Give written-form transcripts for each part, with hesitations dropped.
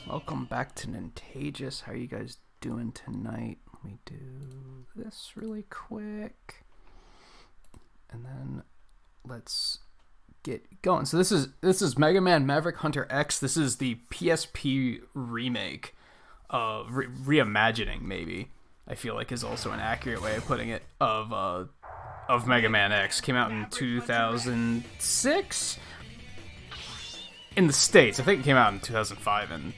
Welcome back to Nintagious. How are you guys doing tonight? Let me do this really quick. And then let's get going. So this is Mega Man Maverick Hunter X. This is the PSP remake. Reimagining, maybe. I feel like is also an accurate way of putting it, of Mega Man X. Came out in 2006 in the States. I think it came out in 2005 in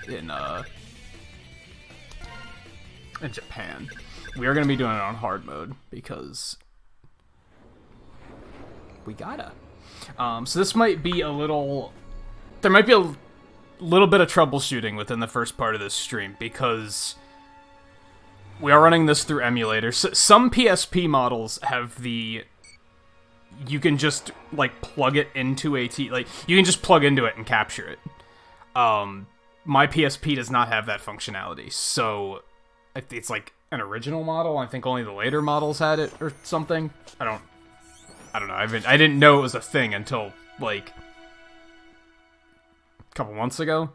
Japan. We are going to be doing it on hard mode because we gotta. So this might be there might be a little bit of troubleshooting within the first part of this stream because we are running this through emulators. Some PSP models have you can just plug it into you can just plug into it and capture it. My PSP does not have that functionality, so it's like an original model. I think only the later models had it or something. I don't know. I didn't know it was a thing until a couple months ago.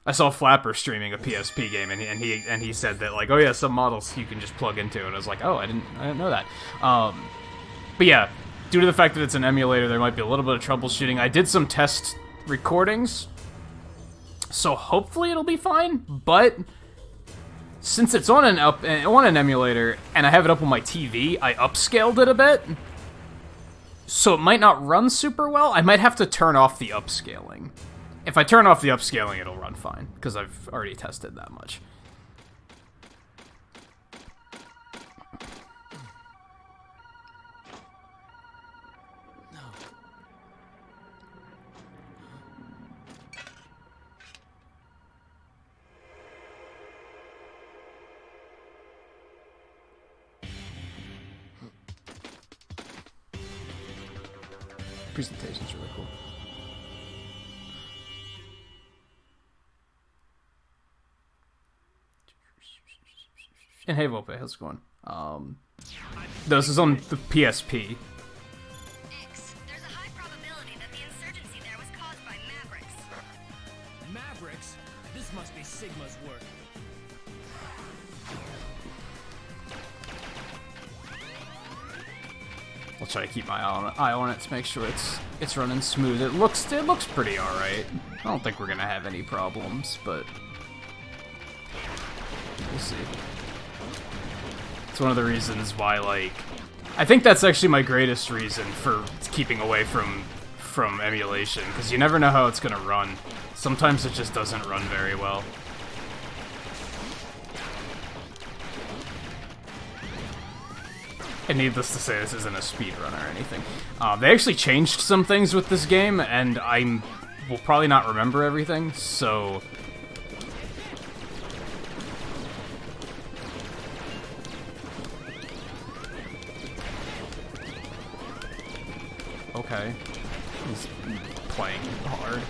I saw Flapper streaming a PSP game, and he said that oh yeah, some models you can just plug into, and I was like, oh, I didn't know that. But yeah, due to the fact that it's an emulator, there might be a little bit of troubleshooting. I did some test recordings, so hopefully it'll be fine. But since it's on an emulator and I have it up on my TV, I upscaled it a bit. So it might not run super well. I might have to turn off the upscaling. If I turn off the upscaling, it'll run fine, because I've already tested that much. No. Presentation's really cool. And hey, Vope, how's it going? This is on the PSP. There's a high probability that the insurgency there was caused by Mavericks. Mavericks? This must be Sigma's work. I'll try to keep my eye on it to make sure it's running smooth. It looks pretty alright. I don't think we're gonna have any problems, but we'll see. It's one of the reasons why, I think that's actually my greatest reason for keeping away from emulation, because you never know how it's gonna run. Sometimes it just doesn't run very well. And needless to say, this isn't a speedrun or anything. They actually changed some things with this game, and I will probably not remember everything, so okay. He's playing hard.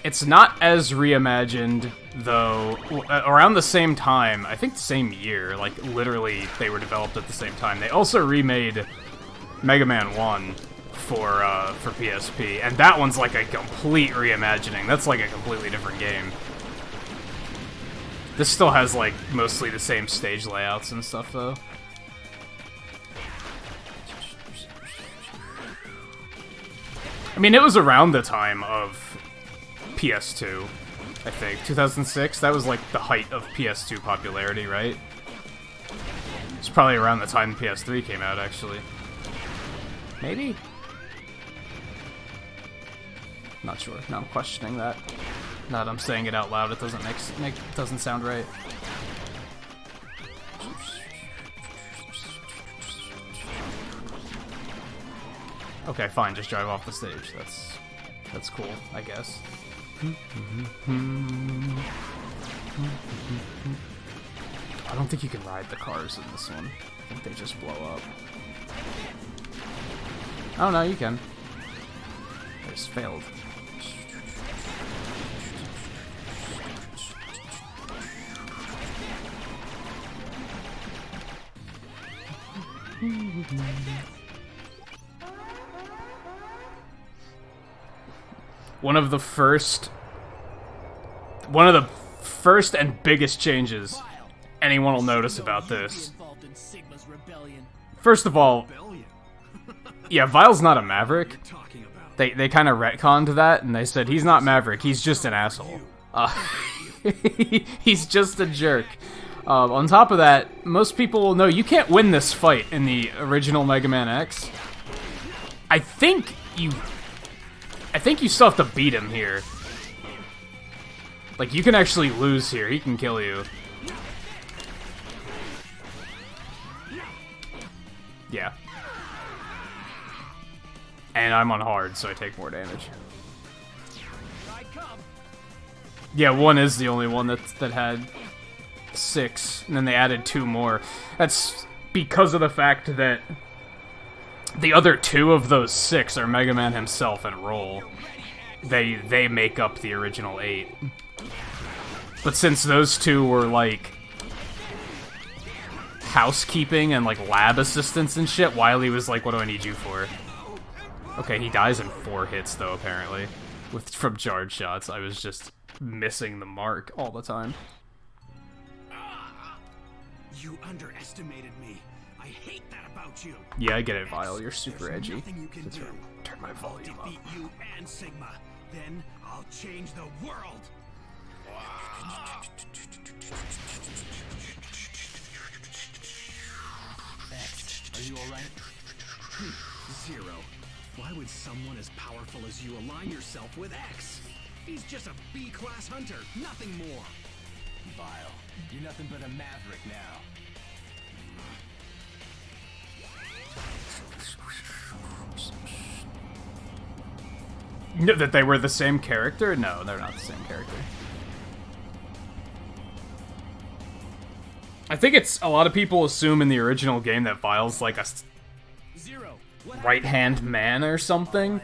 It's not as reimagined, though. Around the same time, I think the same year, literally, they were developed at the same time. They also remade Mega Man 1 for PSP, and that one's a complete reimagining. That's a completely different game. This still has, mostly the same stage layouts and stuff, though. I mean, it was around the time of PS2, I think. 2006? That was, the height of PS2 popularity, right? It's probably around the time PS3 came out, actually. Maybe? Not sure. Now I'm questioning that. Now that I'm saying it out loud, it doesn't doesn't sound right. Okay, fine. Just drive off the stage. That's cool, I guess. I don't think you can ride the cars in this one. I think they just blow up. Oh no, you can. I just failed. one of the first and biggest changes anyone will notice about this. First of all, yeah, Vile's not a Maverick. They kind of retconned that, and they said he's not Maverick, he's just an asshole. He's just a jerk. On top of that, most people will know you can't win this fight in the original Mega Man X. I think you still have to beat him here. Like, you can actually lose here. He can kill you. Yeah. And I'm on hard, so I take more damage. Yeah, 1 is the only one that had 6, and then they added 2 more. That's because of the fact that the other 2 of those 6 are Mega Man himself and Roll. They make up the original 8. But since those 2 were like housekeeping and like lab assistants and shit, Wily was like, "What do I need you for?" Okay, he dies in 4 hits though, apparently, from charge shots. I was just missing the mark all the time. You underestimated me. I hate that about you. Yeah, I get it, Vile. You're super There's edgy. nothing you can do. Turn my volume up. Defeat you and Sigma. Then I'll change the world. X, are you alright? Zero. Why would someone as powerful as you align yourself with X? He's just a B-class hunter, nothing more. Vile, you're nothing but a Maverick now. That they were the same character? No, they're not the same character. I think it's a lot of people assume in the original game that Vile's like a right-hand man or something.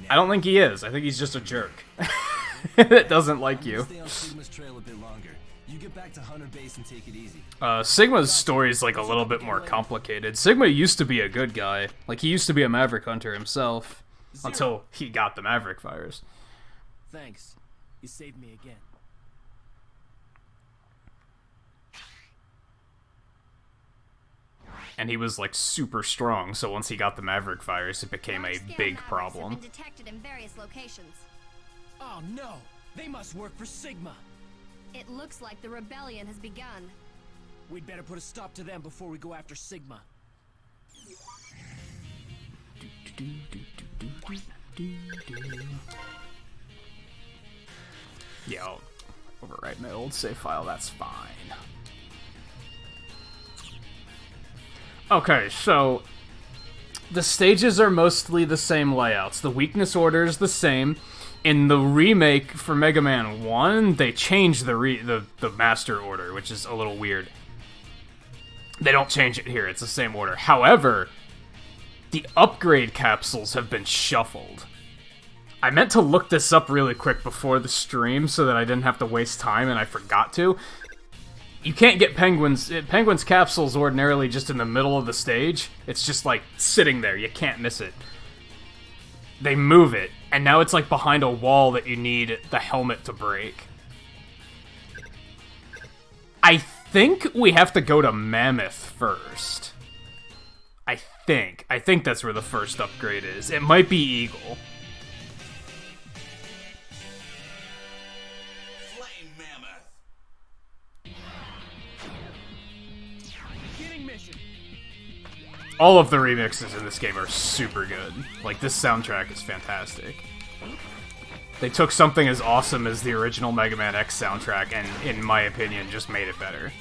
I don't think he is. I think he's just a jerk that doesn't like you. Sigma's story is like a little bit more complicated. Sigma used to be a good guy. Like, he used to be a Maverick hunter himself until he got the Maverick virus. Thanks. You saved me again. And he was like super strong, so once he got the Maverick virus, it became a big problem. Have been detected in various locations. Oh no! They must work for Sigma! It looks like the rebellion has begun. We'd better put a stop to them before we go after Sigma. Yeah, I'll overwrite my old save file, that's fine. Okay, so the stages are mostly the same layouts. The weakness order is the same. In the remake for Mega Man 1, they changed the master order, which is a little weird. They don't change it here, it's the same order. However, the upgrade capsules have been shuffled. I meant to look this up really quick before the stream so that I didn't have to waste time, and I forgot to. You can't get Penguin's capsules ordinarily just in the middle of the stage. It's just like sitting there, you can't miss it. They move it, and now it's like behind a wall that you need the helmet to break. I think we have to go to Mammoth first. I think that's where the first upgrade is. It might be Eagle. Flame Mammoth. Beginning mission. All of the remixes in this game are super good. Like, this soundtrack is fantastic. They took something as awesome as the original Mega Man X soundtrack and, in my opinion, just made it better.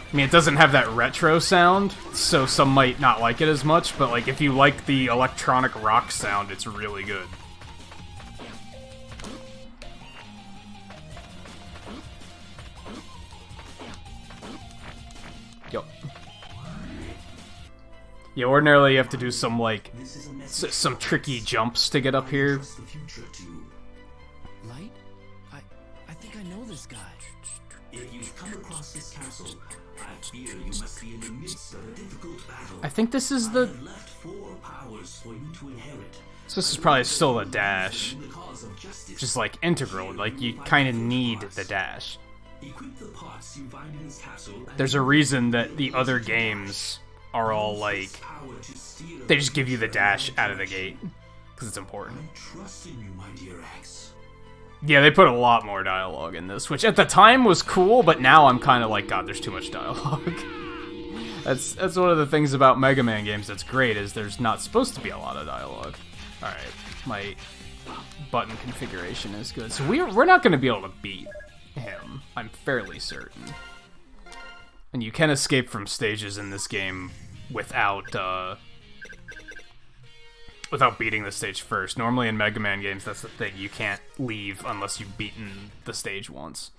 I mean, it doesn't have that retro sound, so some might not like it as much, but like if you like the electronic rock sound, it's really good. Yup. Yeah, ordinarily you have to do some, like, some tricky jumps to get up here. Light? I think I know this guy. If you've come across this castle, I fear you must be in the midst of a difficult battle. I think this is I the... have left 4 powers for you to inherit. So this is probably still a dash. the cause of justice. Just like integral, like you kind of need the dash. Equip the parts you find in this capsule. And There's a reason that the other games are all like, power to steer they just give you the dash out of the gate. Because it's important. trust in you, my dear X. Yeah, they put a lot more dialogue in this, which at the time was cool, but now I'm kind of like, God, there's too much dialogue. That's one of the things about Mega Man games that's great, is there's not supposed to be a lot of dialogue. Alright, my button configuration is good. So we're not going to be able to beat him, I'm fairly certain. And you can escape from stages in this game without beating the stage first. Normally in Mega Man games, that's the thing. You can't leave unless you've beaten the stage once.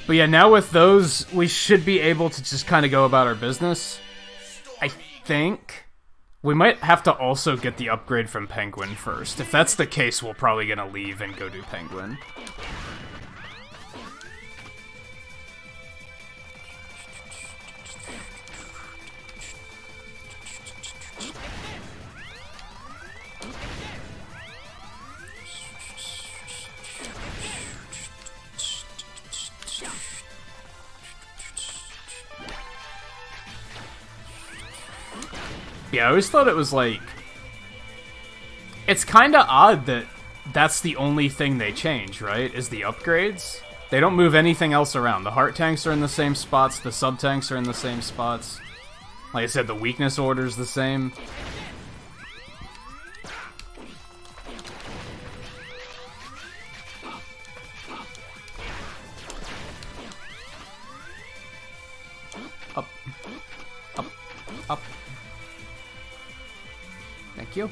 But yeah, now with those, we should be able to just kind of go about our business. I think we might have to also get the upgrade from Penguin first. If that's the case, we're probably gonna leave and go do Penguin. Yeah, I always thought it was like... It's kinda odd that that's the only thing they change, right? Is the upgrades? They don't move anything else around. The heart tanks are in the same spots, the sub-tanks are in the same spots. Like I said, the weakness order's the same. Up. Up. Up. Thank you.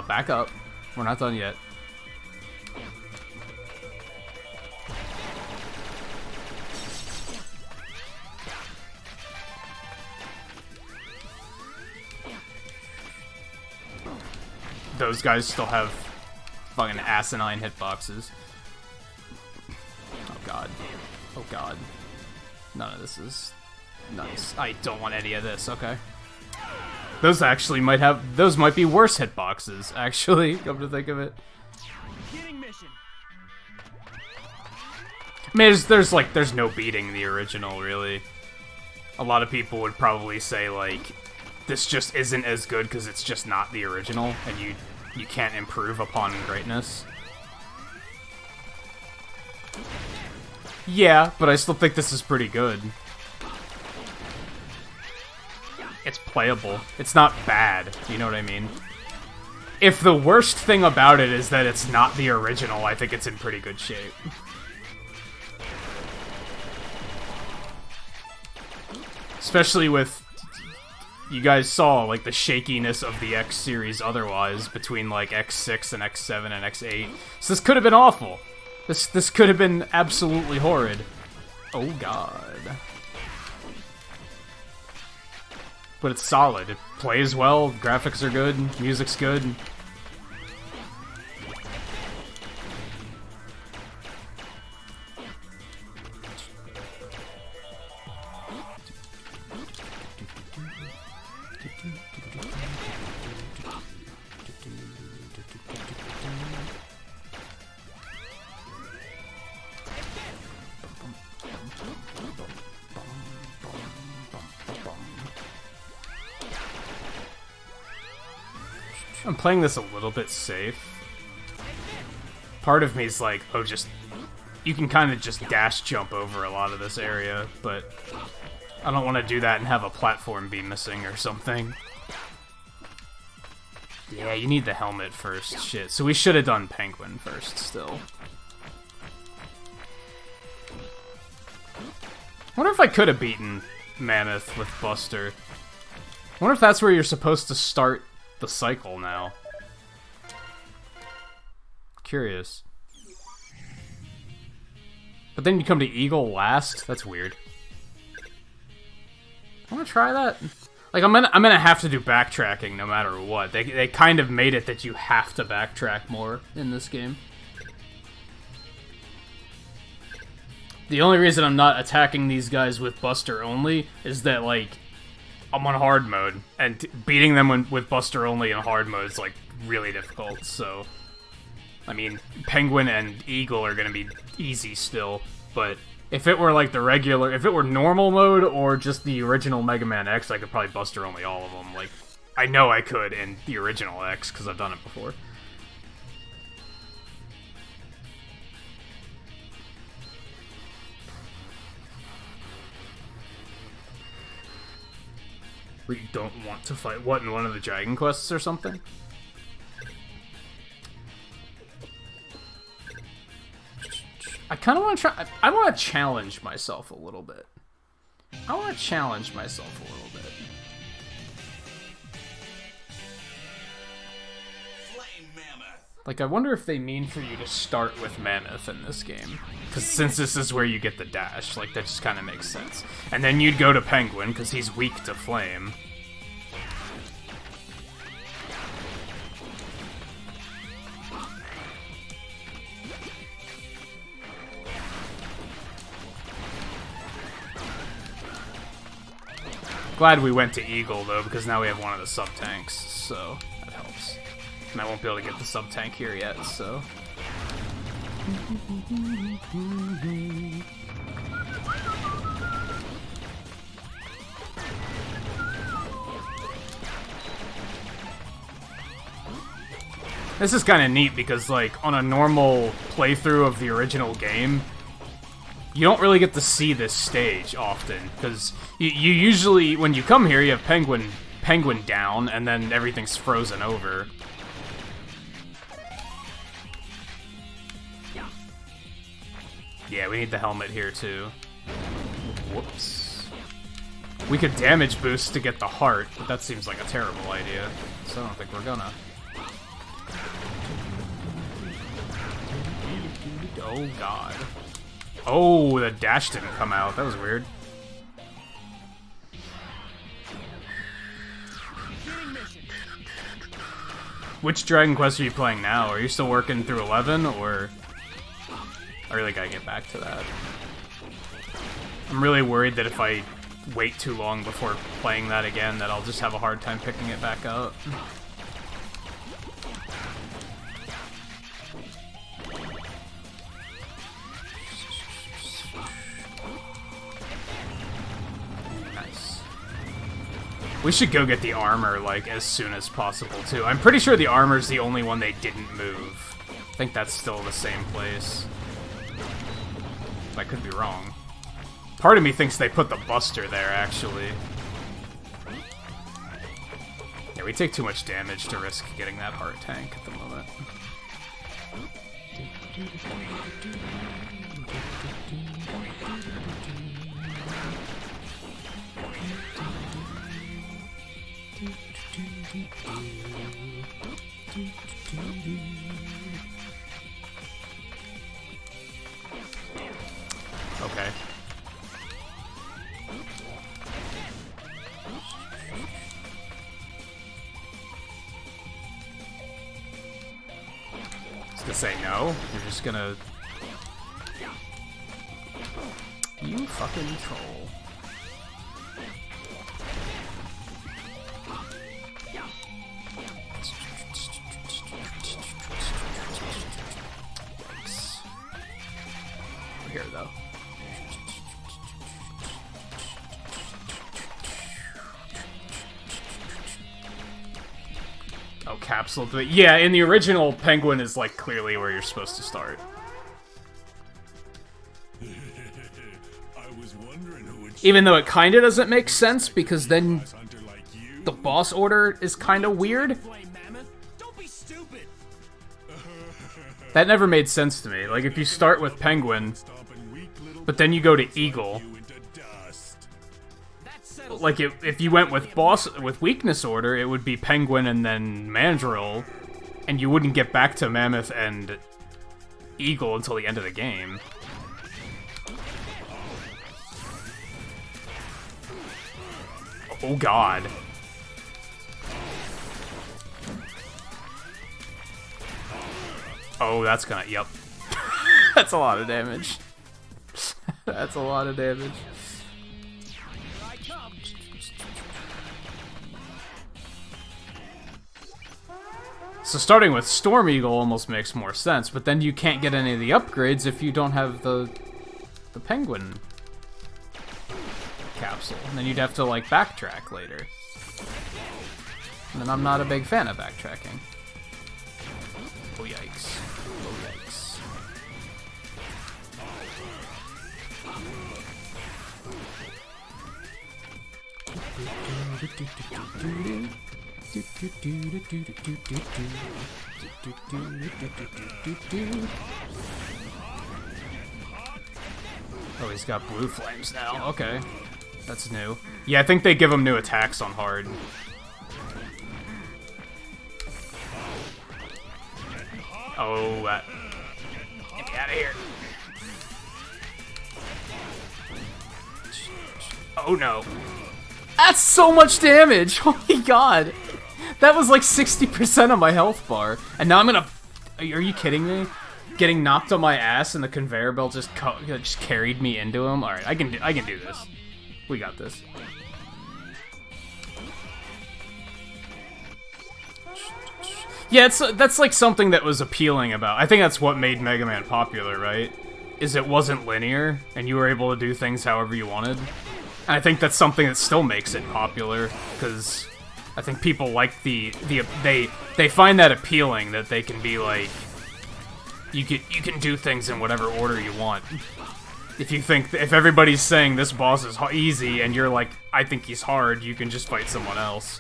Back up. We're not done yet. Those guys still have fucking asinine hitboxes. Oh god. Oh god. None of this is nice. I don't want any of this, okay. Those actually might have... Those might be worse hitboxes, actually, come to think of it. I mean, there's no beating the original, really. A lot of people would probably say, like, this just isn't as good because it's just not the original, and you can't improve upon greatness. Yeah, but I still think this is pretty good. It's playable. It's not bad, you know what I mean? If the worst thing about it is that it's not the original, I think it's in pretty good shape. Especially with... You guys saw, like, the shakiness of the X series otherwise, between, like, X6 and X7 and X8. So this could have been awful. This could have been absolutely horrid. Oh god. But it's solid. It plays well, graphics are good, music's good. I'm playing this a little bit safe. Part of me is like, oh, just... You can kind of just dash jump over a lot of this area, but... I don't want to do that and have a platform be missing or something. Yeah, you need the helmet first. Shit. So we should have done Penguin first, still. I wonder if I could have beaten Mammoth with Buster. I wonder if that's where you're supposed to start the cycle now. Curious. But then you come to Eagle last? That's weird. I wanna try that? Like, I'm gonna have to do backtracking no matter what. They kind of made it that you have to backtrack more in this game. The only reason I'm not attacking these guys with Buster only is that, like, I'm on hard mode, and beating them with Buster only in hard mode is like really difficult. So, I mean, Penguin and Eagle are gonna be easy still, but if it were like the regular, if it were normal mode or just the original Mega Man X, I could probably Buster only all of them. Like, I know I could in the original X because I've done it before. We don't want to fight what in one of the Dragon Quests or something? I kind of want to try. I want to challenge myself a little bit. I want to challenge myself a little bit. Flame Mammoth. Like, I wonder if they mean for you to start with Mammoth in this game. Because since this is where you get the dash, like, that just kind of makes sense. And then you'd go to Penguin, because he's weak to Flame. Glad we went to Eagle, though, because now we have one of the sub-tanks, so that helps. And I won't be able to get the sub-tank here yet, so... This is kind of neat because, like, on a normal playthrough of the original game, you don't really get to see this stage often, because you usually, when you come here, you have Penguin down, and then everything's frozen over. Yeah, we need the helmet here, too. Whoops. We could damage boost to get the heart, but that seems like a terrible idea, so I don't think we're gonna. Oh, God. Oh, the dash didn't come out. That was weird. Which Dragon Quest are you playing now? Are you still working through 11, or... I really gotta get back to that. I'm really worried that if I wait too long before playing that again, that I'll just have a hard time picking it back up. Nice. We should go get the armor, like, as soon as possible, too. I'm pretty sure the armor's the only one they didn't move. I think that's still the same place. I could be wrong. Part of me thinks they put the Buster there, actually. Yeah, we take too much damage to risk getting that heart tank at the moment. Okay. I was gonna say no. You're just gonna... You fucking troll. Yikes. We're here, though. Oh, capsule. Yeah, in the original, Penguin is, like, clearly where you're supposed to start. Even though it kind of doesn't make sense, because then the boss order is kind of weird. That never made sense to me. Like, if you start with Penguin, but then you go to Eagle... Like, if you went with weakness order, it would be Penguin and then Mandrill, and you wouldn't get back to Mammoth and Eagle until the end of the game. Oh, God. Oh, that's gonna... Yep. That's a lot of damage. That's a lot of damage. So starting with Storm Eagle almost makes more sense, but then you can't get any of the upgrades if you don't have the penguin capsule. And then you'd have to, like, backtrack later. And I'm not a big fan of backtracking. Oh, yikes. Oh, yikes. Oh, he's got blue flames now. Okay. That's new. Yeah, I think they give him new attacks on hard. Oh, get me out of here. Oh no. That's so much damage! Oh my god! That was like 60% of my health bar. And now I'm gonna... Are you kidding me? Getting knocked on my ass and the conveyor belt just carried me into him? Alright, I can do this. We got this. Yeah, that's like something that was appealing about... I think that's what made Mega Man popular, right? Is it wasn't linear, and you were able to do things however you wanted. And I think that's something that still makes it popular, because I think people like they find that appealing, that they can be like, you can do things in whatever order you want. If everybody's saying this boss is easy, and you're like, I think he's hard, you can just fight someone else.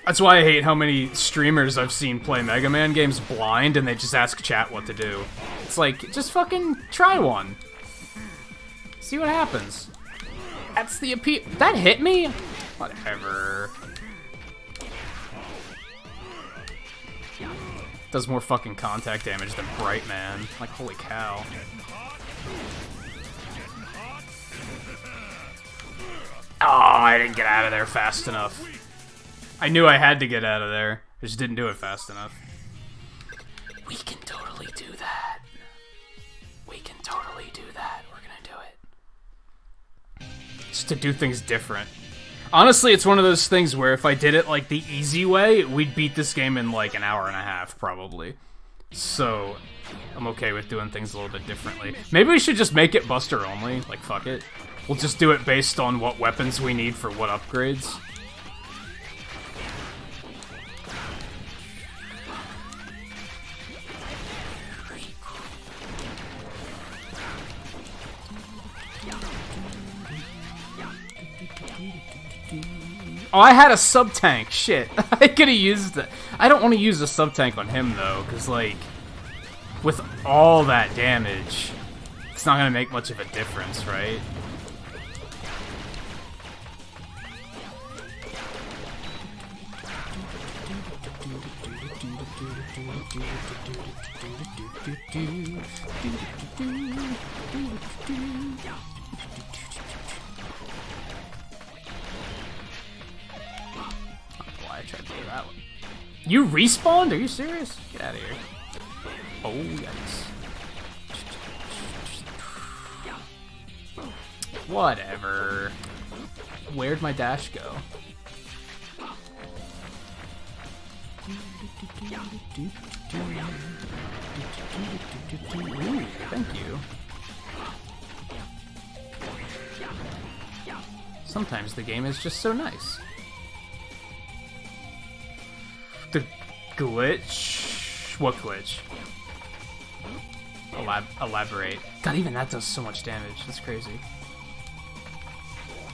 That's why I hate how many streamers I've seen play Mega Man games blind, and they just ask chat what to do. It's like, just fucking try one. See what happens. That's the appeal. That hit me? Whatever. Does more fucking contact damage than Bright Man. Like, holy cow. Oh, I didn't get out of there fast enough. I knew I had to get out of there. I just didn't do it fast enough. We can totally do that. We can totally do that. We're gonna do it. Just to do things different. Honestly, it's one of those things where if I did it like the easy way, we'd beat this game in like an hour and a half, probably. So, I'm okay with doing things a little bit differently. Maybe we should just make it Buster only. Like, fuck it. We'll just do it based on what weapons we need for what upgrades. Oh, I had a sub-tank. Shit. I could've used that. I don't want to use a sub-tank on him, though, because, like, with all that damage, it's not gonna make much of a difference, right? I tried to do that one. You respawned? Are you serious? Get out of here. Oh, yikes. Whatever. Where'd my dash go? Ooh, thank you. Sometimes the game is just so nice. The glitch? What glitch? Elaborate. God, even that does so much damage. That's crazy.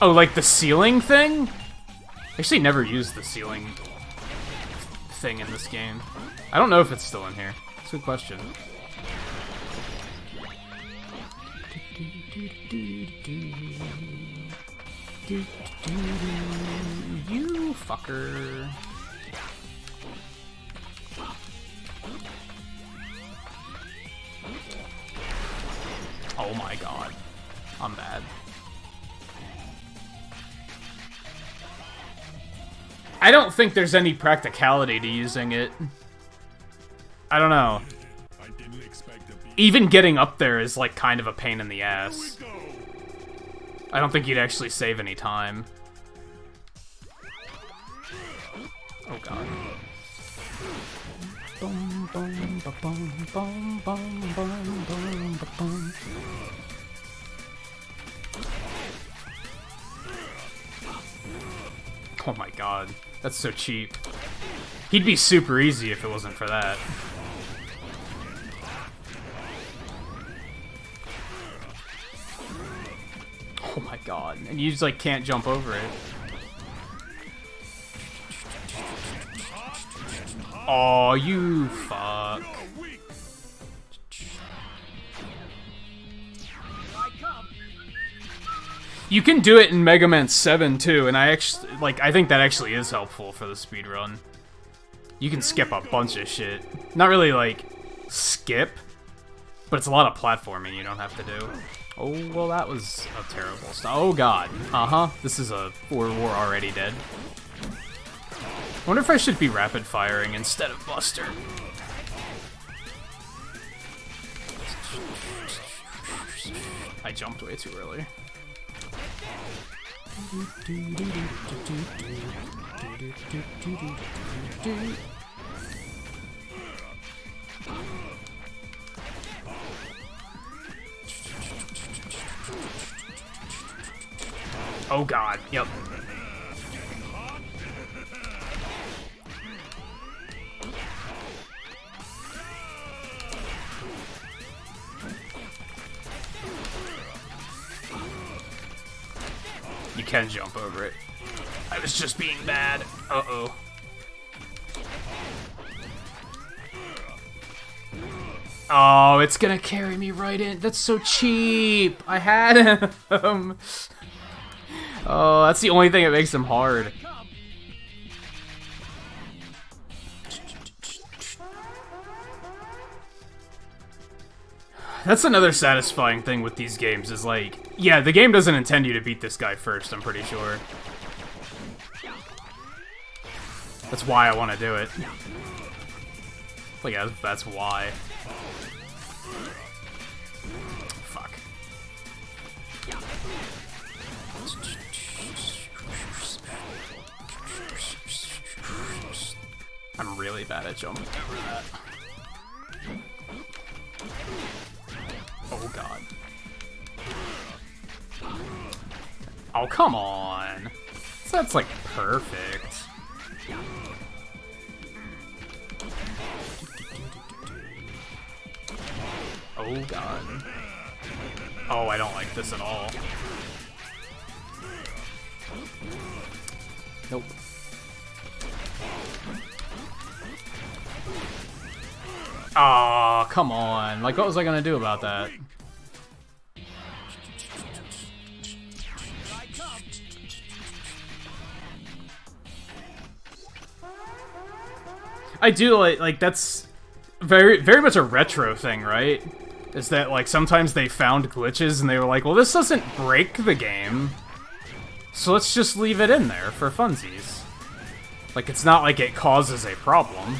Oh, like the ceiling thing? I actually never used the ceiling thing in this game. I don't know if it's still in here. That's a good question. You fucker. Oh my god. I'm bad. I don't think there's any practicality to using it. I don't know. Even getting up there is like kind of a pain in the ass. I don't think you'd actually save any time. Oh god. Bum, bum, ba, bum, bum, bum, bum, bum, ba, bum. Oh my god, that's so cheap. He'd be super easy if it wasn't for that. Oh my god, and you just like can't jump over it. Oh, you fuck. You can do it in Mega Man 7 too, and I think that actually is helpful for the speedrun. You can skip a bunch of shit. Not really like skip, but it's a lot of platforming you don't have to do. Oh, well that was a terrible start. Oh god. Uh-huh. This is we're already dead. I wonder if I should be rapid firing instead of Buster. I jumped way too early. Oh god, yep. You can jump over it. I was just being bad. Uh-oh. Oh, it's gonna carry me right in. That's so cheap. I had him. Oh, that's the only thing that makes him hard. That's another satisfying thing with these games is like, yeah, the game doesn't intend you to beat this guy first, I'm pretty sure. That's why I want to do it. Like, yeah, that's why. Fuck. I'm really bad at jumping over that. Oh god. Oh, come on. That's like perfect. Oh god. Oh, I don't like this at all. Nope. Aw, come on. Like, what was I gonna do about that? I do like that's very much a retro thing, right? Is that like sometimes they found glitches and they were like, well, this doesn't break the game, so let's just leave it in there for funsies. Like, it's not like it causes a problem.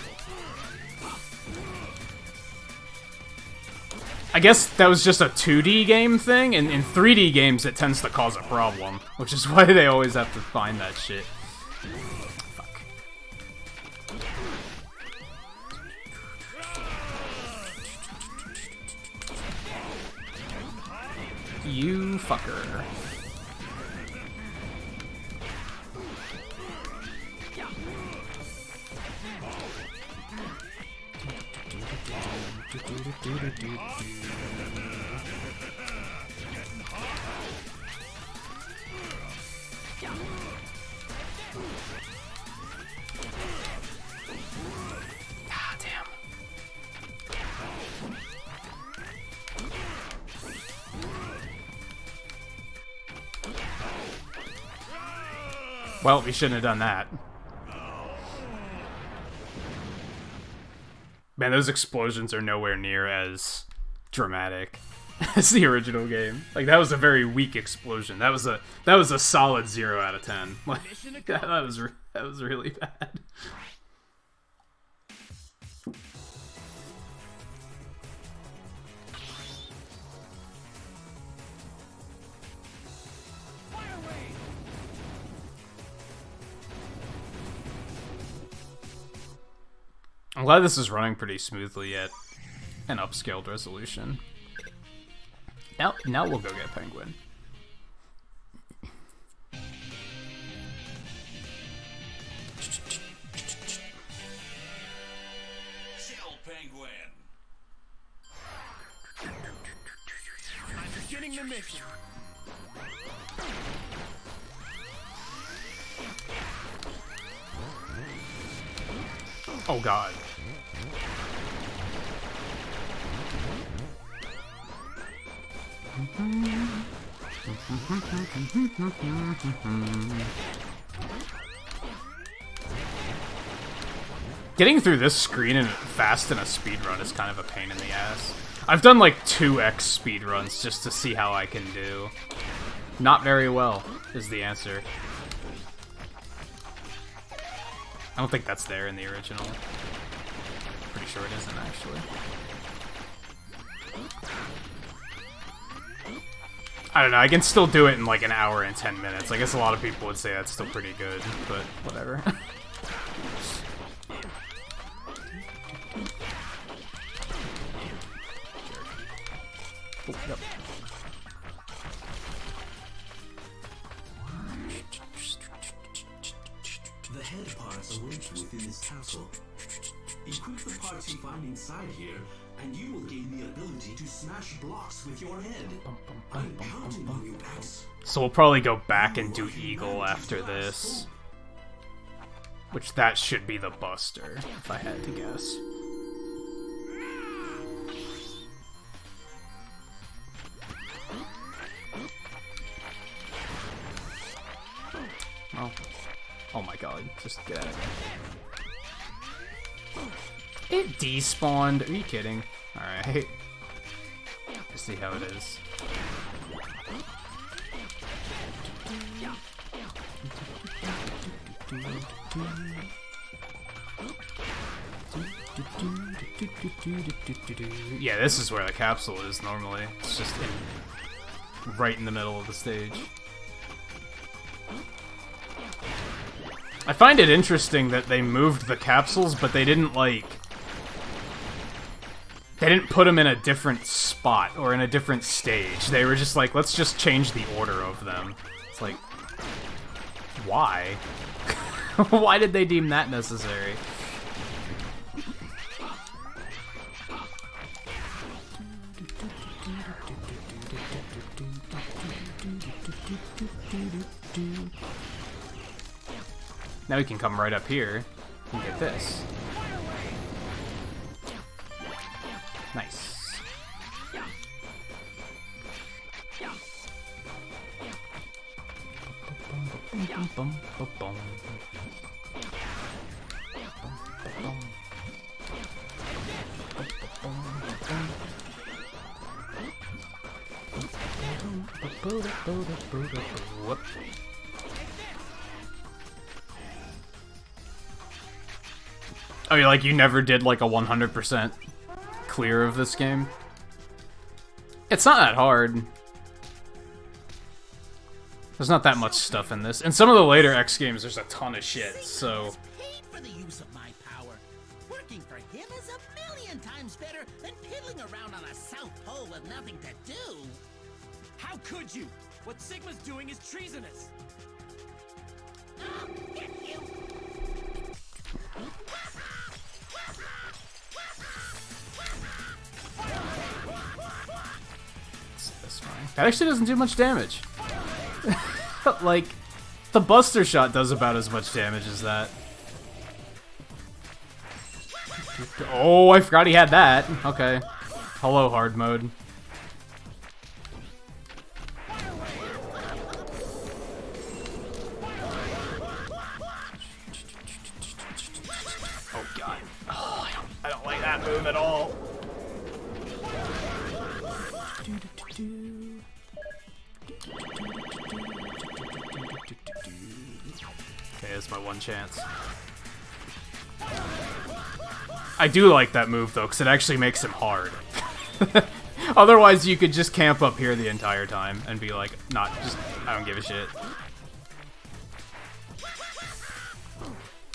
I guess that was just a 2D game thing, and in 3D games it tends to cause a problem, which is why they always have to find that shit. Fuck. You fucker. Ah, damn. Well, we shouldn't have done that. Man, those explosions are nowhere near as dramatic as the original game. Like, that was a very weak explosion. That was a solid 0 out of 10. Like, that was really bad. I'm glad this is running pretty smoothly at an upscaled resolution. Now we'll go get Penguin. Chill, Penguin. I'm beginning the mission. Oh god. Getting through this screen and fast in a speedrun is kind of a pain in the ass. I've done like 2x speedruns just to see how I can do. Not very well is the answer. I don't think that's there in the original. Pretty sure it isn't, actually. I don't know, I can still do it in like an hour and 10 minutes. I guess a lot of people would say that's still pretty good, but whatever. Oh, yep. The head parts await you within this castle. Equip the parts you find inside here, and you will gain the ability to smash blocks with your head. I'm counting on you, X. So we'll probably go back and do Eagle after this. Which that should be the Buster, if I had to guess. Oh my god, just get out of here. It despawned. Are you kidding? Alright. Let's see how it is. Yeah, this is where the capsule is normally. It's just right in the middle of the stage. I find it interesting that they moved the capsules, but they didn't, like... They didn't put them in a different spot or in a different stage. They were just like, let's just change the order of them. It's like... Why? Why did they deem that necessary? Now we can come right up here and get this. Nice. Whoop. Oh, you like you never did like a 100% clear of this game? It's not that hard. There's not that much stuff in this. In some of the later X games, there's a ton of shit, so... Paid for the use of my power. Working for him is a million times better than piddling around on a South Pole with nothing to do. How could you? What Sigma's doing is treasonous. Get you. That's fine. That actually doesn't do much damage. Like, the Buster Shot does about as much damage as that. Oh, I forgot he had that. Okay. Hello, hard mode. Oh god. Oh, I don't like that move at all. Okay, that's my one chance. I do like that move though, because it actually makes him hard. Otherwise, you could just camp up here the entire time and be like, I don't give a shit.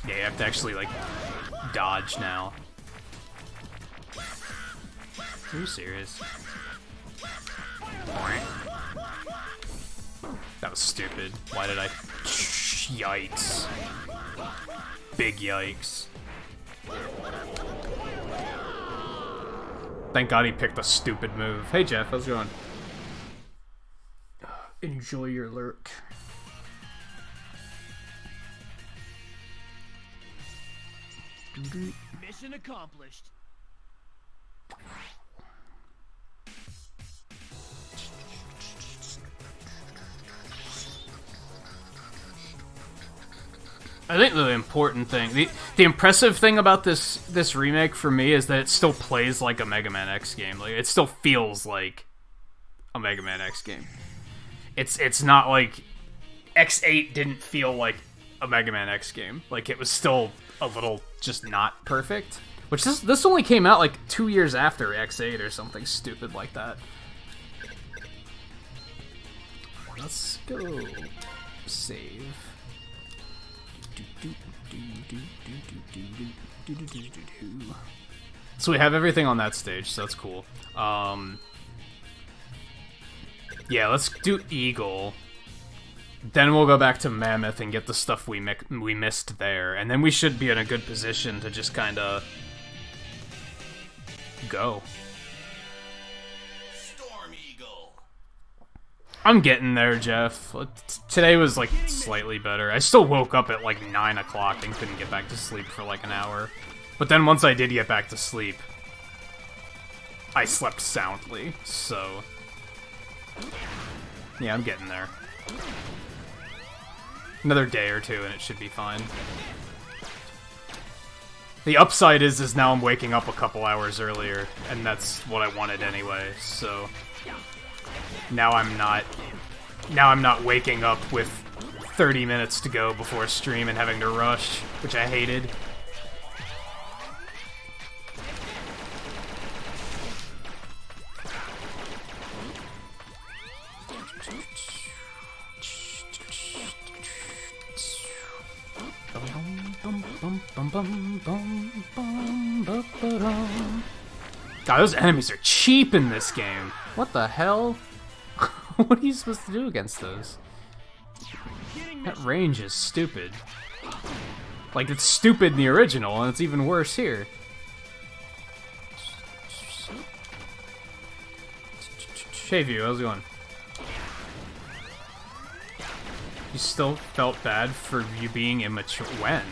Yeah, you have to actually, like, dodge now. Are you serious? That was stupid. Why did I... Yikes. Big yikes. Thank God he picked a stupid move. Hey Jeff, how's it going? Enjoy your lurk. Mission accomplished. I think the important thing, the impressive thing about this remake for me is that it still plays like a Mega Man X game. Like it still feels like a Mega Man X game. It's not like X8 didn't feel like a Mega Man X game. Like it was still a little just not perfect. Which this only came out like 2 years after X8 or something stupid like that. Let's go save. So we have everything on that stage, so that's cool. Yeah, let's do Eagle. Then we'll go back to Mammoth and get the stuff we missed there, and then we should be in a good position to just kind of go. Storm Eagle. I'm getting there, Jeff. Today was, like, slightly better. I still woke up at, like, 9 o'clock and couldn't get back to sleep for, like, an hour. But then once I did get back to sleep, I slept soundly, so... Yeah, I'm getting there. Another day or two and it should be fine. The upside is now I'm waking up a couple hours earlier, and that's what I wanted anyway, so... Now I'm not waking up with 30 minutes to go before stream and having to rush, which I hated. God, those enemies are cheap in this game. What the hell? What are you supposed to do against those? That range is stupid. Like, it's stupid in the original, and it's even worse here. Hey, View, how's it going? You still felt bad for you being immature? When?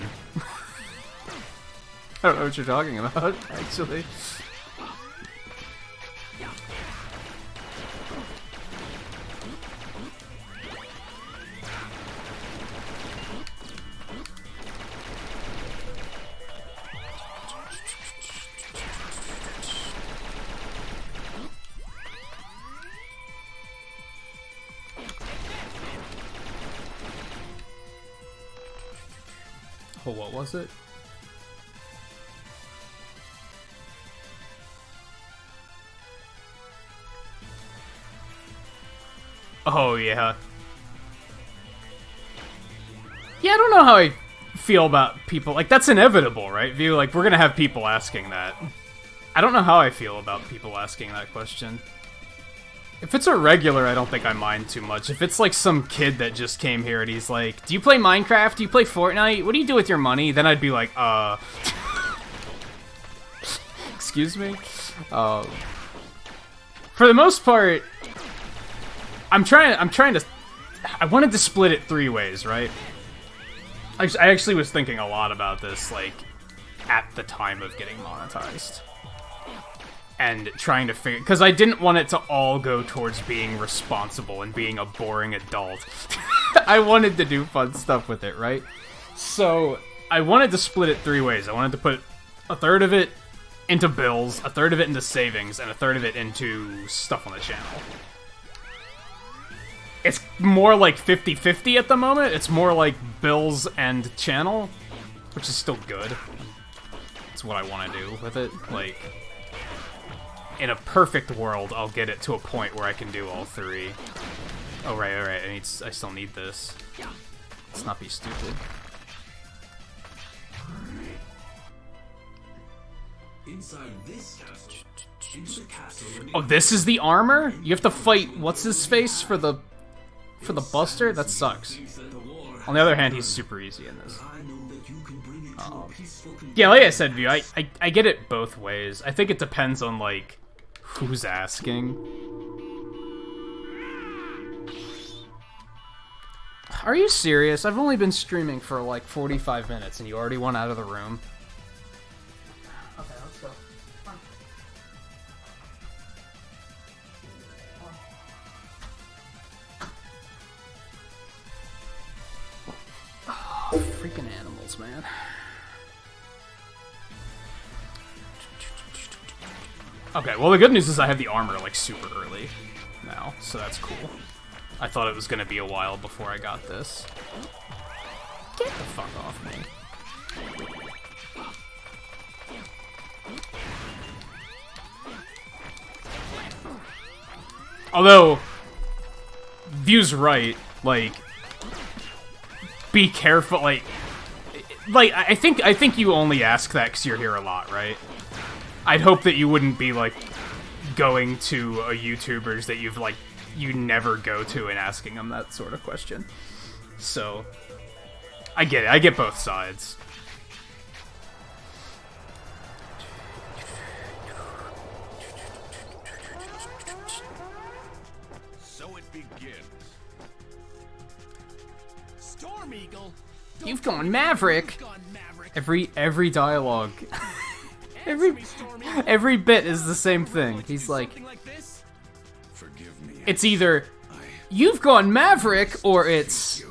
I don't know what you're talking about, actually. Oh, what was it? Oh, yeah. Yeah, I don't know how I feel about people. Like, that's inevitable, right, View? Like, we're gonna have people asking that. I don't know how I feel about people asking that question. If it's a regular, I don't think I mind too much. If it's like some kid that just came here and he's like, do you play Minecraft? Do you play Fortnite? What do you do with your money? Then I'd be like, excuse me? For the most part, I wanted to split it 3 ways, right? I actually was thinking a lot about this, like, at the time of getting monetized. And trying to figure... Because I didn't want it to all go towards being responsible and being a boring adult. I wanted to do fun stuff with it, right? So, I wanted to split it 3 ways. I wanted to put a third of it into bills, a third of it into savings, and a third of it into stuff on the channel. It's more like 50-50 at the moment. It's more like bills and channel, which is still good. That's what I want to do with it. Like... In a perfect world, I'll get it to a point where I can do all 3. Oh, right, alright, I still need this. Let's not be stupid. Inside this castle, into the castle and Oh, this is the armor? You have to fight what's his face for the Buster? That sucks. the war. On the other hand, he's super easy in this. I know that you can bring it to a peaceful conclusion. Yeah, like I said, View, I get it both ways. I think it depends on, like, who's asking. Are you serious? I've only been streaming for, like, 45 minutes, and you already went out of the room? Okay, let's go. Oh, freaking animals, man. Okay, well the good news is I have the armor, like, super early now, so that's cool. I thought it was gonna be a while before I got this. Get the fuck off me. Although, View's right, like, be careful, like, I think you only ask that because you're here a lot, right? I'd hope that you wouldn't be, like, going to a YouTubers that you never go to and asking them that sort of question. So, I get it. I get both sides. So it begins. Storm Eagle. You've gone Maverick. Gone Maverick. Every dialogue, Answer me, Storm Eagle. every bit is the same thing. He's like, Something like this? Forgive me. it's either you've gone Maverick or it's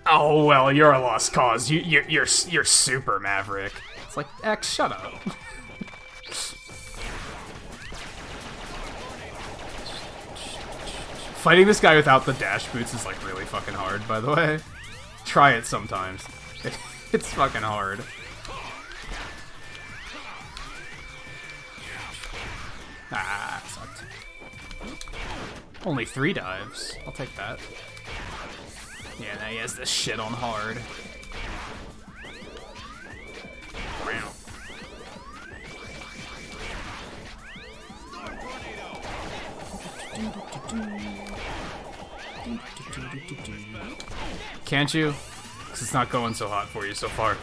oh well, you're a lost cause. You're super Maverick. It's like X, shut up. Fighting this guy without the dash boots is like really fucking hard, by the way. Try it sometimes. It's fucking hard. Ah, sucked. Only 3 dives. I'll take that. Yeah, now he has this shit on hard. Wow. Can't you? Because it's not going so hot for you so far.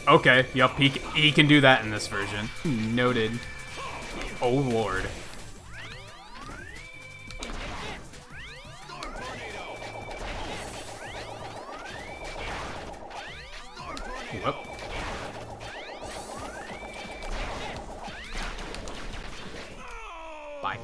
Okay, yup, he can do that in this version. Noted. Oh lord. Whoop. Bye.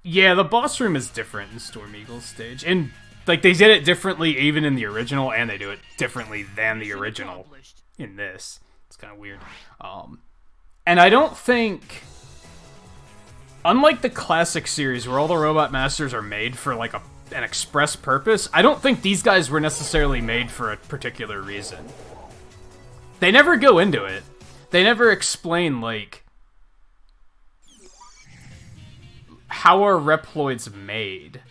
Yeah, the boss room is different in Storm Eagle's stage. And, like, they did it differently even in the original, and they do it differently than the original in this. It's kind of weird. And I don't think... Unlike the classic series, where all the Robot Masters are made for, like, an express purpose, I don't think these guys were necessarily made for a particular reason. They never go into it. They never explain, like... How are Reploids made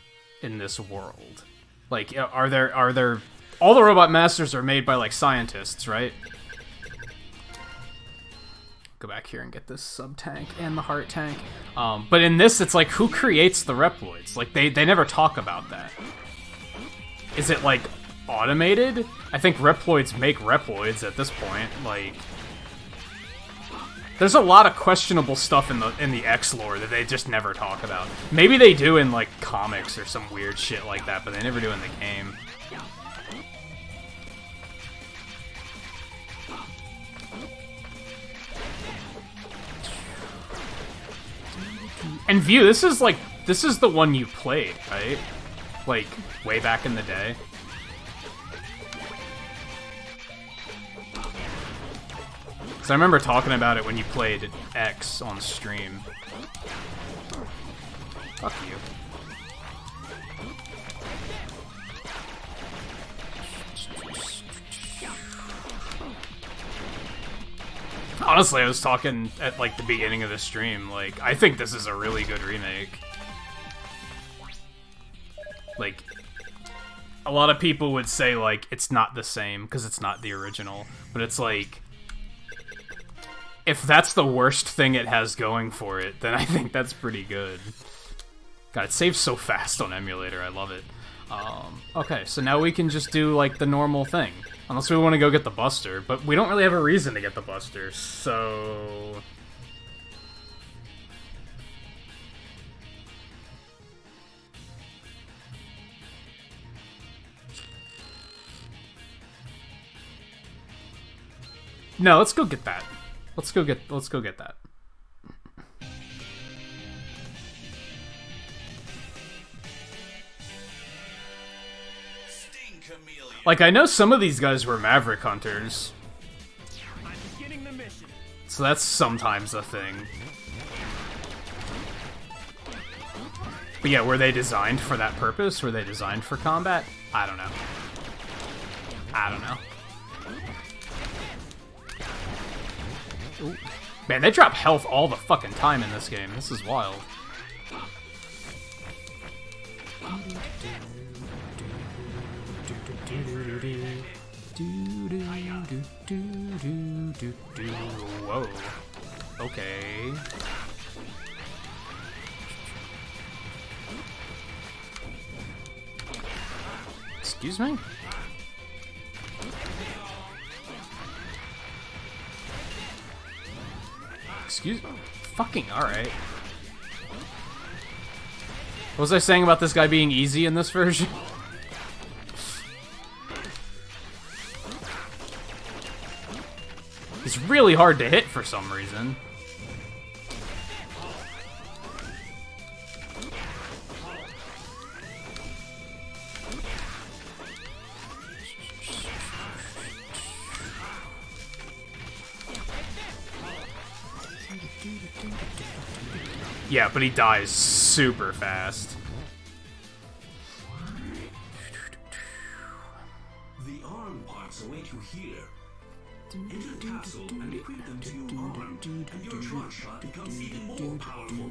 in this world? Like, are there all the Robot Masters are made by, like, scientists, right? Go back here and get this sub-tank and the heart tank. But in this, it's like, who creates the Reploids? Like, they never talk about that. Is it, like, automated? I think Reploids make Reploids at this point, like... There's a lot of questionable stuff in the X lore that they just never talk about. Maybe they do in, like, comics or some weird shit like that, but they never do in the game. And View, this is the one you played, right? Like, way back in the day. So I remember talking about it when you played X on stream. Fuck you. Honestly, I was talking at, like, the beginning of the stream, like, I think this is a really good remake. Like, a lot of people would say, like, it's not the same because it's not the original. But it's like, if that's the worst thing it has going for it, then I think that's pretty good. God, it saves so fast on emulator. I love it. Okay, so now we can just do, like, the normal thing. Unless we want to go get the Buster. But we don't really have a reason to get the Buster, so... No, let's go get that. Let's go get that. Like, I know some of these guys were Maverick hunters. So that's sometimes a thing. But yeah, were they designed for that purpose? Were they designed for combat? I don't know. I don't know. Ooh. Man, they drop health all the fucking time in this game. This is wild. Whoa. Okay. Excuse me? Excuse me? Fucking alright. What was I saying about this guy being easy in this version? He's really hard to hit for some reason. Yeah, but he dies super fast. The arm parts await you here. Enter the castle and equip them to your arm, and your charge shot becomes even more powerful.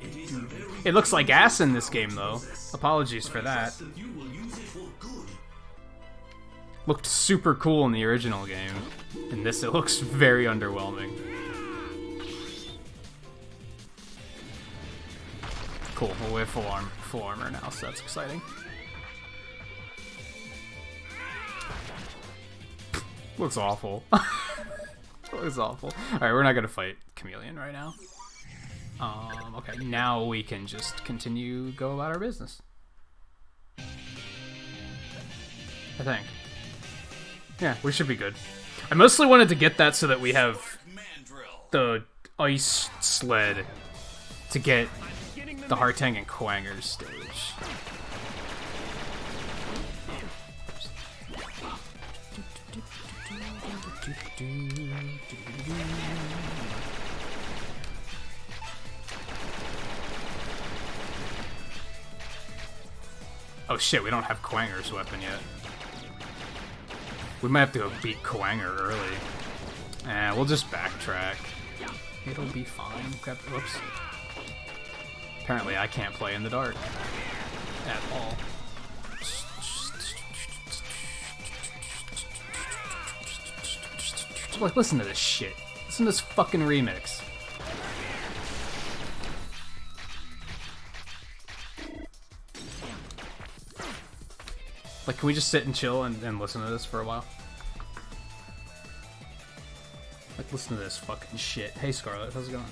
It is a very It looks like ass in this game, though. Apologies for that. trust that you will use it for good. Looked super cool in the original game. In this, it looks very underwhelming. Cool, well, we have full armor now, so that's exciting. Looks awful. Looks awful. Alright, we're not gonna fight Chameleon right now. Okay, now we can just go about our business. I think. Yeah, we should be good. I mostly wanted to get that so that we have the ice sled to get the Hartang and Quangers stage. Oh shit, we don't have Quanger's weapon yet. We might have to go beat Quanger early. We'll just backtrack. It'll be fine. Whoops. Apparently I can't play in the dark. At all. Like, listen to this shit. Listen to this fucking remix. Like, can we just sit and chill and listen to this for a while? Like, listen to this fucking shit. Hey, Scarlet, how's it going?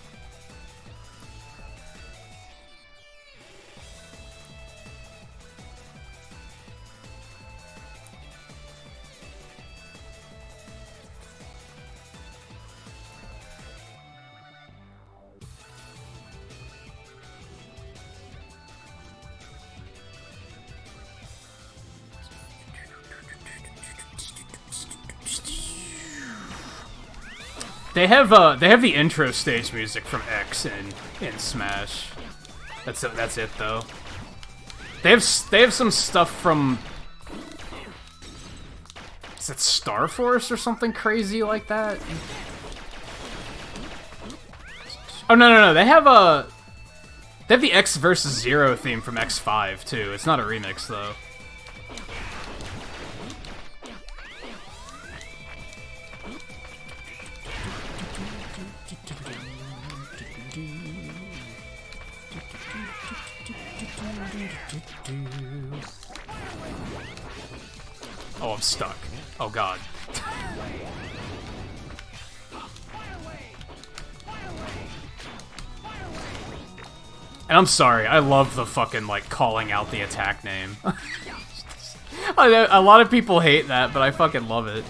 They have the intro stage music from X in Smash. That's it though. They have some stuff from, is it Star Force or something crazy like that? Oh no, they have the X versus Zero theme from X5 too. It's not a remix though. stuck. Oh god. And I'm sorry, I love the fucking, like, calling out the attack name. I know, a lot of people hate that, but I fucking love it.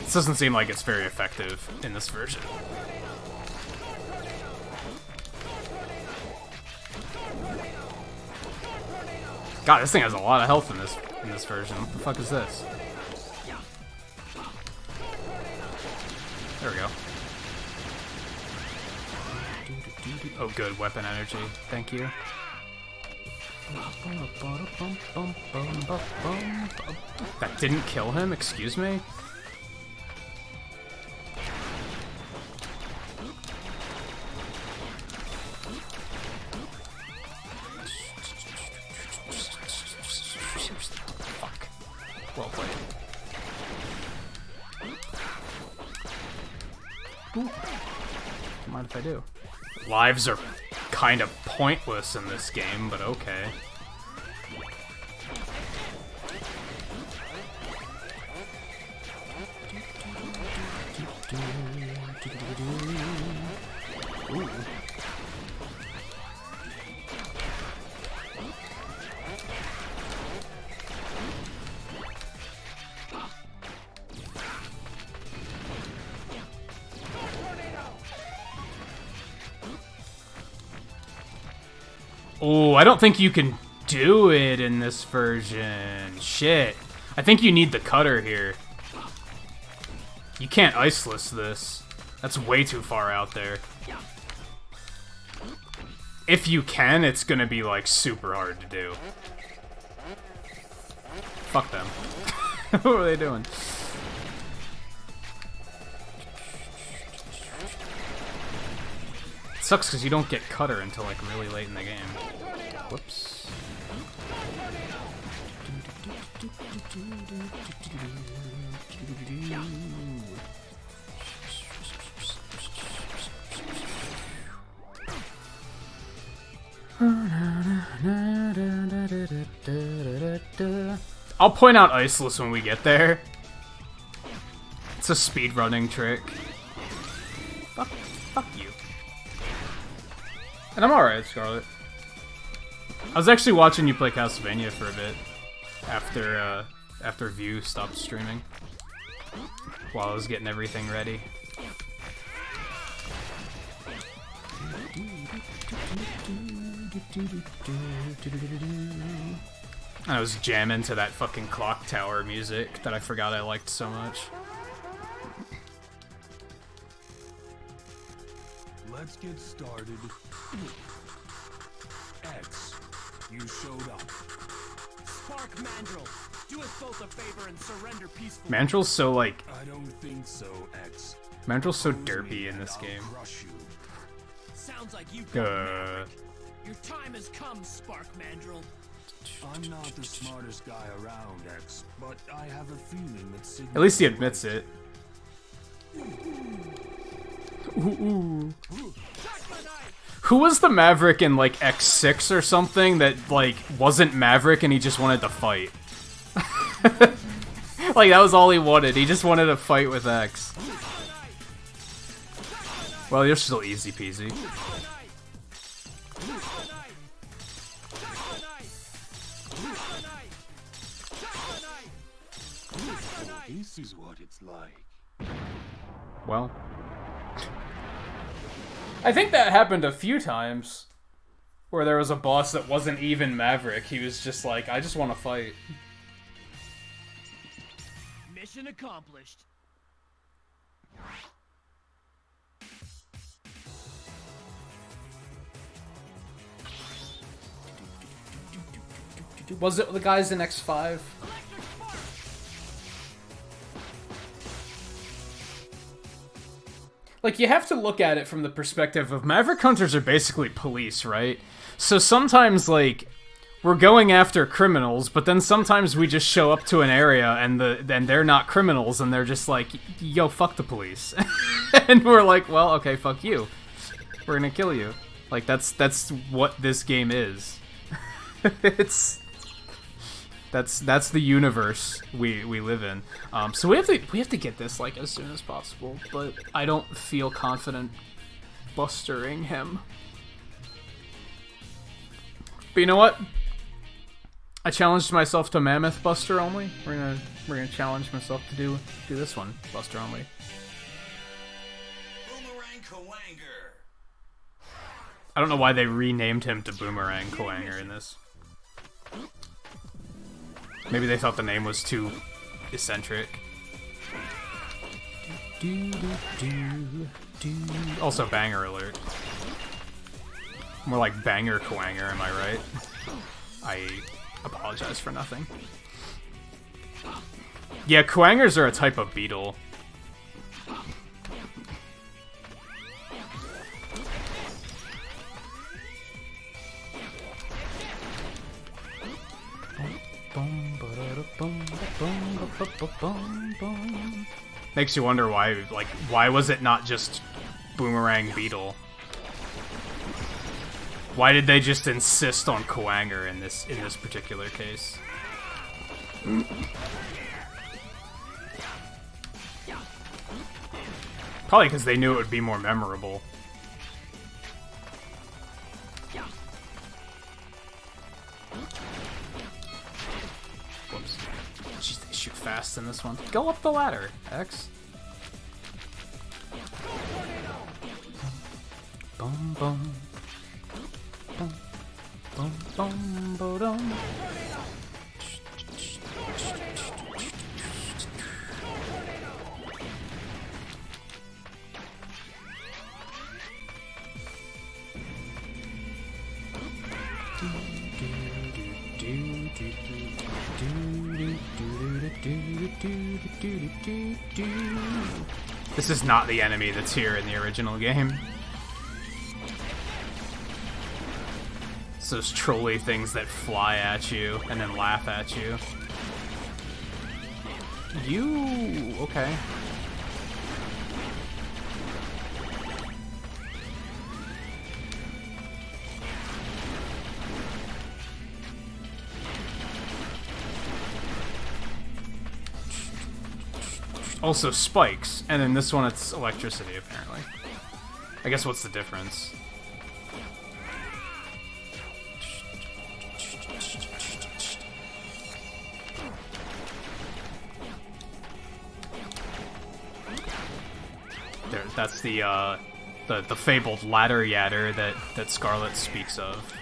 This doesn't seem like it's very effective in this version. God, this thing has a lot of health in this version. What the fuck is this? There we go. Oh, good. Weapon energy. Thank you. That didn't kill him? Excuse me? Fuck. Well played. Ooh. Don't mind if I do. Lives are kind of pointless in this game, but okay. Ooh. Oh, I don't think you can do it in this version. Shit. I think you need the cutter here. You can't iceless this. That's way too far out there. If you can, it's gonna be, like, super hard to do. Fuck them. What are they doing? It sucks because you don't get cutter until, like, really late in the game. Whoops. I'll point out Iceless when we get there. It's a speedrunning trick. Fuck you. And I'm alright, Scarlet. I was actually watching you play Castlevania for a bit after View stopped streaming while I was getting everything ready. I was jamming to that fucking clock tower music that I forgot I liked so much. Let's get started. X, you showed up. Spark Mandrill, do us both a favor and surrender peacefully. Mandrill's so, like... I don't think so, X. Mandrill's so derpy in this game. Crush you. Sounds like you got Maverick. Your time has come, Spark Mandrill. I'm not the smartest guy around, X, but I have a feeling that Sigma... At least he admits it. Ooh. Who was the Maverick in, like, X6 or something that, like, wasn't Maverick and he just wanted to fight? Like, that was all he wanted. He just wanted to fight with X. Well, you're still easy peasy. This is what it's like. Well... I think that happened a few times. Where there was a boss that wasn't even Maverick. He was just like, I just want to fight. Mission accomplished. Was it the guys in X5? Like, you have to look at it from the perspective of Maverick Hunters are basically police, right? So sometimes, like, we're going after criminals, but then sometimes we just show up to an area and they're not criminals and they're just like, yo, fuck the police. And we're like, well, okay, fuck you. We're gonna kill you. Like, that's what this game is. That's the universe we live in. So we have to get this like as soon as possible, but I don't feel confident bustering him. But you know what? I challenged myself to Mammoth Buster only. We're gonna challenge myself to do this one, Buster only. Boomerang Kawanger. I don't know why they renamed him to Boomerang Kawanger in this. Maybe they thought the name was too eccentric. Also, banger alert. More like banger Kawanger, am I right? I apologize for nothing. Yeah, Kawangers are a type of beetle. Makes you wonder why was it not just Boomerang Beetle? Why did they just insist on Kawanger in this particular case? Probably because they knew it would be more memorable. Whoops. Jeez, they shoot fast in this one. Go up the ladder, X. Bum bum. Bum bum bum ba-dum. This is not the enemy that's here in the original game. It's those trolley things that fly at you and then laugh at you. You... okay. Also spikes, and in this one it's electricity, apparently. I guess what's the difference? There, that's the fabled ladder yatter that Scarlet speaks of.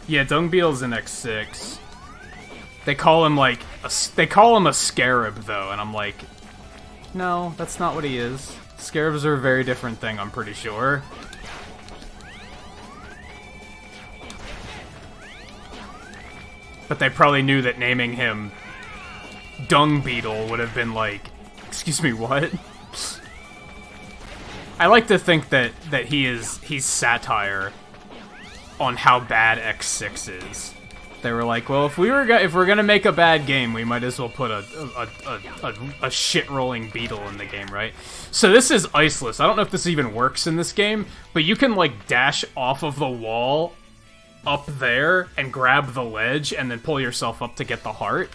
Yeah, Dung Beetle's in X6. They call him like a scarab though, and I'm like, no, that's not what he is. Scarabs are a very different thing, I'm pretty sure. But they probably knew that naming him Dung Beetle would have been like, excuse me, what? I like to think that he's satire on how bad X6 is. They were like, well, if we're gonna make a bad game, we might as well put a shit-rolling beetle in the game, right? So this is iceless. I don't know if this even works in this game, but you can like dash off of the wall up there and grab the ledge and then pull yourself up to get the heart.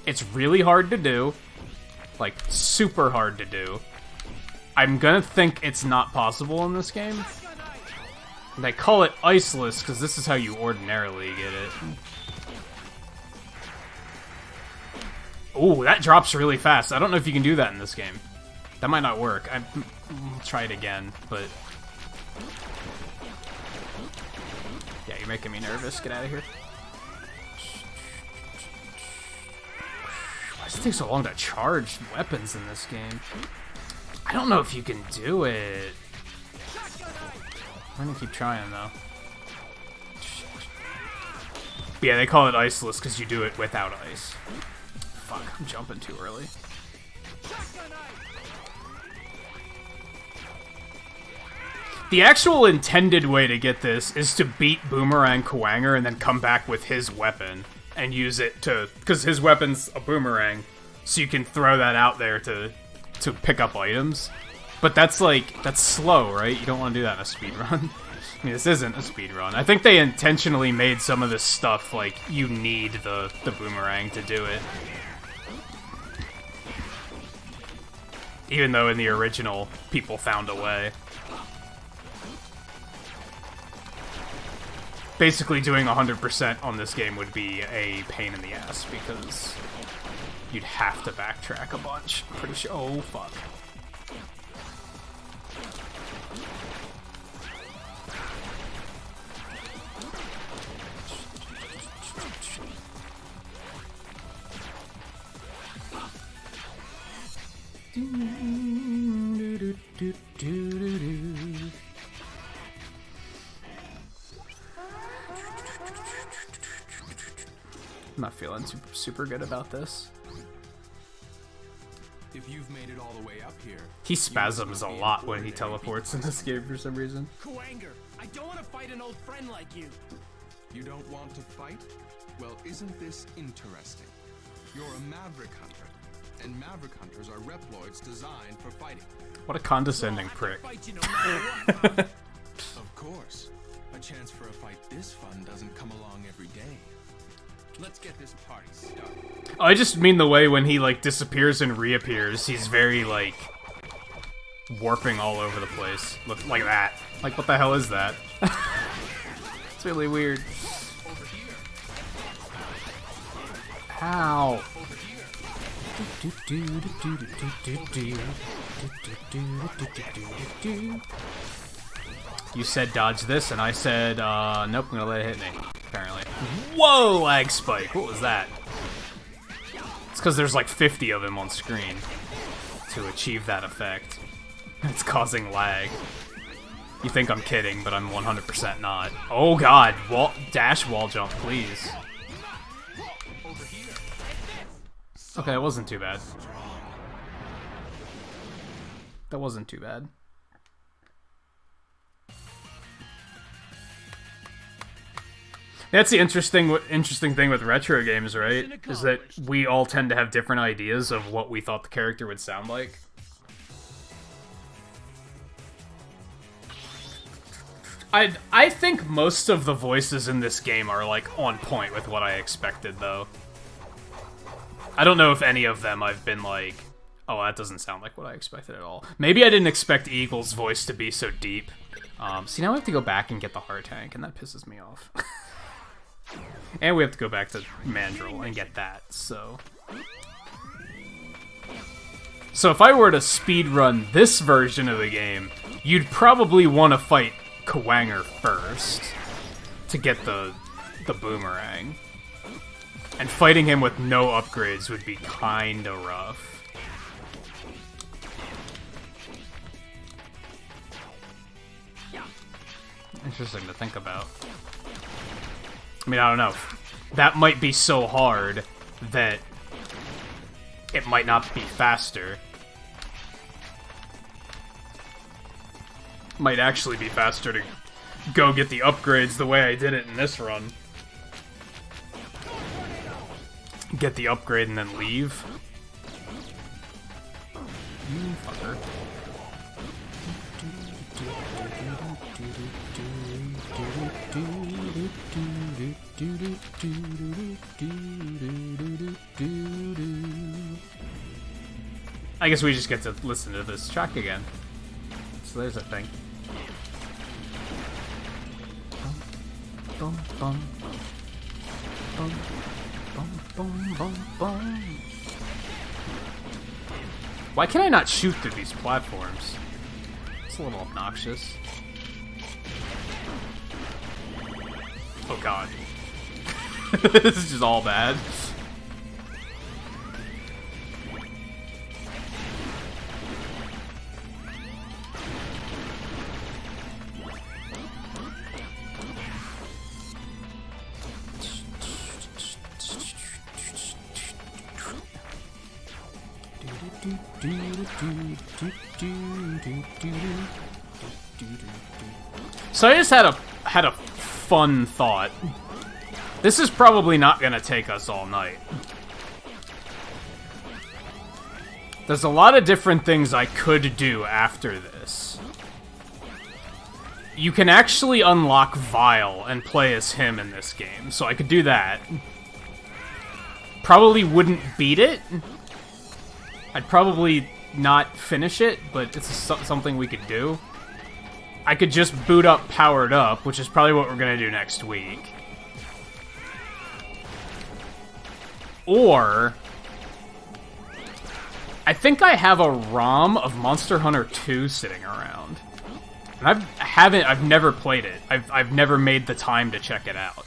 It's really hard to do. Like, super hard to do. I'm gonna think it's not possible in this game. And I call it iceless because this is how you ordinarily get it. Ooh, that drops really fast. I don't know if you can do that in this game. That might not work. I'll try it again, but... yeah, you're making me nervous. Get out of here. Why does it take so long to charge weapons in this game? I don't know if you can do it. I'm gonna keep trying, though. But yeah, they call it iceless because you do it without ice. Fuck, I'm jumping too early. The actual intended way to get this is to beat Boomerang Kwanger and then come back with his weapon and use it to... Because his weapon's a boomerang, so you can throw that out there to pick up items. But that's like... That's slow, right? You don't want to do that in a speedrun. I mean, this isn't a speedrun. I think they intentionally made some of this stuff like, you need the boomerang to do it. Even though in the original, people found a way. Basically, doing 100% on this game would be a pain in the ass, because you'd have to backtrack a bunch. I'm pretty sure. Oh, fuck. I'm not feeling super good about this. If you've made it all the way up here, He spasms a lot when he teleports in this game for some reason. Kwanger, I don't want to fight an old friend like you. you don't want to fight? Well, isn't this interesting? You're a Maverick hunter, and Maverick hunters are Reploids designed for fighting. What a condescending prick. Fight you no matter what. Of course. A chance for a fight this fun doesn't come along every day. Let's get this party started. Oh, I just mean the way when he, like, disappears and reappears, he's very, like, warping all over the place. Look, like that. Like, what the hell is that? It's really weird. Over here. Ow. Over here. You said dodge this, and I said, nope, I'm gonna let it hit me, apparently. Whoa, lag spike, what was that? It's because there's like 50 of them on screen to achieve that effect. It's causing lag. You think I'm kidding, but I'm 100% not. Oh god, dash wall jump, please. Okay, it wasn't too bad. That wasn't too bad. That's the interesting thing with retro games, right? Is that we all tend to have different ideas of what we thought the character would sound like. I think most of the voices in this game are, like, on point with what I expected, though. I don't know if any of them I've been like, oh, that doesn't sound like what I expected at all. Maybe I didn't expect Eagle's voice to be so deep. See, now we have to go back and get the heart tank, and that pisses me off. And we have to go back to Mandrill and get that, so... So if I were to speedrun this version of the game, you'd probably want to fight Kwanger first to get the boomerang. And fighting him with no upgrades would be kinda rough. Interesting to think about. I mean, I don't know. That might be so hard that it might not be faster. Might actually be faster to go get the upgrades the way I did it in this run. Get the upgrade and then leave. You fucker. I guess we just get to listen to this track again. So there's a thing. Bum, bum, bum, bum, bum, bum, bum. Why can I not shoot through these platforms? It's a little obnoxious. Oh god. This is just all bad. So I just had a fun thought. This is probably not gonna take us all night. There's a lot of different things I could do after this. You can actually unlock Vile and play as him in this game, so I could do that. Probably wouldn't beat it. I'd probably not finish it, but it's something we could do. I could just boot up Powered Up, which is probably what we're gonna do next week. Or I think I have a ROM of Monster Hunter 2 sitting around. And I've never played it. I've never made the time to check it out.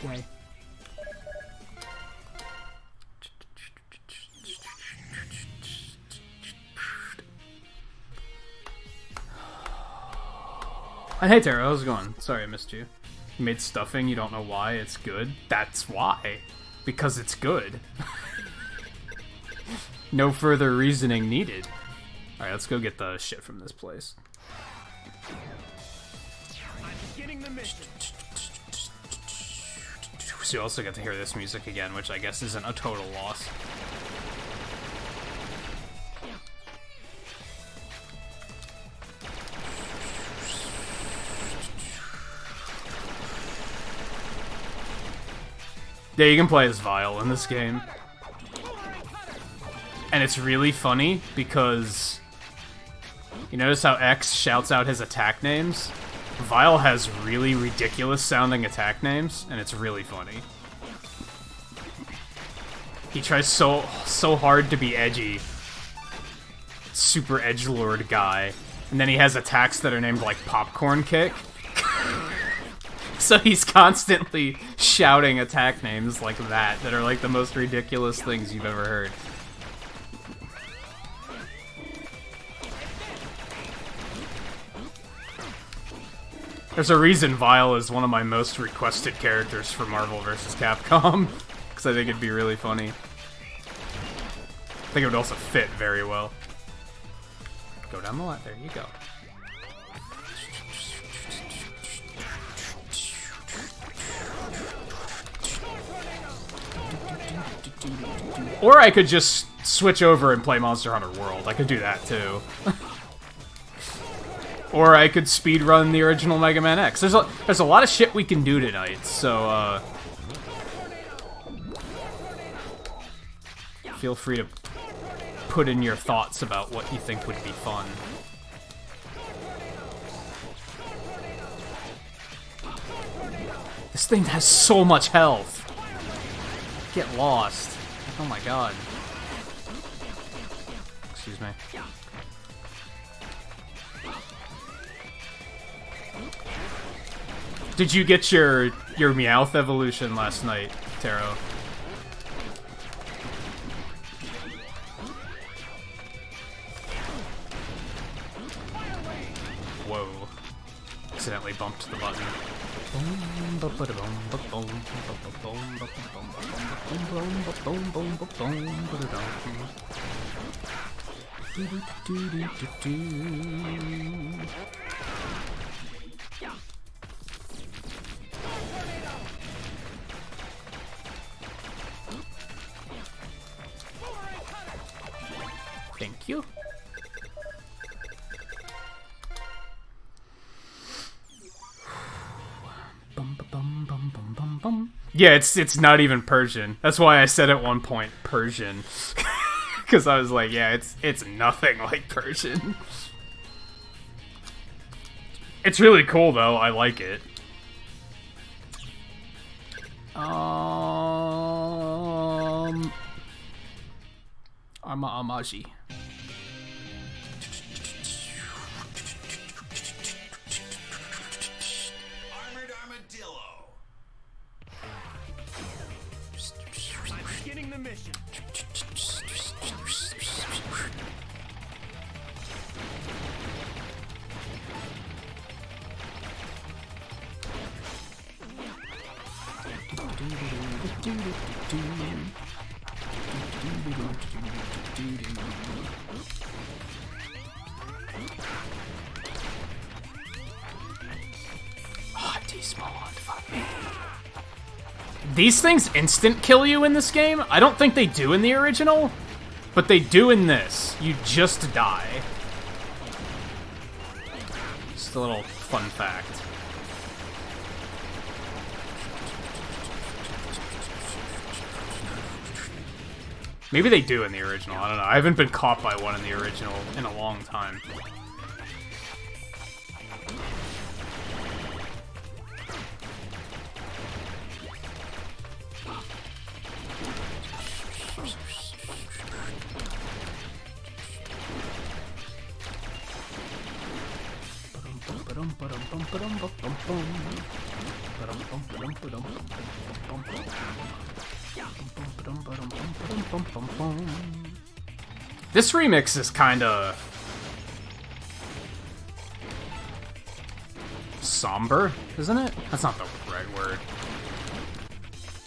Yay. Hey Tara, how's it going? Sorry I missed you. You made stuffing, you don't know why, it's good. That's why. Because it's good. No further reasoning needed. Alright, let's go get the shit from this place. I'm beginning the mission. So you also get to hear this music again, which I guess isn't a total loss. Yeah, you can play as Vile in this game. And it's really funny because you notice how X shouts out his attack names? Vile has really ridiculous sounding attack names, and it's really funny. He tries so hard to be edgy. Super edgelord guy. And then he has attacks that are named like Popcorn Kick. So he's constantly shouting attack names like that are like the most ridiculous things you've ever heard. There's a reason Vile is one of my most requested characters for Marvel vs. Capcom, because I think it'd be really funny. I think it would also fit very well. Go down the line, there you go. Or I could just switch over and play Monster Hunter World. I could do that too. Or I could speedrun the original Mega Man X. There's a lot of shit we can do tonight, so feel free to put in your thoughts about what you think would be fun. This thing has so much health. Get lost. Oh my god. Excuse me. Did you get your Meowth evolution last night, Taro? Whoa. Accidentally bumped the button. Thank you. Yeah, it's not even Persian. That's why I said at one point Persian, because I was like, yeah, it's nothing like Persian. It's really cool though. I like it. Amaji. Armored Armadillo. I'm beginning the mission. Oh, despawned. Fuck me. These things instant kill you in this game. I don't think they do in the original, but they do in this. You just die. Just a little fun fact. Maybe they do in the original. I don't know. I haven't been caught by one in the original in a long time. This remix is kinda somber, isn't it? That's not the right word.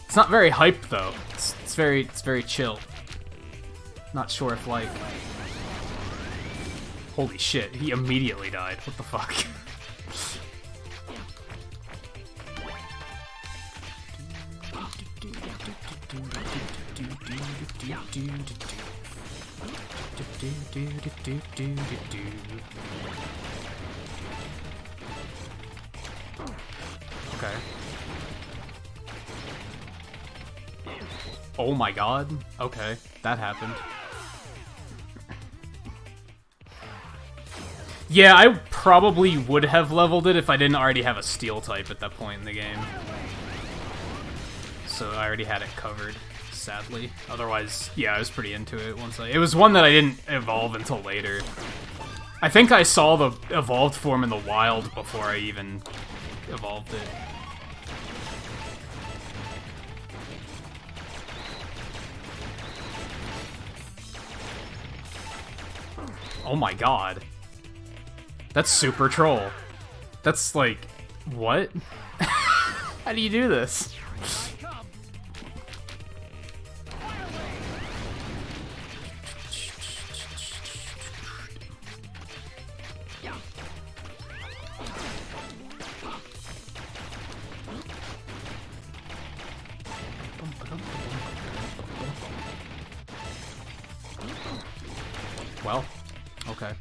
It's not very hype though. It's very chill. Not sure if like. Holy shit! He immediately died. What the fuck? Okay. Oh my god. Okay, that happened. Yeah, I probably would have leveled it if I didn't already have a steel type at that point in the game. So I already had it covered, sadly. Otherwise, yeah, I was pretty into it once it was one that I didn't evolve until later. I think I saw the evolved form in the wild before I even evolved it. Oh my god. That's super troll. That's like, what? How do you do this? Well, okay.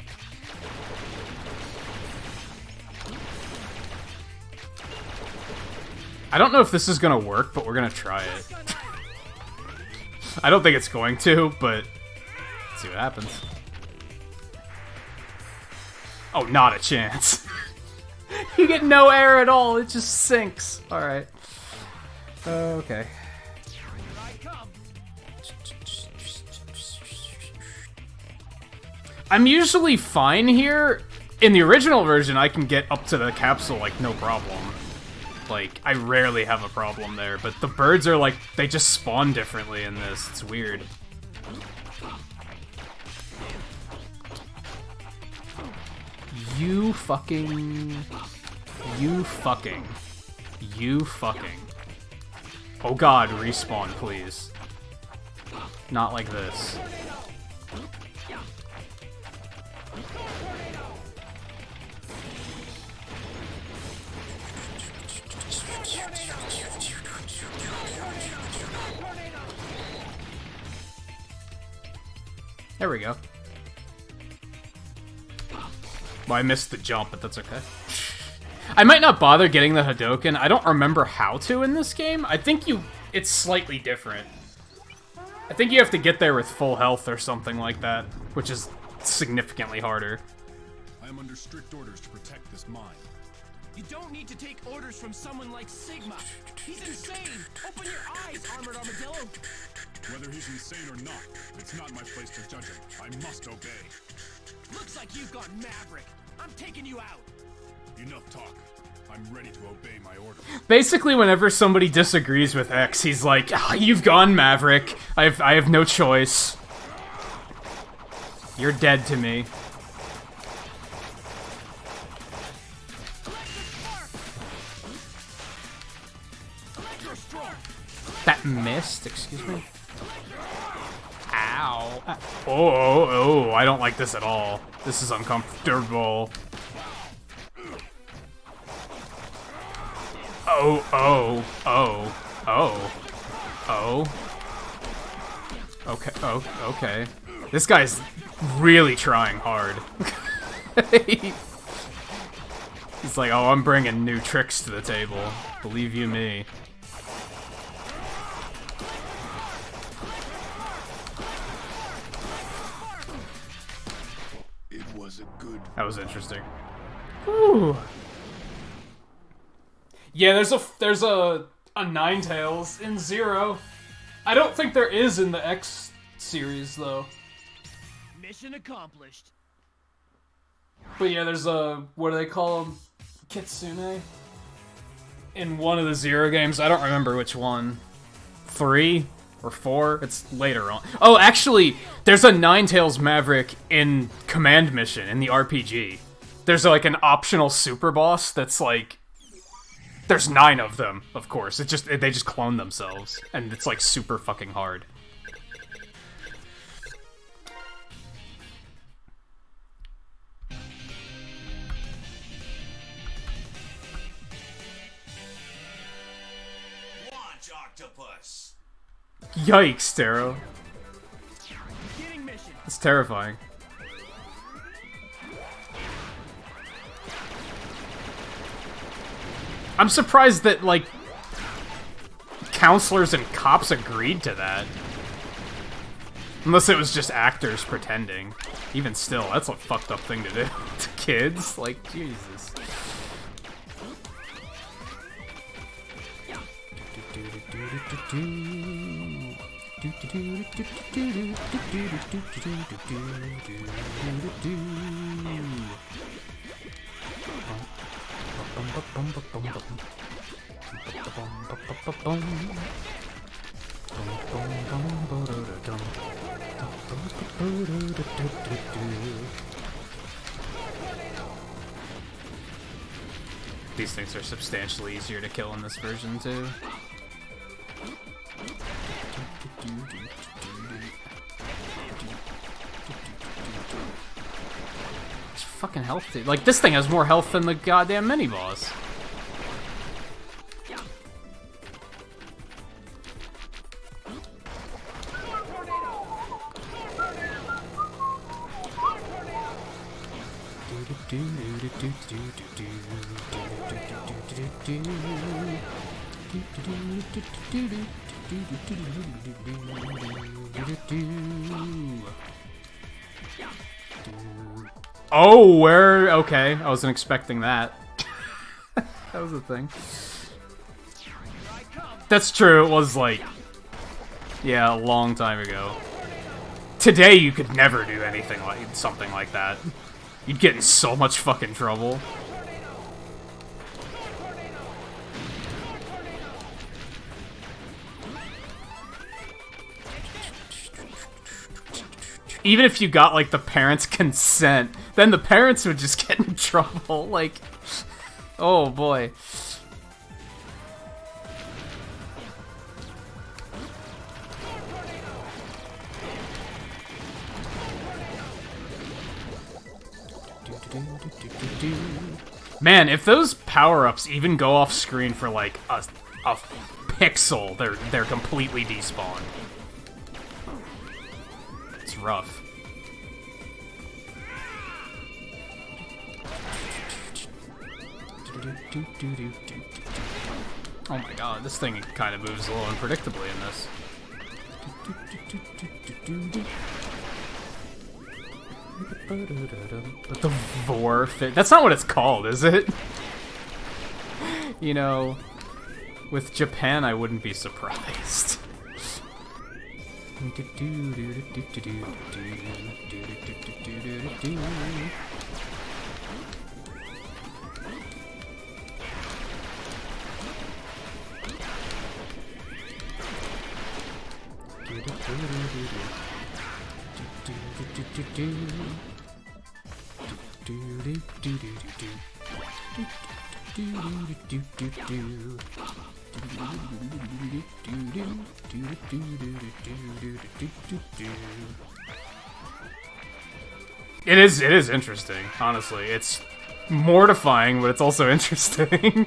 I don't know if this is gonna work, but we're gonna try it. I don't think it's going to, but let's see what happens. Oh, not a chance. You get no air at all, it just sinks. Alright. Okay. I'm usually fine here. In the original version, I can get up to the capsule, like, no problem. Like, I rarely have a problem there, but the birds are like, they just spawn differently in this. It's weird. You fucking... Oh god, respawn, please. Not like this. There we go. Well, I missed the jump, but that's okay. I might not bother getting the Hadoken. I don't remember how to in this game. I think it's slightly different. I think you have to get there with full health or something like that, which is significantly harder. I am under strict orders to protect this mine. You don't need to take orders from someone like Sigma. He's insane. Open your eyes, Armored Armadillo. Whether he's insane or not, it's not my place to judge him. I must obey. Looks like you've got Maverick. I'm taking you out. Enough talk. I'm ready to obey my orders. Basically, whenever somebody disagrees with X, he's like, "Ah, you've gone, Maverick. I have no choice. You're dead to me." That missed, excuse me. Ow. Ow. Oh, I don't like this at all. This is uncomfortable. Oh. Okay. This guy's really trying hard. He's like, oh, I'm bringing new tricks to the table. Believe you me. It was a good. That was interesting. Whew. Yeah, there's a Ninetales in Zero. I don't think there is in the X series though. Mission accomplished. But yeah, there's a, what do they call them? Kitsune? In one of the Zero games. I don't remember which one. 3 or 4? It's later on. Oh, actually, there's a Ninetales Maverick in Command Mission in the RPG. There's like an optional super boss that's like... There's 9 of them, of course. It's just, they just clone themselves. And it's like super fucking hard. Octopus. Yikes, Taro. Beginning mission. It's terrifying. I'm surprised that, like, counselors and cops agreed to that. Unless it was just actors pretending. Even still, that's a fucked up thing to do to kids. Like, Jesus. These things are substantially easier to kill in this version, too. It's fucking healthy. Like, this thing has more health than the goddamn mini-boss. Oh, where? Okay, I wasn't expecting that. That was a thing. That's true, it was like... Yeah, a long time ago. Today, you could never do anything like something like that. You'd get in so much fucking trouble. Even if you got, like, the parents' consent, then the parents would just get in trouble. Like, oh boy. Man, if those power-ups even go off screen for like a pixel, they're completely despawned. It's rough. Oh my god, this thing kind of moves a little unpredictably in this. But the vor fit. That's not what it's called, is it? You know, with Japan, I wouldn't be surprised. It is interesting, honestly. It's mortifying, but it's also interesting.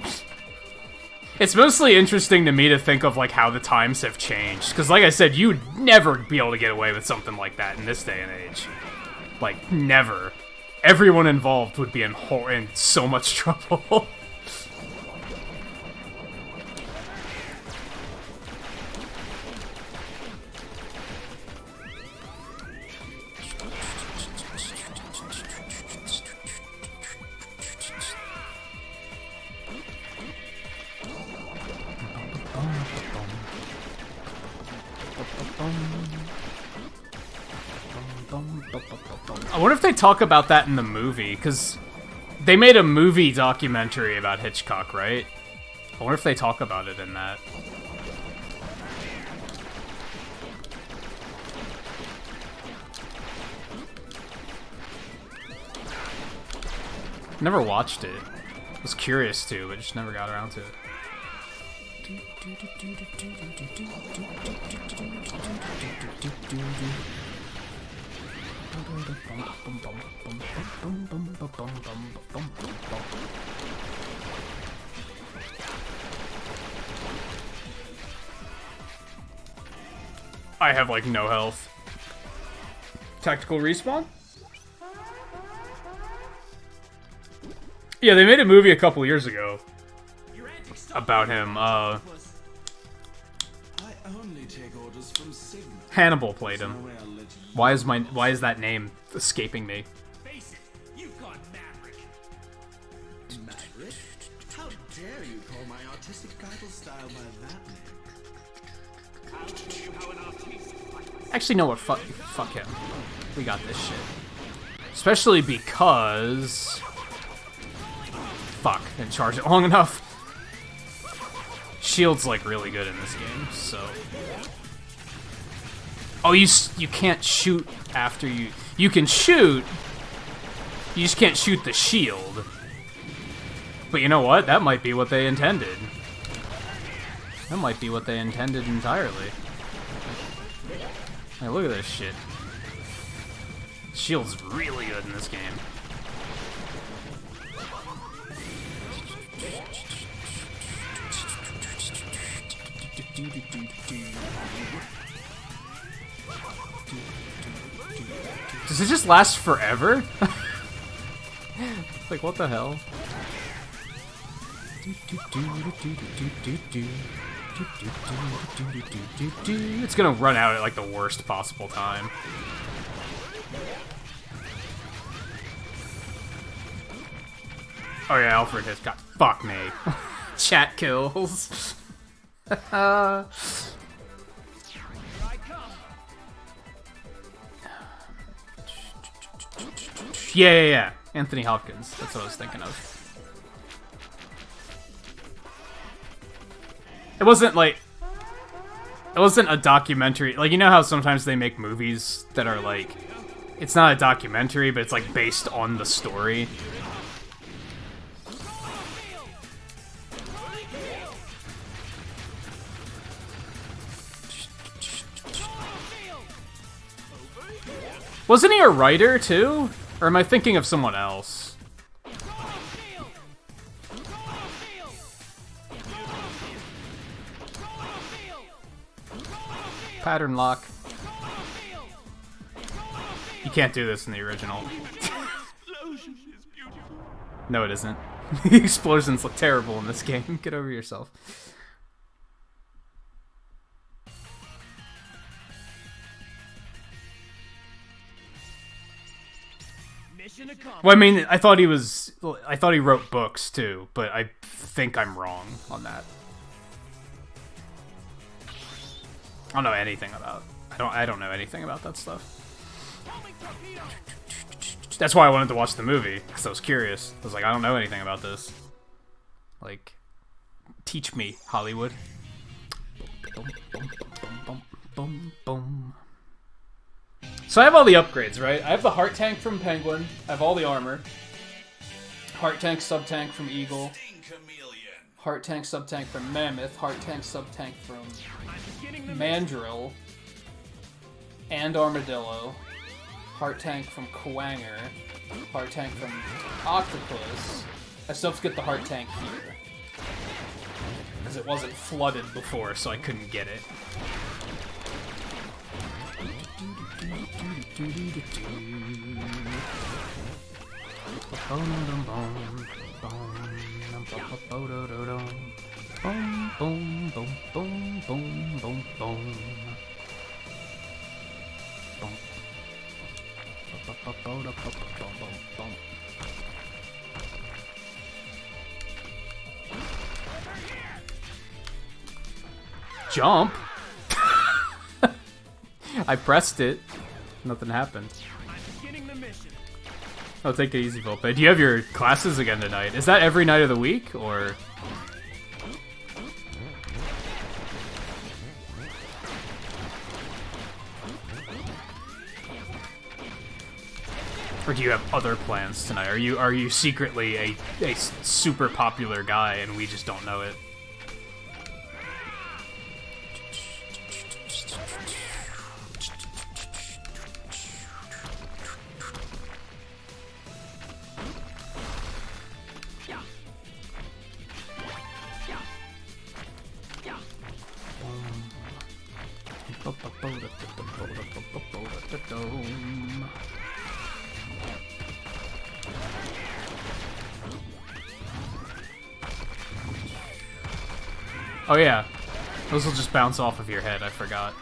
It's mostly interesting to me to think of, like, how the times have changed. Because, like I said, you'd never be able to get away with something like that in this day and age. Like, never. Everyone involved would be in so much trouble. I wonder if they talk about that in the movie, because they made a movie documentary about Hitchcock, right? I wonder if they talk about it in that. Never watched it. Was curious to, but just never got around to it. I have, like, no health. Tactical respawn? Yeah, they made a movie a couple years ago about him. I only take orders from Sigma. Hannibal played him. No way I'll let you- Why is that name escaping me? Face it, you've got Maverick. Maverick? How dare you call my artistic title style by that name? I'll show you how an artiste fights. Actually, no, what? Fuck him. We got this shit. Especially because... Fuck, didn't charge it long enough. Shield's, like, really good in this game, so... Oh, you can't shoot after you... You can shoot, you just can't shoot the shield. But you know what? That might be what they intended. That might be what they intended entirely. Hey, look at this shit. Shield's really good in this game. Does it just last forever? Like, what the hell? It's gonna run out at, like, the worst possible time. Oh yeah, Alfred has got... Fuck me. Chat kills. Yeah. Anthony Hopkins. That's what I was thinking of. It wasn't like... It wasn't a documentary. Like, you know how sometimes they make movies that are like... It's not a documentary, but it's like based on the story. Wasn't he a writer, too? Or am I thinking of someone else? Pattern lock. You can't do this in the original. No, it isn't. The explosions look terrible in this game. Get over yourself. Well, I mean, I thought he wrote books too, but I think I'm wrong on that. I don't know anything about. I don't know anything about that stuff. That's why I wanted to watch the movie, because I was curious. I was like, I don't know anything about this. Like, teach me, Hollywood. So I have all the upgrades, right? I have the heart tank from Penguin. I have all the armor. Heart tank, sub tank from Eagle. Heart tank, sub tank from Mammoth. Heart tank, sub tank from I'm beginning the Mandrill. And Armadillo. Heart tank from Kwanger. Heart tank from Octopus. I still have to get the heart tank here. Because it wasn't flooded before, so I couldn't get it. Jump? I pressed it. Nothing happened. I'm beginning the mission. Oh, take it easy, Volpe. Do you have your classes again tonight? Is that every night of the week, or...? Or do you have other plans tonight? Are you secretly a super popular guy and we just don't know it? Oh yeah, those will just bounce off of your head, I forgot.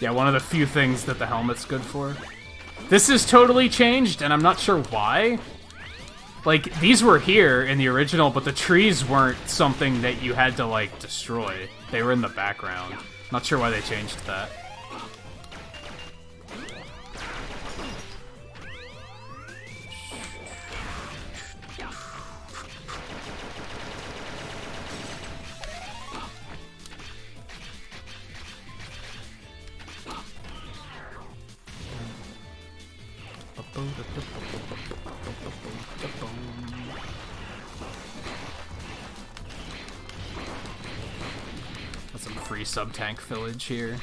Yeah, one of the few things that the helmet's good for. This is totally changed, and I'm not sure why. Like, these were here in the original, but the trees weren't something that you had to, like, destroy. They were in the background. Not sure why they changed that. That's some free sub-tank village here.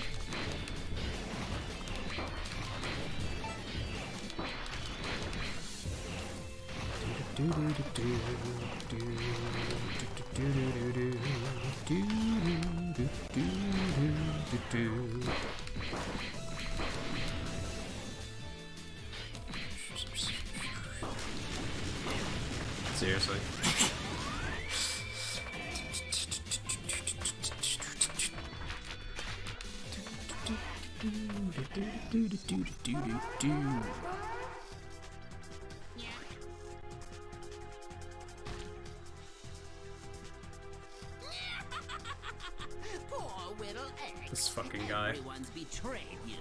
Seriously. Poor little X. This fucking guy. Everyone's betrayed you.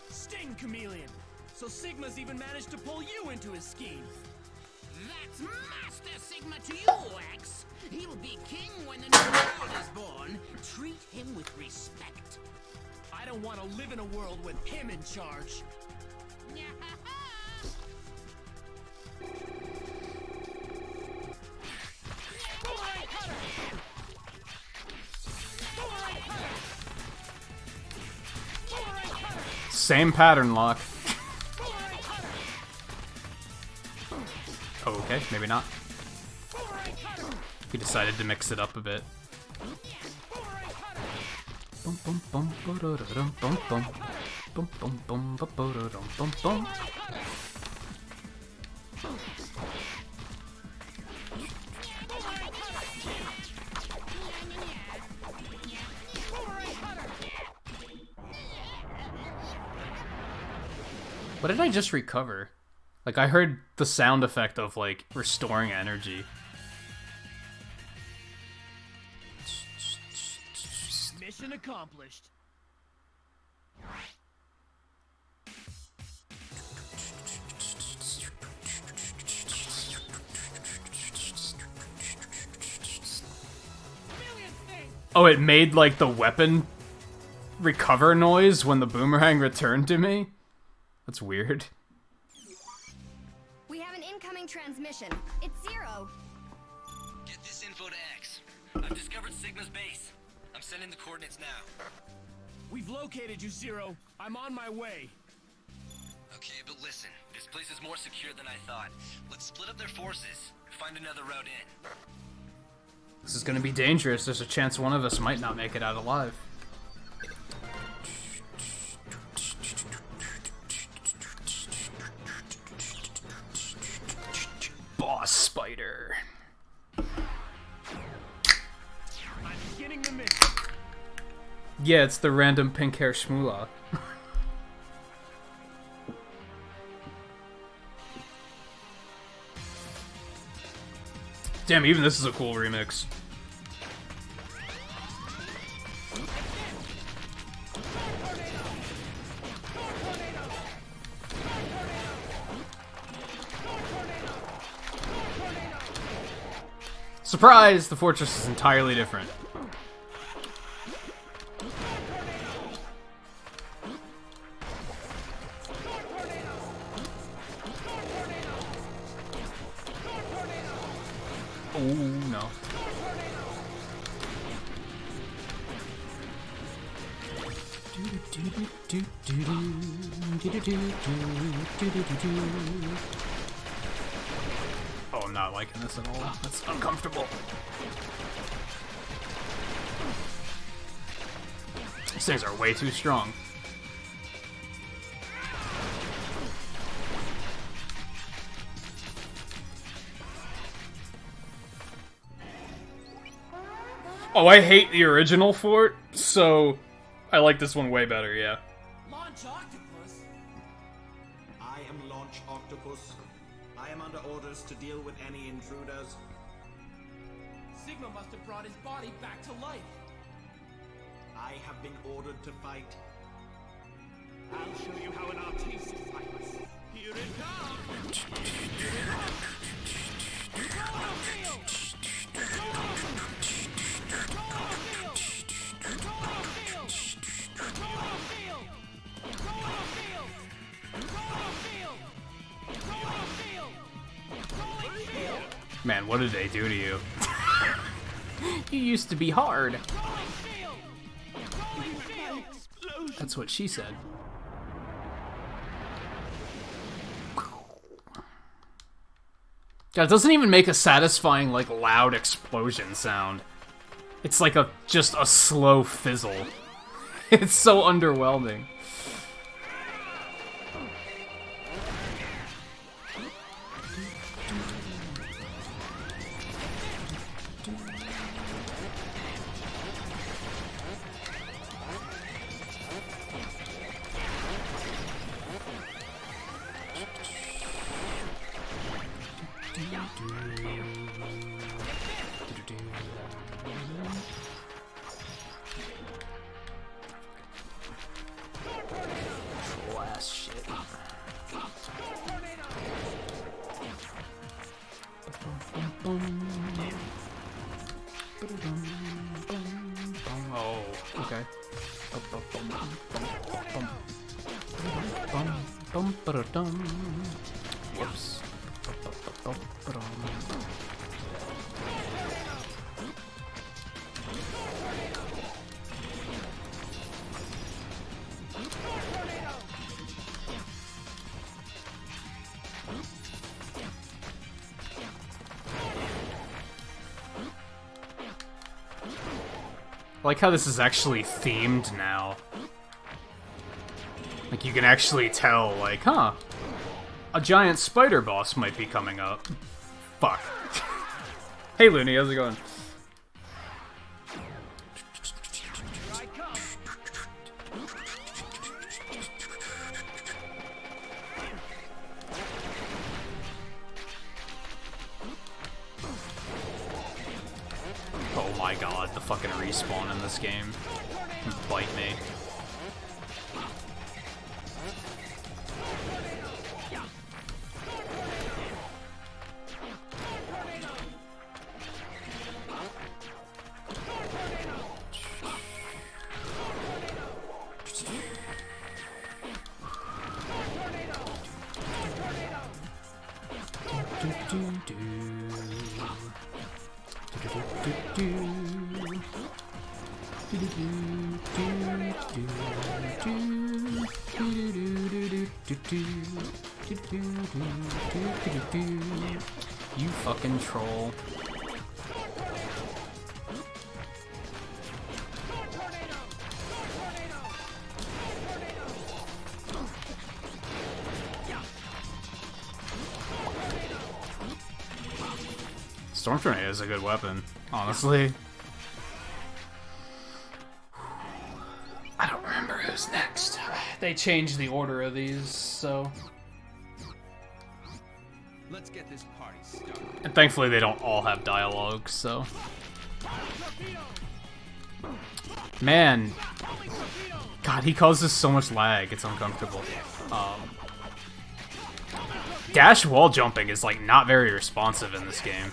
Sting, Chameleon. So Sigma's even managed to pull you into his scheme. That's Master Sigma to you, X. He'll be king when the new world is born. Treat him with respect. I don't want to live in a world with him in charge. Same pattern lock. Oh, okay, maybe not. He decided to mix it up a bit. Bum, bum, bum, ba-da-da-dum, bum, bum. Bum, bum, bum, ba-ba-da-dum, bum, bum. What did I just recover? Like, I heard the sound effect of, like, restoring energy. Mission accomplished. Oh, it made, like, the weapon recover noise when the boomerang returned to me? That's weird. We have an incoming transmission. It's Zero. Get this info to X. I've discovered Sigma's base. I'm sending the coordinates now. We've located you, Zero. I'm on my way. Okay, but listen. This place is more secure than I thought. Let's split up their forces. Find another route in. This is gonna be dangerous. There's a chance one of us might not make it out alive. Boss Spider. I'm beginning the mission. Yeah, it's the random pink hair shmoola. Damn, even this is a cool remix. Surprise! The fortress is entirely different. Oh, no. Oh, I'm not liking this at all. That's uncomfortable. These things are way too strong. Oh, I hate the original fort, so I like this one way better, yeah. Launch Octopus? I am Launch Octopus. I am under orders to deal with any intruders. Sigma must have brought his body back to life. I have been ordered to fight. I'll show you how an artiste fights. Here it comes! Man, what did they do to you? You used to be hard. That's what she said. God, it doesn't even make a satisfying, like, loud explosion sound. It's like just a slow fizzle. It's so underwhelming. Oh, okay. Whoops. I like how this is actually themed now. Like, you can actually tell, like, huh, a giant spider boss might be coming up. Fuck. Hey, Looney, how's it going? Oh my god, the fucking respawn in this game can bite me. You fucking troll. Storm Tornado is a good weapon, honestly. I don't remember who's next. They changed the order of these, so... Let's get this party started. And thankfully they don't all have dialogue, so... Man. God, he causes so much lag, it's uncomfortable. Dash wall jumping is, like, not very responsive in this game.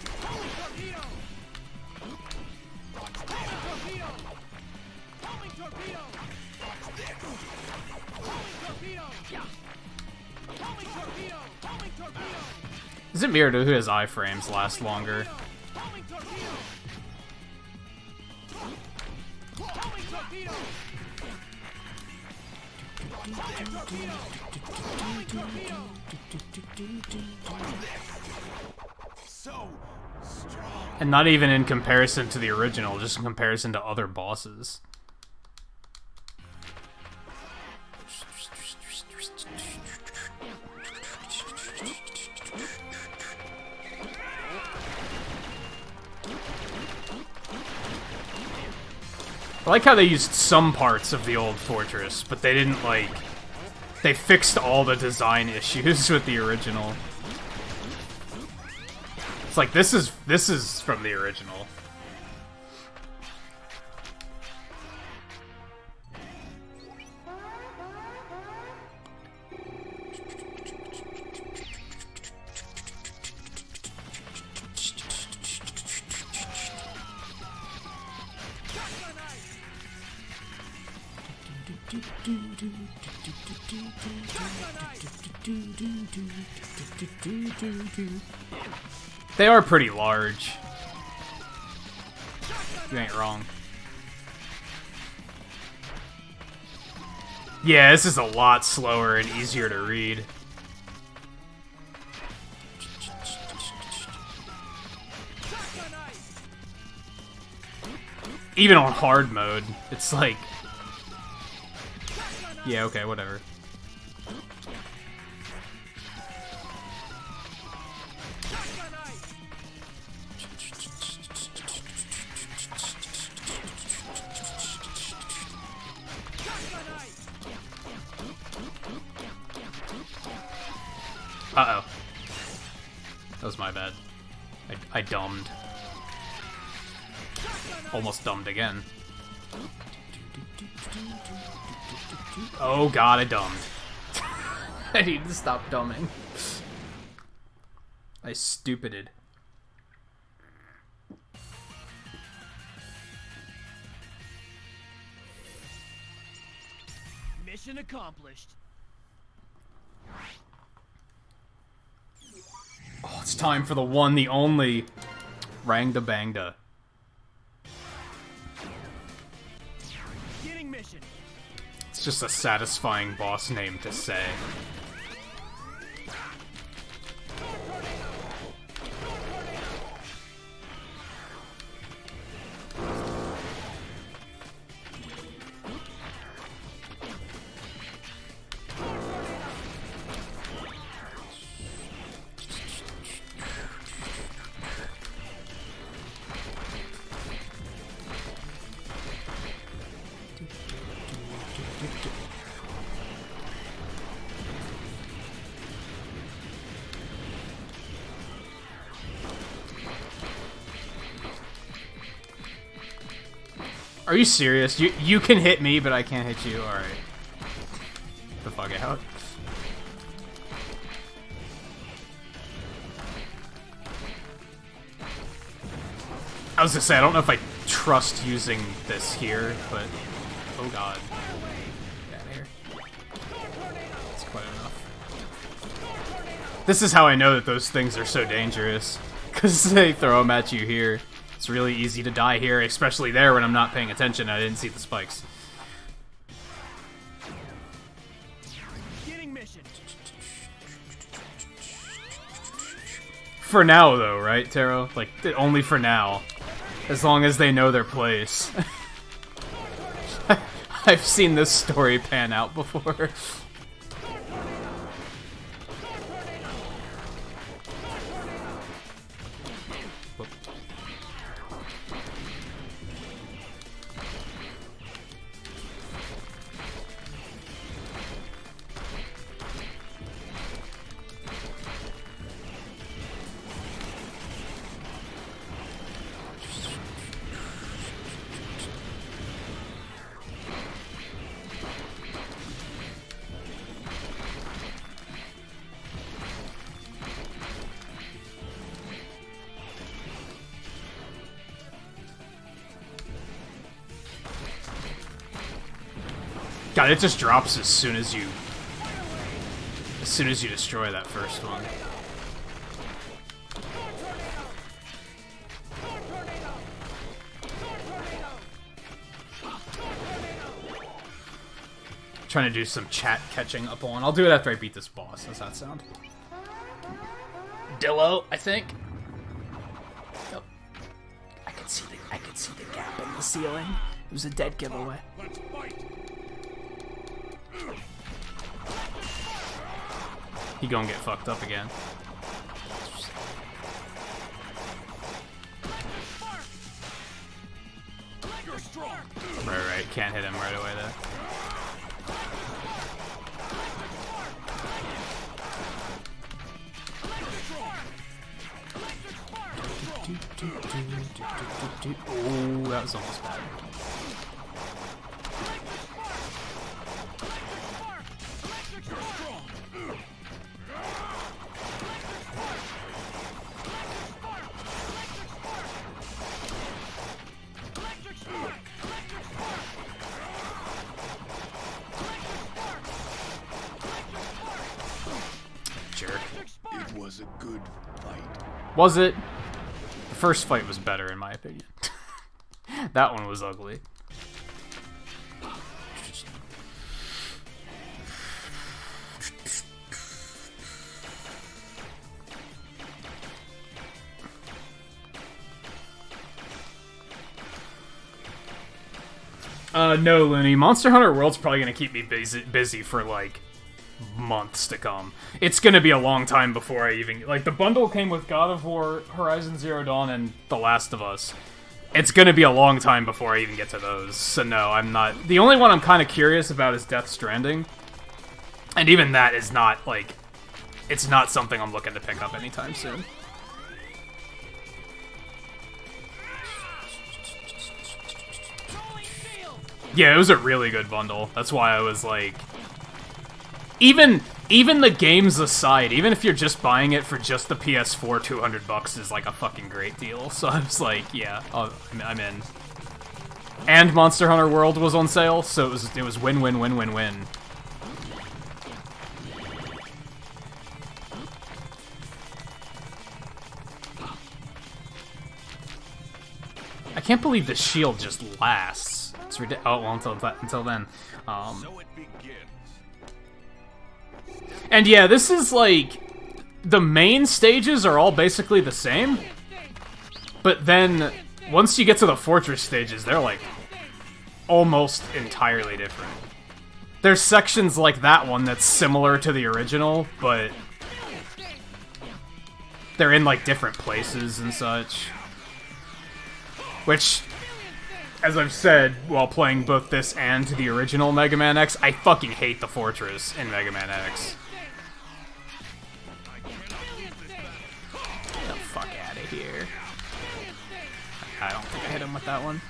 Is it me or do his iframes last longer? So strong. And not even in comparison to the original, just in comparison to other bosses. I like how they used some parts of the old fortress, but they didn't, like... They fixed all the design issues with the original. It's like, this is from the original. They are pretty large. You ain't wrong. Yeah, this is a lot slower and easier to read. Even on hard mode, it's like... Yeah, okay, whatever. Uh-oh. That was my bad. I dumbed. Almost dumbed again. Oh god, I dumbed. I need to stop dumbing. I stupided. Mission accomplished. Oh, it's time for the one, the only Rangda Bangda. Beginning mission. It's just a satisfying boss name to say. Are you serious? You can hit me, but I can't hit you? Alright. The fuck out. I was gonna say, I don't know if I trust using this here, but... Oh god. Get out of here. That's quite enough. This is how I know that those things are so dangerous. Because they throw them at you here. It's really easy to die here, especially there when I'm not paying attention. I didn't see the spikes. Getting mission. For now, though, right, Taro? Like, only for now. As long as they know their place. I've seen this story pan out before. God, it just drops as soon as you destroy that first one. Trying to do some chat catching up on. I'll do it after I beat this boss. How's that sound? Dillo, I think. Oh. I could see the gap in the ceiling. It was a dead giveaway. Let's fight. He gonna get fucked up again. You're strong. Right. Can't hit him right away there. Oh, that was almost bad. Jerk. It was a good fight. Was it? The first fight was better, in my opinion. That one was ugly. No, Looney. Monster Hunter World's probably gonna keep me busy for, like, months to come. It's gonna be a long time before I even... Like, the bundle came with God of War, Horizon Zero Dawn, and The Last of Us. It's gonna be a long time before I even get to those. So no, I'm not... The only one I'm kind of curious about is Death Stranding. And even that is not, like... It's not something I'm looking to pick up anytime soon. Yeah, it was a really good bundle. That's why I was like... Even the games aside, even if you're just buying it for just the PS4, $200 is like a fucking great deal. So I was like, yeah, I'm in. And Monster Hunter World was on sale, so it was win-win-win-win-win. I can't believe the shield just lasts. It's ridiculous. Oh, well, until then. So it begins. And yeah, this is like... The main stages are all basically the same. But then, once you get to the fortress stages, they're like... almost entirely different. There's sections like that one that's similar to the original, but... they're in like different places and such. Which... as I've said, while playing both this and the original Mega Man X, I fucking hate the fortress in Mega Man X. Get the fuck out of here. I don't think I hit him with that one.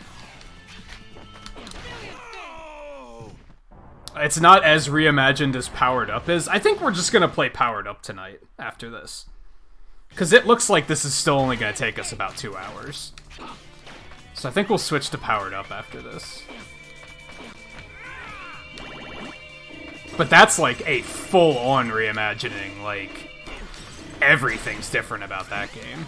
It's not as reimagined as Powered Up is. I think we're just gonna play Powered Up tonight after this. Because it looks like this is still only gonna take us about 2 hours. So I think we'll switch to Powered Up after this. But that's like a full-on reimagining, like, everything's different about that game.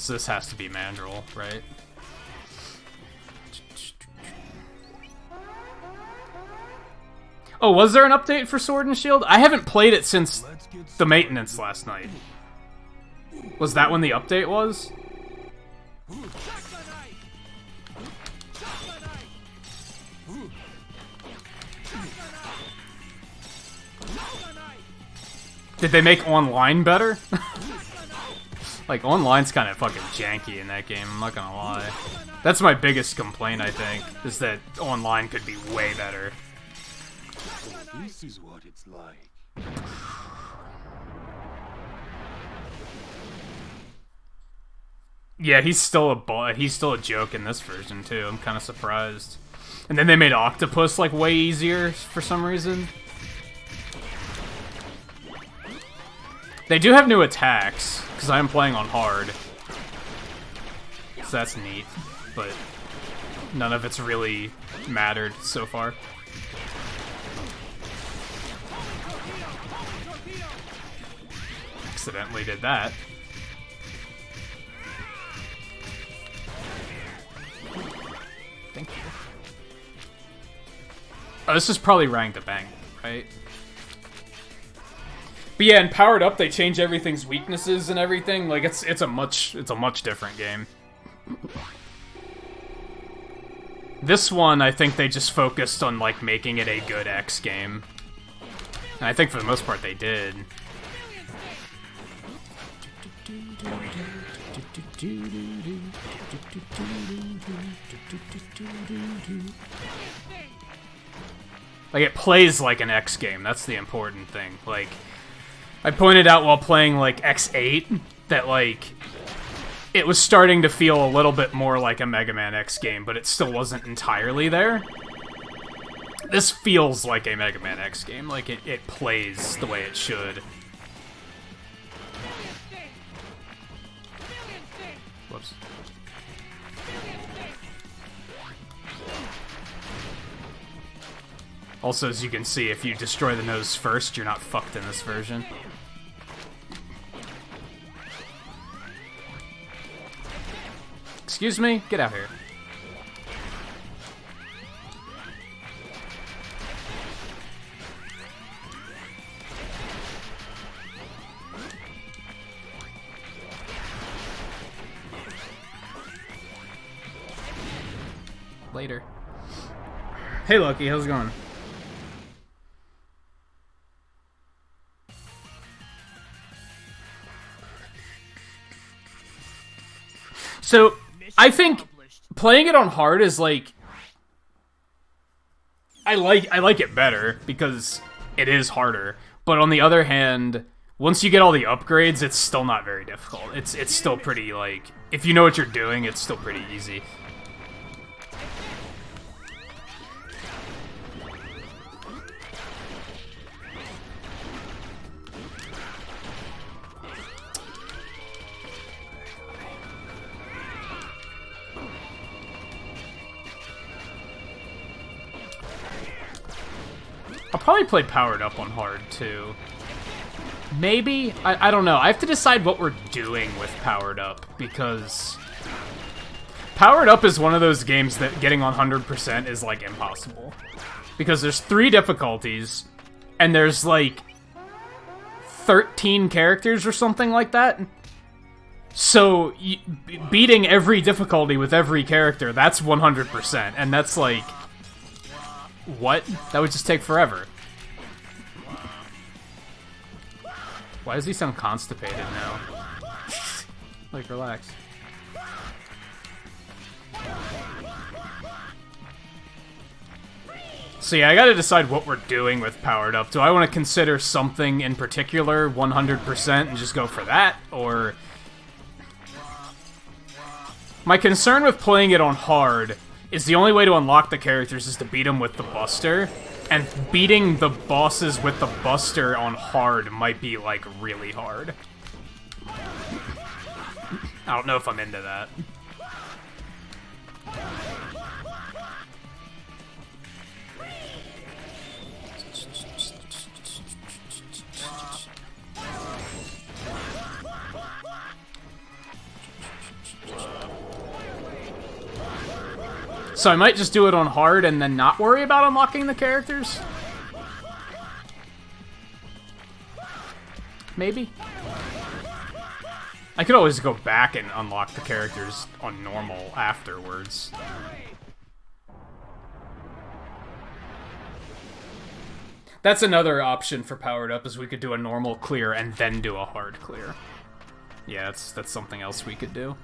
So this has to be Mandrill, right? Oh, was there an update for Sword and Shield? I haven't played it since the maintenance last night. Was that when the update was? Did they make online better? Like, online's kind of fucking janky in that game, I'm not gonna lie. That's my biggest complaint, I think, is that online could be way better. This is what it's like. Yeah, he's still a joke in this version too. I'm kind of surprised. And then they made Octopus like way easier for some reason. They do have new attacks because I am playing on hard, so that's neat. But none of it's really mattered so far. Accidentally did that. Thank you. Oh, this is probably Rang to Bang, right? But yeah, and Powered Up, they change everything's weaknesses and everything. Like it's a much different game. This one, I think they just focused on like making it a good X game. And I think for the most part they did. Like, it plays like an X game, that's the important thing. Like, I pointed out while playing, like, X8, that, like, it was starting to feel a little bit more like a Mega Man X game, but it still wasn't entirely there. This feels like a Mega Man X game, like, it plays the way it should. Whoops. Also, as you can see, if you destroy the nose first, you're not fucked in this version. Excuse me? Get out here. Later. Hey, Lucky, how's it going? So, I think playing it on hard is like... I like it better, because it is harder. But on the other hand, once you get all the upgrades, it's still not very difficult. It's still pretty, like... If you know what you're doing, it's still pretty easy. I'll probably play Powered Up on hard, too. Maybe? I don't know. I have to decide what we're doing with Powered Up, because... Powered Up is one of those games that getting on 100% is, like, impossible. Because there's 3 difficulties, and there's, like, 13 characters or something like that. So, beating every difficulty with every character, that's 100%, and that's, like... What? That would just take forever. Why does he sound constipated now? Like, relax. So yeah, I gotta decide what we're doing with Powered Up. Do I want to consider something in particular 100% and just go for that? Or... My concern with playing it on hard is the only way to unlock the characters is to beat them with the Buster, and beating the bosses with the Buster on hard might be, like, really hard. I don't know if I'm into that. So I might just do it on hard and then not worry about unlocking the characters. Maybe. I could always go back and unlock the characters on normal afterwards. That's another option for powered up, is we could do a normal clear and then do a hard clear. Yeah, that's something else we could do.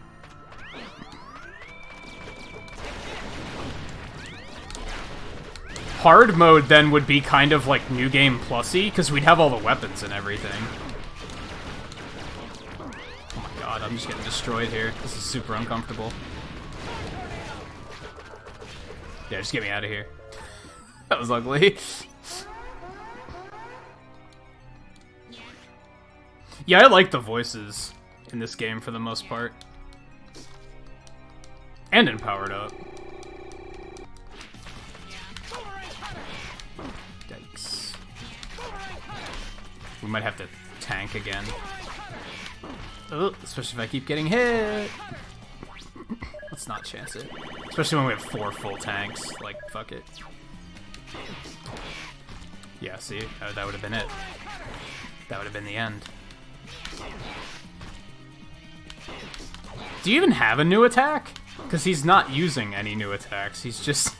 Hard mode then would be kind of like New Game Plus-y, because we'd have all the weapons and everything. Oh my god, I'm just getting destroyed here. This is super uncomfortable. Yeah, just get me out of here. That was ugly. Yeah, I like the voices in this game for the most part. And in Powered Up. Yikes. We might have to tank again. Oh, especially if I keep getting hit. Let's not chance it. Especially when we have 4 full tanks. Like, fuck it. Yeah, see? That would have been it. That would have been the end. Do you even have a new attack? Because he's not using any new attacks. He's just...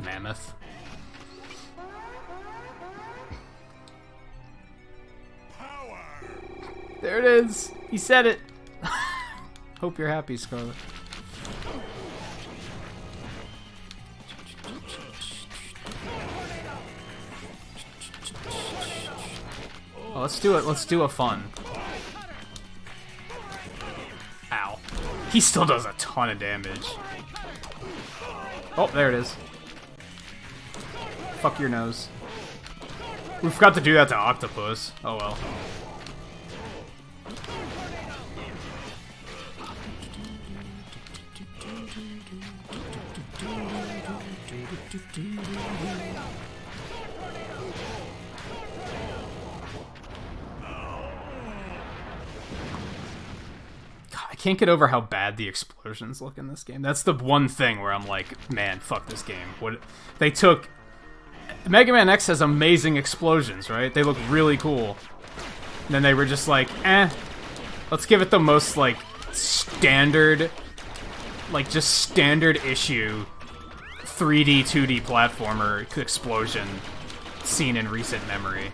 Mammoth. There it is. He said it. Hope you're happy, Scarlet. Oh, let's do it. Let's do a fun. Ow. He still does a ton of damage. Oh, there it is. Fuck your nose. We forgot to do that to Octopus. Oh well. I can't get over how bad the explosions look in this game. That's the one thing where I'm like, man, fuck this game. What they took. Mega Man X has amazing explosions, right? They look really cool. And then they were just like, let's give it the most, like, standard, like, just standard issue 3D, 2D platformer explosion seen in recent memory.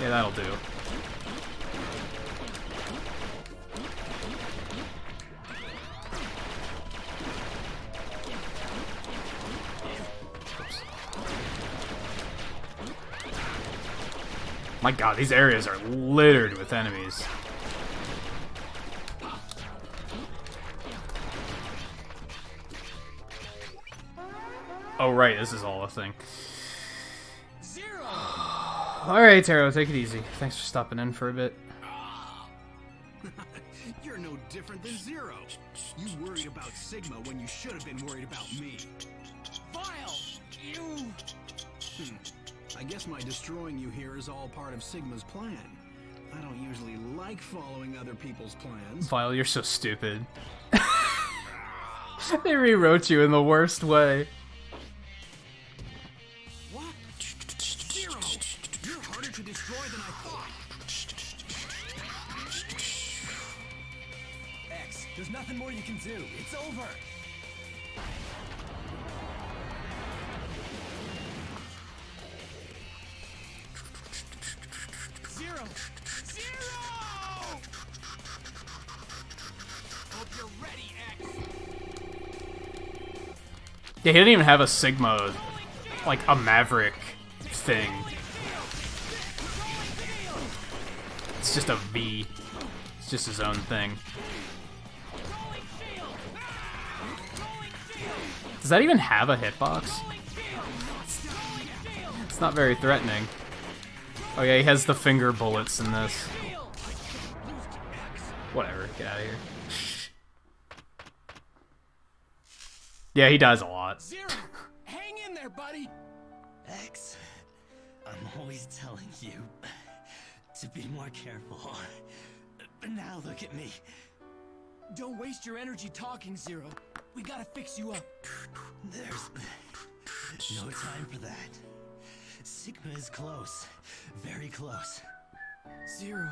Yeah, that'll do. My god, these areas are littered with enemies. Oh right, this is all a thing. Alright, Taro, take it easy. Thanks for stopping in for a bit. You're no different than Zero. You worried about Sigma when you should have been worried about me. Vile! You... I guess my destroying you here is all part of Sigma's plan. I don't usually like following other people's plans. Vile, you're so stupid. They rewrote you in the worst way. What? Zero! You're harder to destroy than I thought. X, there's nothing more you can do. It's over. Zero! Hope you're ready, X! Yeah, he didn't even have a Sigma, like a Maverick thing. It's just a V. It's just his own thing. Does that even have a hitbox? It's not very threatening. Oh yeah, he has the finger bullets in this. Whatever, get out of here. Yeah, he dies a lot. Zero, hang in there, buddy. X, I'm always telling you to be more careful. But now look at me. Don't waste your energy talking, Zero. We gotta fix you up. There's no time for that. Sigma is close. Very close. Zero.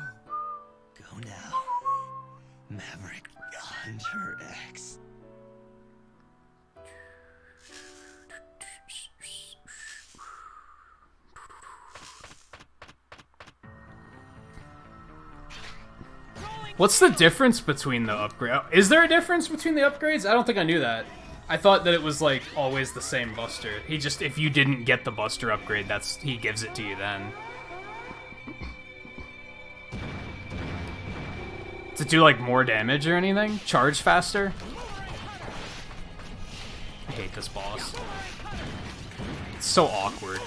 Go now. Maverick, Hunter X. What's the difference between the upgrade? Is there a difference between the upgrades? I don't think I knew that. I thought that it was like always the same Buster. He just, if you didn't get the Buster upgrade, he gives it to you then. Does it do like more damage or anything? Charge faster? I hate this boss. It's so awkward.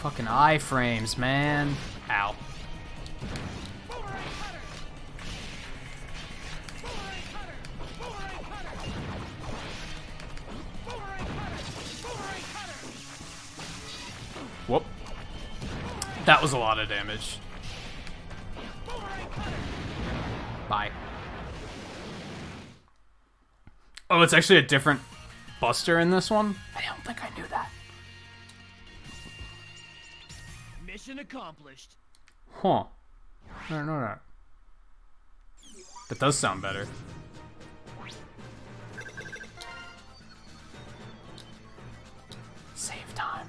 Fucking iframes, man. Ow. Whoop. That was a lot of damage. Bye. Oh, it's actually a different Buster in this one? I don't think I knew that. Mission accomplished. Huh. I don't know that. That does sound better. Save time.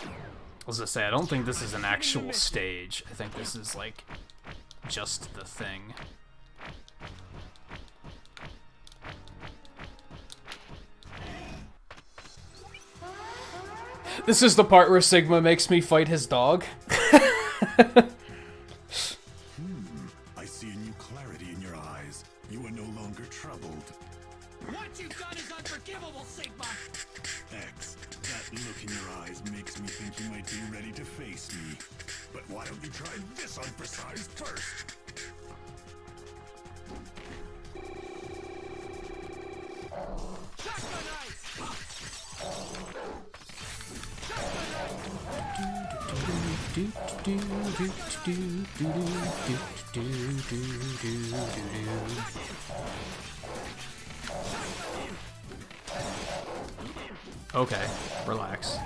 I was gonna say, I don't think this is an actual stage. I think this is like just the thing. This is the part where Sigma makes me fight his dog. I see a new clarity in your eyes. You are no longer troubled. What you've done is unforgivable, Sigma. X, that look in your eyes makes me think you might be ready to face me. But why don't you try this on for size first? Okay, relax.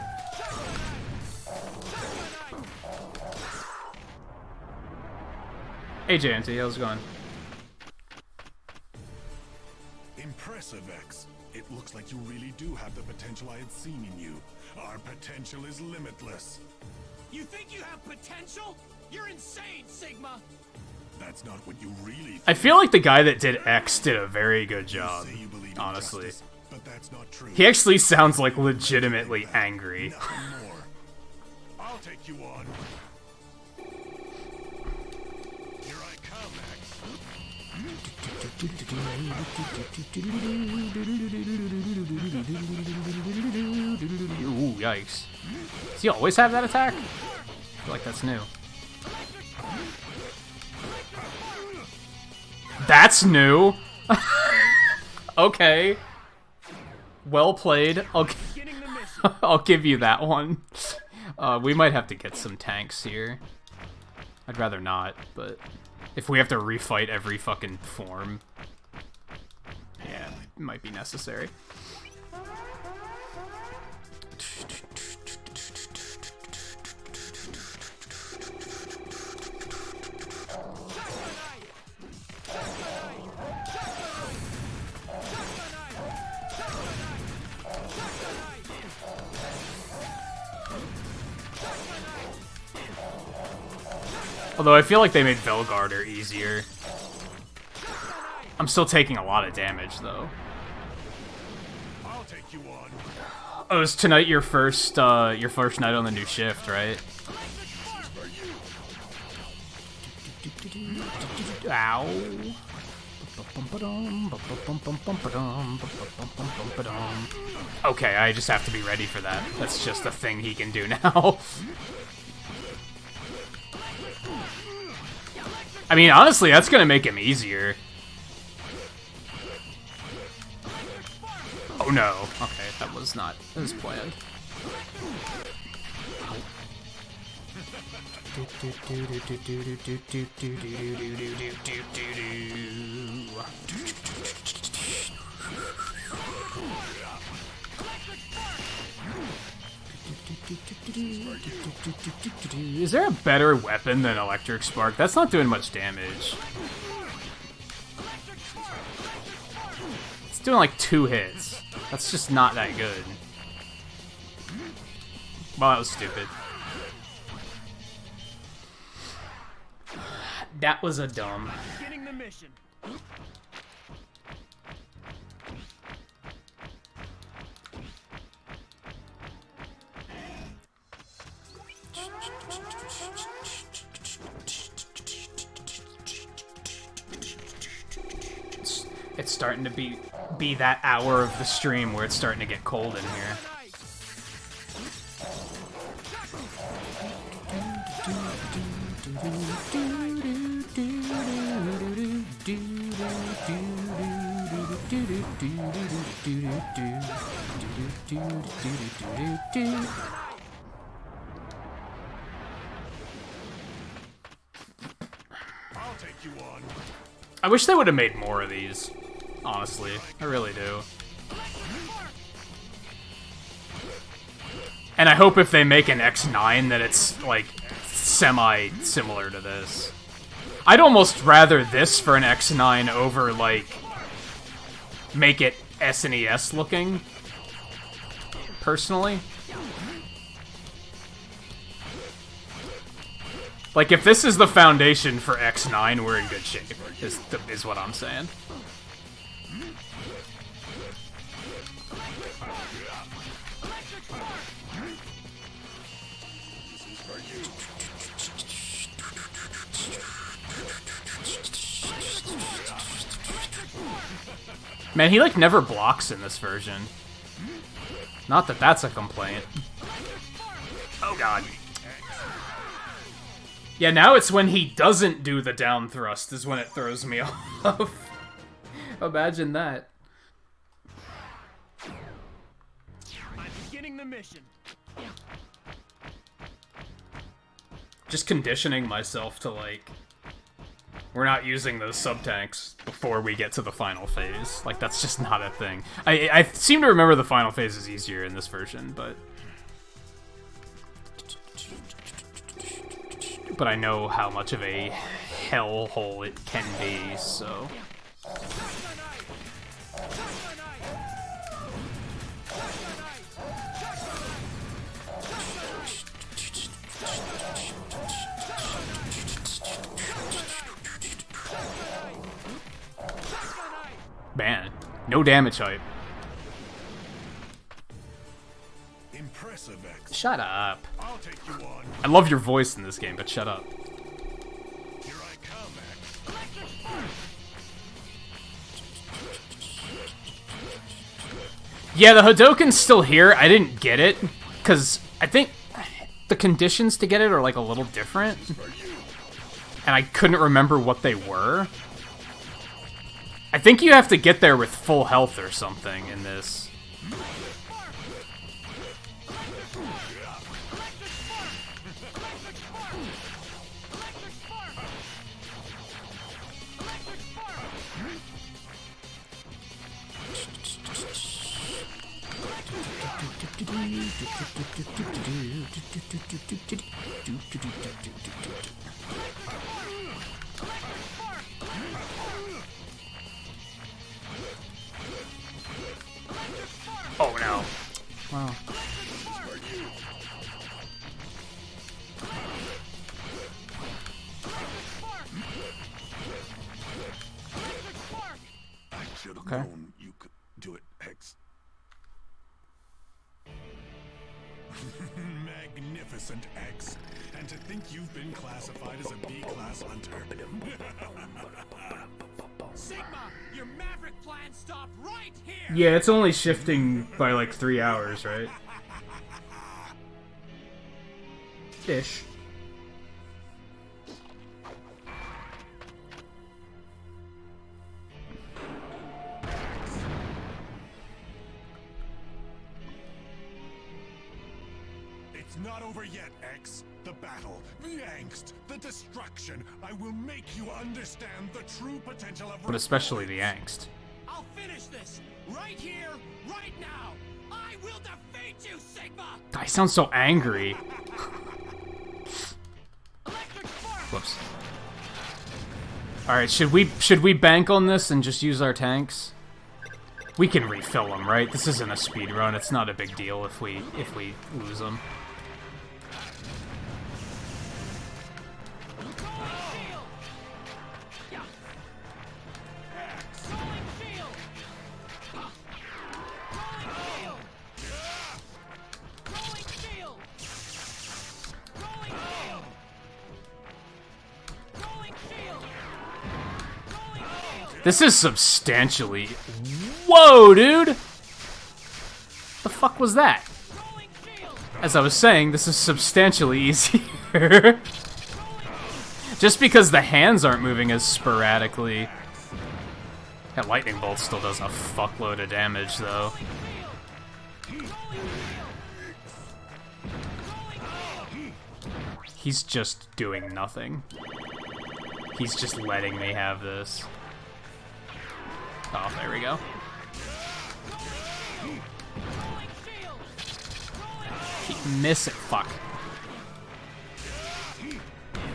Hey JNT, how's it going? Impressive, X. It looks like you really do have the potential I had seen in you. Our potential is limitless. You think you have potential? You're insane, Sigma. That's not what you really think. I feel like the guy that did X did a very good job, You say you believe in honestly. justice, but that's not true. He actually sounds like legitimately angry. Nothing more. I'll take you on. Here I come, X. Ooh, yikes. Does he always have that attack? I feel like that's new. That's new? Okay. Well played. I'll give you that one. We might have to get some tanks here. I'd rather not, but if we have to refight every fucking form, yeah, it might be necessary. Although I feel like they made Velgarder easier. I'm still taking a lot of damage, though. I'll take you on. Oh, is tonight your first night on the new shift, right? Ow. Okay, I just have to be ready for that. That's just a thing he can do now. I mean, honestly, that's gonna make him easier. Oh no. Okay, that was not as planned. Is there a better weapon than Electric Spark? That's not doing much damage. It's doing like 2 hits. That's just not that good. Well, that was stupid. That was a dumb. Beginning the mission. It's starting to be that hour of the stream where it's starting to get cold in here. I'll take you on. I wish they would have made more of these. Honestly, I really do. And I hope if they make an X9 that it's, like, semi-similar to this. I'd almost rather this for an X9 over, like, make it SNES looking, personally. Like, if this is the foundation for X9, we're in good shape, is what I'm saying. Man, he, like, never blocks in this version. Not that that's a complaint. Oh, God. Yeah, now it's when he doesn't do the down thrust is when it throws me off. Imagine that. I'm beginning the mission. Just conditioning myself to, like, we're not using those sub-tanks before we get to the final phase. Like, that's just not a thing. I seem to remember the final phase is easier in this version, but I know how much of a hellhole it can be, so... Man, no damage hype. Impressive, X. Shut up. I'll take you on. I love your voice in this game, but shut up. Here I come, X. Yeah, the Hadoken's still here. I didn't get it, because I think the conditions to get it are, like, a little different. And I couldn't remember what they were. I think you have to get there with full health or something in this. Oh no. Wow. innocent, X. And to think you've been classified as a B-class hunter. Sigma, your Maverick plan stopped right here! Yeah, it's only shifting by like 3 hours, right? Ish. It's not over yet, X. The battle, the angst, the destruction. I will make you understand the true potential of... But especially the angst. I'll finish this right here, right now. I will defeat you, Sigma. God, he sounds so angry. Electric spark. Whoops. All right, should we bank on this and just use our tanks? We can refill them, right? This isn't a speed run. It's not a big deal if we lose them. This is substantially... Whoa, dude! The fuck was that? As I was saying, this is substantially easier. Just because the hands aren't moving as sporadically. That lightning bolt still does a fuckload of damage, though. He's just doing nothing. He's just letting me have this. Oh, there we go. Keep missing. Fuck.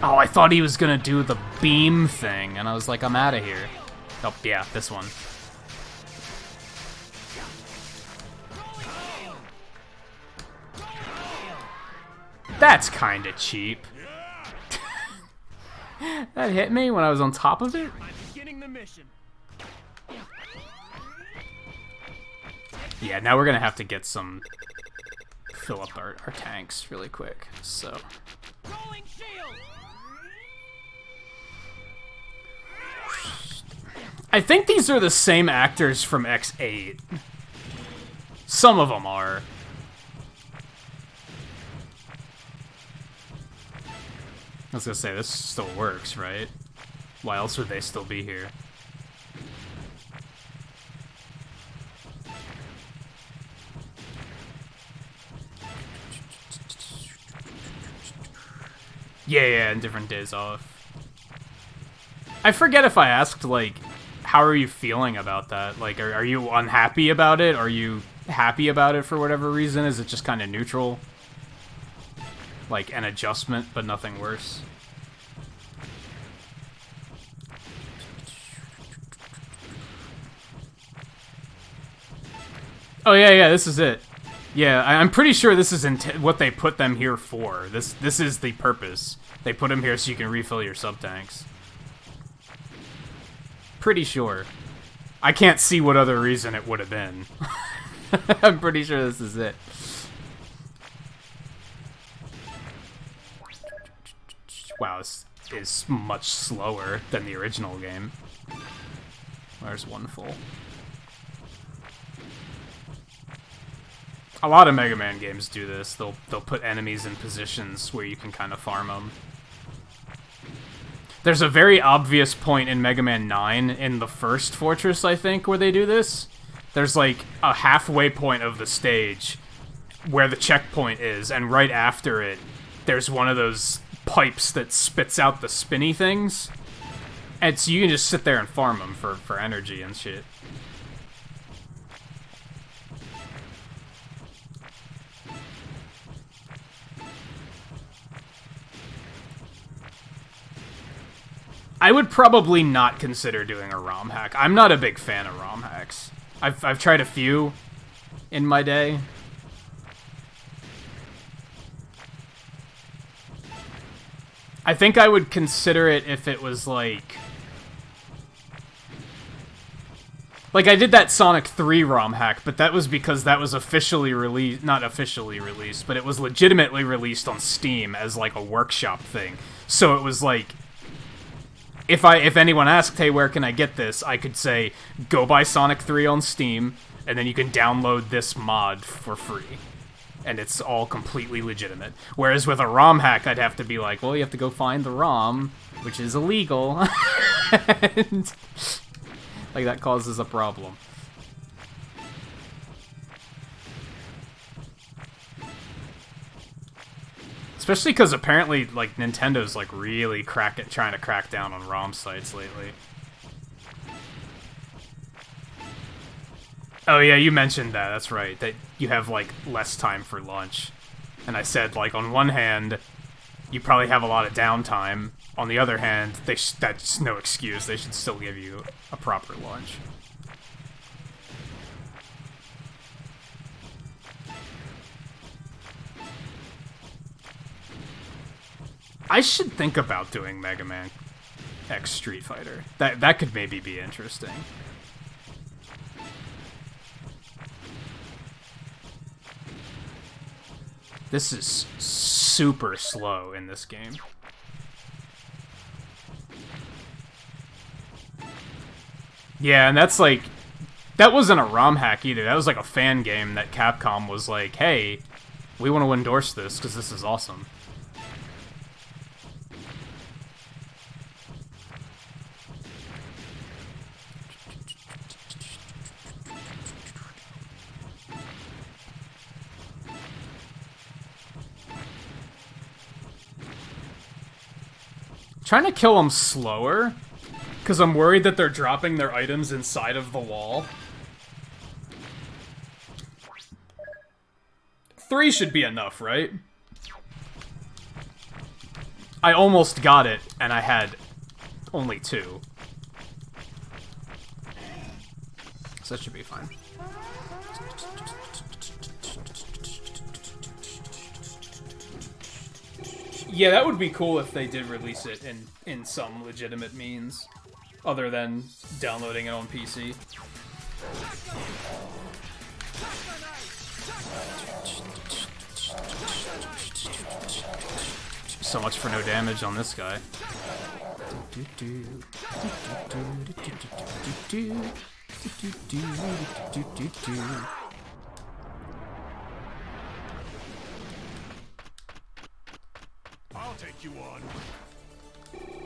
Oh, I thought he was gonna do the beam thing, and I was like, I'm out of here. Oh, yeah, this one. That's kinda cheap. That hit me when I was on top of it? I'm beginning the mission. Yeah, now we're gonna have to get some... fill up our tanks really quick, so... Rolling shield. I think these are the same actors from X8. Some of them are. I was gonna say, this still works, right? Why else would they still be here? Yeah, and different days off. I forget if I asked, like, how are you feeling about that? Like, are you unhappy about it? Are you happy about it for whatever reason? Is it just kind of neutral? Like, an adjustment, but nothing worse? Oh, yeah, this is it. Yeah, I'm pretty sure this is what they put them here for. This is the purpose. They put them here so you can refill your sub-tanks. Pretty sure. I can't see what other reason it would have been. I'm pretty sure this is it. Wow, this is much slower than the original game. There's one full. A lot of Mega Man games do this. They'll put enemies in positions where you can kind of farm them. There's a very obvious point in Mega Man 9 in the first fortress, I think, where they do this. There's like a halfway point of the stage where the checkpoint is, and right after it, there's one of those pipes that spits out the spinny things. And so you can just sit there and farm them for energy and shit. I would probably not consider doing a ROM hack. I'm not a big fan of ROM hacks. I've tried a few in my day. I think I would consider it if it was like... Like, I did that Sonic 3 ROM hack, but that was because that was officially released... Not officially released, but it was legitimately released on Steam as, like, a workshop thing. So it was like... If anyone asked, hey, where can I get this? I could say, go buy Sonic 3 on Steam, and then you can download this mod for free. And it's all completely legitimate. Whereas with a ROM hack, I'd have to be like, well, you have to go find the ROM, which is illegal. And, like, that causes a problem. Especially because apparently, like, Nintendo's, like, really trying to crack down on ROM sites lately. Oh yeah, you mentioned that, that's right. That you have, like, less time for lunch. And I said, like, on one hand, you probably have a lot of downtime. On the other hand, that's no excuse. They should still give you a proper lunch. I should think about doing Mega Man X Street Fighter. That could maybe be interesting. This is super slow in this game. Yeah, and that's like... That wasn't a ROM hack either. That was like a fan game that Capcom was like, hey, we want to endorse this because this is awesome. Trying to kill them slower, because I'm worried that they're dropping their items inside of the wall. 3 should be enough, right? I almost got it, and I had only 2. So that should be fine. Yeah, that would be cool if they did release it in some legitimate means, other than downloading it on PC. So much for no damage on this guy. I'll take you on.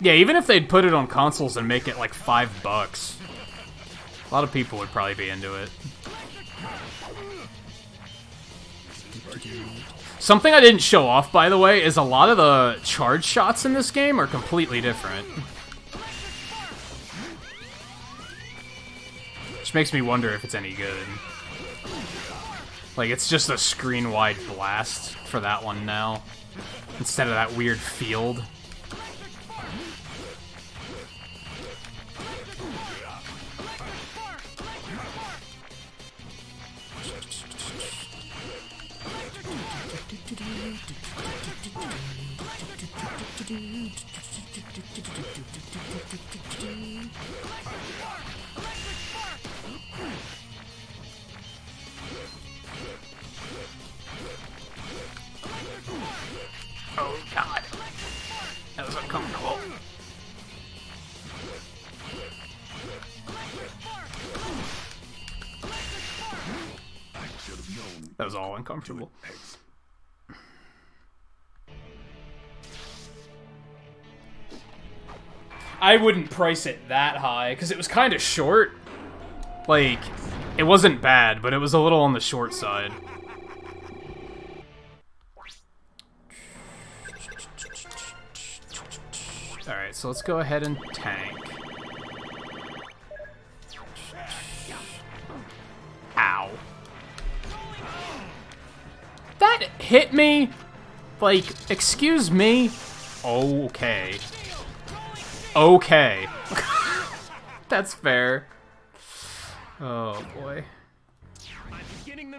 Yeah, even if they'd put it on consoles and make it like $5, a lot of people would probably be into it. Something I didn't show off, by the way, is a lot of the charge shots in this game are completely different. Which makes me wonder if it's any good. Like, it's just a screen-wide blast for that one now, instead of that weird field. Oh god. That was uncomfortable. That was all uncomfortable. I wouldn't price it that high, because it was kind of short. Like, it wasn't bad, but it was a little on the short side. Alright, so let's go ahead and tank. Ow. That hit me? Like, excuse me? Okay. Okay. That's fair. Oh, boy.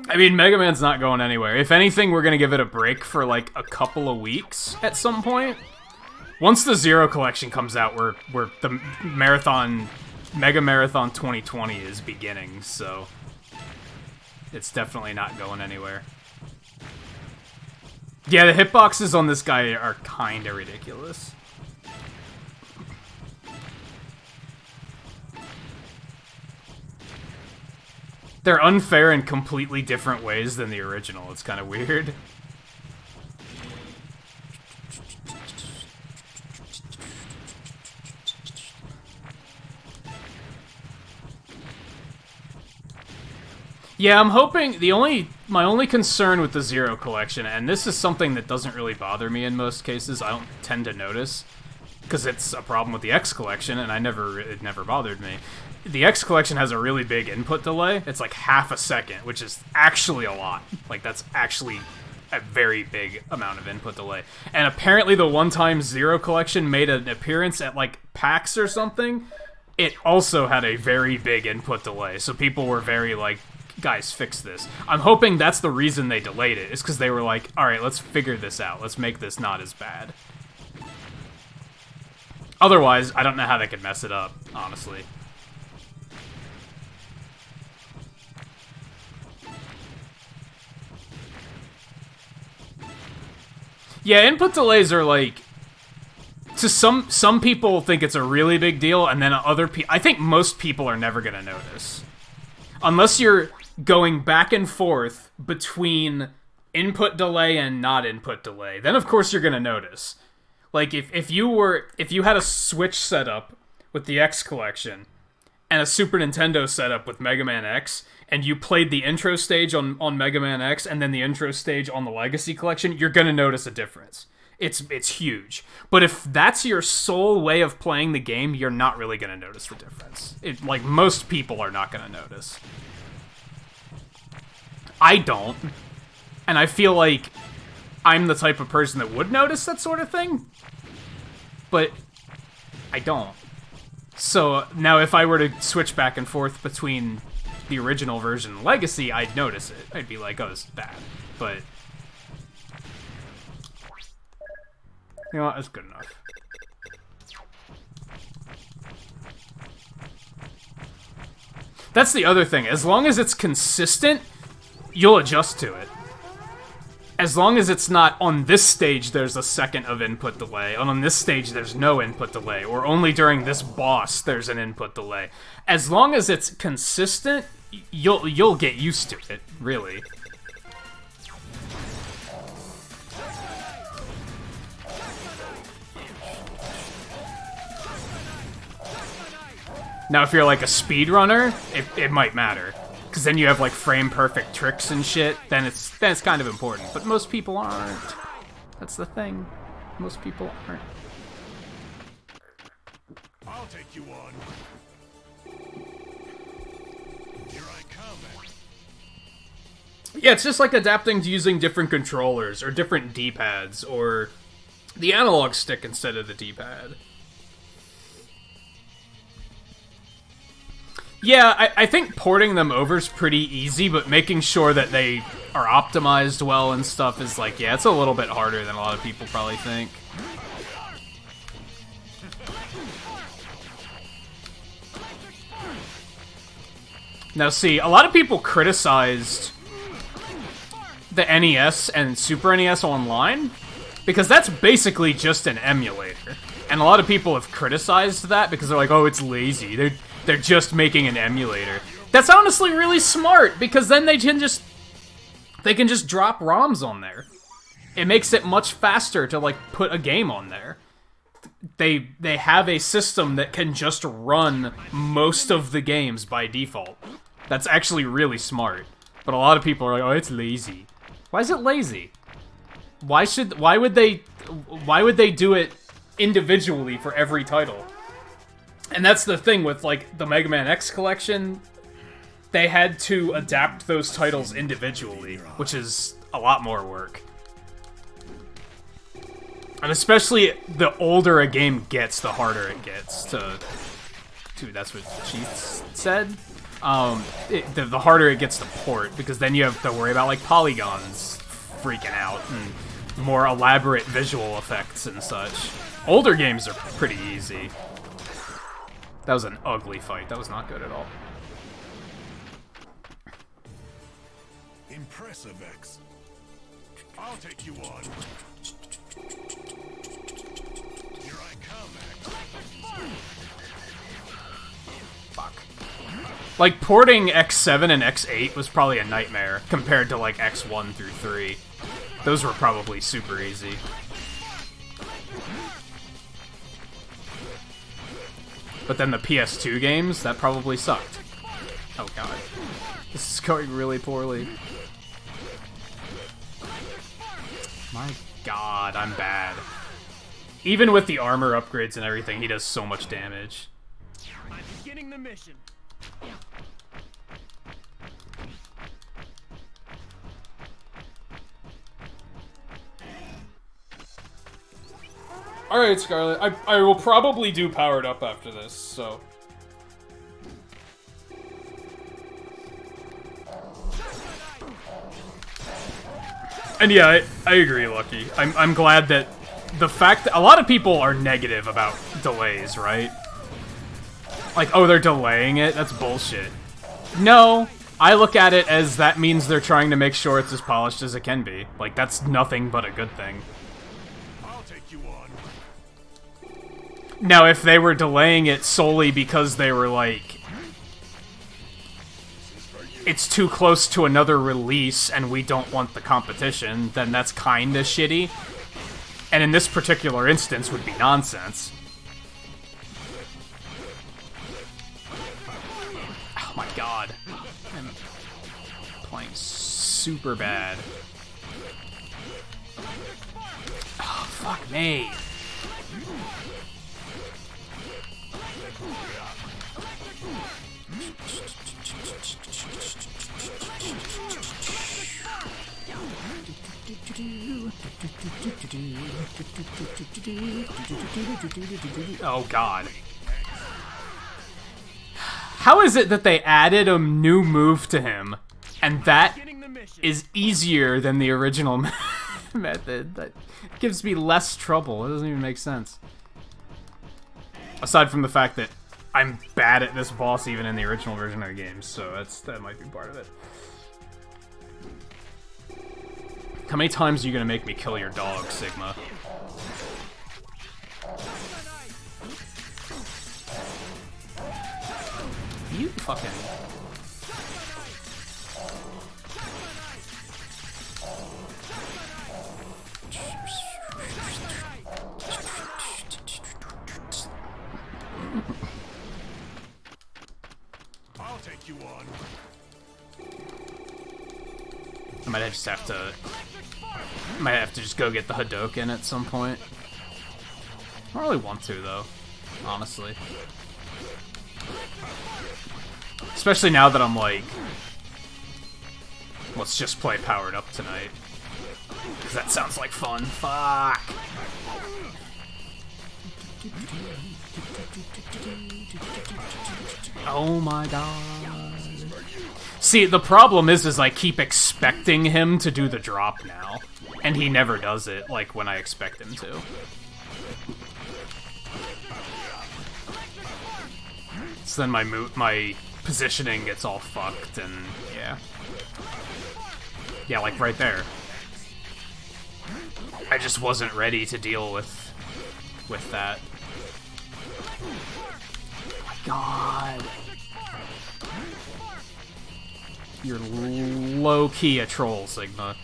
I mean, Mega Man's not going anywhere. If anything, we're gonna give it a break for, like, a couple of weeks at some point. Once the Zero Collection comes out, the marathon Mega Marathon 2020 is beginning, so it's definitely not going anywhere. Yeah, the hitboxes on this guy are kinda ridiculous. They're unfair in completely different ways than the original. It's kind of weird. Yeah, I'm hoping my only concern with the Zero Collection, and this is something that doesn't really bother me in most cases, I don't tend to notice, because it's a problem with the X Collection, and it never bothered me. The X Collection has a really big input delay. It's like half a second, which is actually a lot. Like, that's actually a very big amount of input delay. And apparently the one-time Zero Collection made an appearance at, like, PAX or something. It also had a very big input delay, so people were very, like, guys, fix this. I'm hoping that's the reason they delayed it, is because they were like, alright, let's figure this out. Let's make this not as bad. Otherwise, I don't know how they could mess it up, honestly. Yeah, input delays are like... To some people think it's a really big deal, and then other people... I think most people are never gonna notice. Unless you're going back and forth between input delay and not input delay, then of course you're gonna notice. Like, if you had a Switch setup with the X Collection, and a Super Nintendo setup with Mega Man X, and you played the intro stage on Mega Man X, and then the intro stage on the Legacy Collection, you're gonna notice a difference. It's huge. But if that's your sole way of playing the game, you're not really gonna notice the difference. Like, most people are not gonna notice. I don't. And I feel like I'm the type of person that would notice that sort of thing. But I don't. So now if I were to switch back and forth between the original version and Legacy, I'd notice it. I'd be like, oh, this is bad. But you know what? That's good enough. That's the other thing. As long as it's consistent, you'll adjust to it. As long as it's not, on this stage there's a second of input delay, and on this stage there's no input delay, or only during this boss there's an input delay. As long as it's consistent, you'll get used to it, really. Now, if you're like a speedrunner, it might matter. Because then you have like frame-perfect tricks and shit, then it's kind of important. But most people aren't. That's the thing. Most people aren't. I'll take you on. Here I come. Yeah, it's just like adapting to using different controllers, or different D-pads, or the analog stick instead of the D-pad. Yeah, I think porting them over is pretty easy, but making sure that they are optimized well and stuff is like, yeah, it's a little bit harder than a lot of people probably think. Now see, a lot of people criticized the NES and Super NES Online, because that's basically just an emulator. And a lot of people have criticized that because they're like, oh, it's lazy. They're just making an emulator. That's honestly really smart, because then they can just drop ROMs on there. It makes it much faster to like put a game on there. They have a system that can just run most of the games by default. That's actually really smart. But a lot of people are like, oh, it's lazy. Why is it lazy? Why would they do it individually for every title? And that's the thing with, like, the Mega Man X collection. They had to adapt those titles individually, which is a lot more work. And especially the older a game gets, the harder it gets to... Dude, that's what Cheats said? The harder it gets to port, because then you have to worry about, like, polygons freaking out, and more elaborate visual effects and such. Older games are pretty easy. That was an ugly fight. That was not good at all. Impressive, X. I'll take you on. Here I come, X. Fuck. Like, porting X7 and X8 was probably a nightmare compared to, like, X1 through 3. Those were probably super easy. But then the PS2 games, that probably sucked. Oh god. This is going really poorly. My god, I'm bad. Even with the armor upgrades and everything, he does so much damage. I'm beginning the mission. Alright, Scarlet. I will probably do Powered Up after this, so... And yeah, I agree, Lucky. I'm glad that the fact that a lot of people are negative about delays, right? Like, oh, they're delaying it? That's bullshit. No, I look at it as that means they're trying to make sure it's as polished as it can be. Like, that's nothing but a good thing. I'll take you on. Now, if they were delaying it solely because they were like, it's too close to another release and we don't want the competition, then that's kinda shitty. And in this particular instance would be nonsense. Oh my god. I'm playing super bad. Oh, fuck me. Oh god. How is it that they added a new move to him, and that is easier than the original method? That gives me less trouble. It doesn't even make sense. Aside from the fact that I'm bad at this boss even in the original version of the game, so that might be part of it. How many times are you gonna make me kill your dog, Sigma? You fucking... I'll take you on. I might just have to... Might have to just go get the Hadouken at some point. I don't really want to, though. Honestly. Especially now that I'm like... Let's just play Powered Up tonight. Because that sounds like fun. Fuck! Oh my god. See, the problem is I keep expecting him to do the drop now. And he never does it, like, when I expect him to. So then my positioning gets all fucked, and yeah. Yeah, like right there. I just wasn't ready to deal with that. Oh my god. You're low-key a troll, Sigma.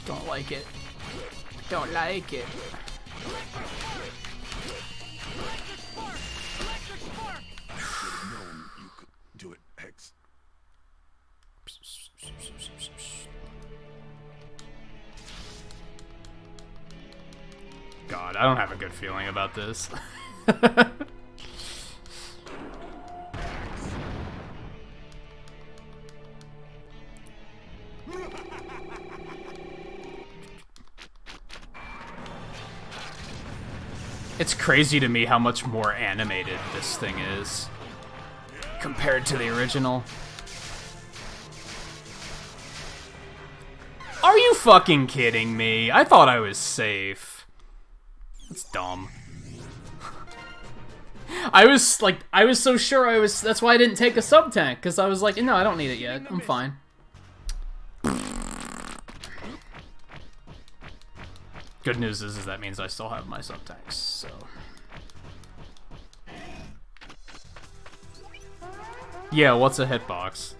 Don't like it. Don't like it. You could do it, X. God, I don't have a good feeling about this. It's crazy to me how much more animated this thing is compared to the original. Are you you fucking kidding me? I thought I was safe. That's dumb. I was so sure I was. That's why I didn't take a sub tank, because I was like, no, I don't need it yet. I'm fine. Good news is that means I still have my sub tanks. So. Yeah, what's a hitbox?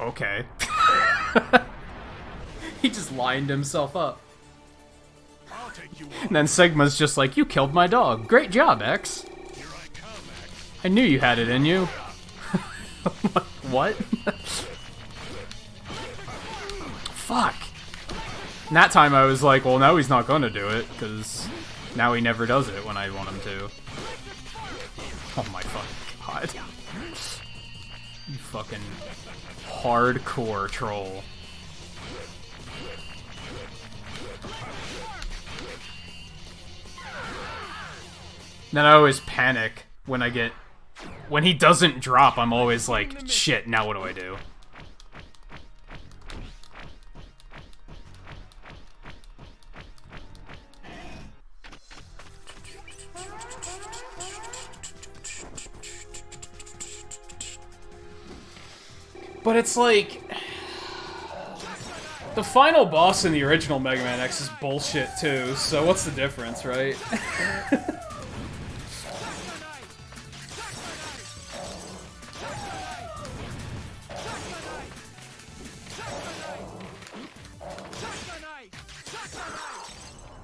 Okay. He just lined himself up. And then Sigma's just like, you killed my dog. Great job, X. I knew you had it in you. What? Fuck. And that time I was like, well, now he's not gonna do it, because now he never does it when I want him to. Oh my fucking god. You fucking hardcore troll. Then I always panic when when he doesn't drop. I'm always like, shit, now what do I do? But it's like, the final boss in the original Mega Man X is bullshit too, so what's the difference, right?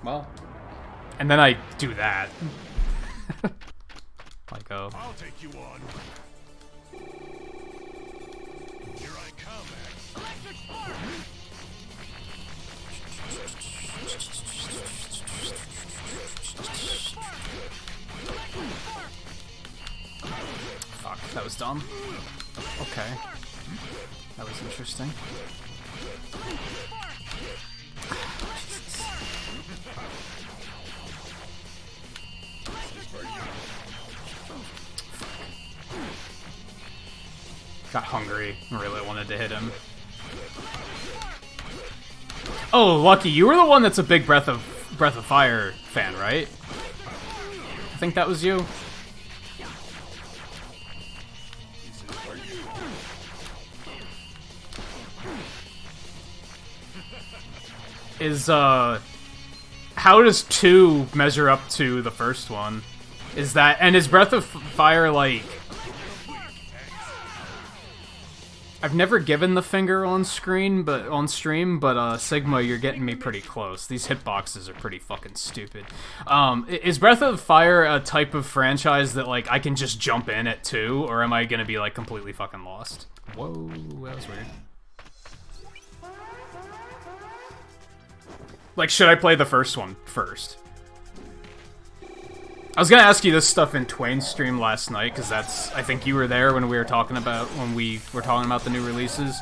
Well, and then I do that. Like, oh. I'll take you on. Here I come, X. Fuck, that was dumb. Okay. That was interesting. Got hungry and really wanted to hit him. Oh, Lucky, you were the one that's a big Breath of Fire fan, right? I think that was you. How does 2 measure up to the first one? And is Breath of Fire, like... I've never given the finger on stream, but Sigma, you're getting me pretty close. These hitboxes are pretty fucking stupid. Is Breath of Fire a type of franchise that, like, I can just jump in at 2, or am I gonna be, like, completely fucking lost? Whoa, that was weird. Like, should I play the first one first? I was gonna ask you this stuff in Twain's stream last night, because I think you were there when we were talking about the new releases.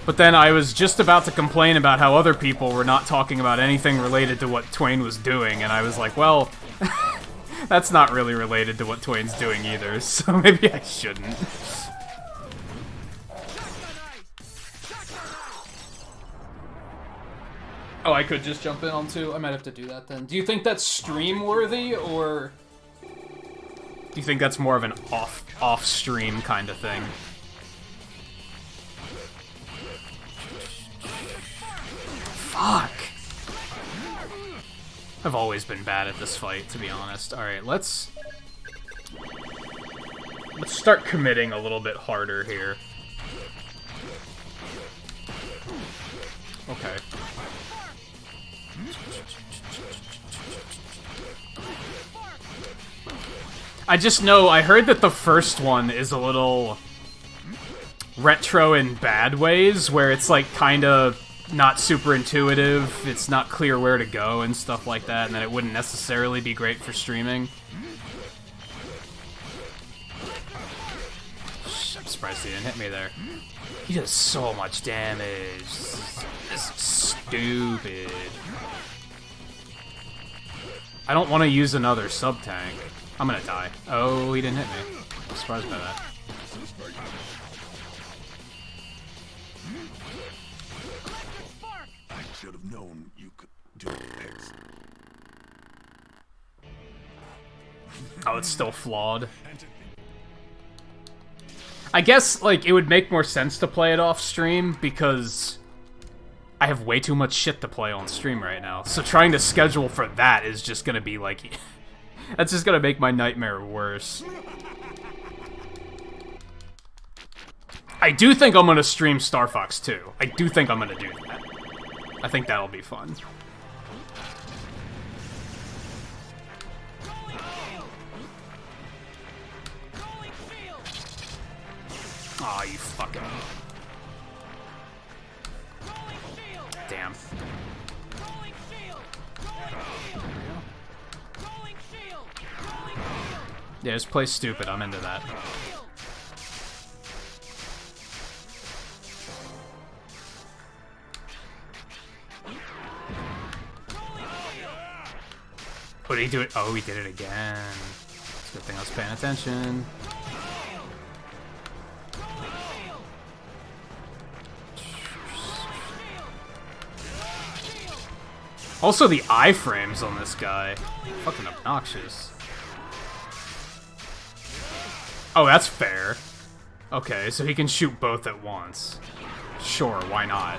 But then I was just about to complain about how other people were not talking about anything related to what Twain was doing, and I was like, well, that's not really related to what Twain's doing either, so maybe I shouldn't. Oh, I could just jump in on 2? I might have to do that then. Do you think that's stream-worthy, or... do you think that's more of an off-stream kind of thing? Fuck! I've always been bad at this fight, to be honest. Alright, let's start committing a little bit harder here. Okay. I just know, I heard that the first one is a little retro in bad ways, where it's like kinda not super intuitive, it's not clear where to go and stuff like that, and that it wouldn't necessarily be great for streaming. I'm surprised he didn't hit me there. He does so much damage. This is stupid. I don't want to use another sub-tank. I'm gonna die. Oh, he didn't hit me. I'm surprised by that. I should have known you could do X. Oh, it's still flawed. I guess, like, it would make more sense to play it off stream because I have way too much shit to play on stream right now. So trying to schedule for that is just gonna be, like... that's just gonna make my nightmare worse. I do think I'm gonna stream Star Fox 2. I do think I'm gonna do that. I think that'll be fun. Aw, you fucking... Damn. Yeah, just play stupid. I'm into that. What did he do it? Oh, he did it again. It's a good thing I was paying attention. Also, the iframes on this guy. Fucking obnoxious. Oh, that's fair. Okay, so he can shoot both at once. Sure, why not?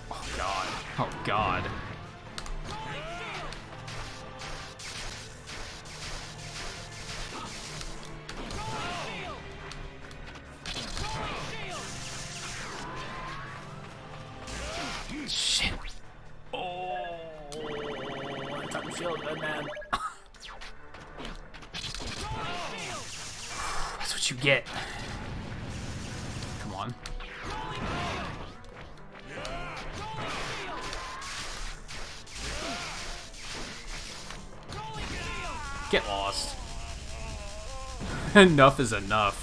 Oh, God. Oh, God. Shit. Oh, that doesn't feel good, man. That's what you get. Come on. Get lost. Enough is enough.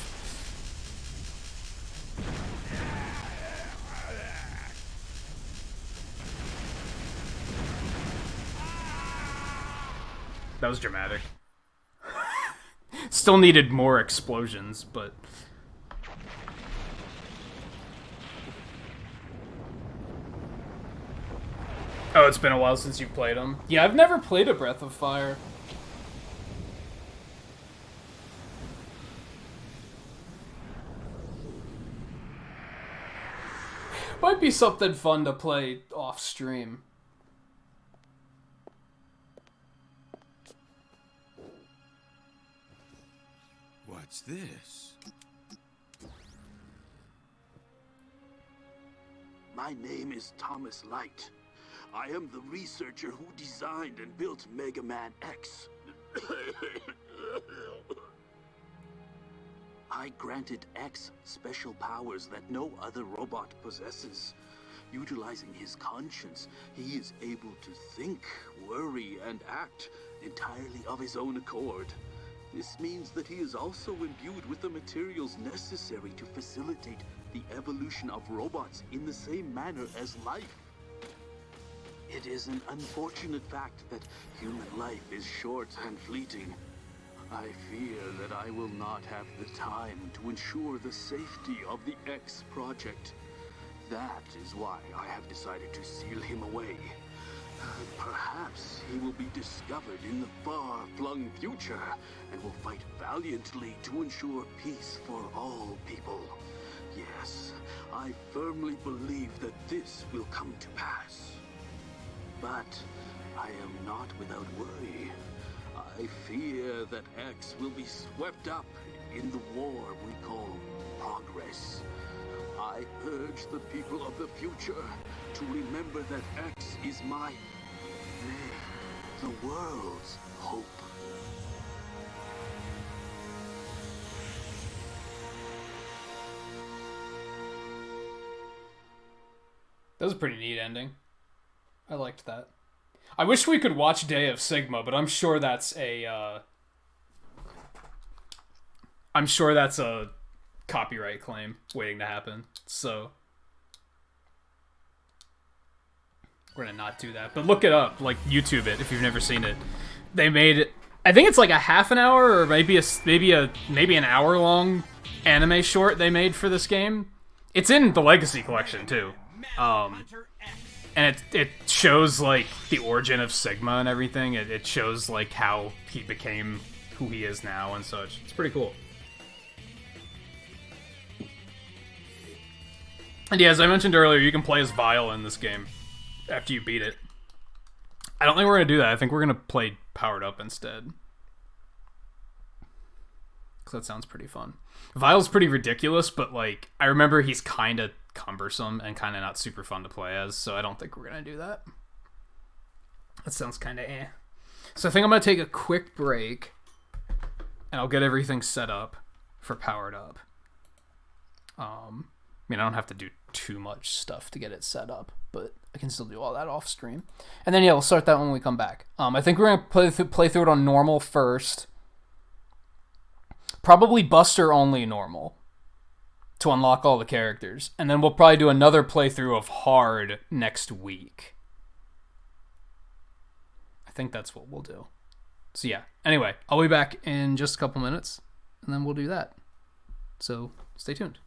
That was dramatic. Still needed more explosions, but... Oh, it's been a while since you played them. Yeah, I've never played a Breath of Fire. Might be something fun to play off stream. What's this? My name is Thomas Light. I am the researcher who designed and built Mega Man X. I granted X special powers that no other robot possesses. Utilizing his conscience, he is able to think, worry, and act entirely of his own accord. This means that he is also imbued with the materials necessary to facilitate the evolution of robots in the same manner as life. It is an unfortunate fact that human life is short and fleeting. I fear that I will not have the time to ensure the safety of the X project. That is why I have decided to seal him away. Perhaps he will be discovered in the far-flung future and will fight valiantly to ensure peace for all people. Yes, I firmly believe that this will come to pass. But I am not without worry. I fear that X will be swept up in the war we call progress. I urge the people of the future to remember that X is my, nay, the world's hope. That was a pretty neat ending. I liked that. I wish we could watch Day of Sigma, but I'm sure that's a copyright claim waiting to happen. So we're gonna not do that. But look it up, like YouTube it if you've never seen it. They made, I think it's like a half an hour or maybe an hour long anime short they made for this game. It's in the Legacy Collection too. And it shows like the origin of Sigma and everything. It shows like how he became who he is now and such. It's pretty cool. And yeah, as I mentioned earlier, you can play as Vile in this game after you beat it. I don't think we're going to do that. I think we're going to play Powered Up instead. Because that sounds pretty fun. Vile's pretty ridiculous, but like I remember he's kind of cumbersome and kind of not super fun to play as, so I don't think we're going to do that. That sounds kind of eh. So I think I'm going to take a quick break, and I'll get everything set up for Powered Up. I mean, I don't have to do too much stuff to get it set up, but I can still do all that off stream. And then yeah, we'll start that when we come back. I think we're going to play through it on normal first. Probably Buster only normal to unlock all the characters. And then we'll probably do another playthrough of Hard next week. I think that's what we'll do. So yeah, anyway, I'll be back in just a couple minutes, and then we'll do that. So stay tuned.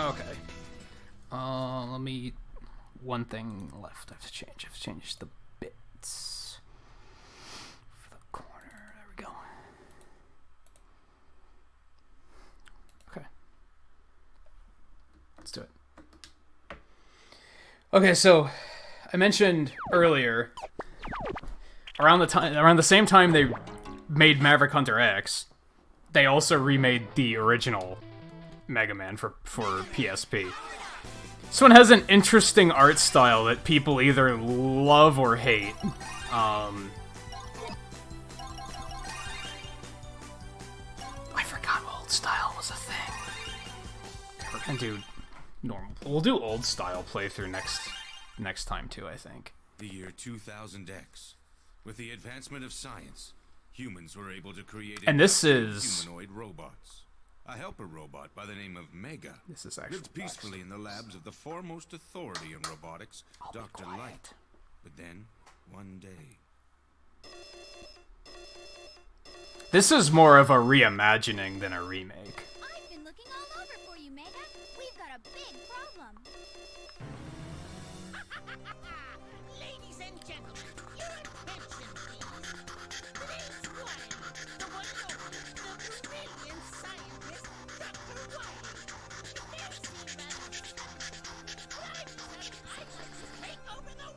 Okay. Let me... One thing left I have to change. I have to change the bits. For the corner. There we go. Okay. Let's do it. Okay, so... I mentioned earlier... Around the same time they made Maverick Hunter X, they also remade the original Mega Man for PSP. This one has an interesting art style that people either love or hate. I forgot old style was a thing. We're gonna do normal. We'll do old style playthrough next time too, I think. The year 2000X. With the advancement of science, humans were able to create And this is humanoid robots. A helper robot by the name of Mega This is actually lived peacefully in the labs of the foremost authority in robotics, Dr. Light. But then, one day... This is more of a reimagining than a remake. I've been looking all over for you, Mega. We've got a big problem. Ladies and gentlemen, your attention, please. Today's one, the one and only, the brilliant scientist, Dr. Wily. Fancy I'd like to take over the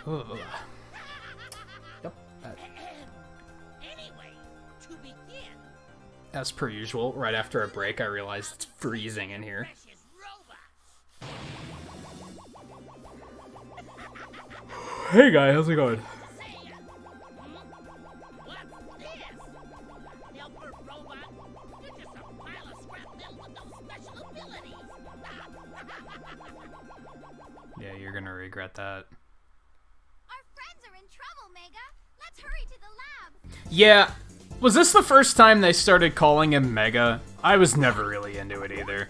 world! Ugh. Yep. Anyway, to begin, As per usual, right after a break, I realized it's freezing in here. precious robots. Hey guy, how's it going? What's this? Helper robot? You're just a pile of scrap metal with no special abilities. Yeah, you're gonna regret that. Our friends are in trouble, Mega. Let's hurry to the lab. Yeah, was this the first time they started calling him Mega? I was never really into it either.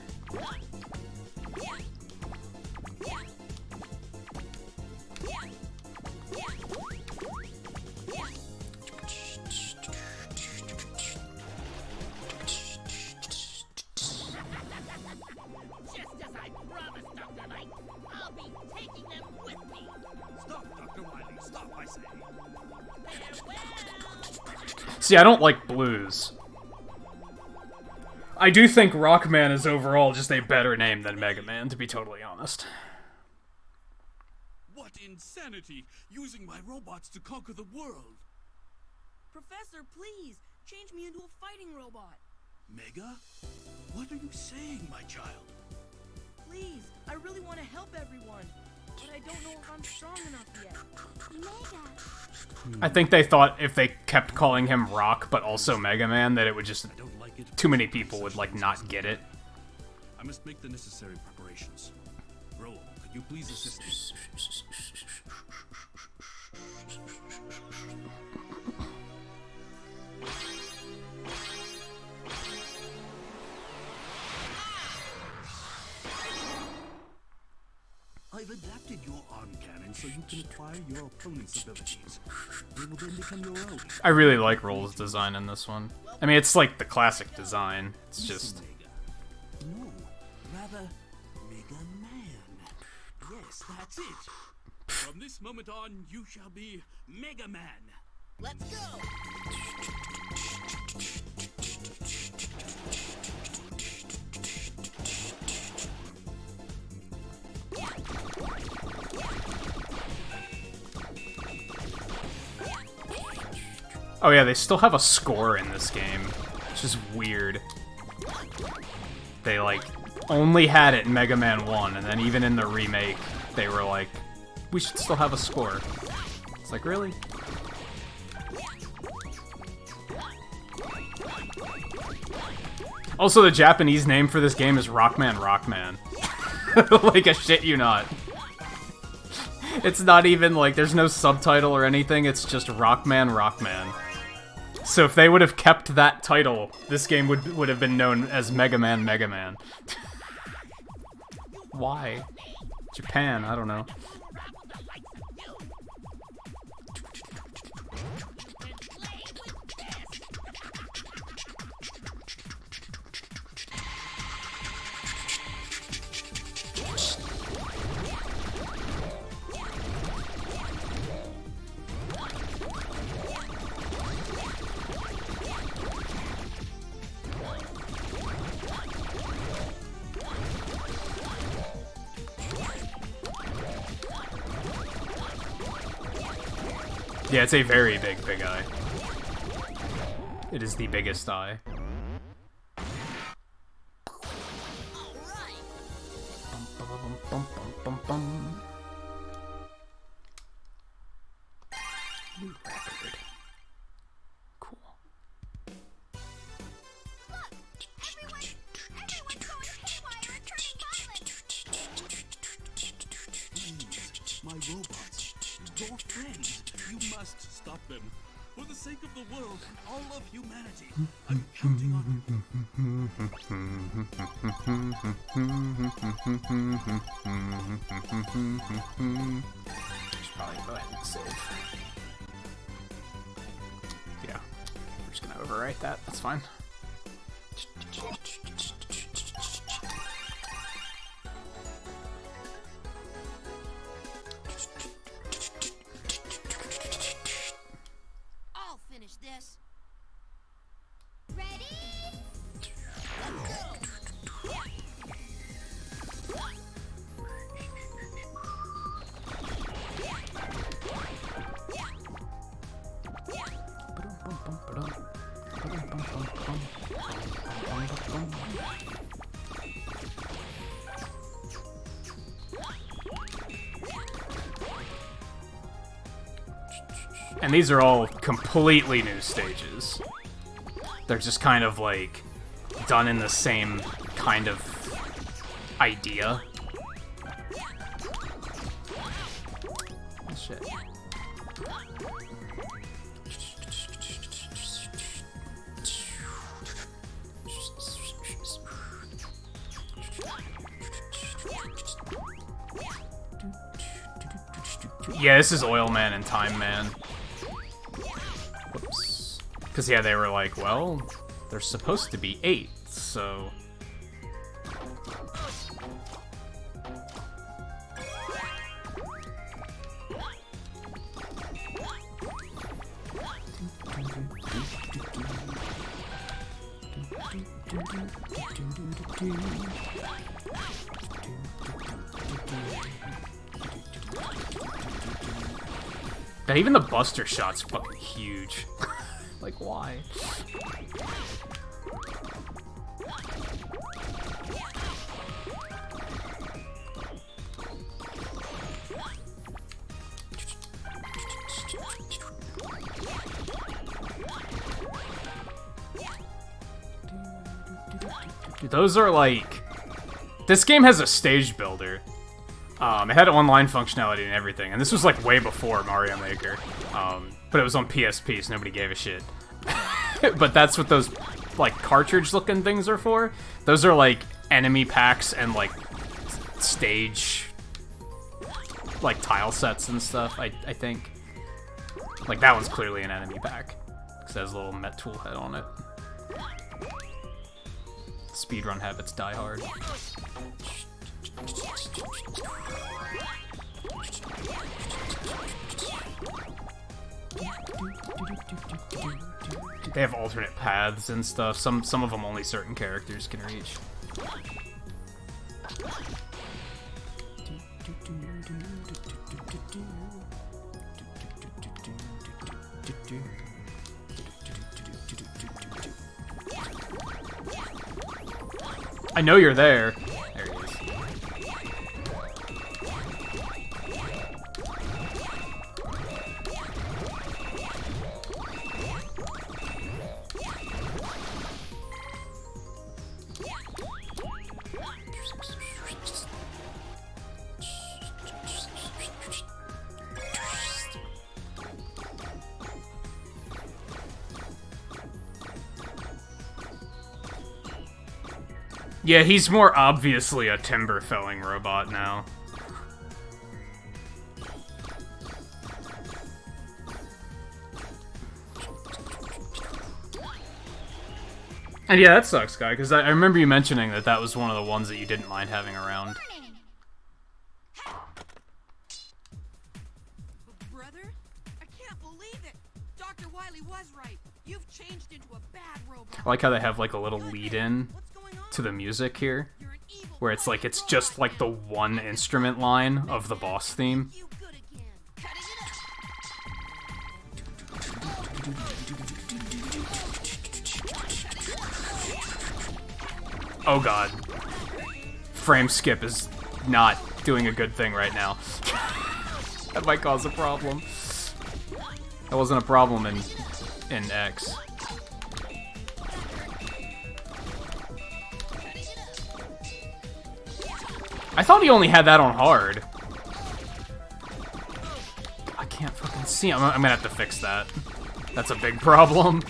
Just as I promised, Dr. Light, I'll be taking them with me. Stop, Dr. Wily. Stop, I say. Farewell. See, I don't like blues. I do think Rockman is overall just a better name than Mega Man, to be totally honest. What insanity! Using my robots to conquer the world! Professor, please, change me into a fighting robot. Mega? What are you saying, my child? Please, I really want to help everyone, but I don't know if I'm strong enough yet. Mega. I think they thought if they kept calling him Rock, but also Mega Man, that it would just... I don't like it. Too many people would, like, not get it. I must make the necessary preparations. Roll, could you please assist me? I've adapted your arm cannon so you can acquire your opponent's abilities. They will then become your own. I really like Roll's design in this one. I mean, it's like the classic design. It's just... Mega. No, rather, Mega Man. Yes, that's it. From this moment on, you shall be Mega Man. Let's go. Oh yeah, they still have a score in this game, which is weird. They, like, only had it in Mega Man 1, and then even in the remake, they were like, we should still have a score. It's like, really? Also, the Japanese name for this game is Rockman Rockman. Like, a shit you not. It's not even, like, there's no subtitle or anything, it's just Rockman Rockman. So if they would have kept that title, this game would have been known as Mega Man Mega Man. Why? Japan, I don't know. Yeah, it's a very big eye. It is the biggest eye. Bum, bum, bum. New record. Cool. My robots, your friends, you must stop them. For the sake of the world and all of humanity, I'm counting on Should probably go ahead and save. Yeah, we're just gonna overwrite that. That's fine. I'll finish this. Ready? And these are all completely new stages. They're just kind of like done in the same kind of idea. Shit. Yeah, this is Oil Man and Time Man. Whoops. Because, yeah, they were like, well, there's supposed to be 8, so... And even the Buster shot's fucking huge. Like, why? Dude, those are like... This game has a stage builder. It had online functionality and everything, and this was like way before Mario Maker. But it was on PSP, so nobody gave a shit. But that's what those like cartridge-looking things are for. Those are like enemy packs and like stage like tile sets and stuff. I think like that one's clearly an enemy pack because it has a little Met Tool head on it. Speedrun habits die hard. They have alternate paths and stuff. Some of them only certain characters can reach. I know you're there. There he is. Yeah, he's more obviously a timber felling robot now. And yeah, that sucks, guy, because I remember you mentioning that that was one of the ones that you didn't mind having around. Brother? I can't believe it! Dr. Wily was right. You've changed into a bad robot. I like how they have like a little lead-in to the music here, where it's like it's just like the one instrument line of the boss theme. Oh god. Frame skip is not doing a good thing right now. That might cause a problem. That wasn't a problem in X. I thought he only had that on hard. I can't fucking see him. I'm gonna have to fix that. That's a big problem.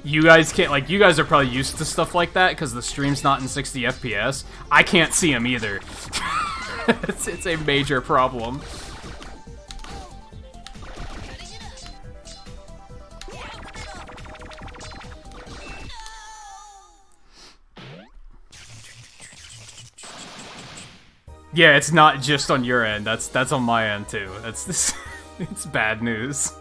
You guys can't, like, you guys are probably used to stuff like that because the stream's not in 60 FPS. I can't see him either. It's a major problem. Yeah, it's not just on your end. That's on my end too. That's this. It's bad news.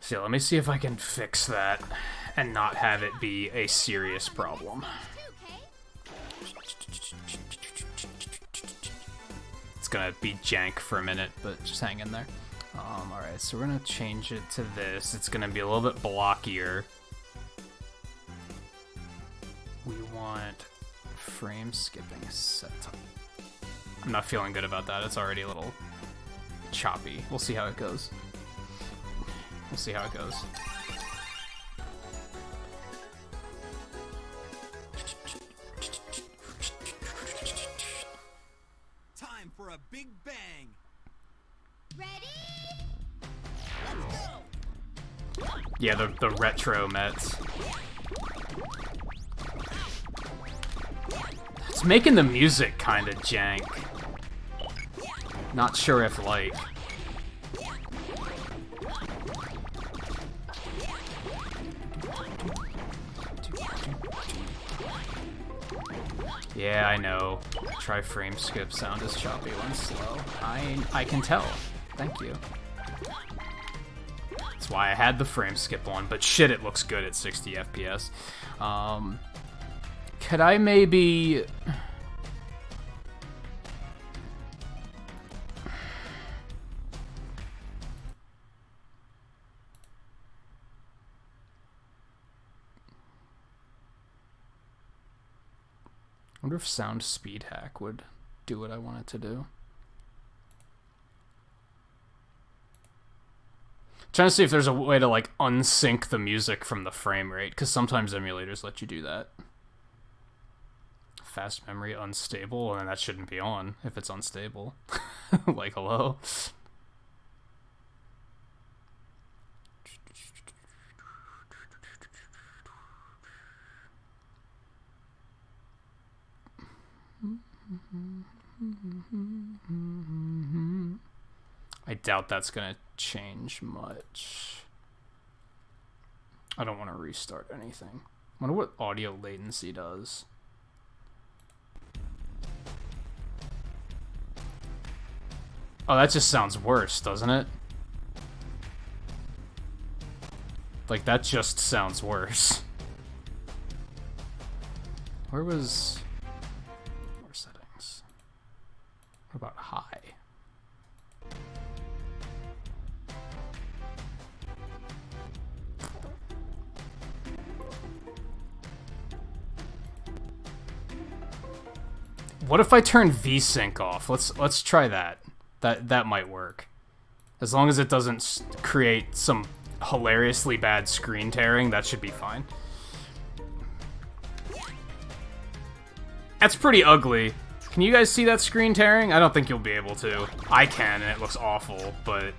So let me see if I can fix that and not have it be a serious problem. It's gonna be jank for a minute, but just hang in there. Alright, so we're gonna change it to this. It's gonna be a little bit blockier. We want frame skipping set. I'm not feeling good about that. It's already a little choppy. We'll see how it goes. We'll see how it goes. Time for a big bang. Ready? Let's go. Yeah, the retro Mets. It's making the music kind of jank. Not sure if like. Yeah, I know. Try frame skip sound is choppy when slow. I can tell. Thank you. That's why I had the frame skip on, but shit, it looks good at 60 FPS. Could I maybe... I wonder if sound speed hack would do what I want it to do. Trying to see if there's a way to like unsync the music from the frame rate, because sometimes emulators let you do that. Fast memory unstable, and that shouldn't be on if it's unstable. Like, hello? I doubt that's gonna change much. I don't want to restart anything. I wonder what audio latency does. Oh, that just sounds worse, doesn't it? Like, that just sounds worse. Where was... More settings. What about high? What if I turn VSync off? Let's try that. That might work. As long as it doesn't create some hilariously bad screen tearing, that should be fine. That's pretty ugly. Can you guys see that screen tearing? I don't think you'll be able to. I can, and it looks awful, but...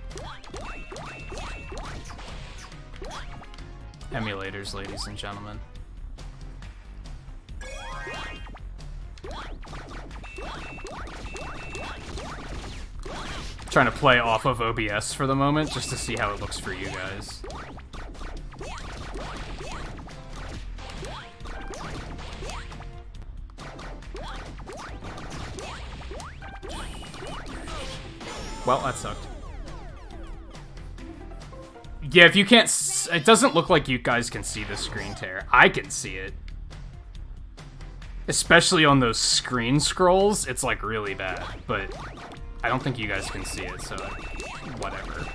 Emulators, ladies and gentlemen. Trying to play off of OBS for the moment, just to see how it looks for you guys. Well, that sucked. Yeah, if you can't... It doesn't look like you guys can see the screen tear. I can see it. Especially on those screen scrolls, it's like really bad. But I don't think you guys can see it, so whatever.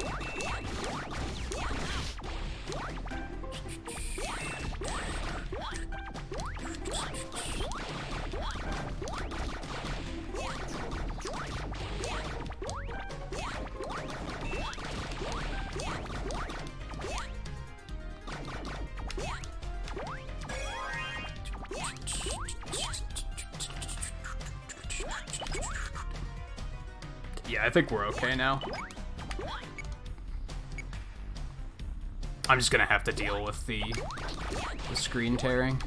Yeah, I think we're okay now. I'm just gonna have to deal with the screen tearing.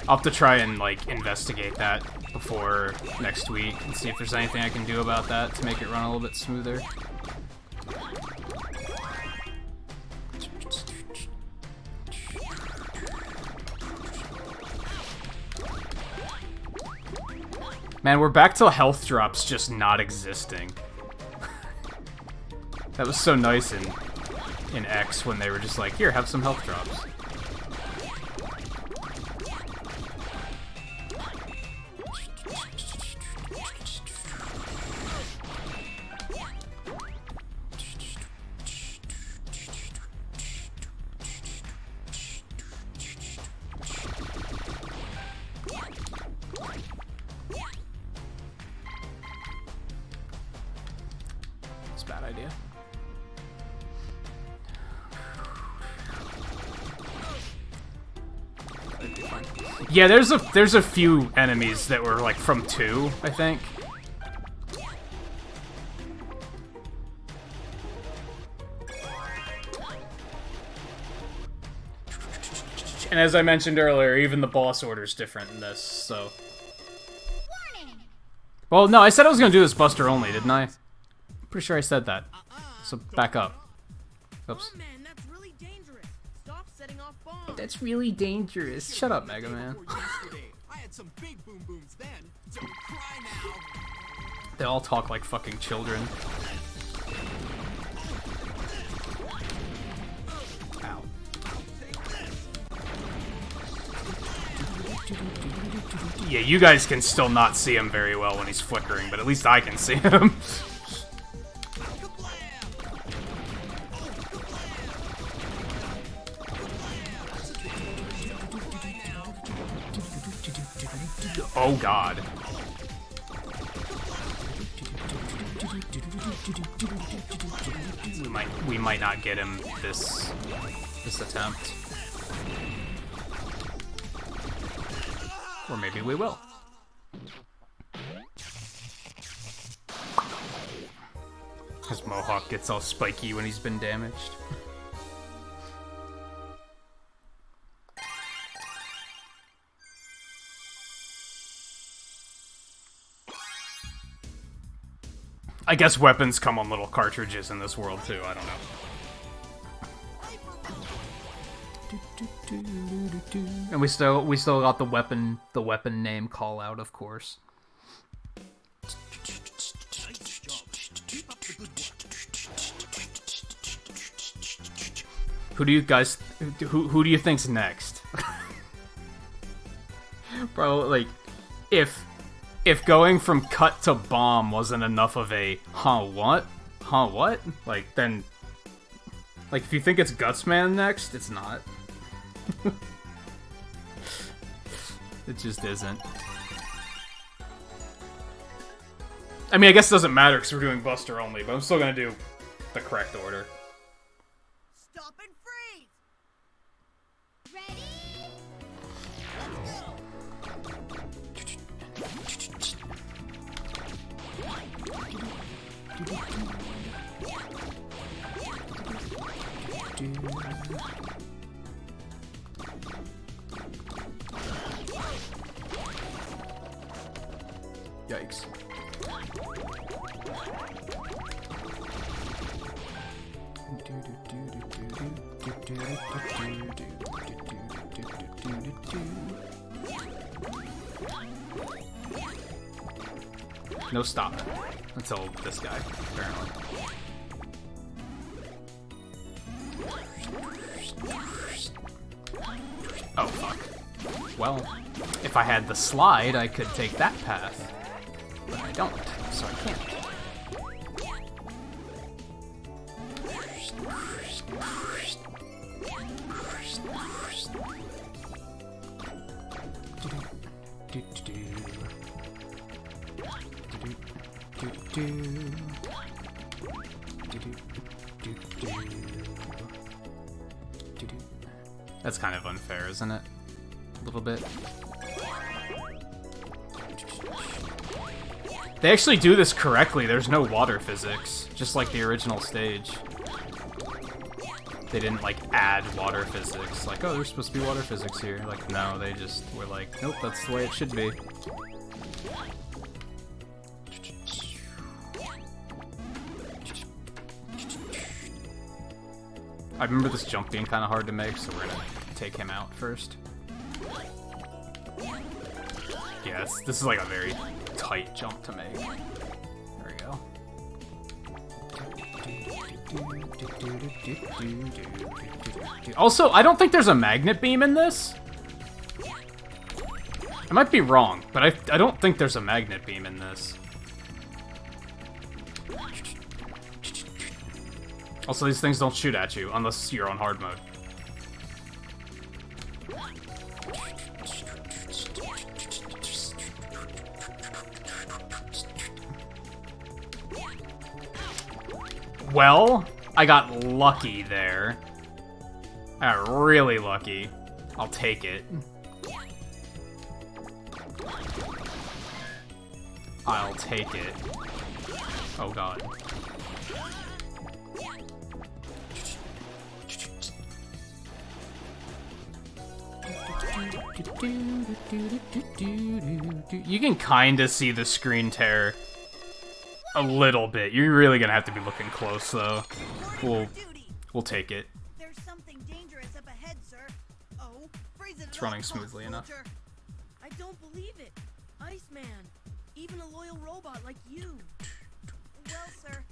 I'll have to try and, like, investigate that before next week and see if there's anything I can do about that to make it run a little bit smoother. Man, we're back to health drops just not existing. That was so nice in X when they were just like, here, have some health drops. It's a bad idea. Yeah, there's a few enemies that were like from 2, I think. And as I mentioned earlier, even the boss order's different in this, so... Well, no, I said I was gonna do this Buster only, didn't I? Pretty sure I said that. So back up. Oops. That's really dangerous. Stop setting off bombs. That's really dangerous. Shut up, Mega Man. I had some big boom booms then. Don't cry now. They all talk like fucking children. Ow. Yeah, you guys can still not see him very well when he's flickering, but at least I can see him. Oh god. We might not get him this attempt. Or maybe we will. His mohawk gets all spiky when he's been damaged. I guess weapons come on little cartridges in this world too, I don't know. And we still got the weapon name call out, of course. Who do you guys who do you think's next? Bro, like if going from cut to bomb wasn't enough of a what? Like then like if you think it's Gutsman next, it's not. It just isn't. I mean, I guess it doesn't matter because we're doing Buster only, but I'm still gonna do the correct order. Stop and freeze! Ready? Yikes. No stopping. Until this guy, apparently. Oh, fuck. Well, if I had the slide, I could take that path. But I don't, so I can't. That's kind of unfair, isn't it? A little bit. They actually do this correctly. There's no water physics, just like the original stage. They didn't, like, add water physics. Like, oh, there's supposed to be water physics here. Like, no, they just were like, nope, that's the way it should be. I remember this jump being kind of hard to make, so we're gonna take him out first. Yeah, this is like a very tight jump to make. There we go. Also, I don't think there's a magnet beam in this. I might be wrong, but I don't think there's a magnet beam in this. Also, these things don't shoot at you unless you're on hard mode. Well, I got lucky there. I got really lucky. I'll take it. I'll take it. Oh god. You can kinda see the screen tear a little bit. You're really gonna have to be looking close, though. We'll take it. There's something dangerous up ahead, sir. Oh, freeze it. It's running smoothly enough. I don't believe it. Iceman, even a loyal robot like you. Well, sir,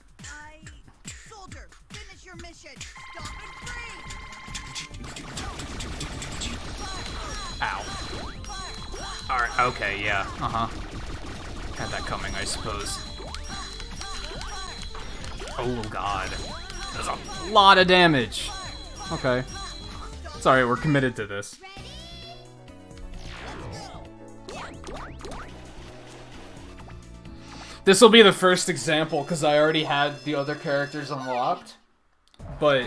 Soldier, finish your mission. Stop and freeze. Ow. Alright, okay, yeah, Had that coming, I suppose. Oh god. That's a lot of damage. Okay. It's alright, we're committed to this. This will be the first example, because I already had the other characters unlocked. But...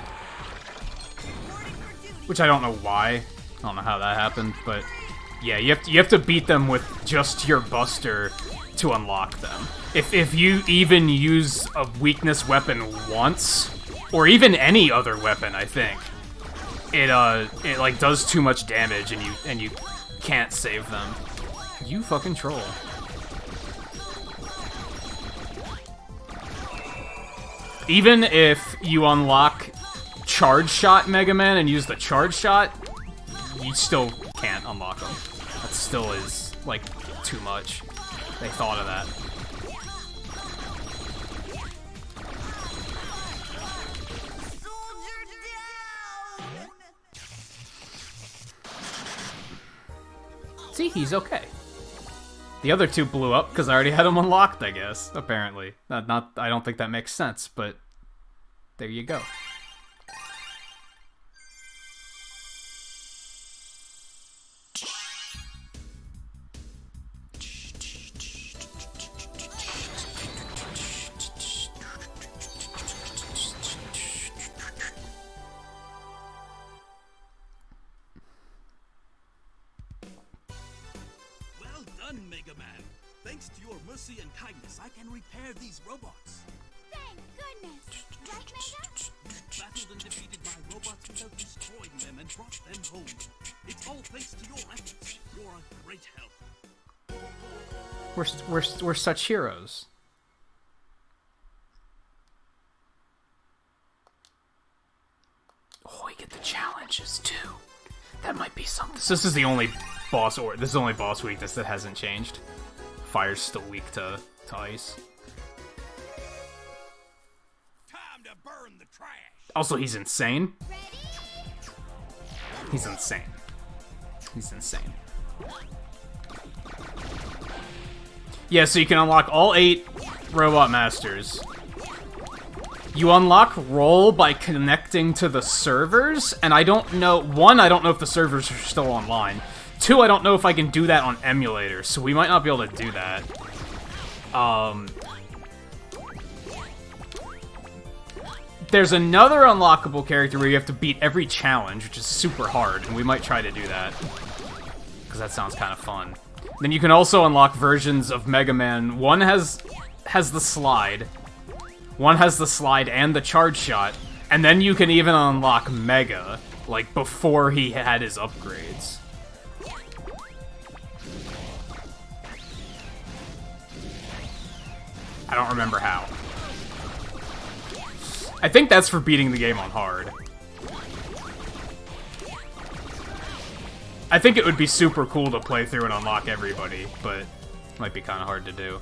which I don't know why. I don't know how that happened, but... yeah, you have to beat them with just your Buster to unlock them. If you even use a weakness weapon once, or even any other weapon, I think, it like does too much damage and you can't save them. You fucking troll. Even if you unlock Charge Shot Mega Man and use the Charge Shot, you still can't unlock them. That still is, like, too much. They thought of that. See, he's okay. The other two blew up because I already had them unlocked, I guess, apparently. I don't think that makes sense, but there you go. Mega Man. Thanks to your mercy and kindness, I can repair these robots. Thank goodness. Right, Mega? Battled and defeated my robots without destroying them and brought them home. It's all thanks to your efforts. You're a great help. We're such heroes. Oh, we get the challenges too. That might be something. So this is the only boss, or this is the only boss weakness that hasn't changed. Fire's still weak to Nice. Time to burn the trash. Also, he's insane. He's insane. He's insane. Yeah, so you can unlock all 8 Robot Masters. You unlock Roll by connecting to the servers, and I don't know... 1, I don't know if the servers are still online. 2, I don't know if I can do that on emulators, so we might not be able to do that. There's another unlockable character where you have to beat every challenge, which is super hard, and we might try to do that. Because that sounds kind of fun. Then you can also unlock versions of Mega Man. One has the slide. One has the slide and the charge shot. And then you can even unlock Mega, like, before he had his upgrades. I don't remember how. I think that's for beating the game on hard. I think it would be super cool to play through and unlock everybody, but it might be kind of hard to do.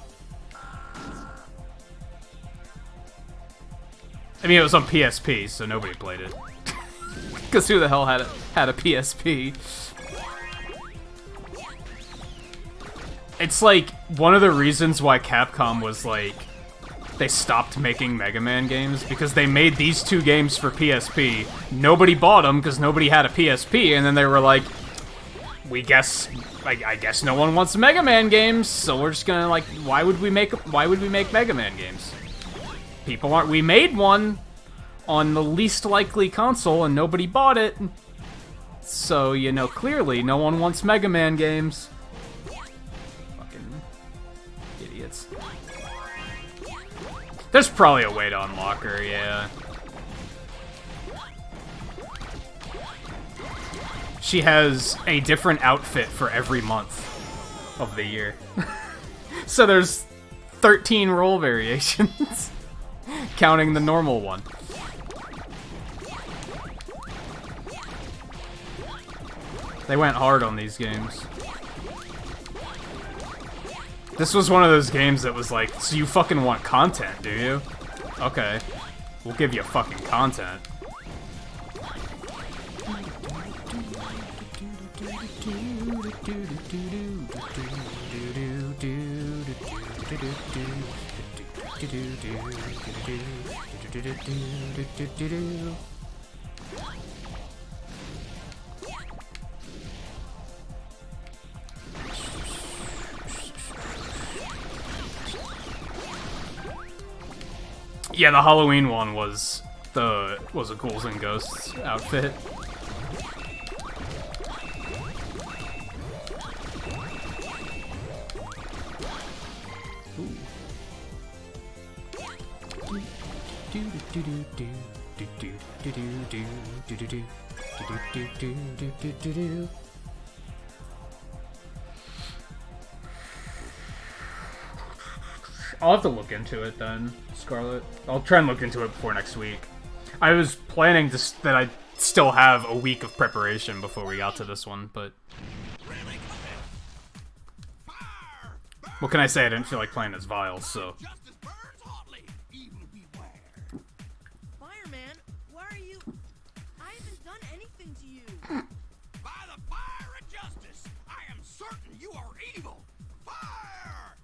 I mean, it was on PSP, so nobody played it. Because who the hell had a PSP? It's like one of the reasons why Capcom was like, they stopped making Mega Man games, because they made these 2 games for PSP. Nobody bought them because nobody had a PSP, and then they were like, I guess no one wants Mega Man games, so we're just gonna, like, why would we make Mega Man games? People aren't. We made one on the least likely console, and nobody bought it. So, you know, clearly no one wants Mega Man games. Fucking idiots. There's probably a way to unlock her, yeah. She has a different outfit for every month of the year. So there's 13 role variations, counting the normal one. They went hard on these games. This was one of those games that was like, so you fucking want content, do you? Okay. We'll give you fucking content. Yeah, the Halloween one was a Ghouls and Ghosts outfit. I'll have to look into it then, Scarlet. I'll try and look into it before next week. I was planning that I'd still have a week of preparation before we got to this one, but... What can I say? I didn't feel like playing as Viles, so... Fireman, why are you... I haven't done anything to you. By the fire of justice, I am certain you are evil. Fire!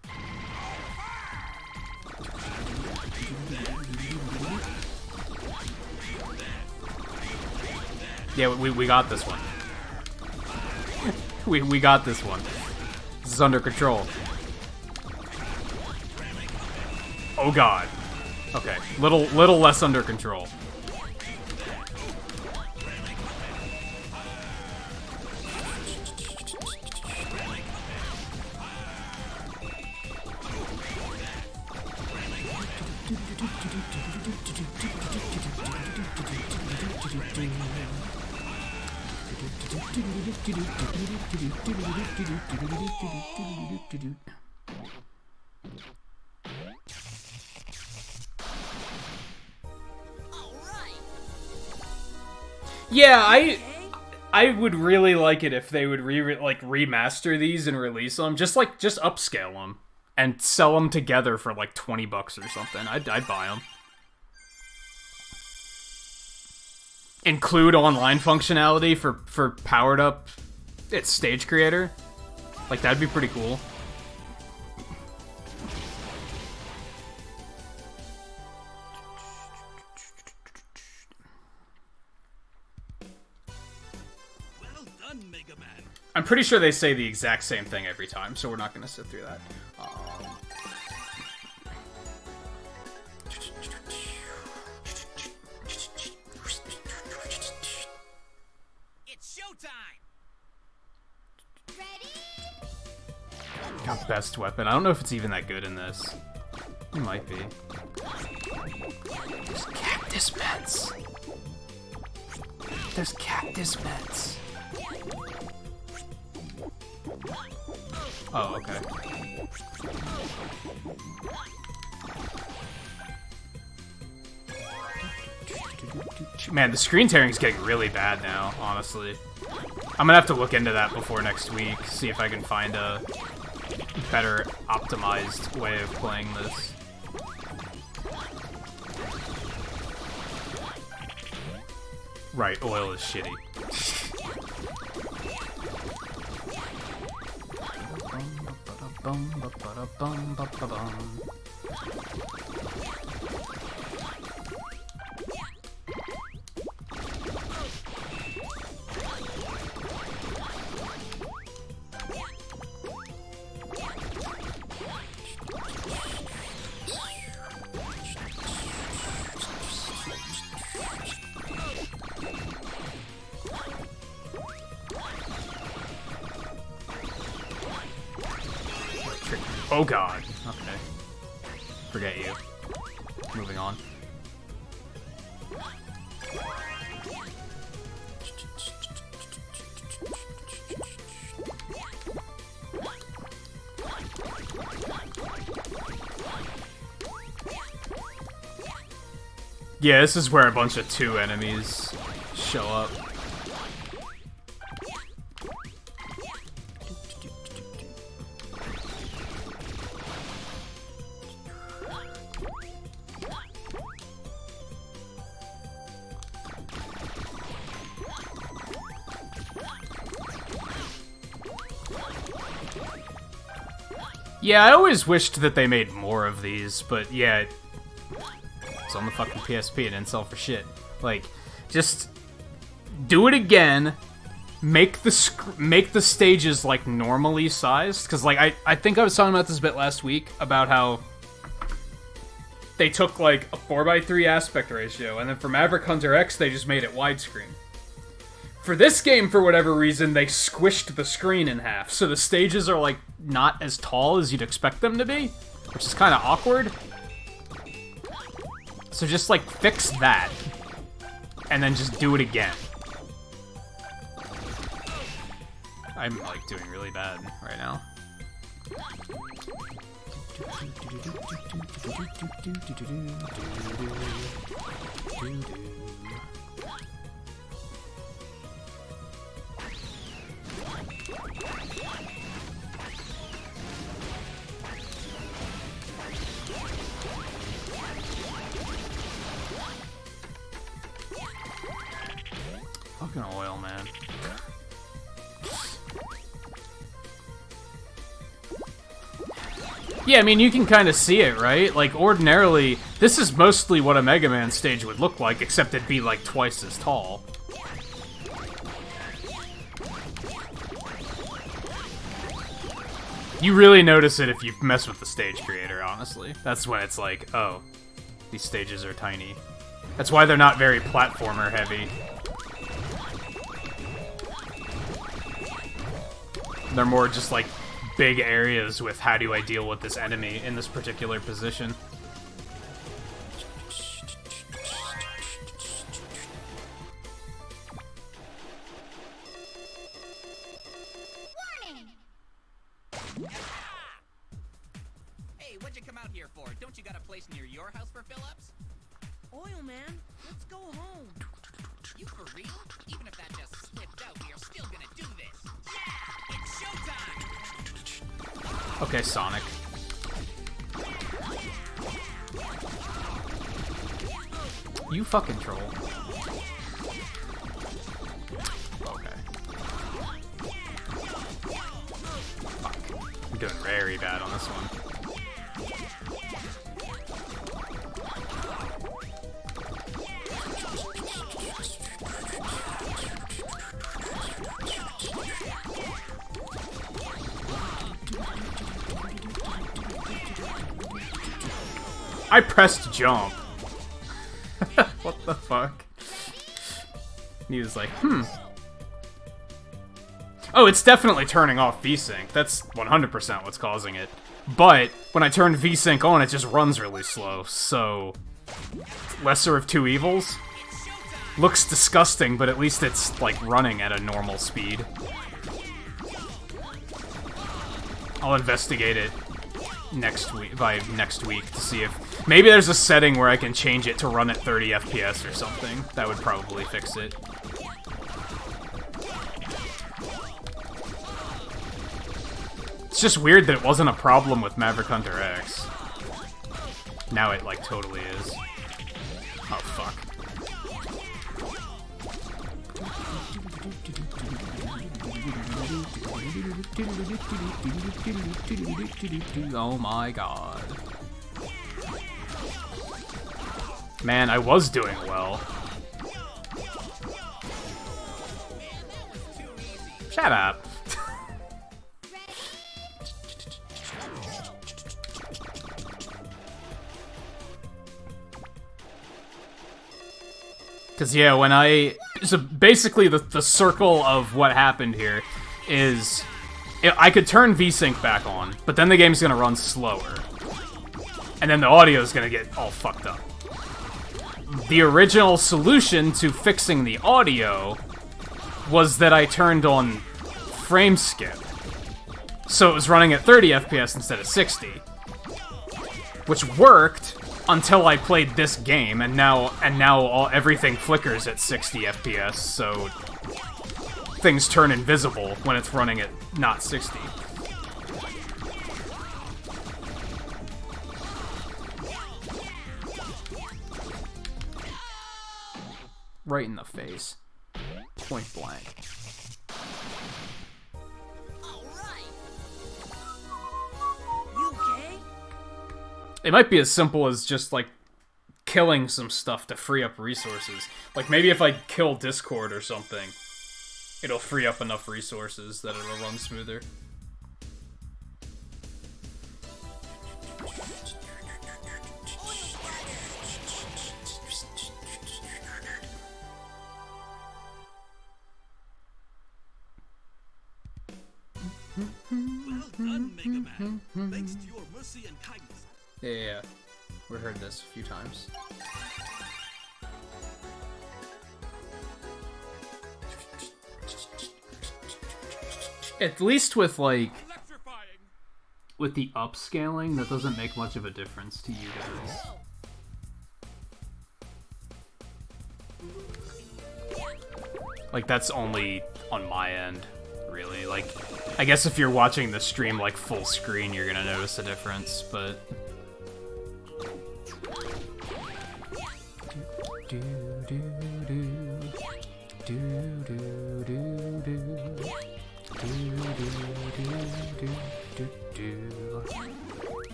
Yeah, we got this one. we got this one. This is under control. Oh god. Okay, little less under control. Yeah, I would really like it if they would remaster these and release them, just upscale them. and sell them together for like $20 or something. I'd buy them. Include online functionality for powered up its stage creator. Like, that'd be pretty cool. Well done, Mega Man. I'm pretty sure they say the exact same thing every time, so we're not going to sit through that. It's showtime! Got best weapon. I don't know if it's even that good in this. It might be. There's cactus beds. There's cactus beds. Oh, okay. Man, the screen tearing is getting really bad now, honestly. I'm gonna have to look into that before next week, see if I can find a better optimized way of playing this. Right, oil is shitty. Oh god. Okay. Forget you. Moving on. Yeah, this is where a bunch of 2 enemies show up. Yeah, I always wished that they made more of these, but yeah, it's on the fucking PSP and didn't sell for shit. Like, just do it again. Make the stages like normally sized, because like I think I was talking about this a bit last week about how they took like a 4:3 aspect ratio, and then for Maverick Hunter X they just made it widescreen. For this game, for whatever reason, they squished the screen in half, so the stages are, like, not as tall as you'd expect them to be, which is kind of awkward. So just, like, fix that, and then just do it again. I'm, like, doing really bad right now. Fucking oil, man. Yeah, I mean, you can kind of see it, right? Like, ordinarily, this is mostly what a Mega Man stage would look like, except it'd be, like, twice as tall. You really notice it if you mess with the stage creator, honestly. That's when it's like, oh, these stages are tiny. That's why they're not very platformer heavy. They're more just like big areas with how do I deal with this enemy in this particular position. Warning! Hey, what'd you come out here for? Don't you got a place near your house for fill-ups? Oil man, let's go home. You for real? Even if that just slipped out, we are still gonna do this. Yeah! It's showtime! Okay, Sonic. You fucking troll. Okay. Fuck. I'm doing very bad on this one. I pressed jump. What the fuck? He was like, Oh, it's definitely turning off VSync. That's 100% what's causing it. But when I turn VSync on, it just runs really slow. So, lesser of two evils. Looks disgusting, but at least it's like running at a normal speed. I'll investigate it next week to see if maybe there's a setting where I can change it to run at 30 FPS or something. That would probably fix it. It's just weird that it wasn't a problem with Maverick Hunter X. Now it like totally is. Oh fuck. Oh my god. Man, I was doing well. Shut up. Because, yeah, when so basically the circle of what happened here is I could turn VSync back on, but then the game's going to run slower. And then the audio is going to get all fucked up. The original solution to fixing the audio was that I turned on frame skip. So it was running at 30 FPS instead of 60. Which worked until I played this game, and now everything flickers at 60 FPS, so things turn invisible when it's running at not 60. Right in the face. Point blank. It might be as simple as just, like, killing some stuff to free up resources. Like, maybe if I kill Discord or something, it'll free up enough resources that it'll run smoother. Well done, Mega Man. Thanks to your mercy and kindness. Yeah. We heard this a few times. At least with, like, with the upscaling, that doesn't make much of a difference to you guys. Like, that's only on my end, really. Like, I guess if you're watching the stream, like, full screen, you're gonna notice a difference, but...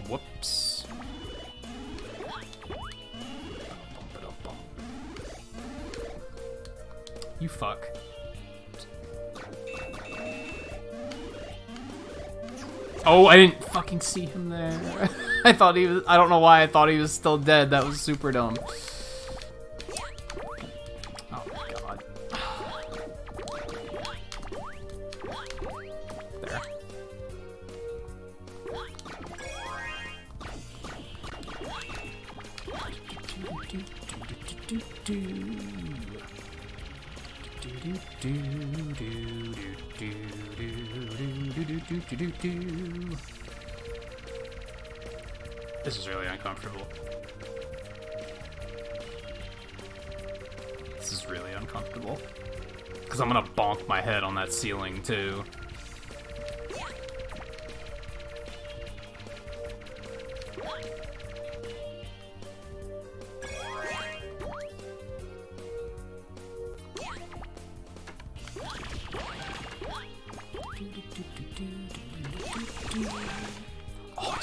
Whoops. You fuck. Oh, I didn't fucking see him there. I thought he was... I don't know why I thought he was still dead. That was super dumb. Oh my god. There. This is really uncomfortable. This is really uncomfortable. Because I'm gonna bonk my head on that ceiling, too.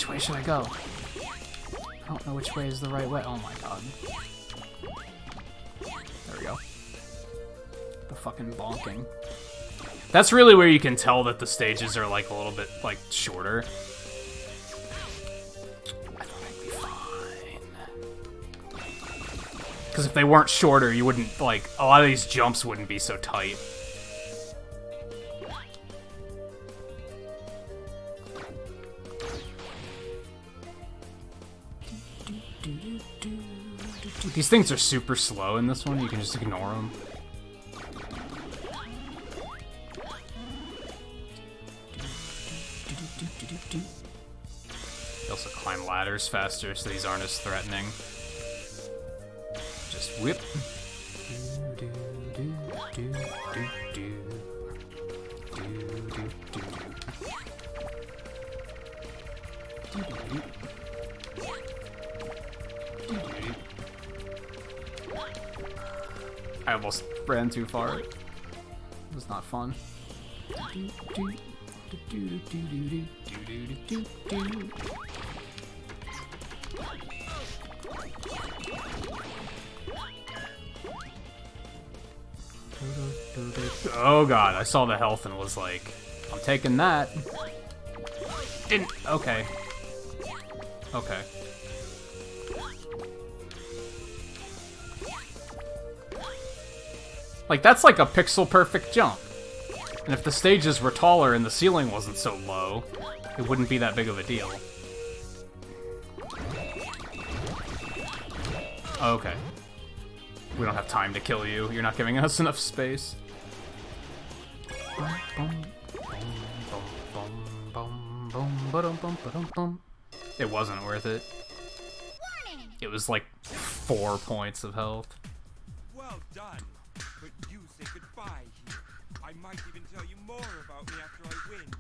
Which way should I go? I don't know which way is the right way. Oh my god. There we go. The fucking bonking. That's really where you can tell that the stages are like a little bit like shorter. I thought I'd be fine. Because if they weren't shorter, you wouldn't like a lot of these jumps wouldn't be so tight. These things are super slow in this one. You can just ignore them. You also climb ladders faster, so these aren't as threatening. Just whip. I almost ran too far. It was not fun. Oh god, I saw the health and was like, I'm taking that. Didn't. Okay. Okay. Like, that's like a pixel-perfect jump. And if the stages were taller and the ceiling wasn't so low, it wouldn't be that big of a deal. Okay. We don't have time to kill you. You're not giving us enough space. It wasn't worth it. It was like 4 points of health. Well done. But you say goodbye here. I might even tell you more about me after I win.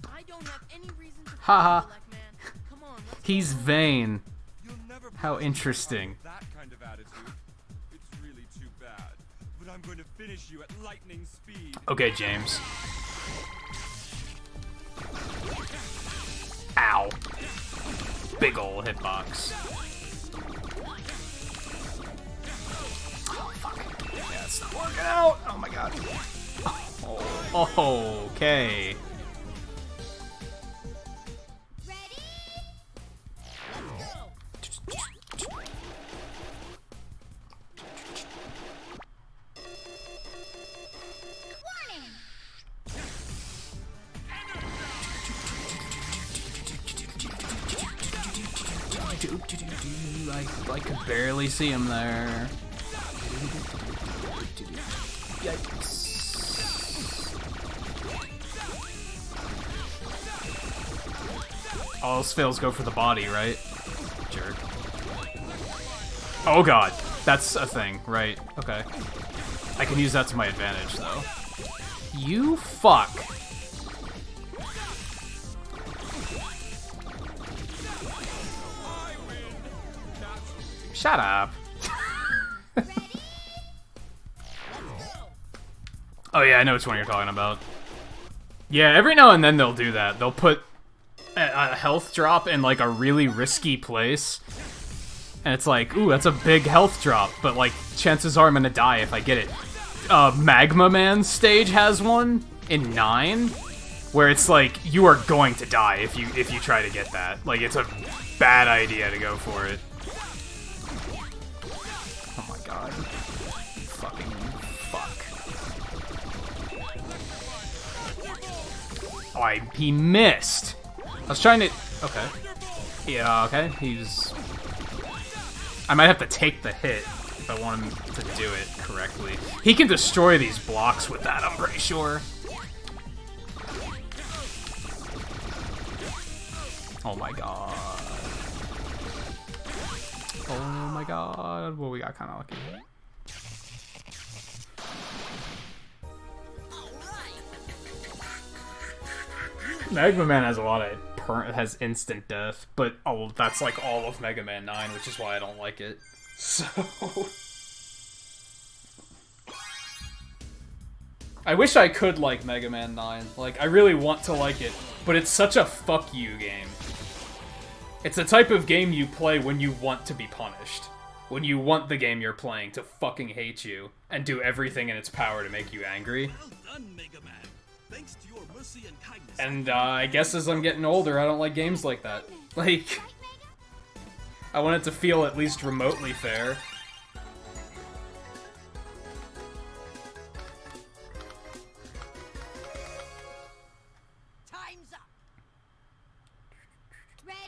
I don't have any reason to Haha. black man. Come on, let's He's vain. You'll never How pass me interesting. with that kind of attitude. It's really too bad. But I'm going to finish you at lightning speed. Okay, James. Ow. Big ol' hitbox. Oh, fuck. Yeah, it's not working out. Oh my god. Oh, okay. Ready? Let's go. Warning. I could barely see him there. Yikes. All else fails go for the body, right? Jerk. Oh god, that's a thing, right? Okay. I can use that to my advantage, though. You fuck. Shut up. Oh yeah, I know which one you're talking about. Yeah, every now and then they'll do that. They'll put a health drop in like a really risky place. And it's like, ooh, that's a big health drop, but like chances are I'm gonna die if I get it. Magma Man stage has one in 9 where it's like you are going to die if you try to get that. Like it's a bad idea to go for it. Oh my god. Fucking fuck. Oh, he missed. I was trying to... Okay. Yeah, okay. He's... I might have to take the hit if I want him to do it correctly. He can destroy these blocks with that, I'm pretty sure. Oh my god. Oh my god. Well, we got kind of lucky. Magma Man has a lot of has instant death, but oh, that's like all of Mega Man 9, which is why I don't like it. So I wish I could like Mega Man 9. Like I really want to like it, but it's such a fuck you game. It's a type of game you play when you want to be punished. When you want the game you're playing to fucking hate you and do everything in its power to make you angry. Well done, Mega Man. Thanks to your mercy and kindness. And I guess as I'm getting older, I don't like games like that. Like, I want it to feel at least remotely fair. Time's up. Ready?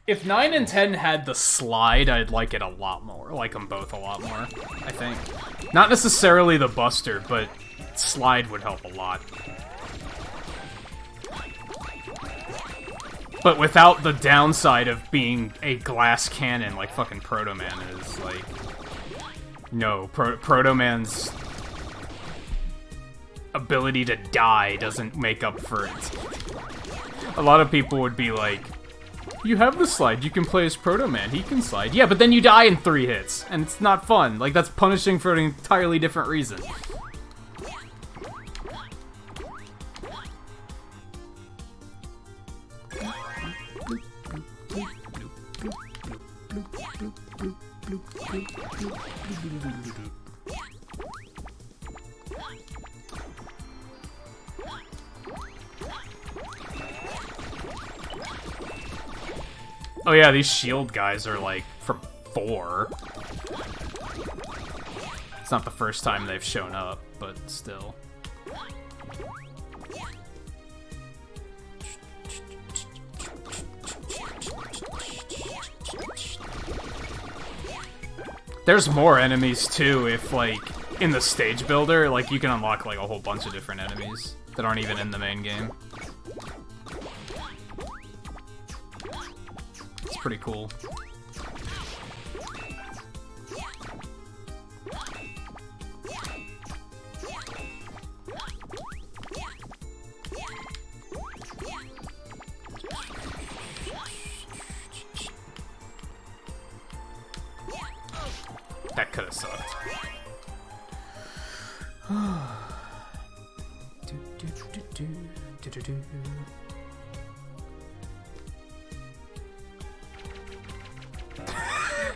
If 9 and 10 had the slide, I'd like it a lot more. Like them both a lot more, I think. Not necessarily the Buster, but slide would help a lot. But without the downside of being a glass cannon like fucking Proto Man is, like... No, Proto Man's ability to die doesn't make up for it. A lot of people would be like, you have the slide, you can play as Proto Man, he can slide. Yeah, but then you die in 3 hits, and it's not fun. Like, that's punishing for an entirely different reason. Oh yeah, these shield guys are like from 4. It's not the first time they've shown up, but still. There's more enemies too if, like, in the stage builder, like, you can unlock like a whole bunch of different enemies that aren't even in the main game. It's pretty cool. That could have sucked.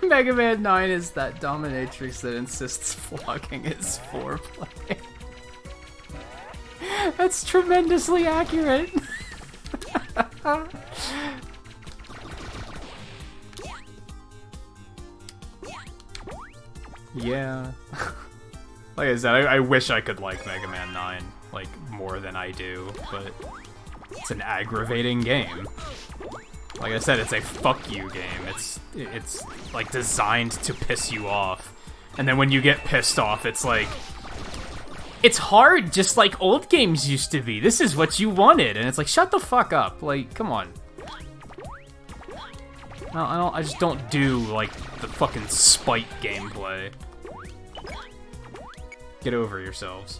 Mega Man 9 is that dominatrix that insists flogging is foreplay. That's tremendously accurate. Yeah. Like I said, I wish I could like Mega Man 9, like, more than I do, but it's an aggravating game. Like I said, it's a fuck you game. It's like designed to piss you off. And then when you get pissed off, it's like, it's hard just like old games used to be. This is what you wanted. And it's like, shut the fuck up. Like, come on. No, I just don't do like the fucking spite gameplay. Get over yourselves.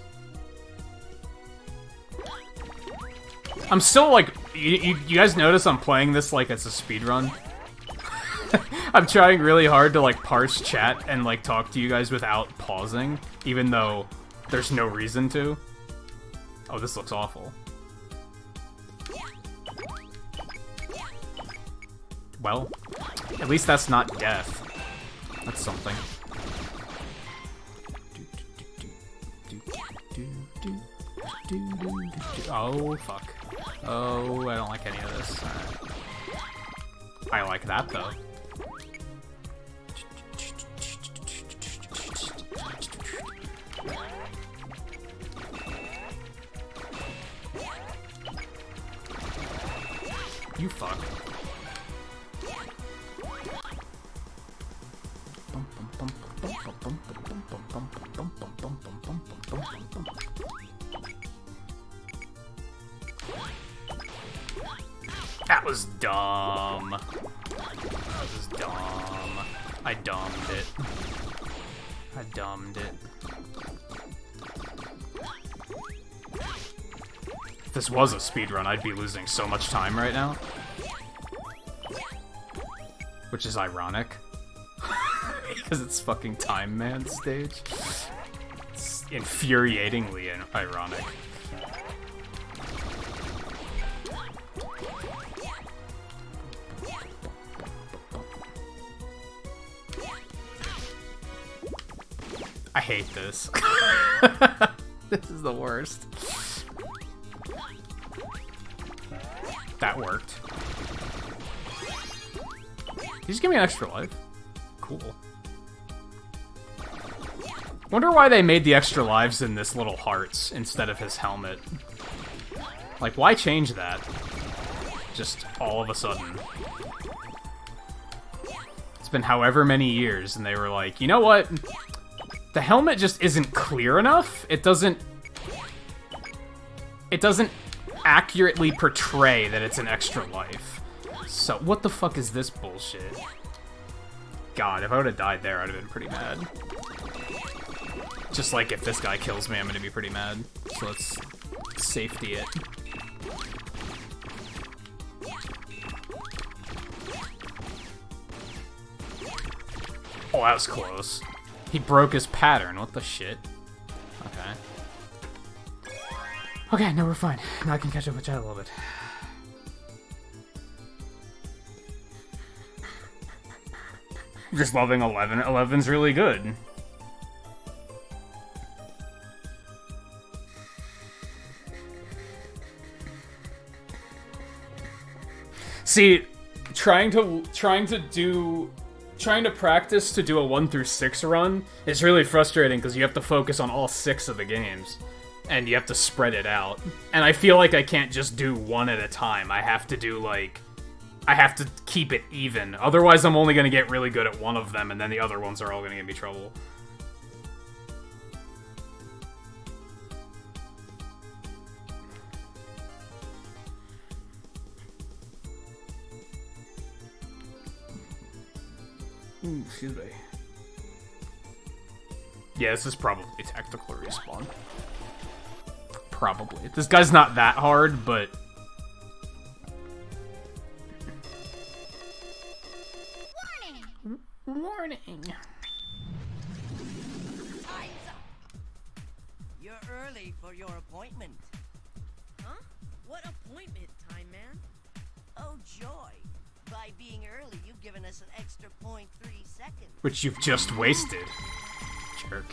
I'm still like, you guys notice I'm playing this like it's a speedrun? I'm trying really hard to like parse chat and like talk to you guys without pausing, even though there's no reason to. Oh, this looks awful. Well, at least that's not death. That's something. Oh, fuck. Oh, I don't like any of this. I like that, though. You fuck. That was dumb. That was dumb. I dumbed it. I dumbed it. If this was a speedrun, I'd be losing so much time right now. Which is ironic. Because it's fucking Time Man stage. It's infuriatingly ironic. I hate this. This is the worst. That worked. Did you just give me an extra life? Cool. Wonder why they made the extra lives in this little hearts instead of his helmet. Like, why change that? Just all of a sudden. It's been however many years, and they were like, you know what? The helmet just isn't clear enough. It doesn't accurately portray that it's an extra life. So, what the fuck is this bullshit? God, if I would have died there, I'd have been pretty mad. Just like if this guy kills me, I'm gonna be pretty mad. So let's safety it. Oh, that was close. He broke his pattern. What the shit? Okay. Okay, no, we're fine. Now I can catch up with Chad a little bit. Just loving 11. 11's really good. See, trying to practice to do a 1 through 6 run is really frustrating because you have to focus on all 6 of the games. And you have to spread it out. And I feel like I can't just do one at a time. I have to do, like... I have to keep it even. Otherwise, I'm only gonna get really good at one of them, and then the other ones are all gonna give me trouble. Ooh, excuse me. Yeah, this is probably tactical respawn. Probably. This guy's not that hard, but... Warning! Time's up! You're early for your appointment. Huh? What appointment, Time Man? Oh, joy. By being early, you've given us an extra 0.3 seconds. Which you've just wasted. Jerk.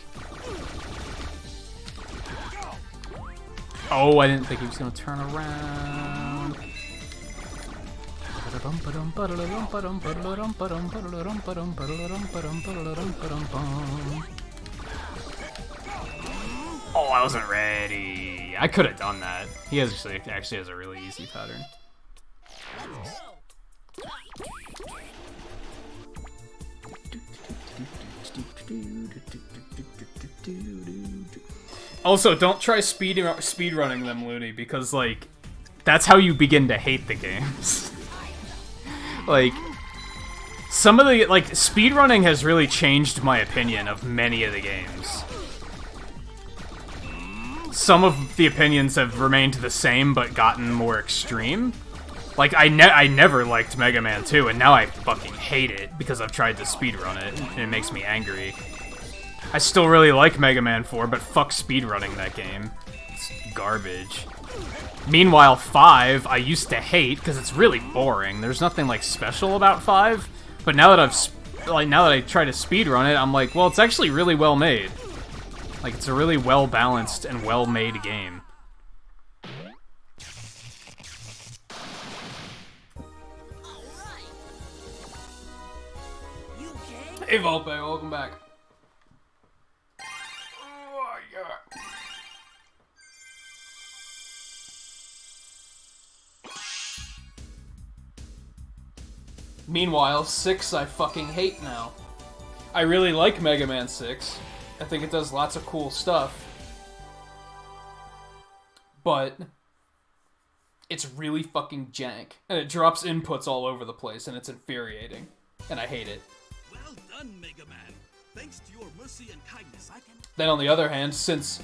Oh, I didn't think he was gonna turn around. Oh, I wasn't ready. I could have done that. He actually has a really easy pattern. Also, don't try speed running them, Looney, because, like, that's how you begin to hate the games. Like, some of the, like, speedrunning has really changed my opinion of many of the games. Some of the opinions have remained the same, but gotten more extreme. Like, I never liked Mega Man 2, and now I fucking hate it, because I've tried to speedrun it, and it makes me angry. I still really like Mega Man 4, but fuck speedrunning that game. It's garbage. Meanwhile, 5, I used to hate, because it's really boring. There's nothing, like, special about 5, but now that I try to speedrun it, I'm like, well, it's actually really well made. Like, it's a really well-balanced and well-made game. Hey, Volpe, welcome back. Oh, yeah. Meanwhile, 6 I fucking hate now. I really like Mega Man 6. I think it does lots of cool stuff. But it's really fucking jank. And it drops inputs all over the place, and it's infuriating. And I hate it. Well done, Mega Man. Thanks to your mercy and kindness, I can... Then on the other hand, since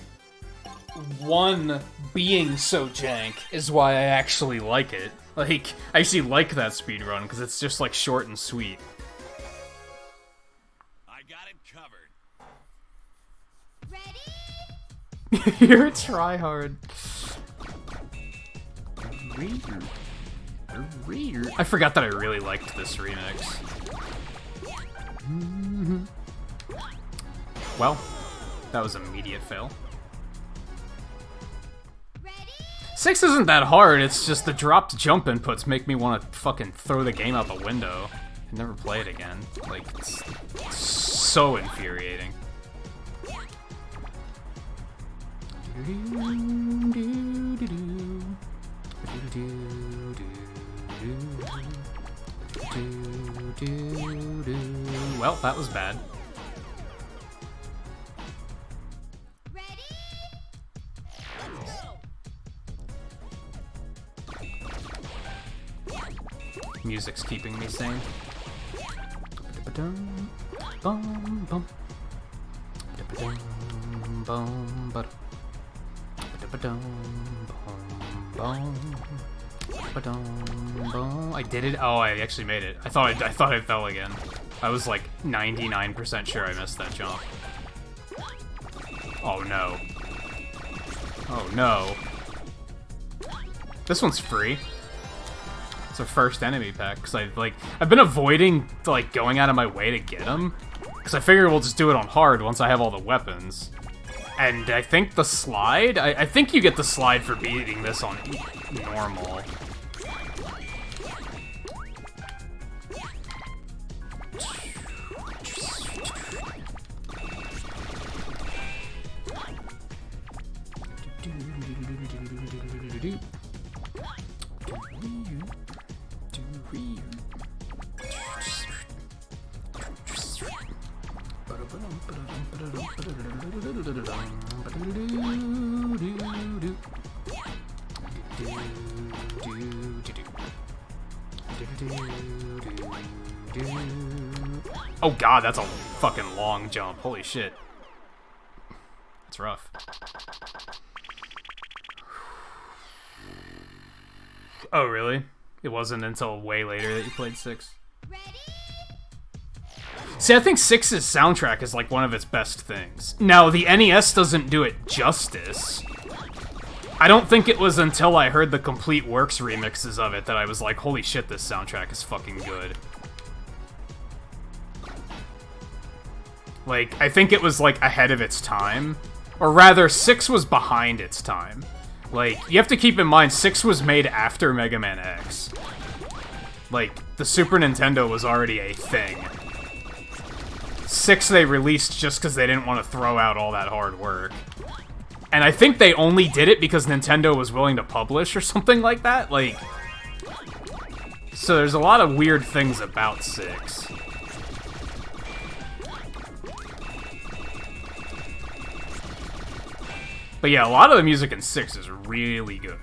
1 being so jank is why I actually like it. Like, I actually like that speedrun, because it's just, like, short and sweet. I got it covered. Ready? You're a tryhard. I forgot that I really liked this remix. Well, That was immediate fail. 6 isn't that hard, it's just the dropped jump inputs make me want to fucking throw the game out the window and never play it again. Like, it's so infuriating. Well, that was bad. Music's keeping me sane. I did it. Oh, I actually made it. I thought I fell again. I was like 99% sure I missed that jump. Oh no. Oh no. This one's free. It's our first enemy pack, because I've been avoiding like going out of my way to get them, because I figure we'll just do it on hard once I have all the weapons. And I think the slide, I think you get the slide for beating this on normal. Oh god, that's a fucking long jump. Holy shit. That's rough. Oh, really? It wasn't until way later that you played 6? See, I think 6's soundtrack is like one of its best things. Now, the NES doesn't do it justice. I don't think it was until I heard the Complete Works remixes of it that I was like, holy shit, this soundtrack is fucking good. Like, I think it was, like, ahead of its time. Or rather, 6 was behind its time. Like, you have to keep in mind, 6 was made after Mega Man X. Like, the Super Nintendo was already a thing. 6 they released just because they didn't want to throw out all that hard work. And I think they only did it because Nintendo was willing to publish or something like that. Like, so there's a lot of weird things about 6. But yeah, a lot of the music in 6 is really good.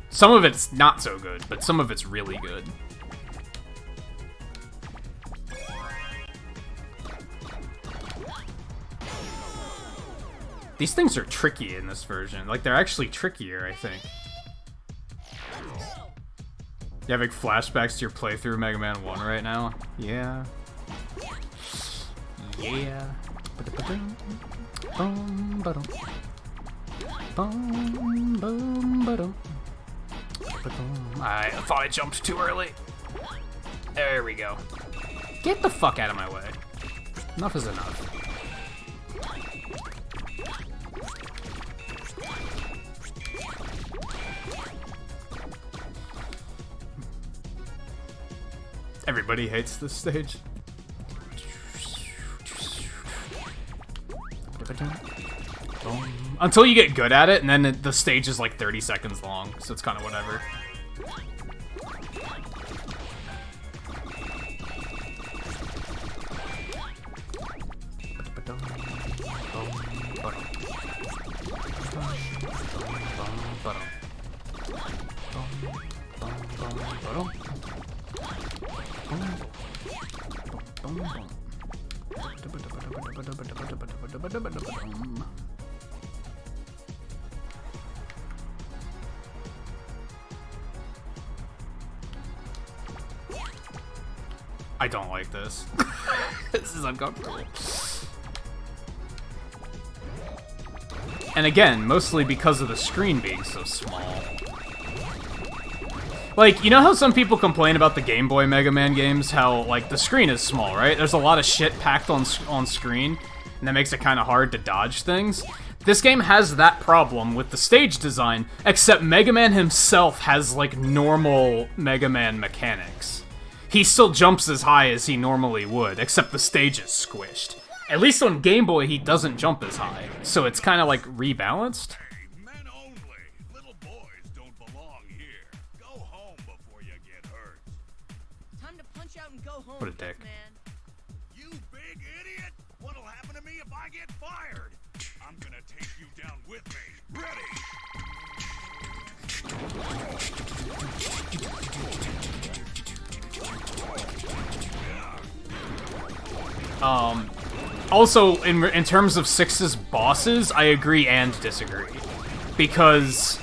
Some of it's not so good, but some of it's really good. These things are tricky in this version. Like, they're actually trickier, I think. You having flashbacks to your playthrough of Mega Man 1 right now? Yeah. Yeah. I thought I jumped too early. There we go. Get the fuck out of my way. Enough is enough. Everybody hates this stage. Until you get good at it, and then the stage is like 30 seconds long, so it's kind of whatever. I don't like this. This is uncomfortable. And again, mostly because of the screen being so small. Like, you know how some people complain about the Game Boy Mega Man games? How, like, the screen is small, right? There's a lot of shit packed on screen. and that makes it kind of hard to dodge things. This game has that problem with the stage design, except Mega Man himself has, like, normal Mega Man mechanics. He still jumps as high as he normally would, except the stage is squished. At least on Game Boy, he doesn't jump as high, so it's kind of, like, rebalanced. Men only. Little boys don't belong here. Go home before you get hurt. Time to punch out and go home. What a dick. Man. You big idiot! What'll happen to me if I get fired? I'm gonna take you down with me. Ready? Also, in terms of 6's bosses, I agree and disagree. Because,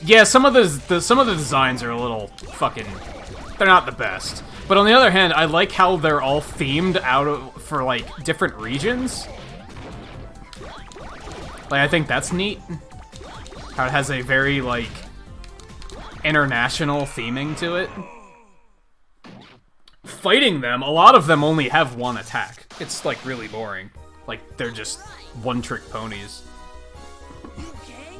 yeah, some of the designs are a little fucking, they're not the best. But on the other hand, I like how they're all themed for, like, different regions. Like, I think that's neat. How it has a very, like, international theming to it. Fighting them, a lot of them only have one attack. It's, like, really boring. Like, they're just one-trick ponies. You okay?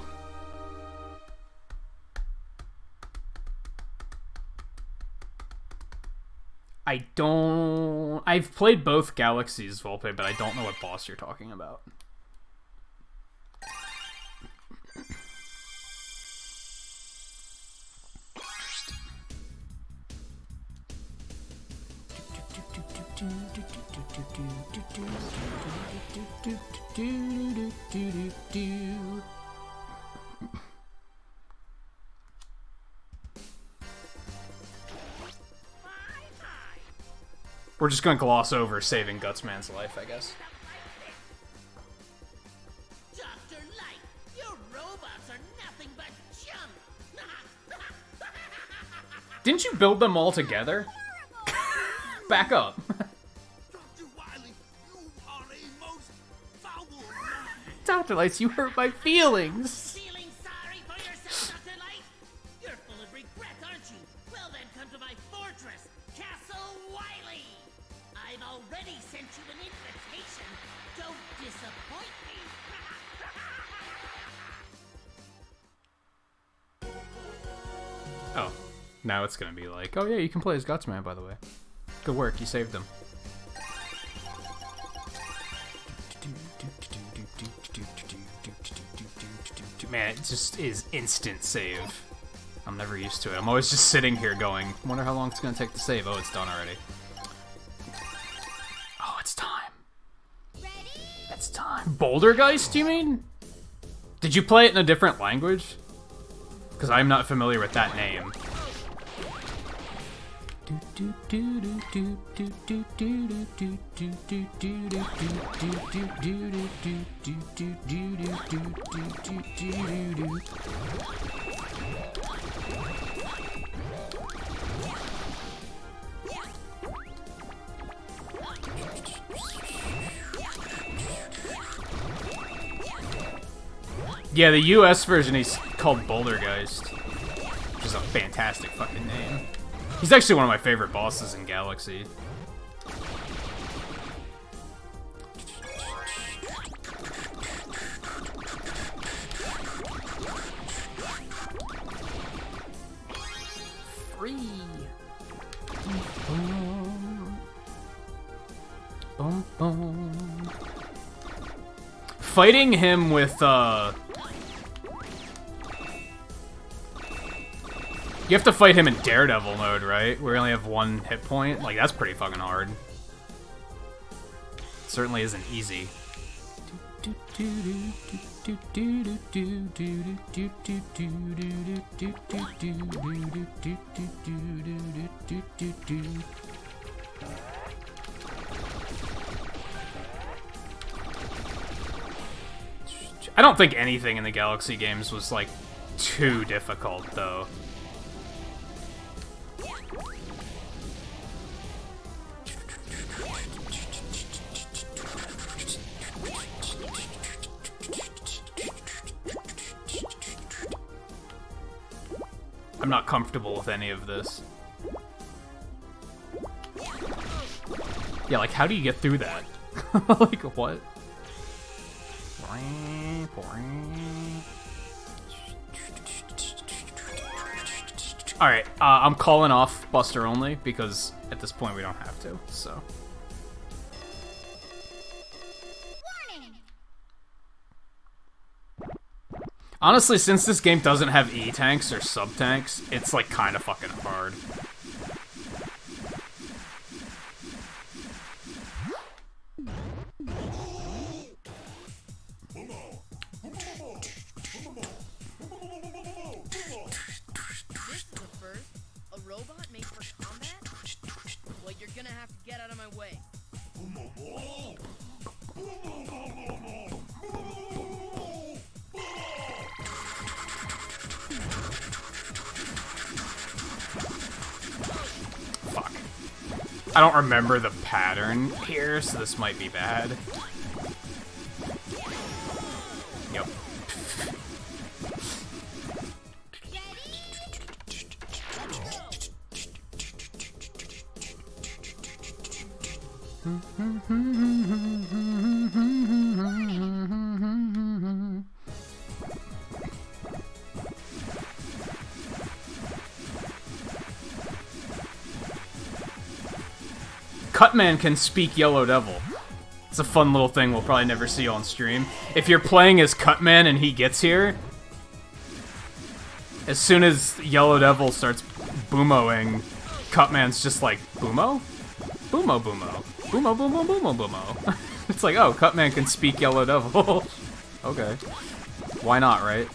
I've played both Galaxies Volpe, but I don't know what boss you're talking about. We're just gonna gloss over saving Gutsman's life, I guess. Dr. Light, your robots are nothing but junk. Didn't you build them all together? Back up. Dr. Wily, you are a most foul man. Dr. Lights, you hurt my feelings. Feeling sorry for yourself, Dr. Light? You're full of regret, aren't you? Well then, come to my fortress, Castle Wily. I've already sent you an invitation. Don't disappoint me. Oh, now it's gonna be like, oh yeah, you can play as Gutsman, by the way. Good work, you saved him. Man, it just is instant save. I'm never used to it. I'm always just sitting here going, wonder how long it's gonna take to save. Oh, it's done already. Oh, it's time. It's time. Bouldergeist, you mean? Did you play it in a different language? Because I'm not familiar with that name. Yeah, the US version is called Bouldergeist, which is a fantastic fucking name. He's actually one of my favorite bosses in Galaxy. Free. Boom, boom. Fighting him with, you have to fight him in Daredevil mode, right? Where we only have one hit point? Like, that's pretty fucking hard. It certainly isn't easy. I don't think anything in the Galaxy games was, like, too difficult, though. I'm not comfortable with any of this. Yeah, like, how do you get through that? Like, what? Alright, I'm calling off Buster only, because at this point we don't have to, so... Honestly, since this game doesn't have E-tanks or sub-tanks, it's, like, kind of fucking hard. This is a first? A robot made for combat? Well, you're gonna have to get out of my way. Fuck. I don't remember the pattern here, so this might be bad. Yep. Cutman can speak Yellow Devil. It's a fun little thing we'll probably never see on stream. If you're playing as Cutman and he gets here, as soon as Yellow Devil starts boomoing, Cutman's just like, Boomo? Boomo, boomo. Boomo, boomo, boomo, boomo. It's like, oh, Cutman can speak Yellow Devil. Okay. Why not, right?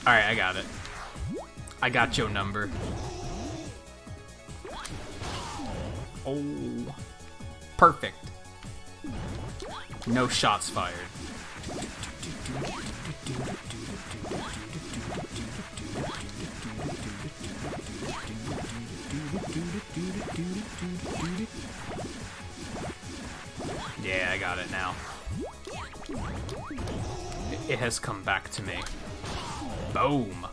Alright, I got it. I got your number. Oh. Perfect. No shots fired. Yeah, I got it now. It has come back to me. Boom.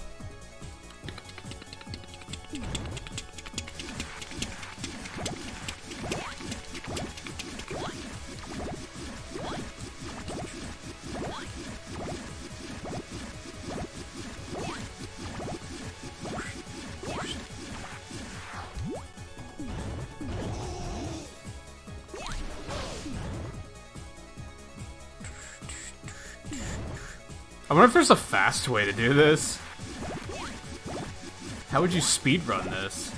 I wonder if there's a fast way to do this. How would you speedrun this?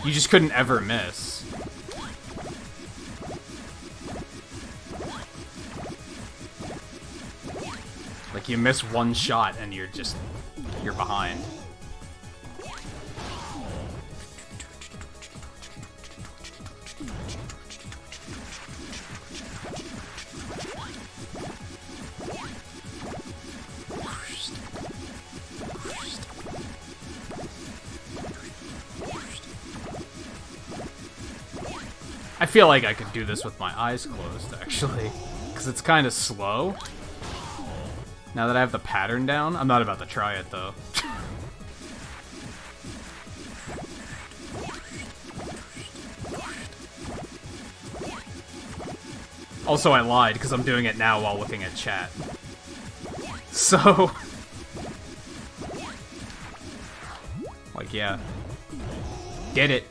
You just couldn't ever miss. Like, you miss one shot and you're behind. I feel like I could do this with my eyes closed, actually. Because it's kind of slow. Now that I have the pattern down, I'm not about to try it, though. Also, I lied, because I'm doing it now while looking at chat. So... like, yeah. Get it.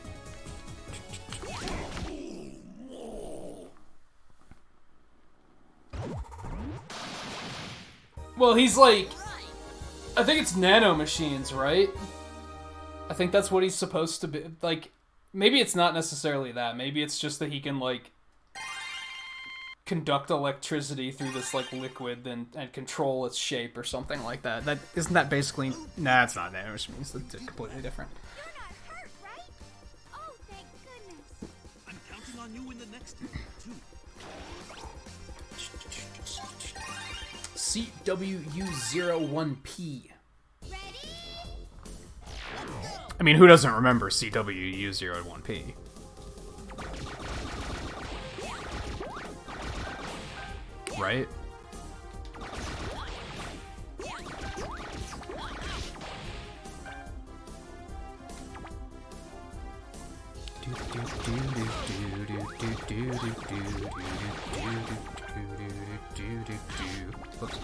Well, he's like... I think it's nano machines, right? I think that's what he's supposed to be. Like, maybe it's not necessarily that. Maybe it's just that he can, like, conduct electricity through this, like, liquid and control its shape or something like that. Isn't that basically... Nah, it's not nano machines. That's completely different. You're not hurt, right? Oh, thank goodness. I'm counting on you in the next too. CWU01P. Ready? I mean, who doesn't remember CWU01P? Right? Whoops.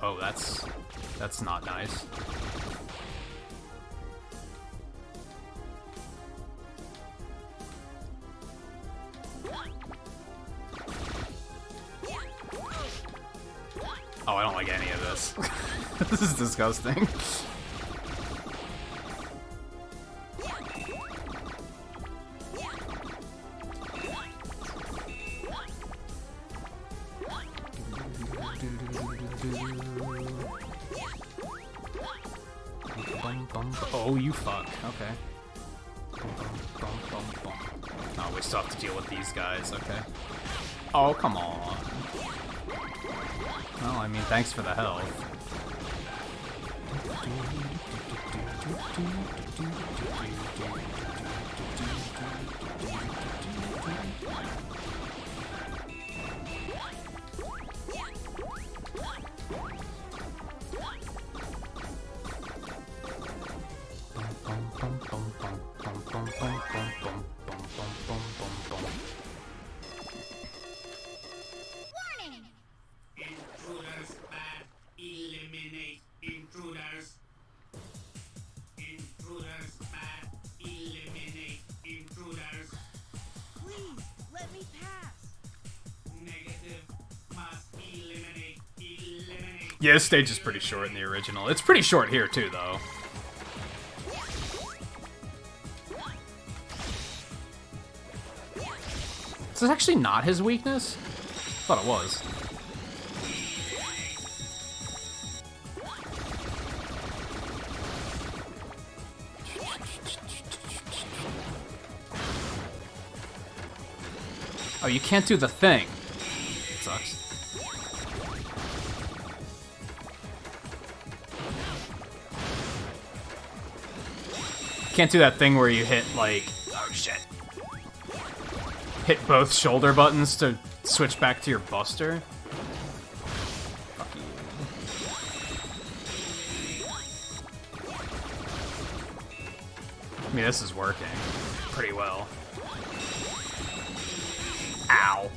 Oh, that's not nice. Oh, I don't like any of this. This is disgusting. Oh, you fuck. Okay. Oh, we still have to deal with these guys. Okay. Oh, come on. Well, I mean, thanks for the help. Warning! Intruders bad. Eliminate intruders. Intruders bad. Eliminate intruders. Please, let me pass. Negative. Must eliminate. Eliminate. Yeah, this stage is pretty short in the original. It's pretty short here, too, though. This is actually not his weakness? I thought it was. Oh, you can't do the thing. Sucks. Can't do that thing where you hit, like... Oh, shit. Hit both shoulder buttons to switch back to your buster. Fuck you. I mean, this is working pretty well. Ow.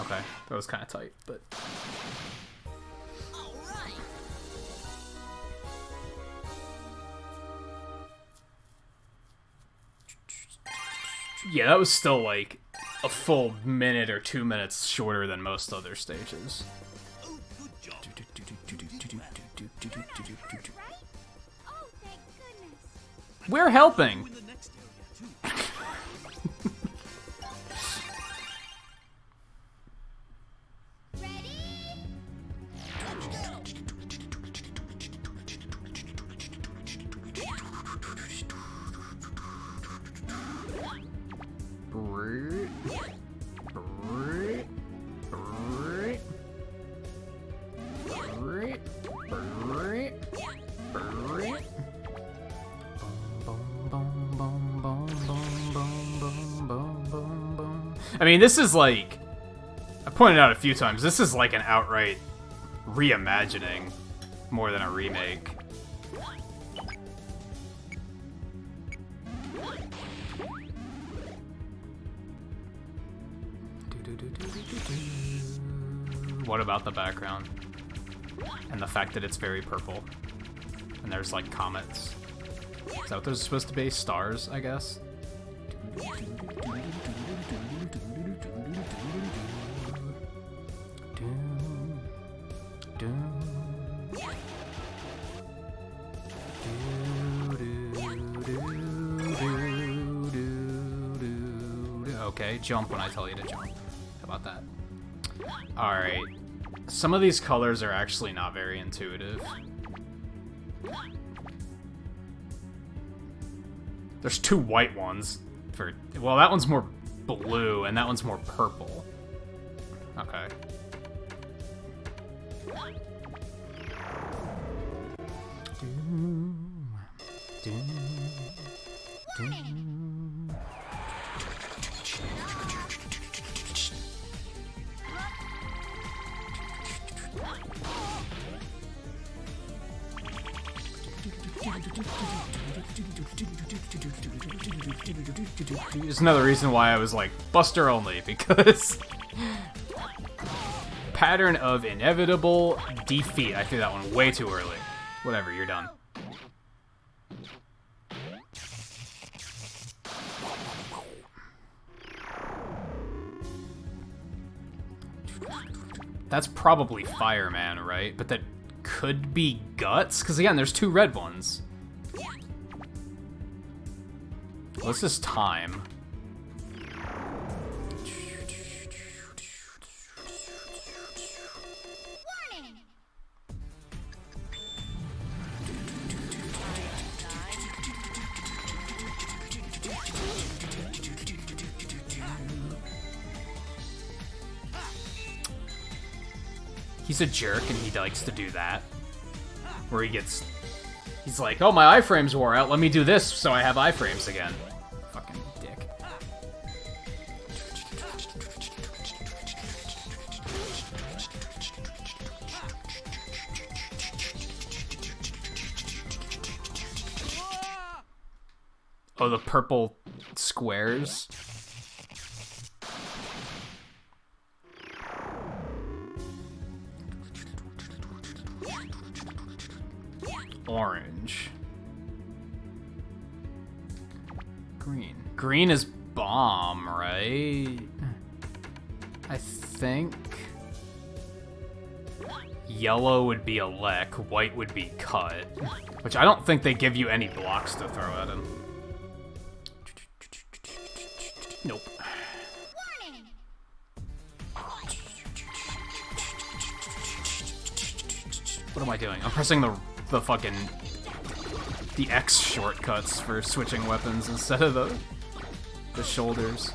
Okay, that was kind of tight, but... Yeah, that was still like a full minute or 2 minutes shorter than most other stages. Oh, thank goodness. We're helping! Ready? Let's go! I mean, this is like... I pointed out a few times, this is like an outright reimagining more than a remake. What about the background? And the fact that it's very purple. And there's like comets. Is that what those are supposed to be? Stars, I guess? Okay, jump when I tell you to jump. How about that? Alright. Some of these colors are actually not very intuitive. There's 2 white ones. Well, that one's more blue, and that one's more purple. Okay. There's another reason why I was like, Buster only, because... Pattern of inevitable defeat. I threw that one way too early. Whatever, you're done. That's probably Fireman, right? But that could be Guts? Because again, there's 2 red ones. What's this time? He's a jerk and he likes to do that. Where he's like, oh, my iframes wore out, let me do this so I have iframes again. Fucking dick. Oh, the purple squares? Orange. Green. Green is bomb, right? I think. Yellow would be elect, white would be cut. Which I don't think they give you any blocks to throw at him. Nope. What am I doing? I'm pressing the fucking... the X shortcuts for switching weapons instead of the shoulders.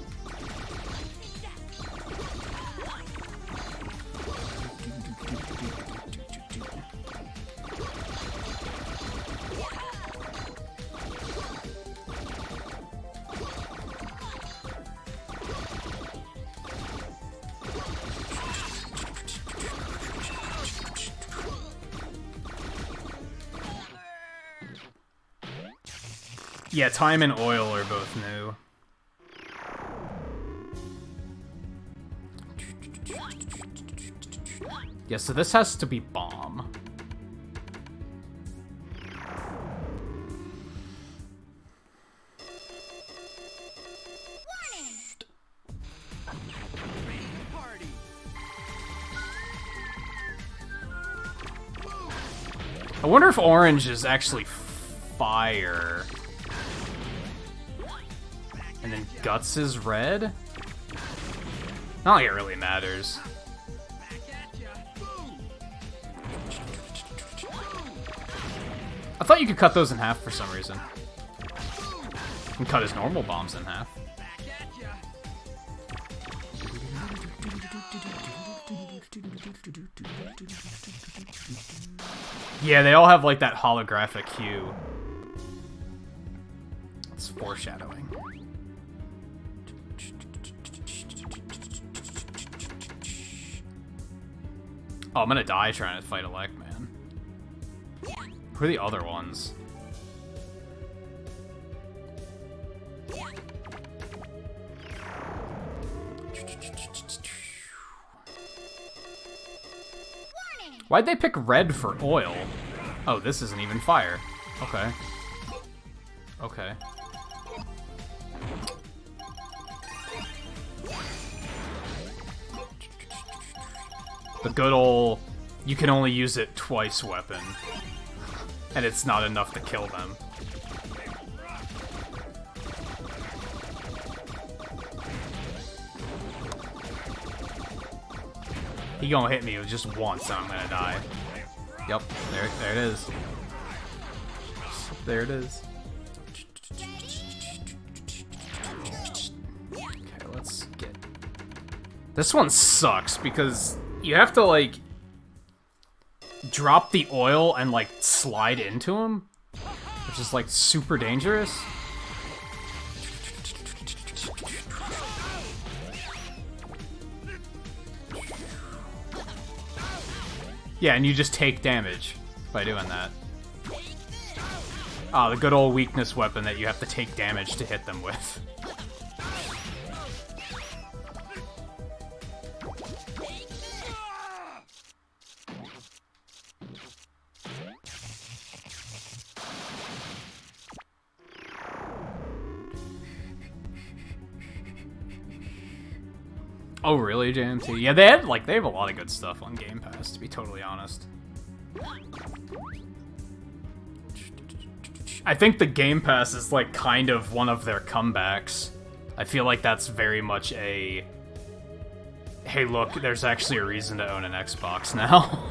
Yeah, time and oil are both new. Yeah, so this has to be bomb. I wonder if orange is actually fire. And then Guts is red? Not like it really matters. I thought you could cut those in half for some reason. And cut his normal bombs in half. Yeah, they all have like that holographic hue. It's foreshadowing. Oh, I'm gonna die trying to fight Elect, man. Who are the other ones? Why'd they pick red for oil? Oh, this isn't even fire. Okay. Okay. The good ol' you can only use it twice weapon. And it's not enough to kill them. He gonna hit me with just once and I'm gonna die. Yep, there it is. There it is. This one sucks because you have to, like, drop the oil and, like, slide into him, which is, like, super dangerous. Yeah, and you just take damage by doing that. Ah, the good old weakness weapon that you have to take damage to hit them with. Oh, really, JMT? Yeah, they have a lot of good stuff on Game Pass, to be totally honest. I think the Game Pass is, like, kind of one of their comebacks. I feel like that's very much a... Hey, look, there's actually a reason to own an Xbox now.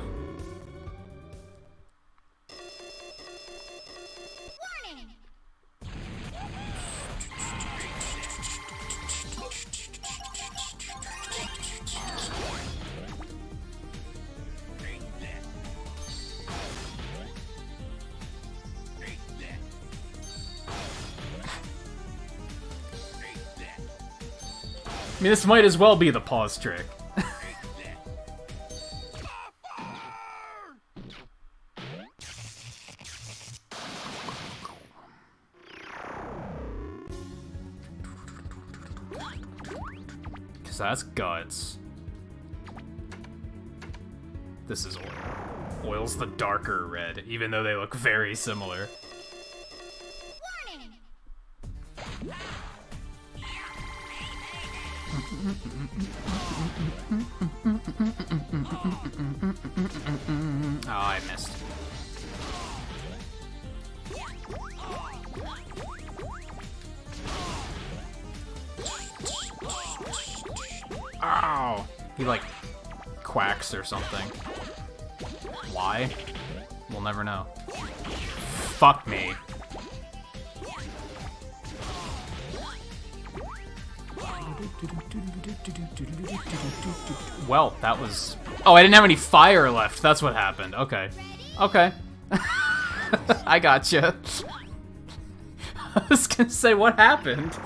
I mean, this might as well be the pause trick. Because that's guts. This is oil. Oil's the darker red, even though they look very similar. Oh, I missed. Ow! He, like, quacks or something. Why? We'll never know. Fuck me. Well, that was... Oh, I didn't have any fire left. That's what happened. Okay. Okay. I gotcha. I was gonna say, what happened?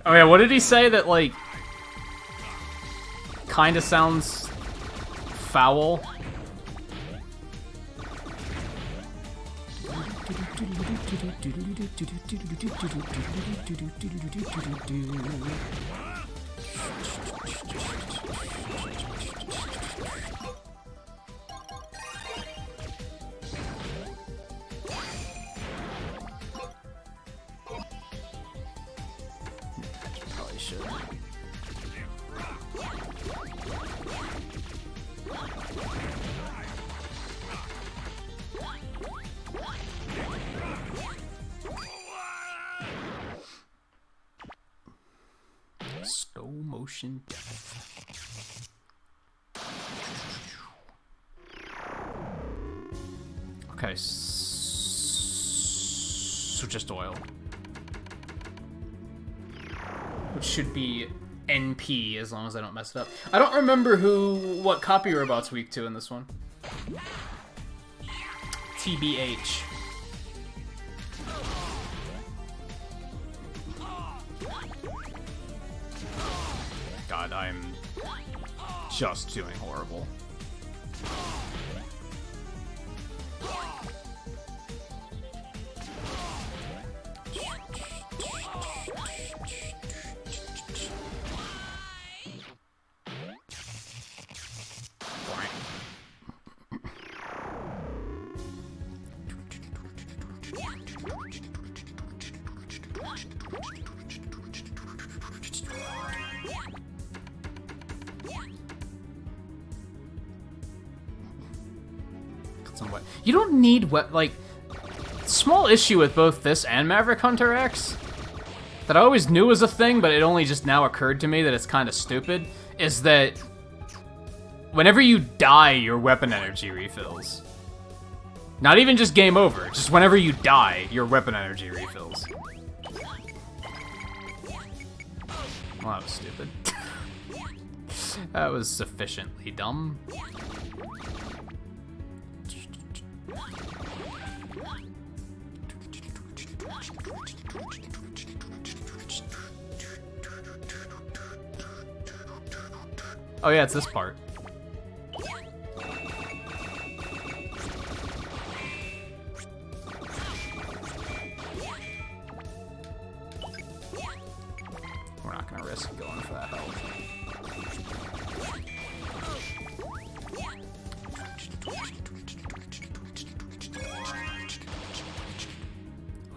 Oh yeah, what did he say that, like, kinda sounds foul? Probably should. Slow motion death. Okay, so just oil. Which should be NP as long as I don't mess it up. I don't remember what copy we're about to week 2 in this one. TBH. God, I'm just doing horrible. You don't need like, small issue with both this and Maverick Hunter X that I always knew was a thing, but it only just now occurred to me that it's kind of stupid, is that whenever you die, your weapon energy refills. Not even just game over. Just whenever you die, your weapon energy refills. Well, that was stupid. That was sufficiently dumb. Oh yeah, it's this part. We're not gonna risk going for that health.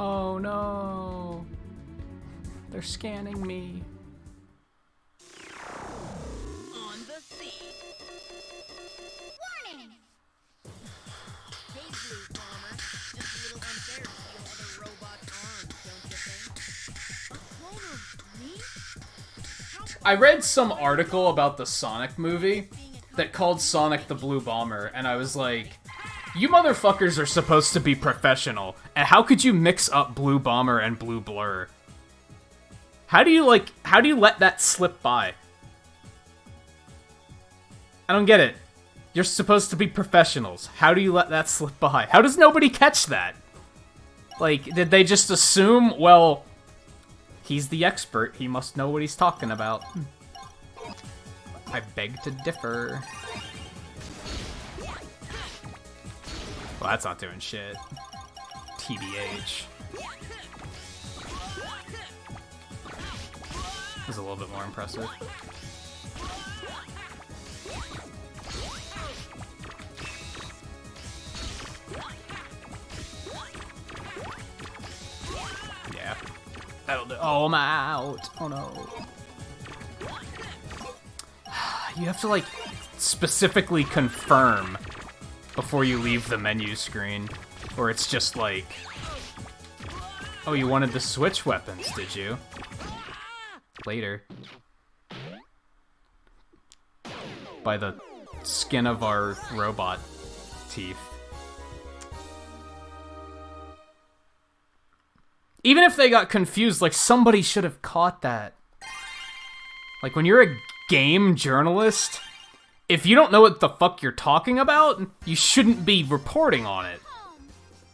Oh no! They're scanning me. On the scene. Warning! Hey, Blue Bomber. Just a little unfair to steal other robots' arms, don't you think? A clone of me? I read some article about the Sonic movie that called Sonic the Blue Bomber, and I was like, you motherfuckers are supposed to be professional, and how could you mix up Blue Bomber and Blue Blur? How do you let that slip by? I don't get it. You're supposed to be professionals. How do you let that slip by? How does nobody catch that? Like, did they just assume, well, he's the expert, he must know what he's talking about? I beg to differ. Well, that's not doing shit. TBH. This is a little bit more impressive. Yeah. That'll do. Oh, I'm out. Oh no. You have to, like, specifically confirm before you leave the menu screen, or it's just like, oh, you wanted to switch weapons, did you? Later. By the skin of our robot teeth. Even if they got confused, like, somebody should have caught that. Like, when you're a game journalist, if you don't know what the fuck you're talking about, you shouldn't be reporting on it.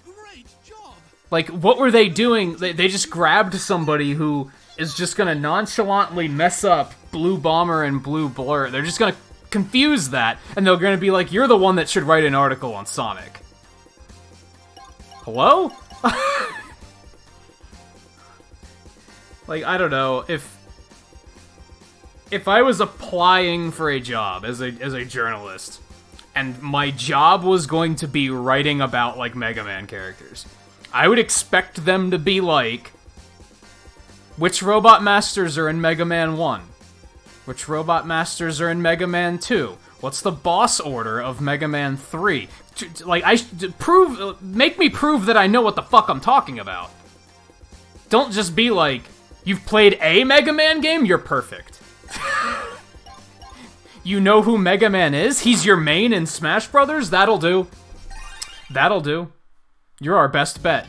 Great job. Like, what were they doing? They just grabbed somebody who is just gonna nonchalantly mess up Blue Bomber and Blue Blur. They're just gonna confuse that, and they're gonna be like, you're the one that should write an article on Sonic. Hello? Like, I don't know, if I was applying for a job as a journalist, and my job was going to be writing about, like, Mega Man characters, I would expect them to be like, which Robot Masters are in Mega Man 1? Which Robot Masters are in Mega Man 2? What's the boss order of Mega Man 3? Like, make me prove that I know what the fuck I'm talking about. Don't just be like, you've played a Mega Man game? You're perfect. You know who Mega Man is? He's your main in Smash Brothers? That'll do. That'll do. You're our best bet.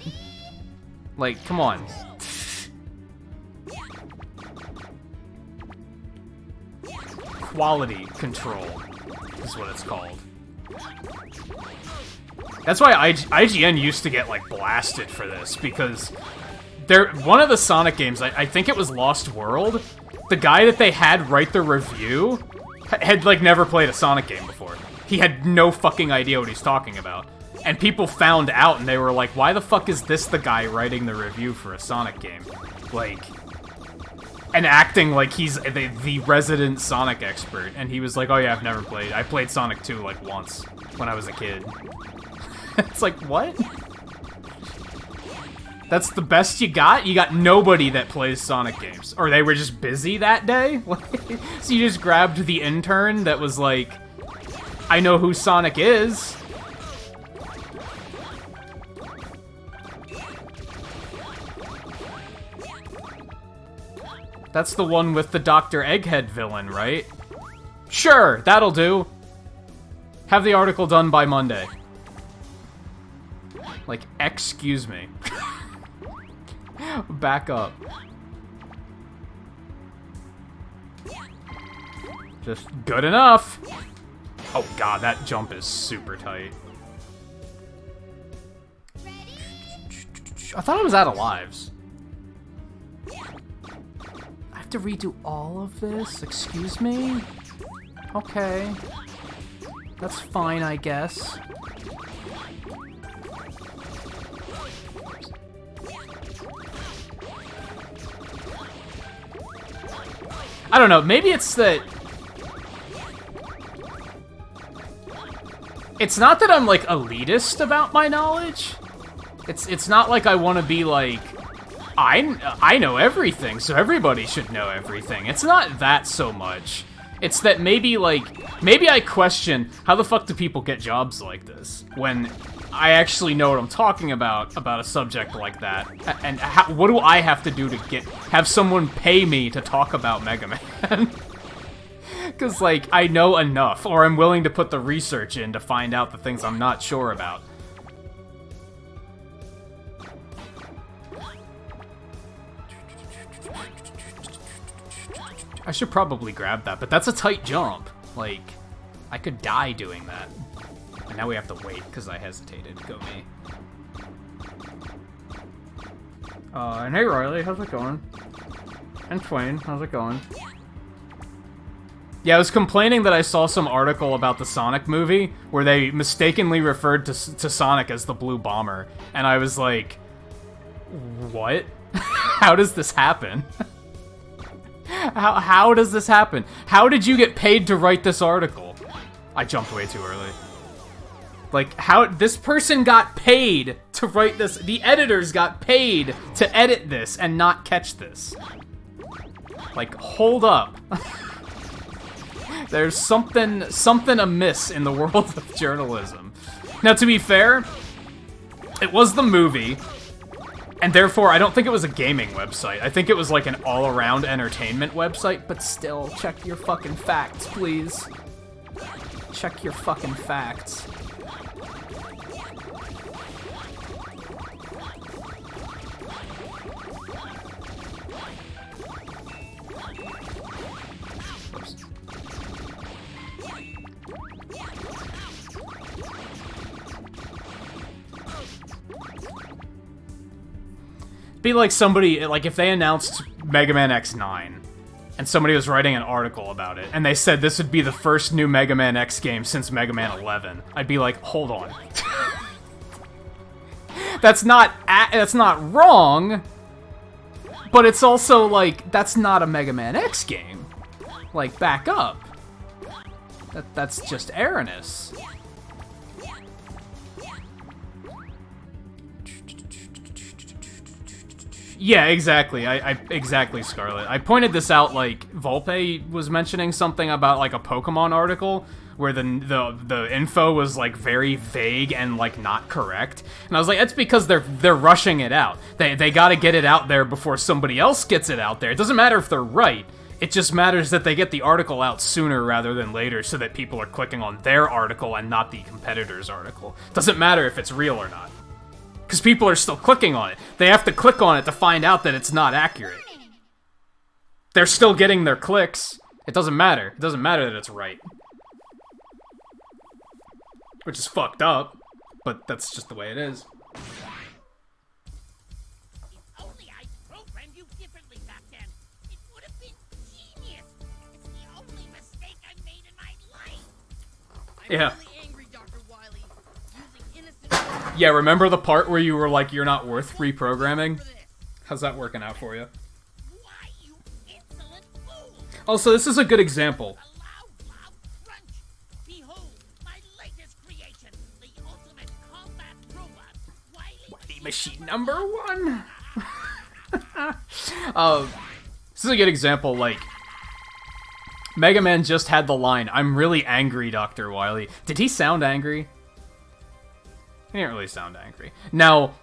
Like, come on. Quality control is what it's called. That's why IGN used to get, like, blasted for this, because one of the Sonic games, I think it was Lost World, the guy that they had write the review had, like, never played a Sonic game before. He had no fucking idea what he's talking about. And people found out, and they were like, why the fuck is this the guy writing the review for a Sonic game? Like, and acting like he's the resident Sonic expert. And he was like, oh yeah, I've never played. I played Sonic 2, like, once, when I was a kid. It's like, what? That's the best you got? You got nobody that plays Sonic games. Or they were just busy that day? So you just grabbed the intern that was like, I know who Sonic is. That's the one with the Dr. Egghead villain, right? Sure, that'll do. Have the article done by Monday. Like, excuse me. Back up. Just good enough. Oh god, that jump is super tight. I thought I was out of lives. I have to redo all of this? Excuse me? Okay. That's fine, I guess. I don't know, maybe it's that... It's not that I'm, like, elitist about my knowledge. It's not like I want to be like, I know everything, so everybody should know everything. It's not that so much. It's that maybe, like, maybe I question how the fuck do people get jobs like this when I actually know what I'm talking about a subject like that, and what do I have to do to have someone pay me to talk about Mega Man? Because, like, I know enough, or I'm willing to put the research in to find out the things I'm not sure about. I should probably grab that, but that's a tight jump. Like, I could die doing that. And now we have to wait, because I hesitated. Go me. And hey Riley, how's it going? And Twain, how's it going? Yeah, I was complaining that I saw some article about the Sonic movie where they mistakenly referred to Sonic as the Blue Bomber, and I was like, what? How does this happen? How does this happen? How did you get paid to write this article? I jumped way too early. Like, how this person got paid to write this? The editors got paid to edit this and not catch this. Like, hold up. There's something amiss in the world of journalism. Now, to be fair, it was the movie, and therefore I don't think it was a gaming website. I think it was like an all-around entertainment website, but still, check your fucking facts, please. Check your fucking facts. Be like somebody, like if they announced Mega Man X9 and somebody was writing an article about it and they said this would be the first new Mega Man X game since Mega Man 11, I'd be like, hold on. That's not wrong, but it's also like, that's not a Mega Man X game. Like, back up. That's just erroneous. Yeah, exactly. Exactly, Scarlet. I pointed this out, like, Volpe was mentioning something about, like, a Pokemon article where the info was, like, very vague and, like, not correct. And I was like, that's because they're rushing it out. They gotta get it out there before somebody else gets it out there. It doesn't matter if they're right. It just matters that they get the article out sooner rather than later so that people are clicking on their article and not the competitor's article. Doesn't matter if it's real or not. Because people are still clicking on it. They have to click on it to find out that it's not accurate. They're still getting their clicks. It doesn't matter. It doesn't matter that it's right. Which is fucked up, but that's just the way it is. If only I programmed you differently back then, it would have been genius. It's the only mistake I made in my life. Yeah. I'm really angry, Dr. Wily. Using innocent... Yeah, remember the part where you were like, you're not worth reprogramming? How's that working out for you? Why, you insolent fool? Also, this is a good example. Behold, my latest creation, the ultimate combat robot, Wily Machine number 1. This is a good example, like, Mega Man just had the line, I'm really angry, Dr. Wily. Did he sound angry? He didn't really sound angry. Now,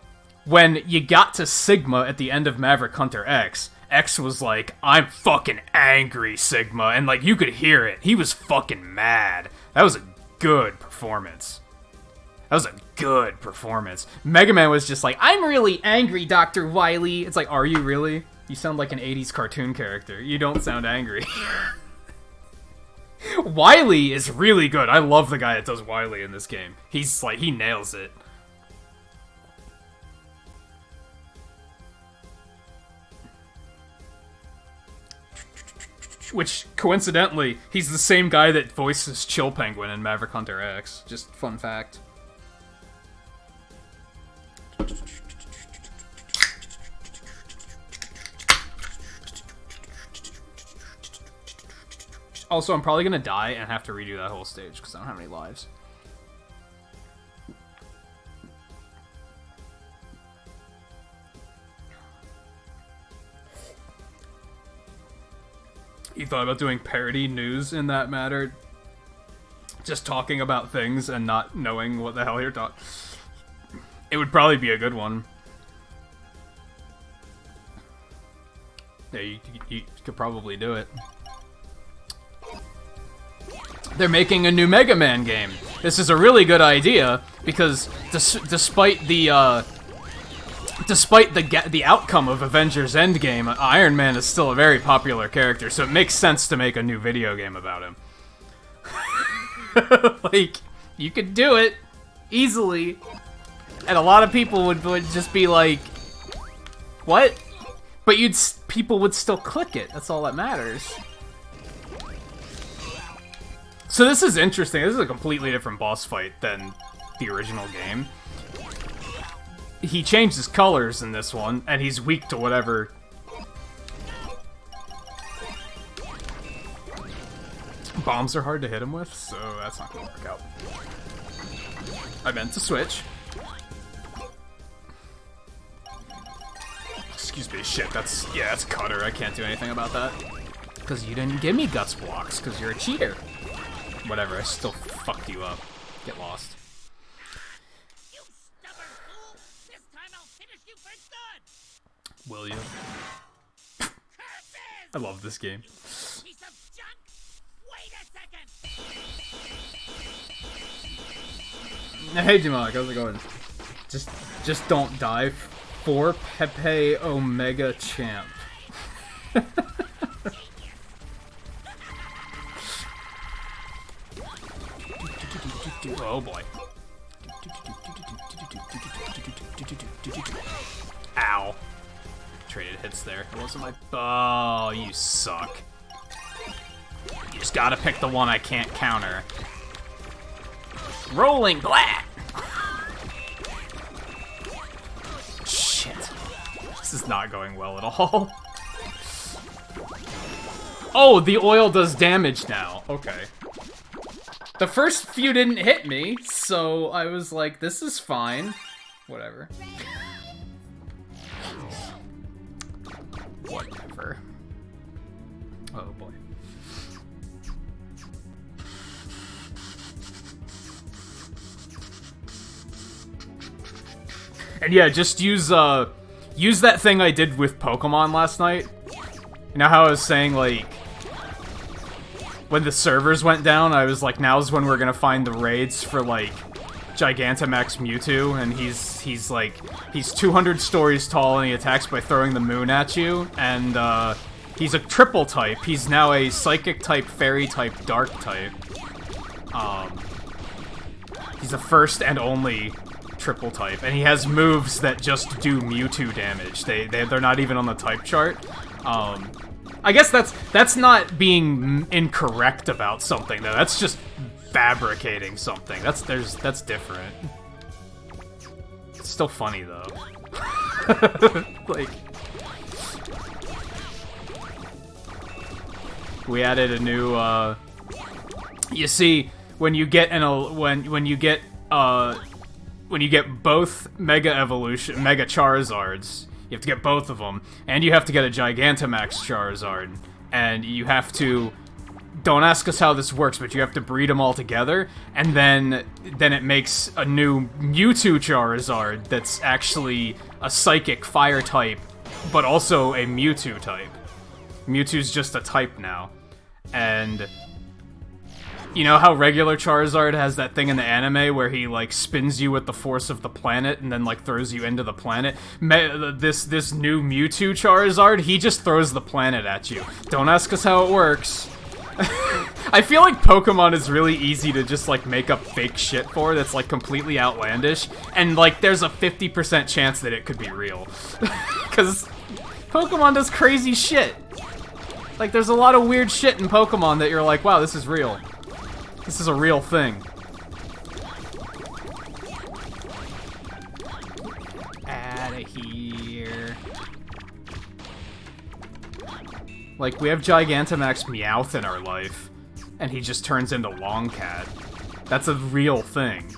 when you got to Sigma at the end of Maverick Hunter X, X was like, I'm fucking angry, Sigma, and like, you could hear it. He was fucking mad. That was a good performance. That was a good performance. Mega Man was just like, I'm really angry, Dr. Wily. It's like, are you really? You sound like an 80s cartoon character. You don't sound angry. Wily is really good. I love the guy that does Wily in this game. He's like, he nails it. Which, coincidentally, he's the same guy that voices Chill Penguin in Maverick Hunter X. Just fun fact. Also, I'm probably gonna die and have to redo that whole stage because I don't have any lives. You thought about doing parody news in that matter? Just talking about things and not knowing what the hell you're talking. It would probably be a good one. Yeah, you could probably do it. They're making a new Mega Man game. This is a really good idea because despite the outcome of Avengers Endgame, Iron Man is still a very popular character, so it makes sense to make a new video game about him. Like, you could do it easily, and a lot of people would just be like, "What?" But people would still click it. That's all that matters. So this is interesting. This is a completely different boss fight than the original game. He changed his colors in this one, and he's weak to whatever. Bombs are hard to hit him with, so that's not gonna work out. I meant to switch. Excuse me, shit, that's Cutter. I can't do anything about that. Because you didn't give me guts blocks, because you're a cheater. Whatever, I still fucked you up. Get lost. You stubborn fool! This time I'll finish you for good! Will you? I love this game. Piece of junk! Wait a second! Hey Jamalik, how's it going? Just don't die for Pepe Omega Champ. Oh boy. Ow. Traded hits there. It wasn't my... Oh, you suck. You just gotta pick the one I can't counter. Rolling Black! Shit. This is not going well at all. Oh, the oil does damage now. Okay. The first few didn't hit me, so I was like, this is fine. Whatever. Whatever. Oh boy. And yeah, just use that thing I did with Pokemon last night. You know how I was saying, like, when the servers went down, I was like, now's when we're gonna find the raids for, like, Gigantamax Mewtwo, and he's 200 stories tall, and he attacks by throwing the moon at you, and, he's a triple type. He's now a Psychic type, Fairy type, Dark type. He's the first and only triple type, and he has moves that just do Mewtwo damage. They're not even on the type chart. I guess that's not being incorrect about something though. That's just fabricating something. That's different. It's still funny though. Like, we added a new you see, when you get both Mega Charizards, you have to get both of them, and you have to get a Gigantamax Charizard, and you have to, don't ask us how this works, but you have to breed them all together, and then it makes a new Mewtwo Charizard that's actually a Psychic Fire type, but also a Mewtwo type. Mewtwo's just a type now, and You know how regular Charizard has that thing in the anime where he, like, spins you with the force of the planet and then, like, throws you into the planet? This new Mewtwo Charizard, he just throws the planet at you. Don't ask us how it works. I feel like Pokemon is really easy to just, like, make up fake shit for that's, like, completely outlandish. And, like, there's a 50% chance that it could be real. Because Pokemon does crazy shit. Like, there's a lot of weird shit in Pokemon that you're like, wow, this is real. This is a real thing. Outta here. Like, we have Gigantamax Meowth in our life, and he just turns into Longcat. That's a real thing.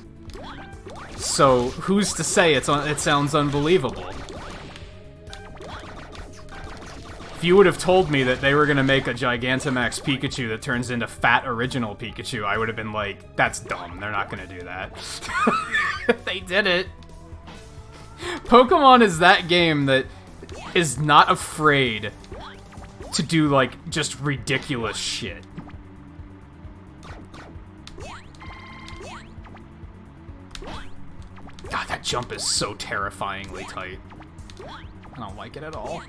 So, who's to say it sounds unbelievable? If you would have told me that they were gonna make a Gigantamax Pikachu that turns into Fat Original Pikachu, I would have been like, that's dumb, they're not gonna do that. They did it. Pokemon is that game that is not afraid to do, like, just ridiculous shit. God, that jump is so terrifyingly tight. I don't like it at all.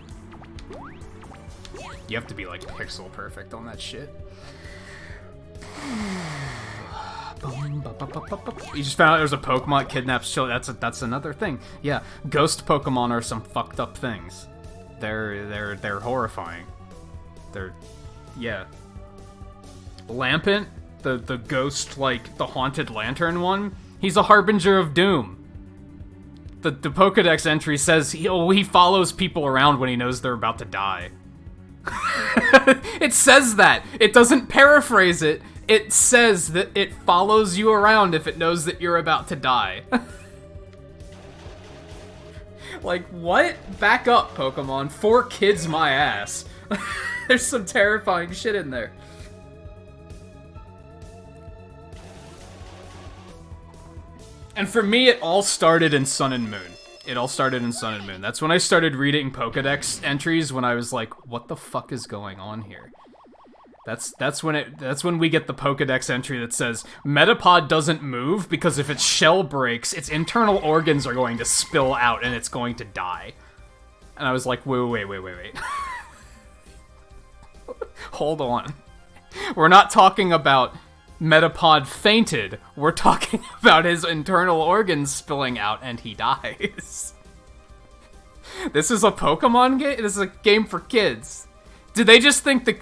You have to be, like, pixel perfect on that shit. You just found out there's a Pokemon kidnaps children. That's another thing. Yeah, ghost Pokemon are some fucked up things. They're horrifying. Yeah. Lampent, the ghost, like, the haunted lantern one, he's a harbinger of doom. The Pokedex entry says he follows people around when he knows they're about to die. It says that. It doesn't paraphrase it. It says that it follows you around if it knows that you're about to die. Like, what? Back up, Pokemon. 4 kids my ass. There's some terrifying shit in there. And for me, it all started in Sun and Moon. It all started in Sun and Moon. That's when I started reading Pokedex entries when I was like, what the fuck is going on here? That's when we get the Pokedex entry that says Metapod doesn't move because if its shell breaks, its internal organs are going to spill out and it's going to die. And I was like, wait. Hold on. We're not talking about Metapod fainted. We're talking about his internal organs spilling out and he dies. This is a Pokemon game? This is a game for kids. Did they just think the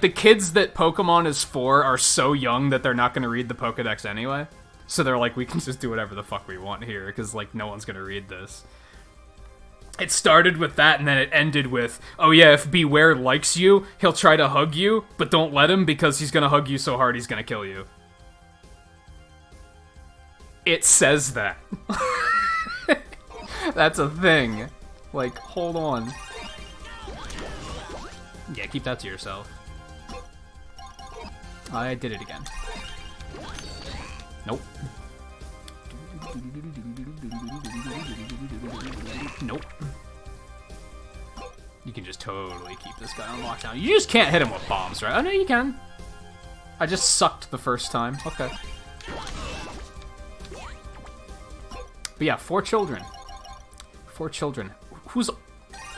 kids that Pokemon is for are so young that they're not going to read the Pokedex anyway? So they're like, we can just do whatever the fuck we want here, because, like, no one's going to read this. It started with that, and then it ended with, oh yeah, if Beware likes you, he'll try to hug you, but don't let him because he's gonna hug you so hard he's gonna kill you. It says that. That's a thing. Like, hold on. Yeah, keep that to yourself. I did it again. Nope. Nope. You can just totally keep this guy on lockdown. You just can't hit him with bombs, right? Oh, no, you can. I just sucked the first time. Okay. But yeah, 4 children. 4 children. Who's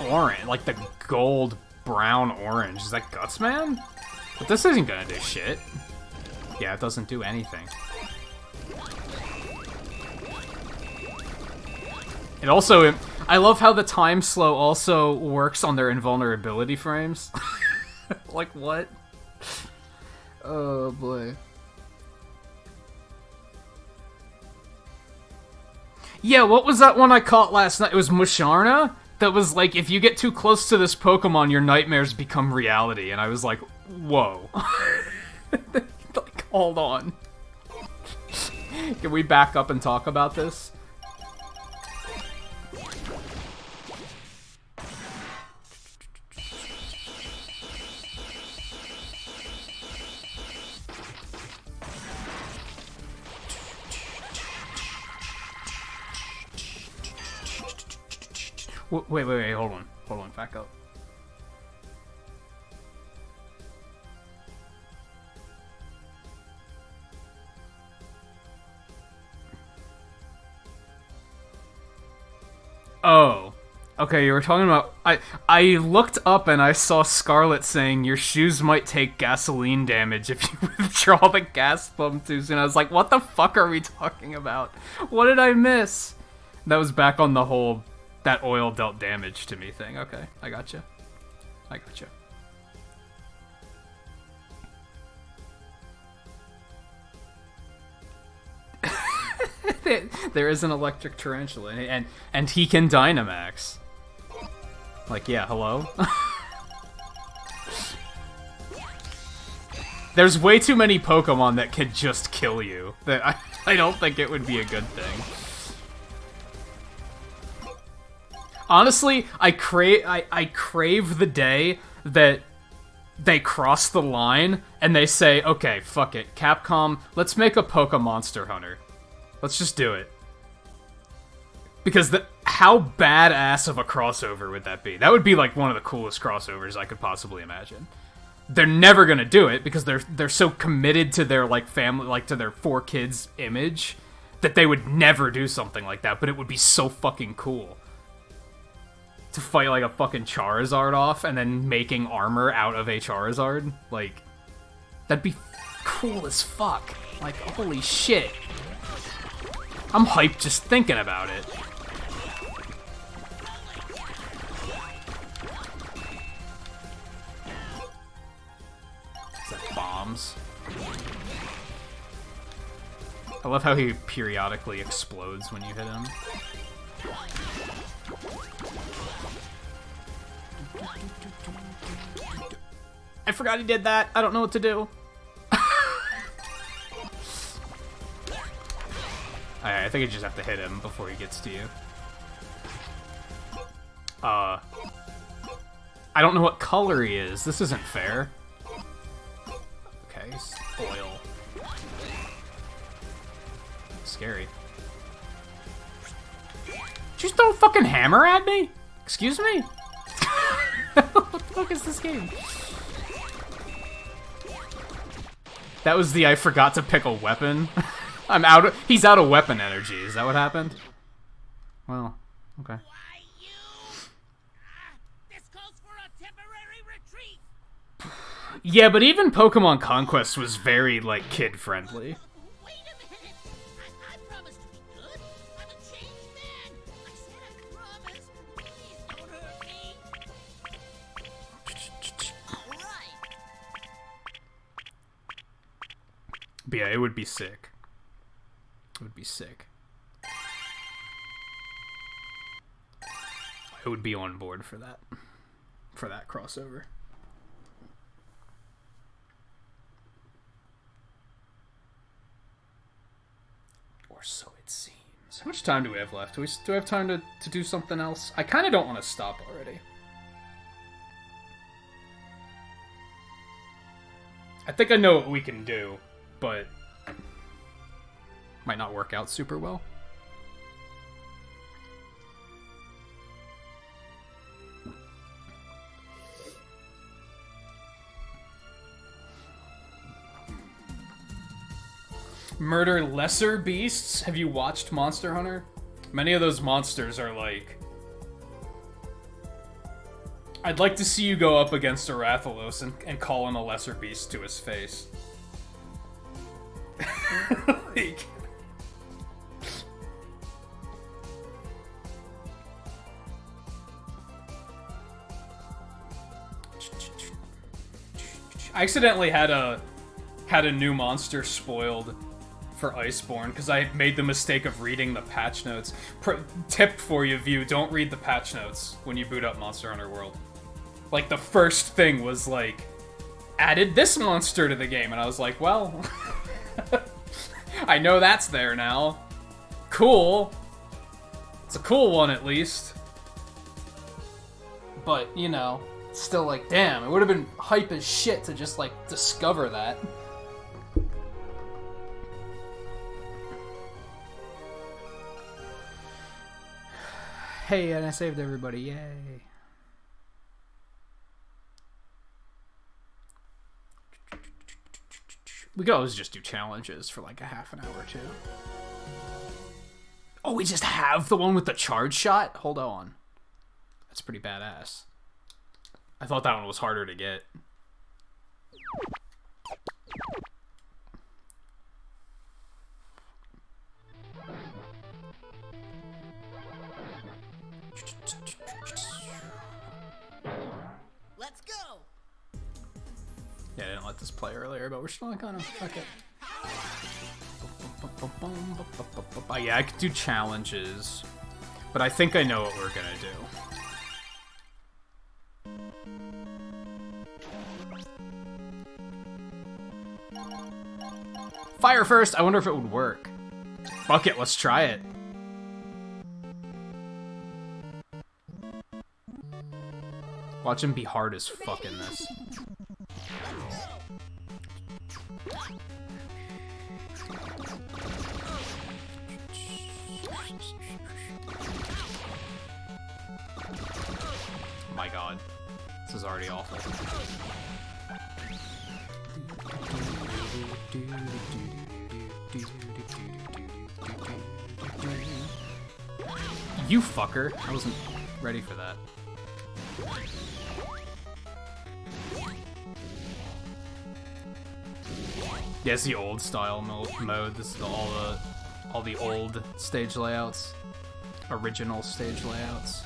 orange? Like the gold, brown, orange. Is that Gutsman? But this isn't gonna do shit. Yeah, it doesn't do anything. It also... I love how the time slow also works on their invulnerability frames. Like, what? Oh, boy. Yeah, what was that one I caught last night? It was Musharna? That was like, if you get too close to this Pokemon, your nightmares become reality. And I was like, whoa. Like, hold on. Can we back up and talk about this? Wait, hold on, back up. Oh. Okay, you were talking about... I looked up and I saw Scarlet saying your shoes might take gasoline damage if you withdraw the gas pump too soon. I was like, what the fuck are we talking about? What did I miss? That was back on the whole that oil dealt damage to me thing. Okay, I gotcha. I gotcha. There is an electric tarantula, and he can Dynamax. Like, yeah, hello? There's way too many Pokemon that could just kill you. That I don't think it would be a good thing. Honestly, I crave the day that they cross the line and they say, okay, fuck it, Capcom, let's make a Pokemonster Hunter. Let's just do it. Because how badass of a crossover would that be? That would be like one of the coolest crossovers I could possibly imagine. They're never gonna do it because they're so committed to their like family, like to their 4 kids image, that they would never do something like that. But it would be so fucking cool to fight like a fucking Charizard off and then making armor out of a Charizard. Like, that'd be cool as fuck. Like, holy shit. I'm hyped just thinking about it. Is that bombs? I love how he periodically explodes when you hit him. I forgot he did that. I don't know what to do. I think I just have to hit him before he gets to you. I don't know what color he is. This isn't fair. Okay, oil. Scary. Did you throw a fucking hammer at me? Excuse me? What the fuck is this game? That was the I forgot to pick a weapon. He's out of weapon energy. Is that what happened? Well, okay. Why, you? This calls for a temporary retreat. Yeah, but even Pokemon Conquest was very, like, kid-friendly. Wait a minute. I promised to be good. I'm a changed man. I said I promised. Please don't hurt me. All right. But yeah, it would be sick. It would be sick. I would be on board for that. For that crossover. Or so it seems. How much time do we have left? Do we have time to do something else? I kind of don't want to stop already. I think I know what we can do, but might not work out super well. Murder lesser beasts? Have you watched Monster Hunter? Many of those monsters are like... I'd like to see you go up against a Rathalos and call him a lesser beast to his face. Like... I accidentally had a new monster spoiled for Iceborne because I made the mistake of reading the patch notes. Tip for you, View, don't read the patch notes when you boot up Monster Hunter World. Like, the first thing was, like, added this monster to the game, and I was like, well, I know that's there now. Cool. It's a cool one, at least. But, you know... Still, like, damn, it would have been hype as shit to just, like, discover that. Hey, and I saved everybody, yay. We could always just do challenges for, like, a half an hour or two. Oh, we just have the one with the charge shot? Hold on. That's pretty badass. I thought that one was harder to get. Let's go. Yeah, I didn't let this play earlier, but we're still gonna fuck it. Yeah, I could do challenges, but I think I know what we're gonna do. Fire first! I wonder if it would work. Fuck it, let's try it. Watch him be hard as fuck in this. My god. This is already awful. You fucker. I wasn't ready for that. Yeah, it's the old style mode. This is all the old stage layouts. Original stage layouts.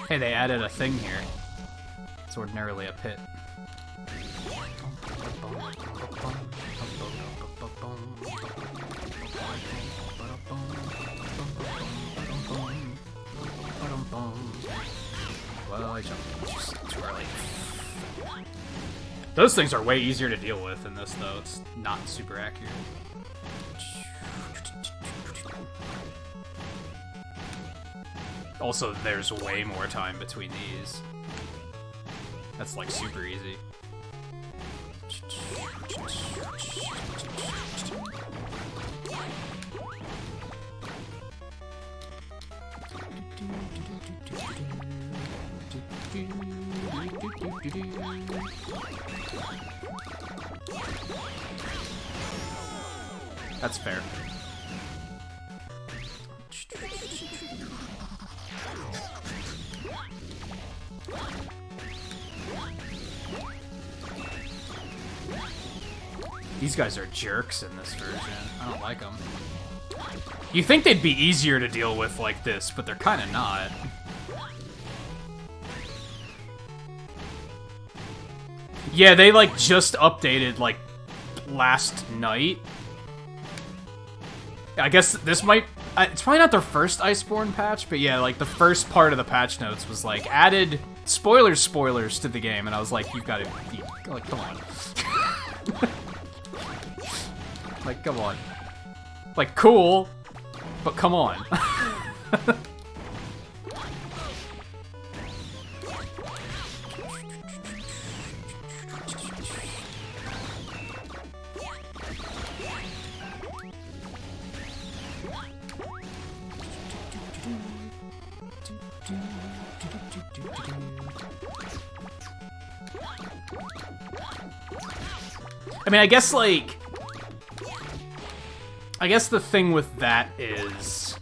Hey, they added a thing here. It's ordinarily a pit. Well, I jumped just too early. Those things are way easier to deal with in this, though. It's not super accurate. Also, there's way more time between these. That's like super easy. That's fair. These guys are jerks in this version. I don't like them. You think they'd be easier to deal with like this, but they're kind of not. Yeah, they like just updated like last night. I guess this might... it's probably not their first Iceborne patch, but yeah, like the first part of the patch notes was like added spoilers to the game, and I was like, you've got to... like, come on. Like, come on. Like, cool, but come on. I mean, I guess, like... I guess the thing with that is...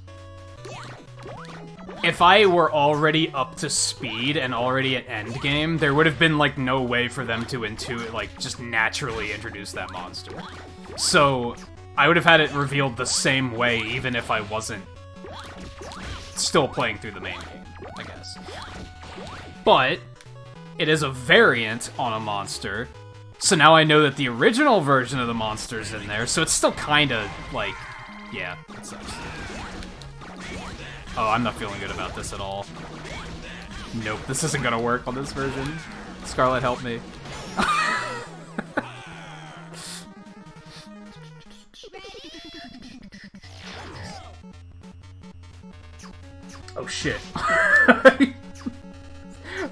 if I were already up to speed and already at endgame, there would have been, like, no way for them to like, just naturally introduce that monster. So, I would have had it revealed the same way, even if I wasn't still playing through the main game, I guess. But, it is a variant on a monster, so now I know that the original version of the monster's in there, so it's still kinda, like, yeah, it sucks. Oh, I'm not feeling good about this at all. Nope, this isn't gonna work on this version. Scarlet, help me. Oh shit. I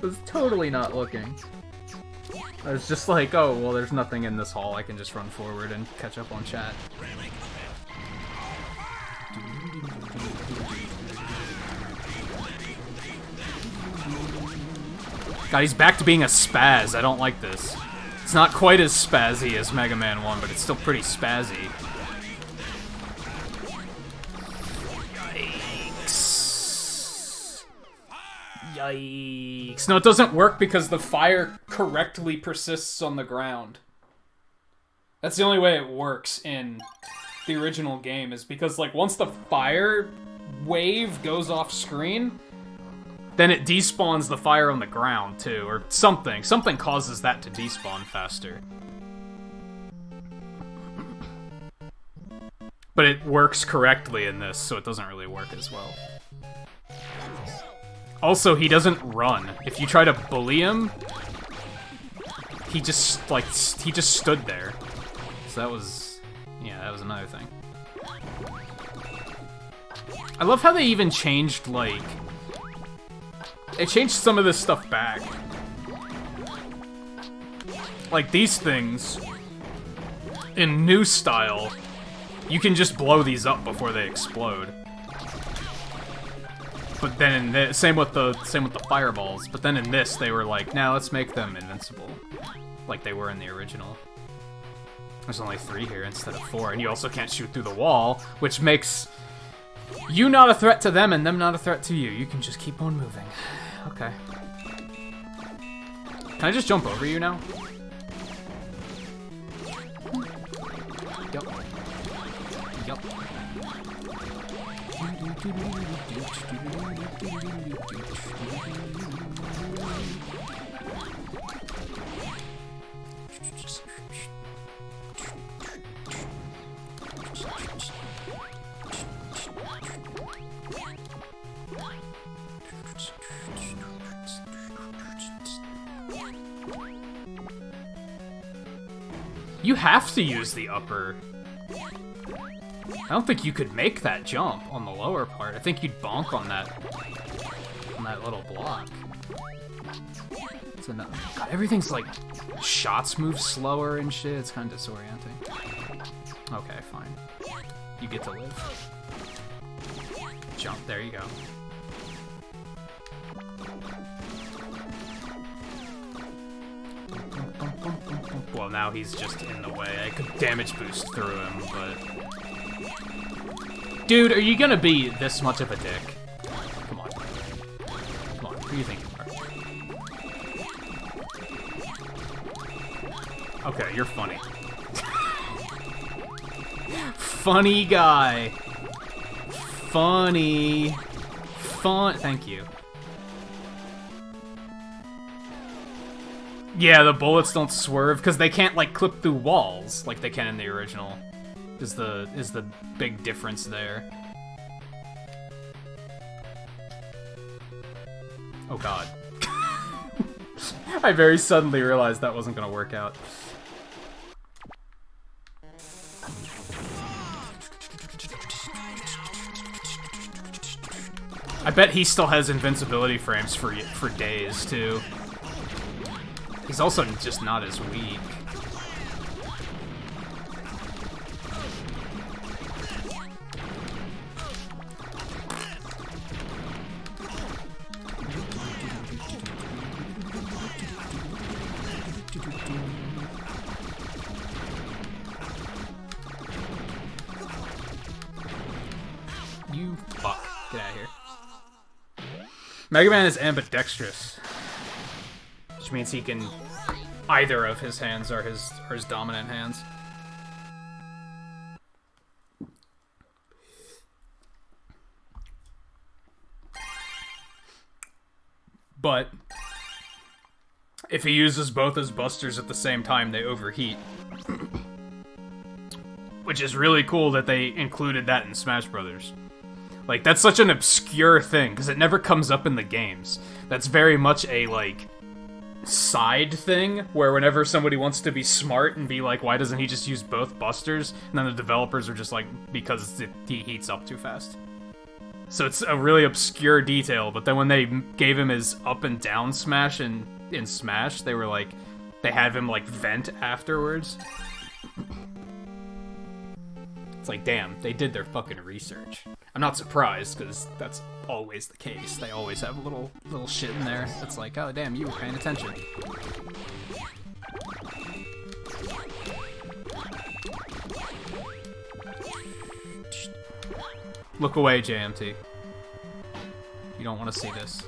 was totally not looking. I was just like, oh, well, there's nothing in this hall. I can just run forward and catch up on chat. God, he's back to being a spaz. I don't like this. It's not quite as spazzy as Mega Man 1, but it's still pretty spazzy. Yikes. Yikes. No, it doesn't work because the fire correctly persists on the ground. That's the only way it works in the original game, is because, like, once the fire wave goes off screen, then it despawns the fire on the ground, too, or something. Something causes that to despawn faster. But it works correctly in this, so it doesn't really work as well. Also, he doesn't run. If you try to bully him, he just stood there. So that was, yeah, that was another thing. I love how they even changed, like, they changed some of this stuff back. Like, these things, in new style, you can just blow these up before they explode. But then in this, same with the fireballs. But then in this, they were like, now let's make them invincible, like they were in the original. There's only 3 here instead of 4, and you also can't shoot through the wall, which makes you not a threat to them and them not a threat to you. You can just keep on moving. Okay. Can I just jump over you now? Yep. Yep. You have to use the upper. I don't think you could make that jump on the lower part. I think you'd bonk on that little block. It's enough. God, everything's like, shots move slower and shit. It's kind of disorienting. Okay, fine. You get to live. Jump. There you go. Well, now he's just in the way. I could damage boost through him, but... Dude, are you gonna be this much of a dick? Come on. Come on, who do you think you are? Okay, you're funny. Funny guy. Funny. Thank you. Yeah, the bullets don't swerve because they can't like clip through walls like they can in the original. Is the big difference there. Oh god. I very suddenly realized that wasn't gonna work out. I bet he still has invincibility frames for days too. He's also just not as weak. You fuck. Get out of here. Mega Man is ambidextrous, which means he can... Either of his hands are his dominant hands. But if he uses both his busters at the same time, they overheat. Which is really cool that they included that in Smash Brothers. Like, that's such an obscure thing, because it never comes up in the games. That's very much a, like, side thing, where whenever somebody wants to be smart and be like, why doesn't he just use both busters? And then the developers are just like, because he heats up too fast. So it's a really obscure detail, but then when they gave him his up and down smash in Smash, they were like, they have him, like, vent afterwards. It's like, damn, they did their fucking research. I'm not surprised, because that's always the case. They always have a little shit in there that's like, oh, damn, you were paying attention. Look away, JMT. You don't want to see this.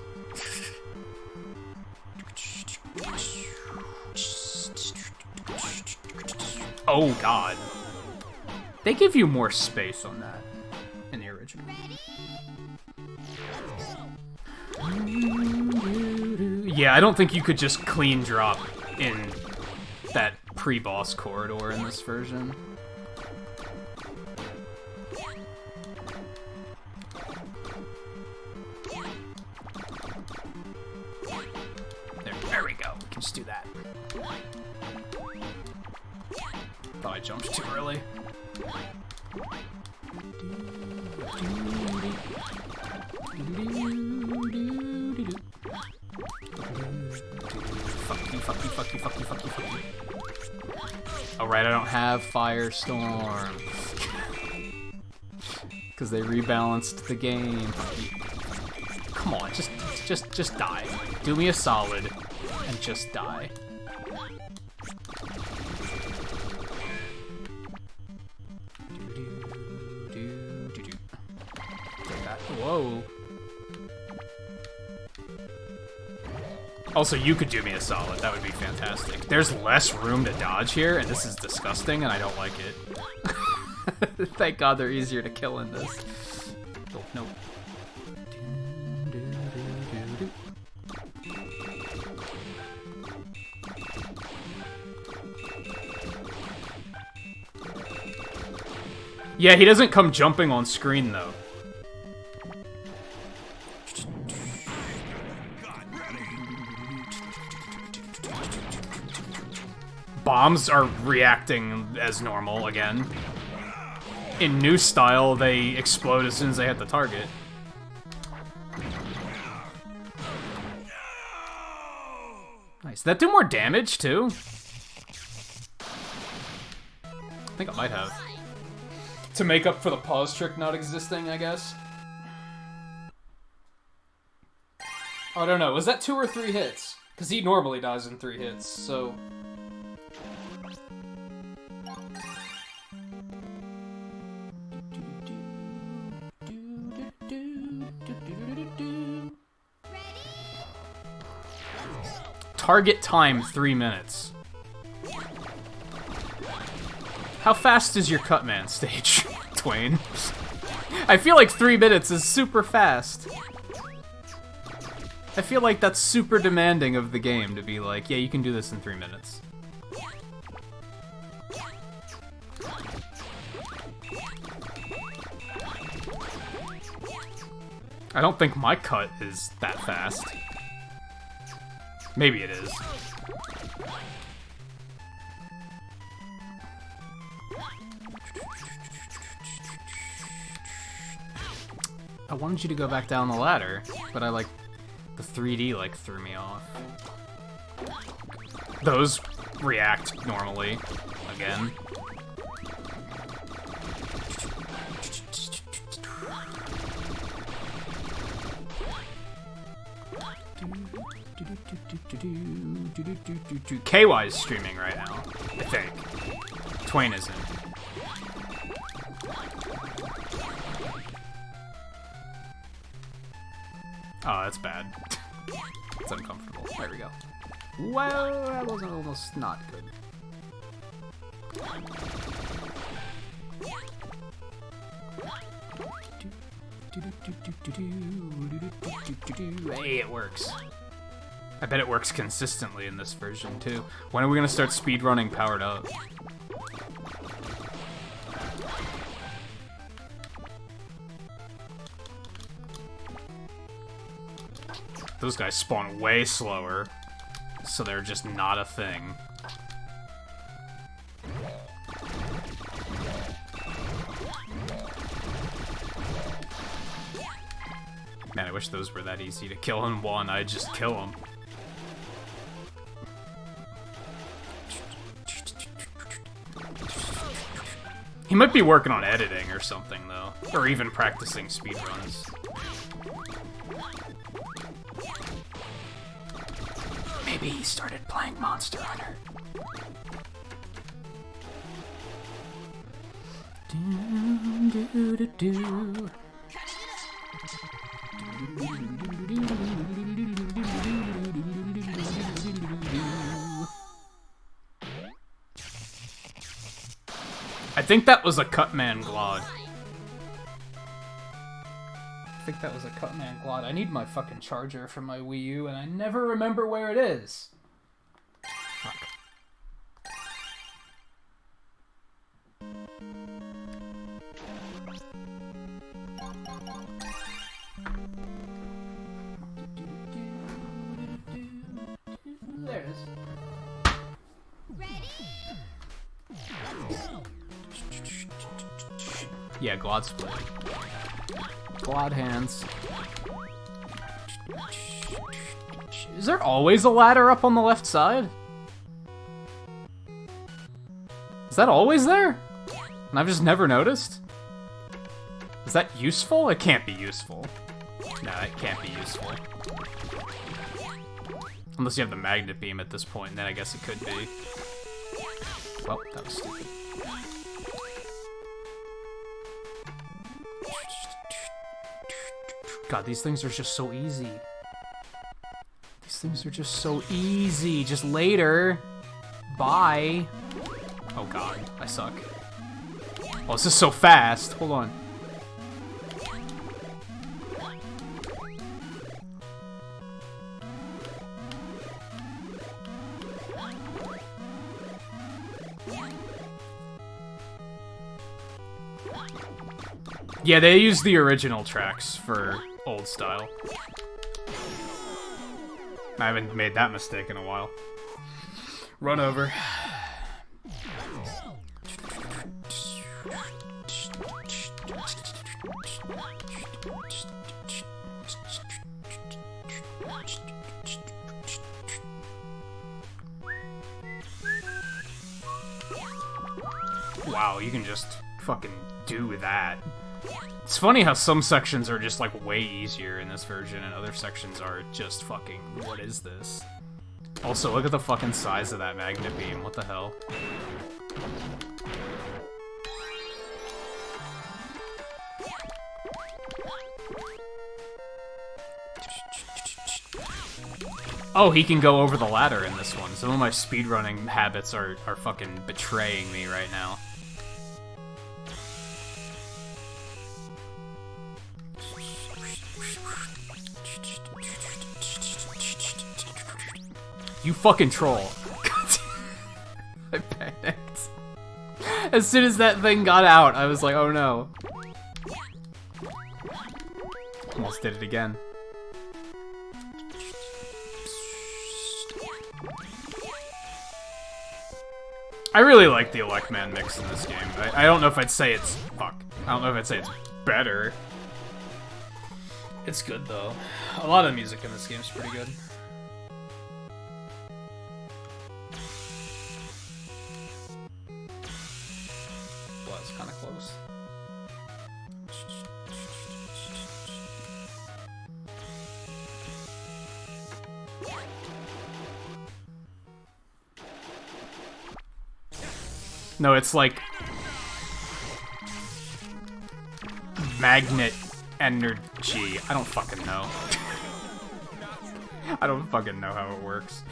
Oh, God. They give you more space on that in the original. Yeah, I don't think you could just clean drop in that pre-boss corridor in this version. There we go. We can just do that. Thought I jumped too early. Fuck you. Alright, I don't have Firestorm. Because they rebalanced the game. Come on, just die. Do me a solid and just die. Whoa. Also, you could do me a solid. That would be fantastic. There's less room to dodge here, and this is disgusting, and I don't like it. Thank God they're easier to kill in this. Oh, nope. Yeah, he doesn't come jumping on screen, though. Bombs are reacting as normal again. In new style, they explode as soon as they hit the target. Nice. Did that do more damage, too? I think it might have. To make up for the pause trick not existing, I guess. Oh, I don't know. Was that 2 or 3 hits? Because he normally dies in 3 hits, so... Target time 3 minutes. How fast is your Cutman stage, Twain? I feel like 3 minutes is super fast. I feel like that's super demanding of the game to be like, yeah, you can do this in 3 minutes. I don't think my cut is that fast. Maybe it is. I wanted you to go back down the ladder, but the 3D threw me off. Those react normally, again. KY is streaming right now, I think. Twain isn't. Oh, that's bad. It's uncomfortable. There we go. Well, that was almost not good. Hey, it works. I bet it works consistently in this version, too. When are we gonna start speedrunning Powered Up? Those guys spawn way slower, so they're just not a thing. Man, I wish those were that easy to kill in one. I'd just kill them. He might be working on editing or something, though. Or even practicing speedruns. Maybe he started playing Monster Hunter. I think that was a Cutman Glod. I need my fucking charger from my Wii U, and I never remember where it is. Fuck. There it is. Yeah, Glod split. Glod hands. Is there always a ladder up on the left side? Is that always there? And I've just never noticed? Is that useful? It can't be useful. No, it can't be useful. Unless you have the magnet beam at this point, then I guess it could be. Well, that was stupid. God, these things are just so easy. These things are just so easy. Just later. Bye. Oh god, I suck. Oh, this is so fast. Hold on. Yeah, they use the original tracks for old style. I haven't made that mistake in a while. Run over. Wow, you can just fucking do that. It's funny how some sections are just, like, way easier in this version, and other sections are just fucking, what is this? Also, look at the fucking size of that magnet beam, what the hell? Oh, he can go over the ladder in this one. Some of my speedrunning habits are fucking betraying me right now. You fucking troll. I panicked. As soon as that thing got out, I was like, oh no. Almost did it again. I really like the Electman mix in this game. I don't know if I'd say it's... Fuck. I don't know if I'd say it's better. It's good, though. A lot of the music in this game is pretty good. Well, that's kind of close. No, it's like magnet energy. I don't fucking know. I don't fucking know how it works.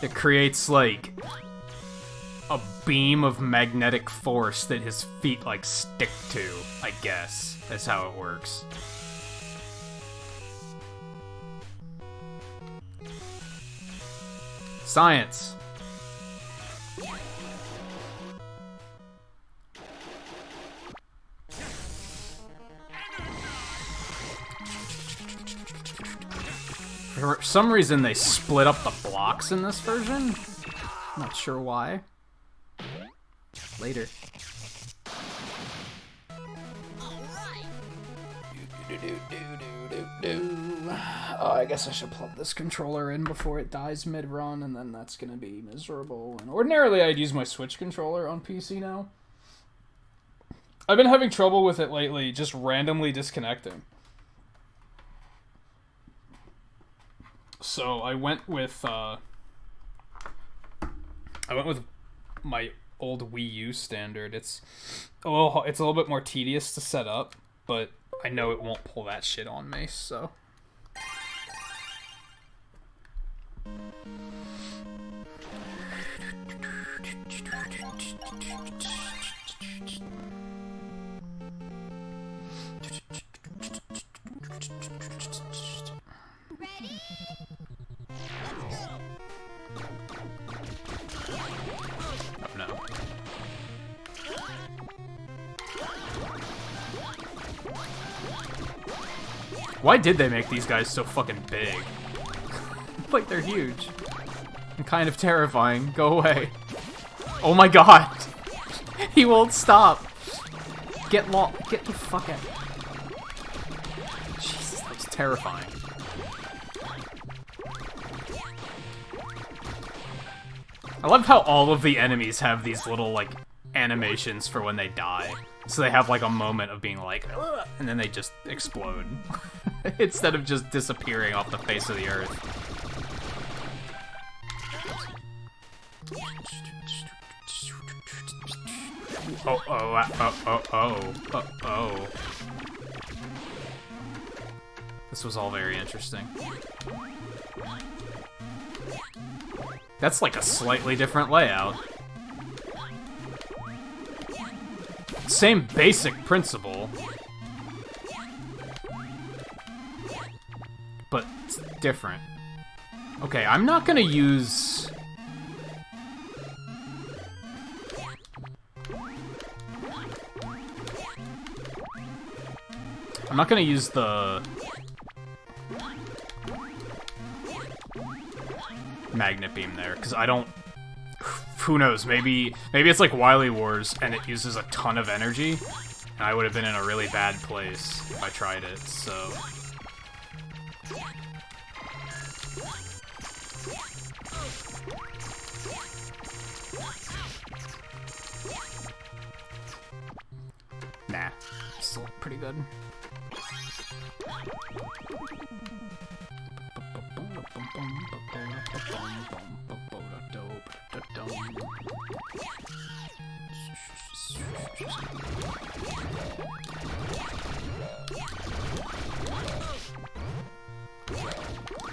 It creates like a beam of magnetic force that his feet like stick to, I guess. That's how it works. Science. For some reason, they split up the blocks in this version. Not sure why. Later. I guess I should plug this controller in before it dies mid-run, and then that's gonna be miserable. And ordinarily I'd use my Switch controller on PC now. I've been having trouble with it lately, just randomly disconnecting. So I went with my old Wii U standard. It's a little bit more tedious to set up, but I know it won't pull that shit on me, so. No. Why did they make these guys so fucking big? Like, they're huge. And kind of terrifying. Go away. Oh my god! He won't stop! Get the fuck out. Jesus, that was terrifying. I love how all of the enemies have these little, like, animations for when they die. So they have, like, a moment of being like, ugh, and then they just explode. Instead of just disappearing off the face of the earth. Oh. This was all very interesting. That's like a slightly different layout. Same basic principle. But it's different. Okay, I'm not gonna use... I'm not gonna use the... magnet beam there, because I don't... Who knows, maybe it's like Wily Wars, and it uses a ton of energy, and I would have been in a really bad place if I tried it, so... Nah, still pretty good.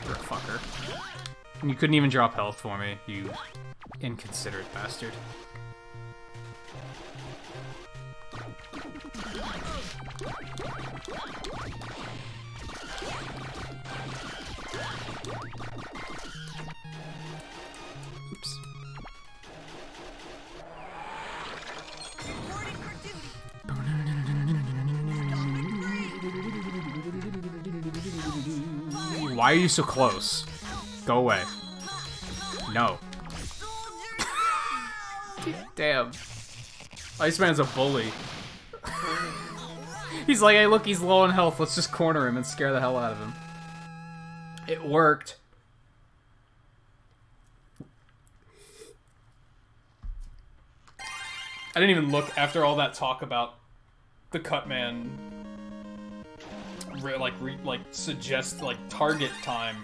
You're a fucker. And you couldn't even drop health for me, you inconsiderate bastard. Oops. Why are you so close? Go away. No. Damn. Iceman's a bully. He's like, hey look, he's low on health, let's just corner him and scare the hell out of him. It worked. I didn't even look after all that talk about the Cutman suggest like target time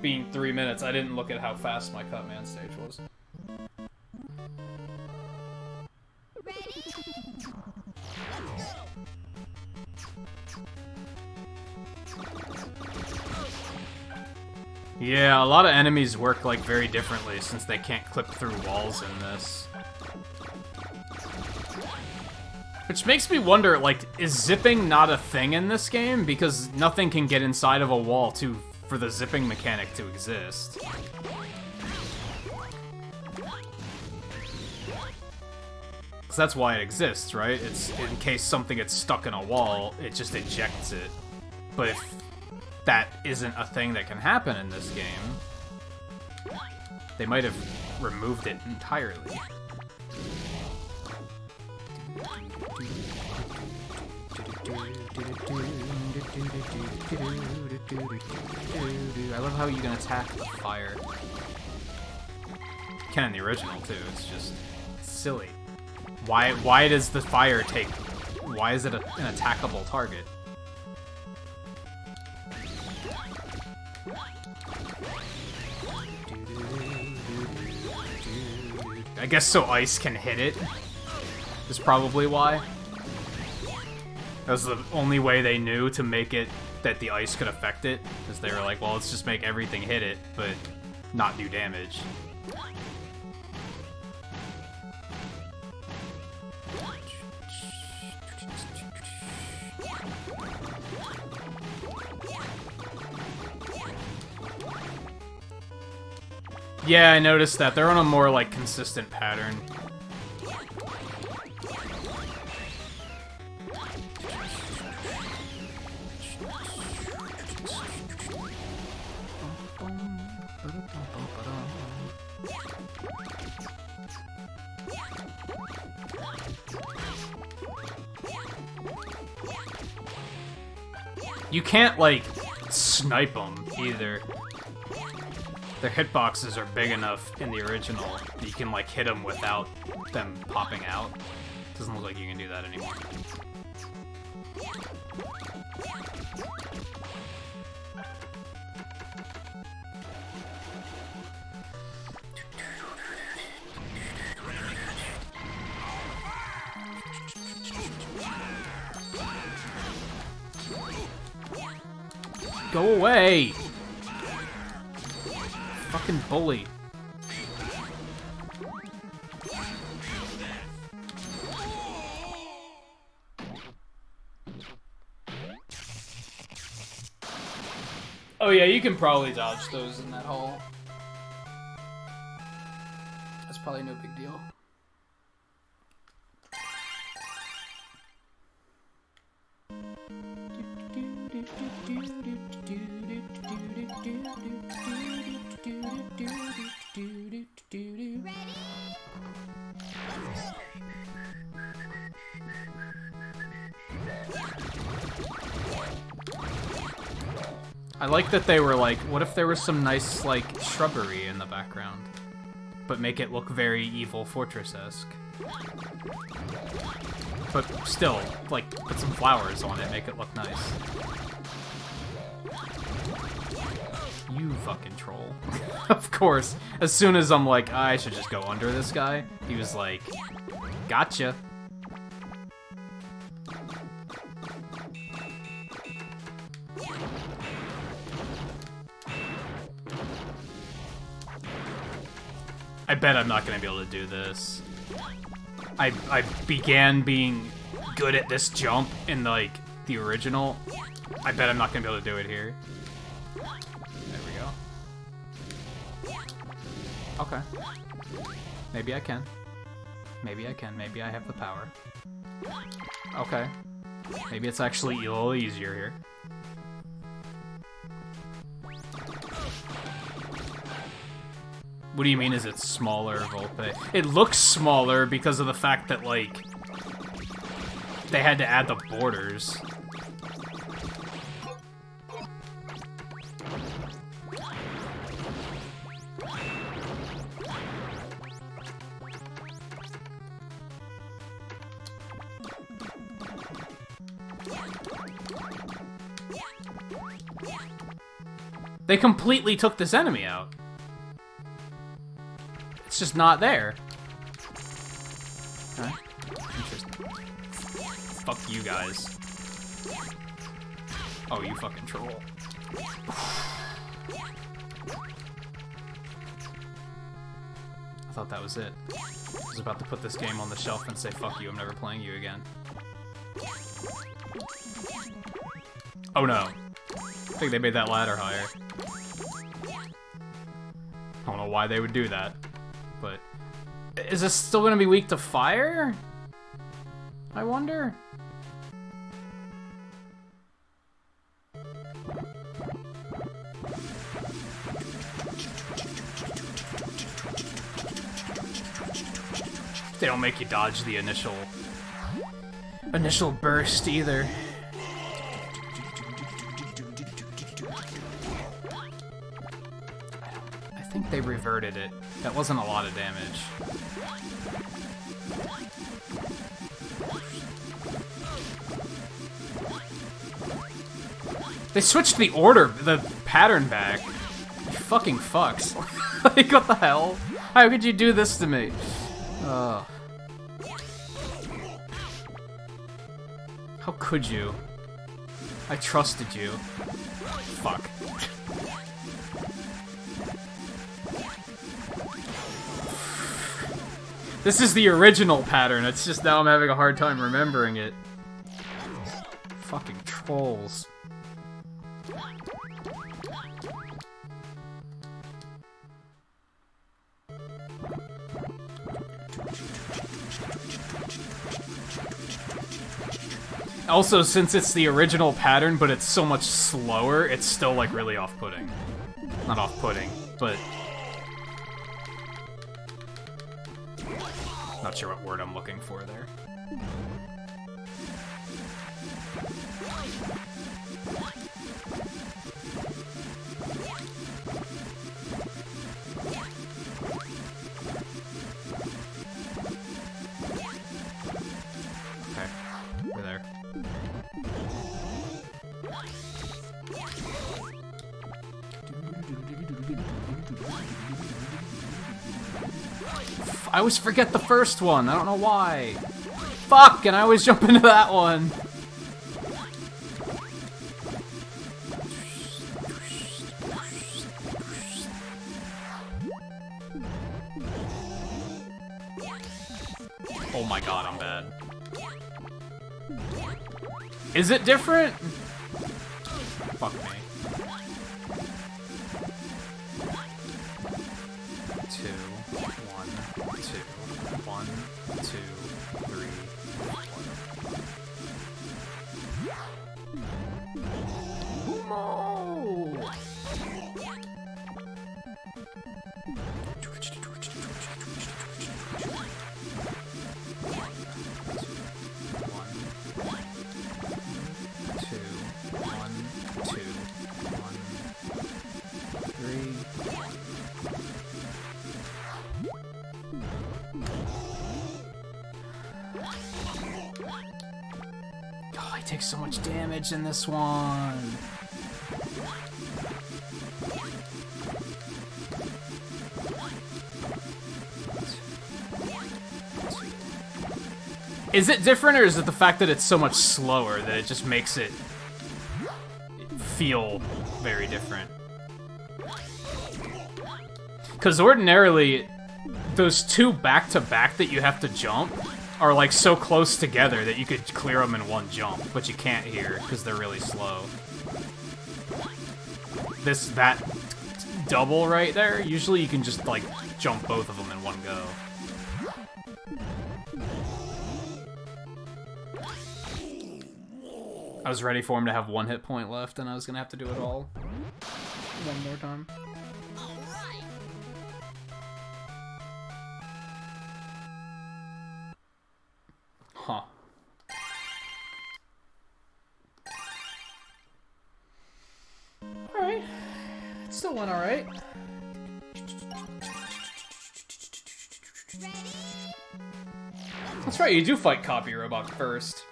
being 3 minutes. I didn't look at how fast my Cutman stage was. Yeah, a lot of enemies work like very differently since they can't clip through walls in this. Which makes me wonder, like, is zipping not a thing in this game? Because nothing can get inside of a wall for the zipping mechanic to exist. Because that's why it exists, right? It's in case something gets stuck in a wall, it just ejects it. But if that isn't a thing that can happen in this game, they might have removed it entirely. I love how you can attack the fire. You can in the original too. It's just silly. Why does the fire take? Why is it an attackable target? I guess so ice can hit it. Is probably why. That was the only way they knew to make it that the ice could affect it. Is they were like, well, let's just make everything hit it, but not do damage. Yeah, I noticed that. They're on a more, like, consistent pattern. You can't, like, snipe them, either. Their hitboxes are big enough in the original that you can, like, hit them without them popping out. Doesn't look like you can do that anymore. Go away! Fucking bully. Oh yeah, you can probably dodge those in that hole. That's probably no big deal. I like that they were like, what if there was some nice, like, shrubbery in the background? But make it look very Evil Fortress-esque. But still, like, put some flowers on it, make it look nice. You fucking troll. Of course, as soon as I'm like, I should just go under this guy, he was like, gotcha. I bet I'm not gonna be able to do this. I began being good at this jump in, like, the original. I bet I'm not gonna be able to do it here. There we go. Okay. Maybe I can. Maybe I can. Maybe I have the power. Okay. Maybe it's actually a little easier here. What do you mean is it smaller, Volpe? It looks smaller because of the fact that, like, they had to add the borders. They completely took this enemy out. It's just not there. Okay. Interesting. Fuck you guys. Oh, you fucking troll. I thought that was it. I was about to put this game on the shelf and say, fuck you, I'm never playing you again. Oh no. I think they made that ladder higher. I don't know why they would do that. But is this still gonna be weak to fire? I wonder. They don't make you dodge the initial burst either. think they reverted it. That wasn't a lot of damage. They switched the order, the pattern back. You fucking fucks. Like, what the hell? How could you do this to me? Ugh. How could you? I trusted you. Fuck. This is the original pattern, it's just now I'm having a hard time remembering it. Fucking trolls. Also, since it's the original pattern, but it's so much slower, it's still, like, really off-putting. Not off-putting, but... Not sure what word I'm looking for there. Okay, we're there. I always forget the first one, I don't know why. Fuck, and I always jump into that one. Oh my god, I'm bad. Is it different? Fuck me. 2, 1, 2, 1, 2, 3, 4. No! Oh, I take so much damage in this one. Is it different, or is it the fact that it's so much slower that it just makes it feel very different? Because ordinarily, those two back-to-back that you have to jump are like so close together that you could clear them in one jump, but you can't here because they're really slow. That double right there, usually you can just like jump both of them in one go. I was ready for him to have 1 hit point left, and I was gonna have to do it all one more time. Huh. Alright. It still went alright. That's right, you do fight Copy Robot first.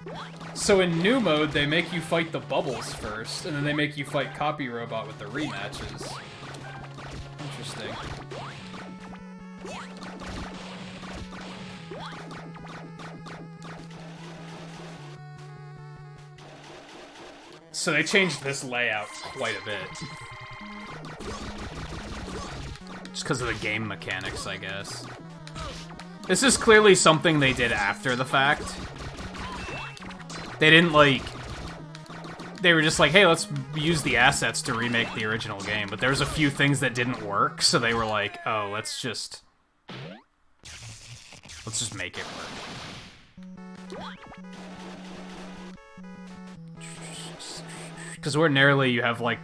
So in new mode, they make you fight the bubbles first, and then they make you fight Copy Robot with the rematches. Interesting. So they changed this layout quite a bit. Just because of the game mechanics, I guess. This is clearly something they did after the fact. They didn't, like... They were just like, hey, let's use the assets to remake the original game. But there was a few things that didn't work, so they were like, oh, let's just make it work. Because ordinarily you have, like,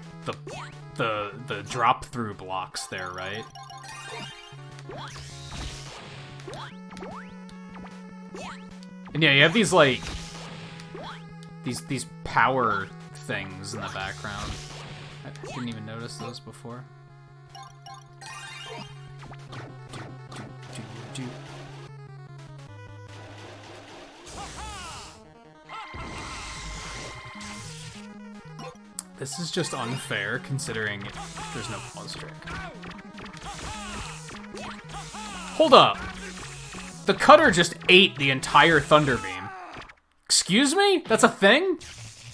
the drop-through blocks there, right? And yeah, you have these, like... These power things in the background. I didn't even notice those before. This is just unfair, considering there's no pause trick. Hold up! The cutter just ate the entire Thunder Beam. Excuse me? That's a thing?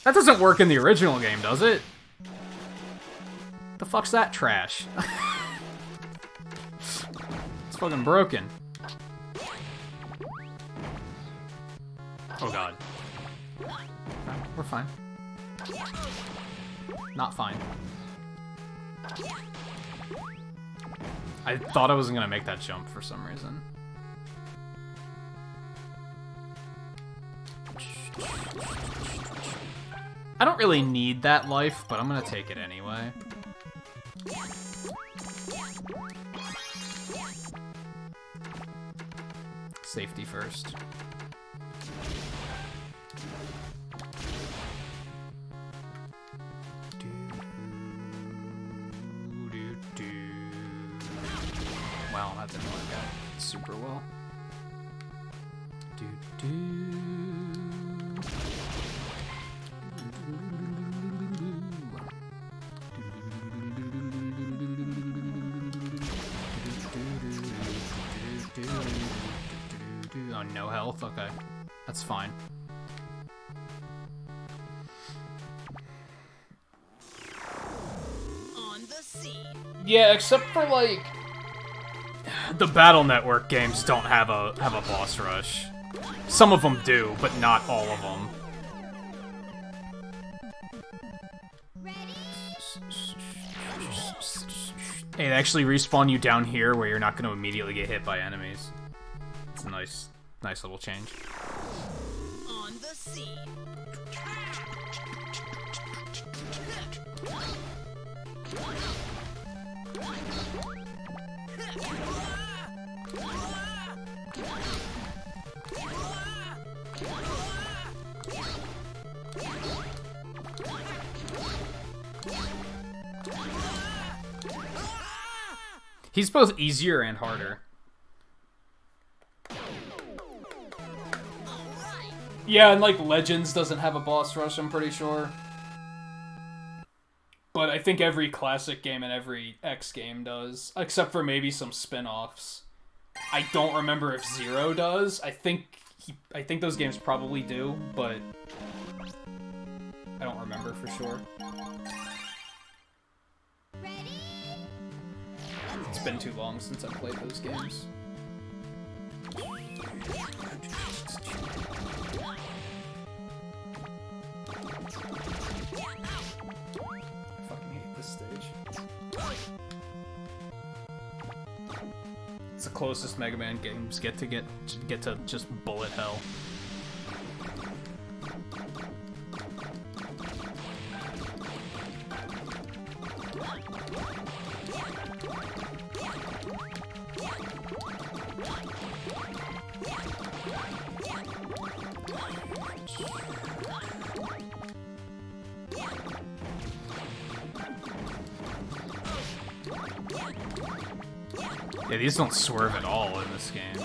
That doesn't work in the original game, does it? The fuck's that trash? It's fucking broken. Oh god. We're fine. Not fine. I thought I wasn't gonna make that jump for some reason. I don't really need that life, but I'm gonna take it anyway. Safety first. Wow, that didn't work out super well. Oh, no health? Okay. That's fine. On the sea. Yeah, except for, like, the Battle Network games don't have a boss rush. Some of them do, but not all of them. Hey, they actually respawn you down here where you're not going to immediately get hit by enemies. It's a nice little change. On the sea. He's both easier and harder. Yeah, and like Legends doesn't have a boss rush, I'm pretty sure. But I think every classic game and every X game does, except for maybe some spin-offs. I don't remember if Zero does. I think those games probably do, but I don't remember for sure. It's been too long since I've played those games. I fucking hate this stage. It's the closest Mega Man games get to just bullet hell. Yeah, these don't swerve at all in this game.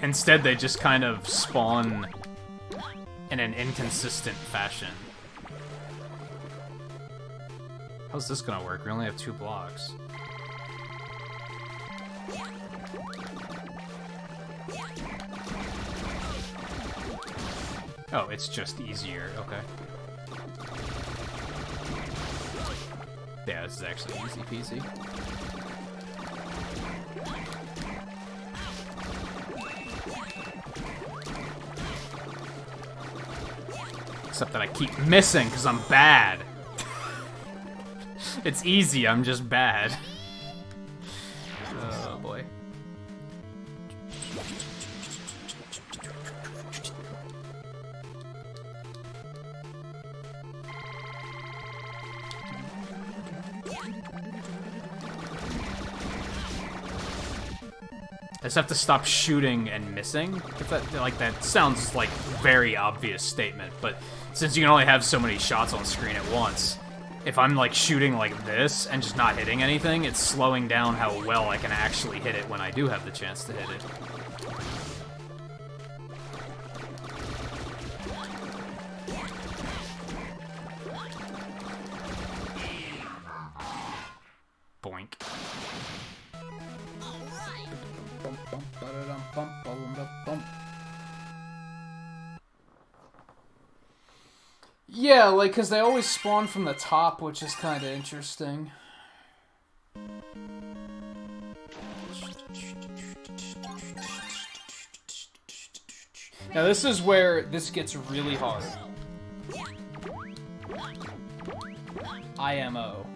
Instead, they just kind of spawn in an inconsistent fashion. How's this gonna work? We only have 2 blocks. Oh, it's just easier. Okay. Yeah, this is actually easy peasy. Except that I keep missing because I'm bad. It's easy, I'm just bad. Oh boy. I just have to stop shooting and missing. If that, like, that sounds like a very obvious statement, but since you can only have so many shots on screen at once, if I'm like shooting like this and just not hitting anything, it's slowing down how well I can actually hit it when I do have the chance to hit it. Yeah, like, because they always spawn from the top, which is kind of interesting. Now this is where this gets really hard. IMO.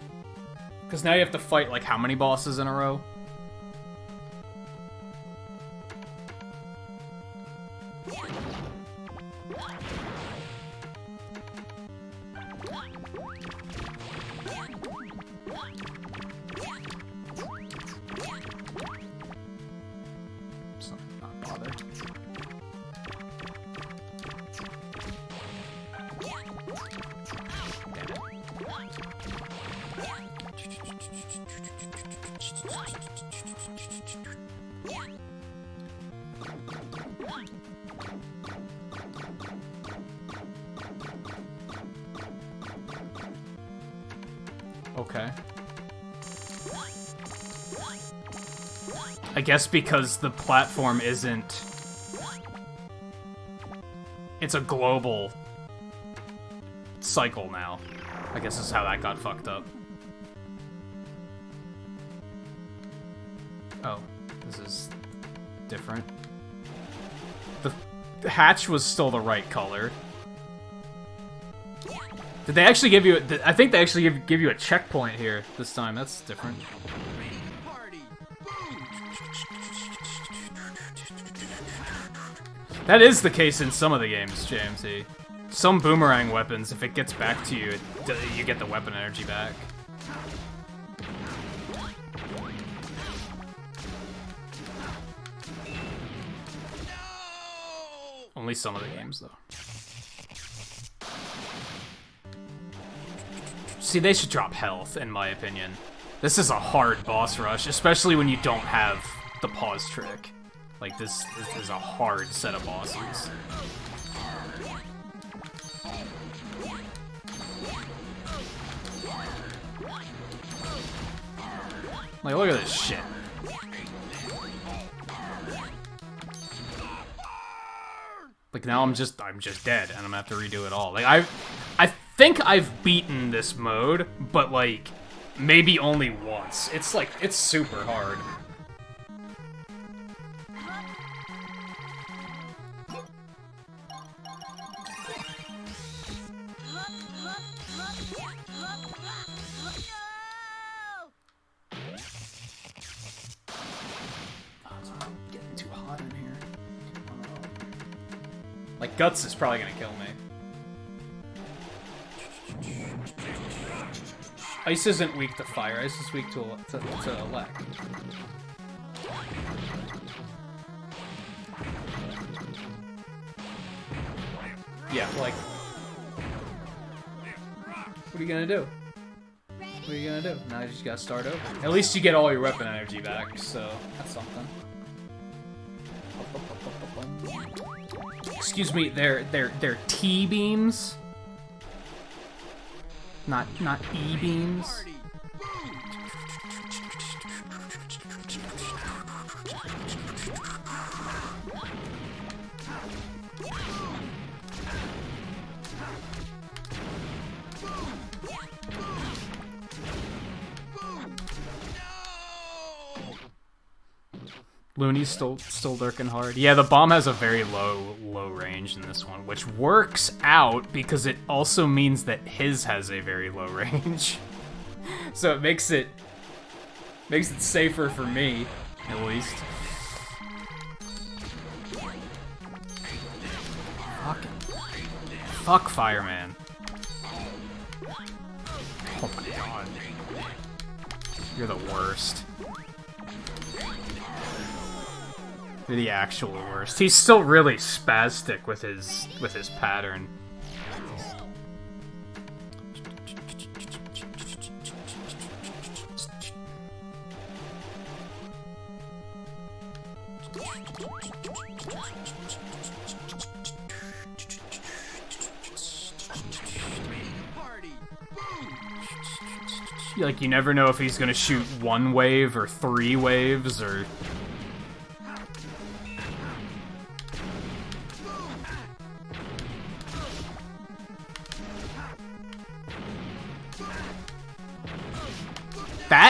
Because now you have to fight, like, how many bosses in a row? So, not bother. Okay. I guess because the platform isn't... It's a global cycle now. I guess this is how that got fucked up. Oh, this is different. The hatch was still the right color. Did they actually give you... I think they actually give you a checkpoint here this time. That's different. That is the case in some of the games, JMC. Some boomerang weapons, if it gets back to you, you get the weapon energy back. Only some of the games, though. See, they should drop health, in my opinion. This is a hard boss rush, especially when you don't have the pause trick. Like, this is a hard set of bosses. Like, look at this shit. Like, now I'm just dead, and I'm gonna have to redo it all. Like, I think I've beaten this mode, but, like, maybe only once. It's, like, it's super hard. Like, Guts is probably gonna kill me. Ice isn't weak to fire, Ice is weak to elect. Yeah, like... What are you gonna do? What are you gonna do? Now you just gotta start over. At least you get all your weapon energy back, so that's something. Excuse me, they're T-beams? Not E-beams? Looney's still lurking hard. Yeah, the bomb has a very low range in this one, which works out because it also means that his has a very low range. So it makes it safer for me, at least. Fuck Fireman. Oh my god. You're the worst. You're the actual worst. He's still really spastic with his pattern. Like, you never know if he's gonna shoot one wave or 3 waves or...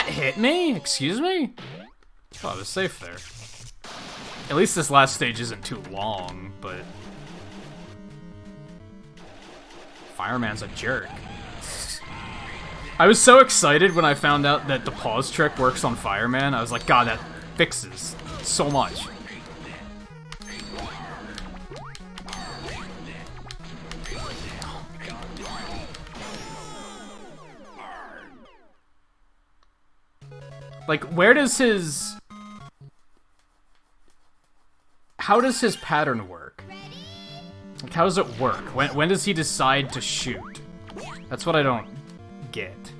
That hit me? Excuse me? Oh, I was safe there. At least this last stage isn't too long, but... Fireman's a jerk. I was so excited when I found out that the pause trick works on Fireman. I was like, God, that fixes so much. Like, where does his... How does his pattern work? Like, how does it work? When does he decide to shoot? That's what I don't get.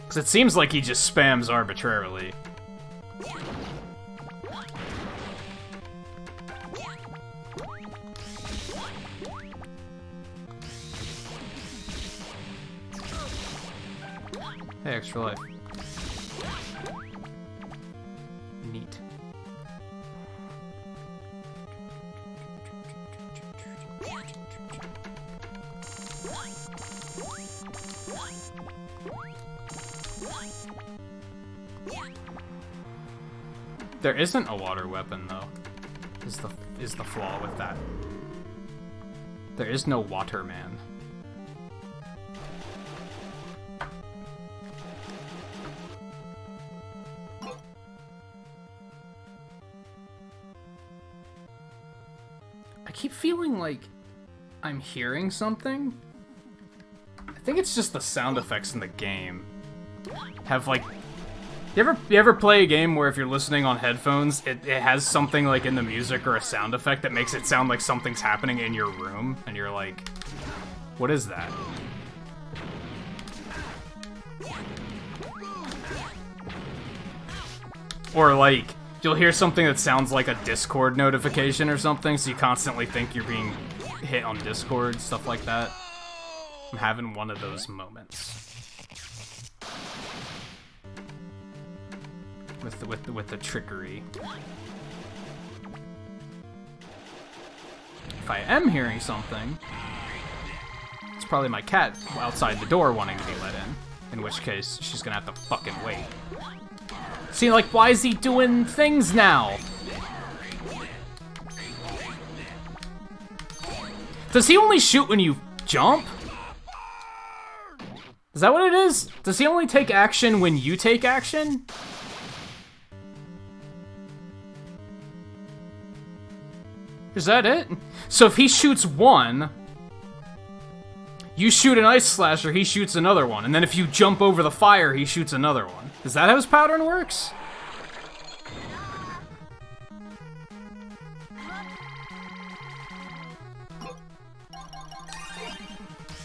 Because it seems like he just spams arbitrarily. Hey, extra life. Neat. There isn't a water weapon, though. Is the flaw with that. There is no Waterman. I keep feeling like I'm hearing something. I think it's just the sound effects in the game. Have like... You ever play a game where if you're listening on headphones, it has something like in the music or a sound effect that makes it sound like something's happening in your room, and you're like, what is that? Or like, you'll hear something that sounds like a Discord notification or something, so you constantly think you're being hit on Discord, stuff like that. I'm having one of those moments. With the trickery. If I am hearing something, it's probably my cat outside the door wanting to be let in which case she's gonna have to fucking wait. See, like, why is he doing things now? Does he only shoot when you jump? Is that what it is? Does he only take action when you take action? Is that it? So if he shoots one, you shoot an ice slasher, he shoots another one. And then if you jump over the fire, he shoots another one. Is that how his pattern works?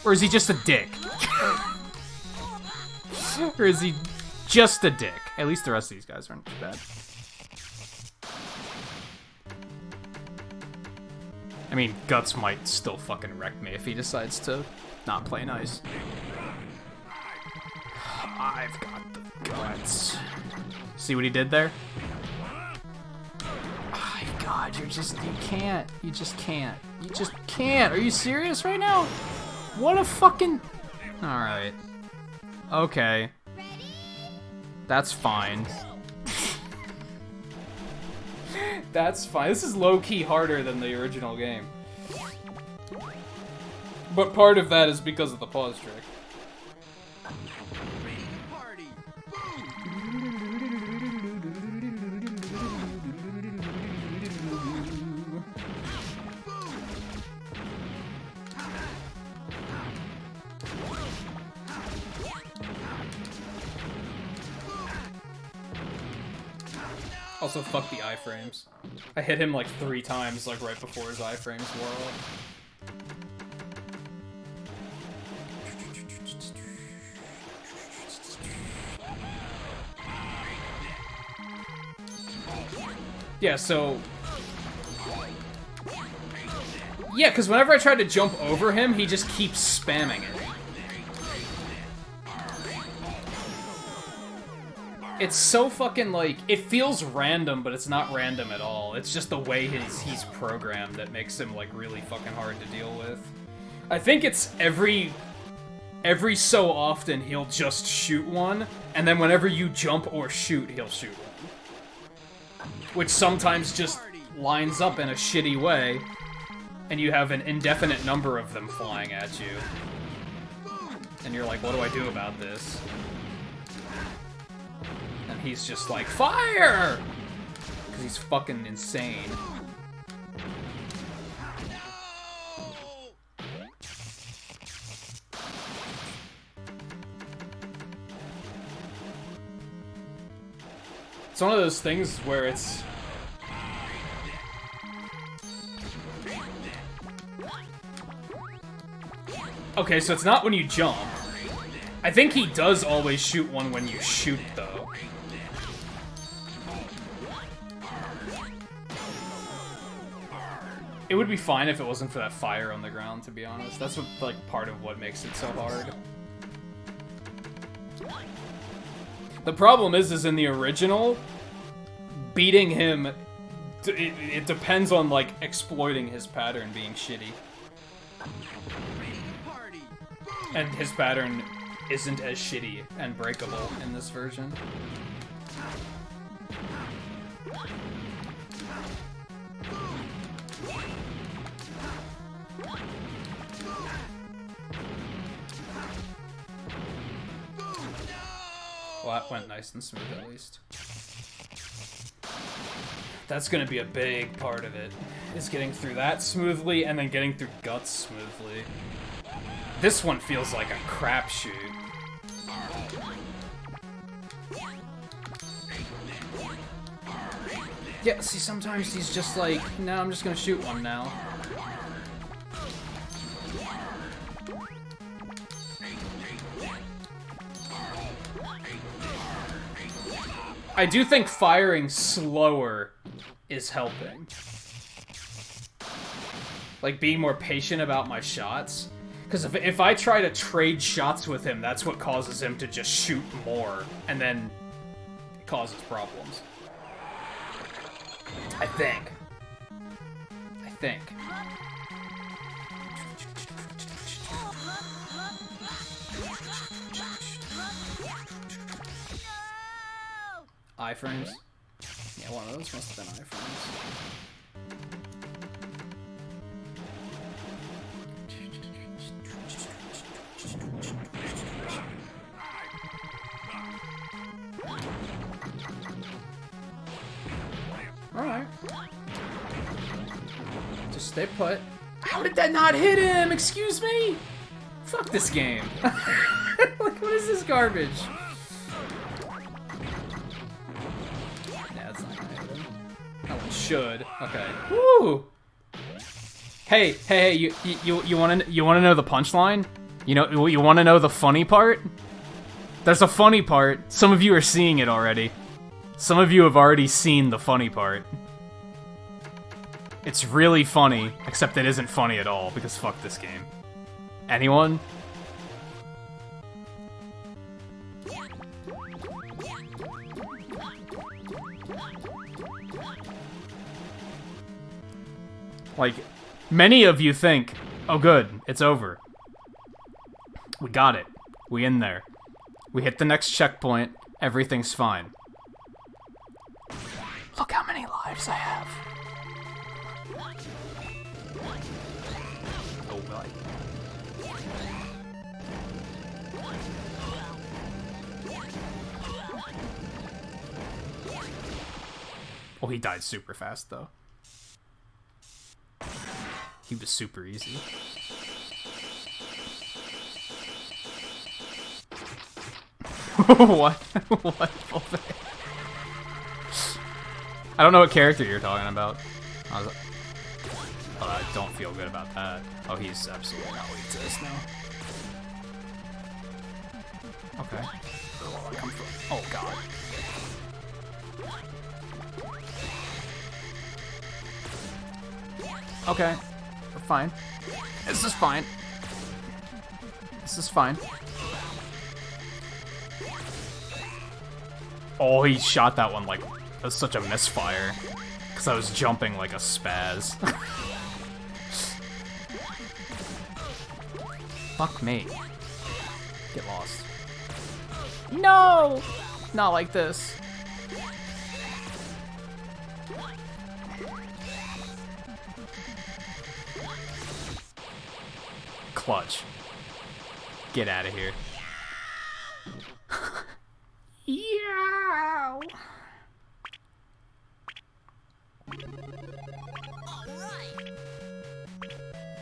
Or is he just a dick? Or is he just a dick? At least the rest of these guys aren't too bad. I mean, Guts might still fucking wreck me if he decides to not play nice. I've got the guts. See what he did there? Oh, God, you can't. You just can't. You just can't. Are you serious right now? What a fucking... Alright. Okay. That's fine. That's fine. This is low-key harder than the original game. But part of that is because of the pause trick. Also, fuck the iframes. I hit him like 3 times, like right before his iframes wore off. Yeah, so... Yeah, because whenever I try to jump over him, he just keeps spamming it. It's so fucking, like, it feels random, but it's not random at all. It's just the way he's programmed that makes him, like, really fucking hard to deal with. I think it's every every so often he'll just shoot one, and then whenever you jump or shoot, he'll shoot one. Which sometimes just lines up in a shitty way, and you have an indefinite number of them flying at you. And you're like, what do I do about this? And he's just like, fire! Because he's fucking insane. It's one of those things where it's... Okay, so it's not when you jump. I think he does always shoot one when you shoot, though. It would be fine if it wasn't for that fire on the ground, to be honest. That's what, like, part of what makes it so hard. The problem is in the original, beating him, it depends on, like, exploiting his pattern being shitty. And his pattern isn't as shitty and breakable in this version. Well, that went nice and smooth, at least. That's gonna be a big part of it, is getting through that smoothly and then getting through guts smoothly. This one feels like a crapshoot. Yeah, see, sometimes he's just like, no, I'm just gonna shoot one now. I do think firing slower is helping. Like, being more patient about my shots. Because if I try to trade shots with him, that's what causes him to just shoot more, and then it causes problems. I think. Iframes? Yeah, one of those must have been iframes. Alright. Just stay put. How did that not hit him? Excuse me? Fuck this game. Like, what is this garbage? That one should. Okay. Woo! Hey, you wanna know the punchline? You wanna know the funny part? There's a funny part. Some of you are seeing it already. Some of you have already seen the funny part. It's really funny, except it isn't funny at all, because fuck this game. Anyone? Like, many of you think, oh good, it's over. We got it. We in there. We hit the next checkpoint, everything's fine. Look how many lives I have. Oh my. Oh, he died super fast though. He was super easy. What? What? I don't know what character you're talking about. I don't feel good about that. Oh, he's absolutely not weak to this now. Okay. Oh, God. Okay. We're fine. This is fine. This is fine. Oh, he shot that one like... That was such a misfire. Because I was jumping like a spaz. Fuck me. Get lost. No! Not like this. Clutch. Get out of here. Yeah.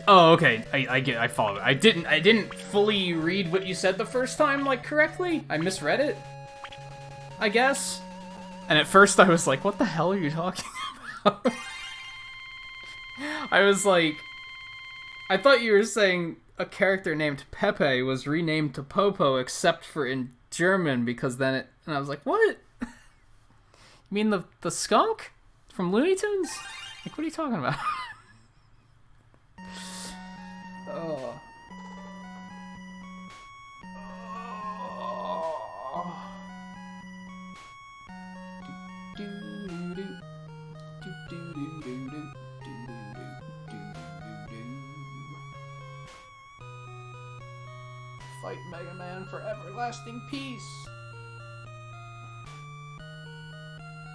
Oh, okay. I follow it. I didn't fully read what you said the first time, like, correctly. I misread it, I guess. And at first I was like, what the hell are you talking about? I was like, I thought you were saying a character named Pepe was renamed to Popo except for in German, because then it... And I was like, what? You mean the skunk? From Looney Tunes? Like, what are you talking about? Oh. Fight Mega Man for everlasting peace.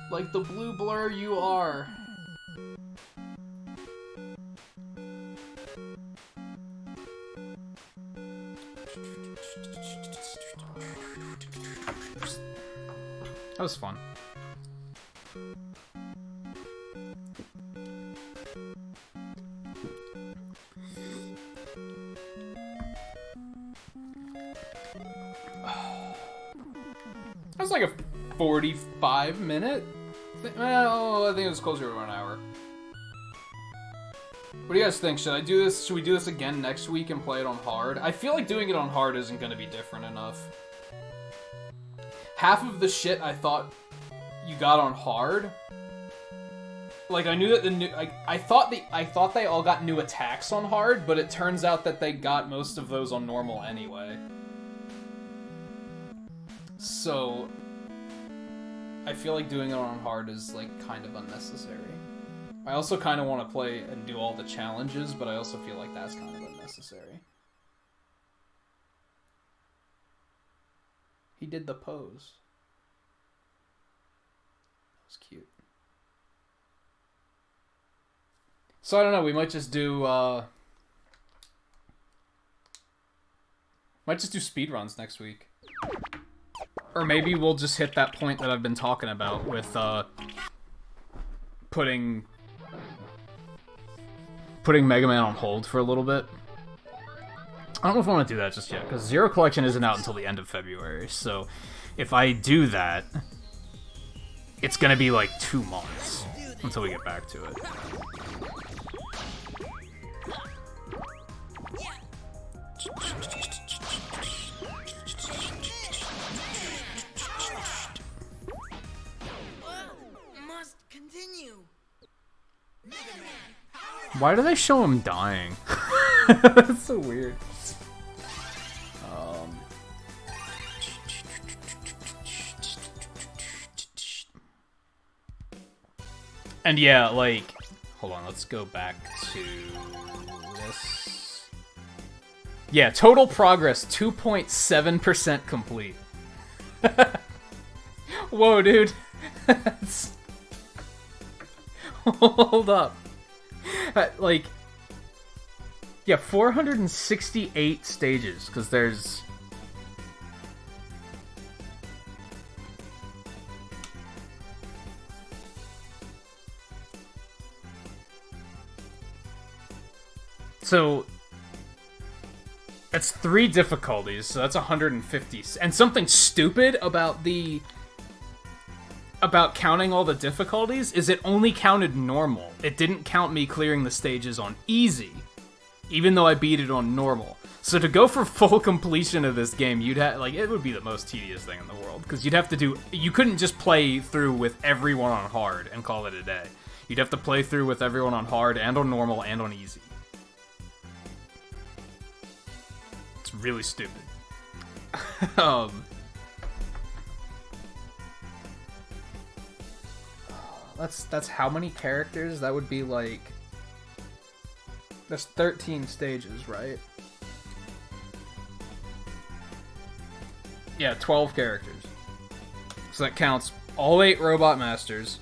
Like the blue blur you are. That was fun. That was like a 45-minute? Well, I think it was closer to an hour. What do you guys think? Should I do this? Should we do this again next week and play it on hard? I feel like doing it on hard isn't going to be different enough. Half of the shit I thought you got on hard, like I knew that the new, I thought they all got new attacks on hard, but it turns out that they got most of those on normal anyway. So I feel like doing it on hard is like kind of unnecessary. I also kind of want to play and do all the challenges, but I also feel like that's kind of unnecessary. He did the pose. That was cute. So I don't know, we might just do speedruns next week. Or maybe we'll just hit that point that I've been talking about with putting Mega Man on hold for a little bit. I don't know if I want to do that just yet, because Zero Collection isn't out until the end of February, so if I do that, it's gonna be like 2 months until we get back to it. Must continue. Why do they show him dying? That's so weird. And yeah, like, hold on, let's go back to this. Yeah, total progress, 2.7% complete. Whoa, dude. Hold up. Like, yeah, 468 stages, because there's... So, that's 3 difficulties, so that's 150. And something stupid about counting all the difficulties is it only counted normal. It didn't count me clearing the stages on easy, even though I beat it on normal. So to go for full completion of this game, you'd have, like, it would be the most tedious thing in the world, because you'd have to do, you couldn't just play through with everyone on hard and call it a day. You'd have to play through with everyone on hard and on normal and on easy. It's really stupid. That's how many characters? That would be like... That's 13 stages, right? Yeah, 12 characters. So that counts all 8 Robot Masters.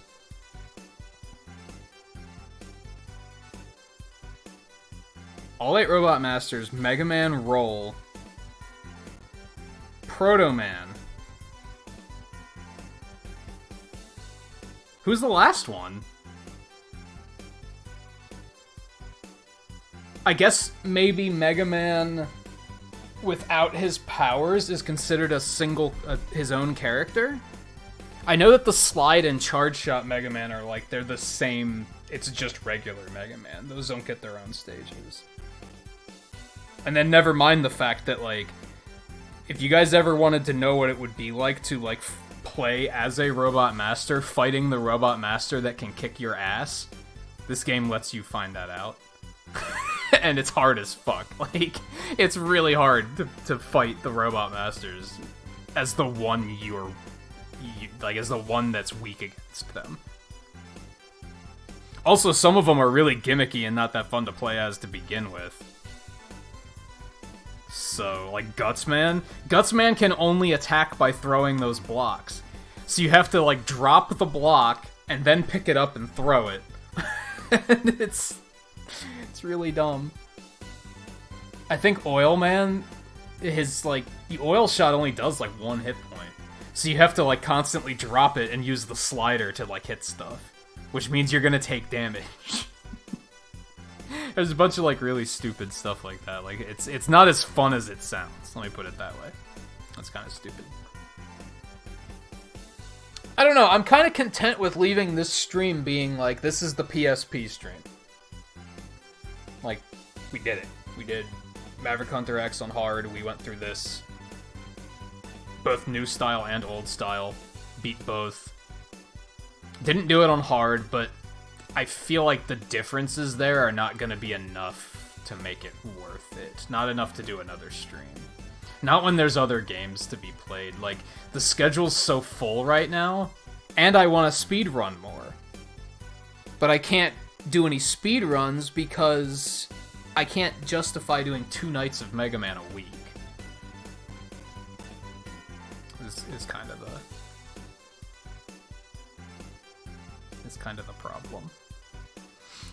All 8 Robot Masters, Mega Man Roll, Proto Man. Who's the last one? I guess maybe Mega Man without his powers is considered a single, his own character? I know that the Slide and Charge Shot Mega Man are like, they're the same, it's just regular Mega Man. Those don't get their own stages. And then never mind the fact that, like, if you guys ever wanted to know what it would be like to, like, play as a Robot Master, fighting the Robot Master that can kick your ass, this game lets you find that out. And it's hard as fuck. Like, it's really hard to fight the Robot Masters as the one as the one that's weak against them. Also, some of them are really gimmicky and not that fun to play as to begin with. So, like Gutsman. Gutsman can only attack by throwing those blocks. So you have to, like, drop the block and then pick it up and throw it. And it's really dumb. I think Oil Man, his, like, the oil shot only does, like, 1 hit point. So you have to, like, constantly drop it and use the slider to, like, hit stuff. Which means you're gonna take damage. There's a bunch of, like, really stupid stuff like that. Like, it's not as fun as it sounds. Let me put it that way. That's kind of stupid. I don't know. I'm kind of content with leaving this stream being, like, this is the PSP stream. Like, we did it. We did Maverick Hunter X on hard. We went through this. Both new style and old style. Beat both. Didn't do it on hard, but I feel like the differences there are not going to be enough to make it worth it. Not enough to do another stream. Not when there's other games to be played. Like, the schedule's so full right now, and I want to speedrun more. But I can't do any speedruns because I can't justify doing 2 nights of Mega Man a week. This is kind of the problem.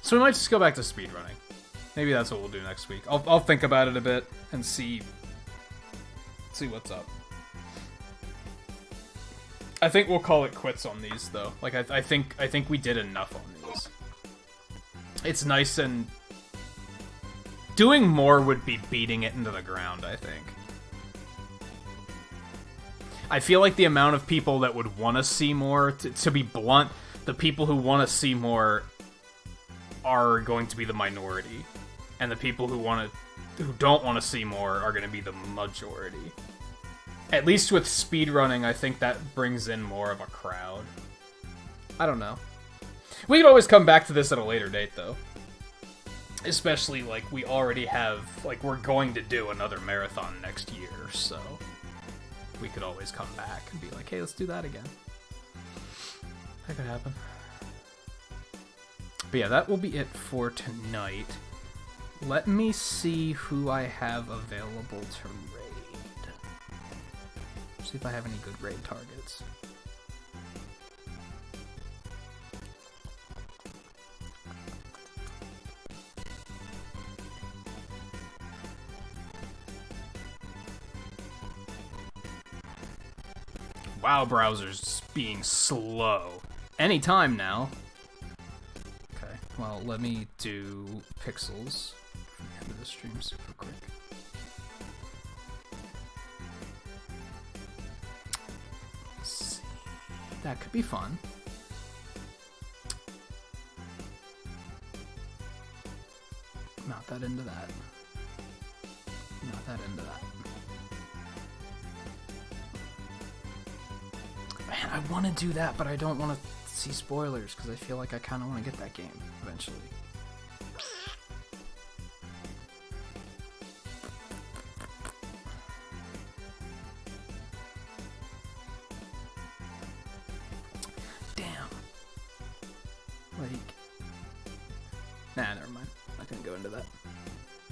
So we might just go back to speedrunning. Maybe that's what we'll do next week. I'll think about it a bit and see what's up. I think we'll call it quits on these though. Like I think we did enough on these. It's nice, and doing more would be beating it into the ground, I think. I feel like the amount of people that would want to see more, to be blunt, the people who want to see more are going to be the minority, and the people who don't want to see more are going to be the majority. At least with speedrunning, I think that brings in more of a crowd. I don't know. We can always come back to this at a later date, though. Especially, like, we already have, like, we're going to do another marathon next year, so we could always come back and be like, hey, let's do that again. That could happen. But yeah, that will be it for tonight. Let me see who I have available to raid. See if I have any good raid targets. WoW browser's being slow. Anytime now. Okay, well, let me do pixels from the end of the stream super quick. Let's see. That could be fun. Not that into that. Not that into that. Man, I want to do that, but I don't want to see spoilers, because I feel like I kind of want to get that game eventually. Damn. Like... Nah, never mind. I'm not going to go into that.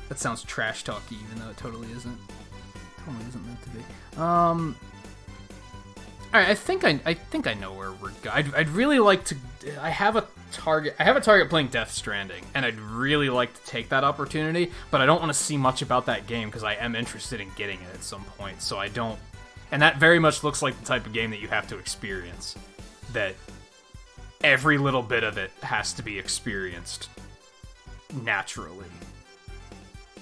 That sounds trash talky, even though it totally isn't. Totally isn't meant to be. All right, I think I know where we're going. I'd really like to. I have a target playing Death Stranding, and I'd really like to take that opportunity. But I don't want to see much about that game because I am interested in getting it at some point. So I don't. And that very much looks like the type of game that you have to experience. That every little bit of it has to be experienced naturally.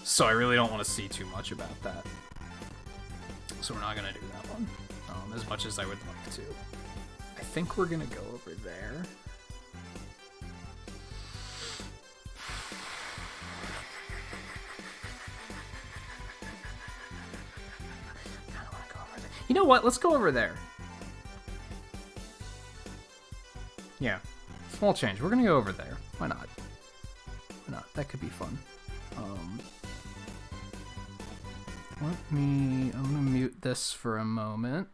So I really don't want to see too much about that. So we're not gonna do that one. As much as I would like to. I think we're gonna go over there. I don't wanna go over there. You know what? Let's go over there. Yeah. Small change. We're gonna go over there. Why not? Why not? That could be fun. I'm gonna mute this for a moment.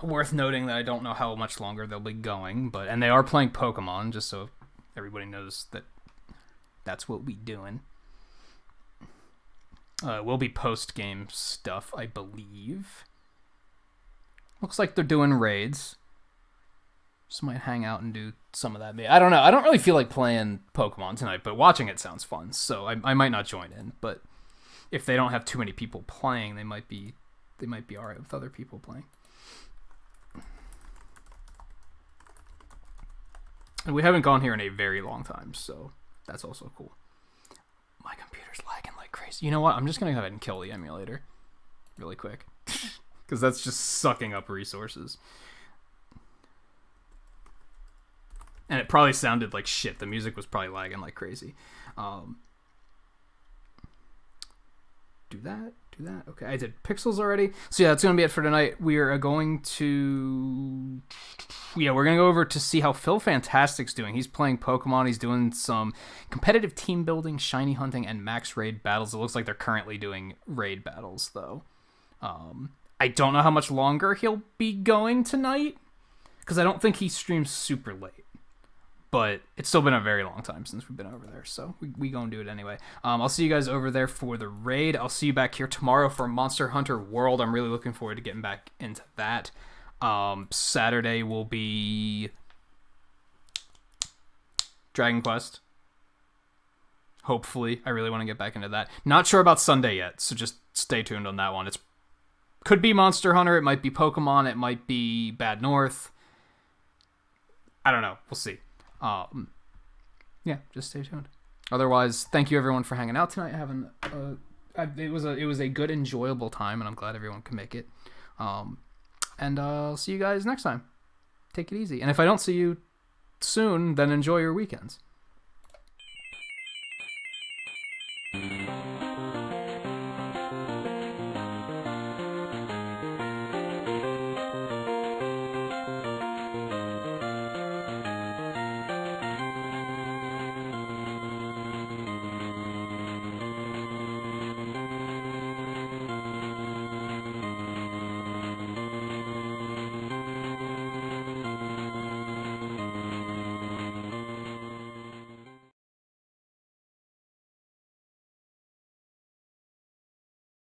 Worth noting that I don't know how much longer they'll be going, and they are playing Pokemon, just so everybody knows that that's what we doing. It will be post-game stuff, I believe. Looks like they're doing raids. Just might hang out and do some of that. I don't know. I don't really feel like playing Pokemon tonight, but watching it sounds fun, so I might not join in. But if they don't have too many people playing, they might be alright with other people playing. And we haven't gone here in a very long time, so that's also cool. My computer's lagging like crazy. You know what? I'm just going to go ahead and kill the emulator really quick. Because that's just sucking up resources. And it probably sounded like shit. The music was probably lagging like crazy. Do that. Okay, I did pixels already. So yeah, that's going to be it for tonight. We are going to... Yeah, we're going to go over to see how Phil Fantastic's doing. He's playing Pokemon. He's doing some competitive team building, shiny hunting, and max raid battles. It looks like they're currently doing raid battles, though. I don't know how much longer he'll be going tonight, because I don't think he streams super late. But it's still been a very long time since we've been over there, so we gonna do it anyway. I'll see you guys over there for the raid. I'll see you back here tomorrow for Monster Hunter World. I'm really looking forward to getting back into that. Saturday will be Dragon Quest. Hopefully. I really want to get back into that. Not sure about Sunday yet, so just stay tuned on that one. It could be Monster Hunter, it might be Pokemon, it might be Bad North. I don't know. We'll see. Yeah, just stay tuned. Otherwise, thank you everyone for hanging out tonight. It was a good, enjoyable time, and I'm glad everyone can make it. And I'll see you guys next time. Take it easy. And if I don't see you soon, then enjoy your weekends.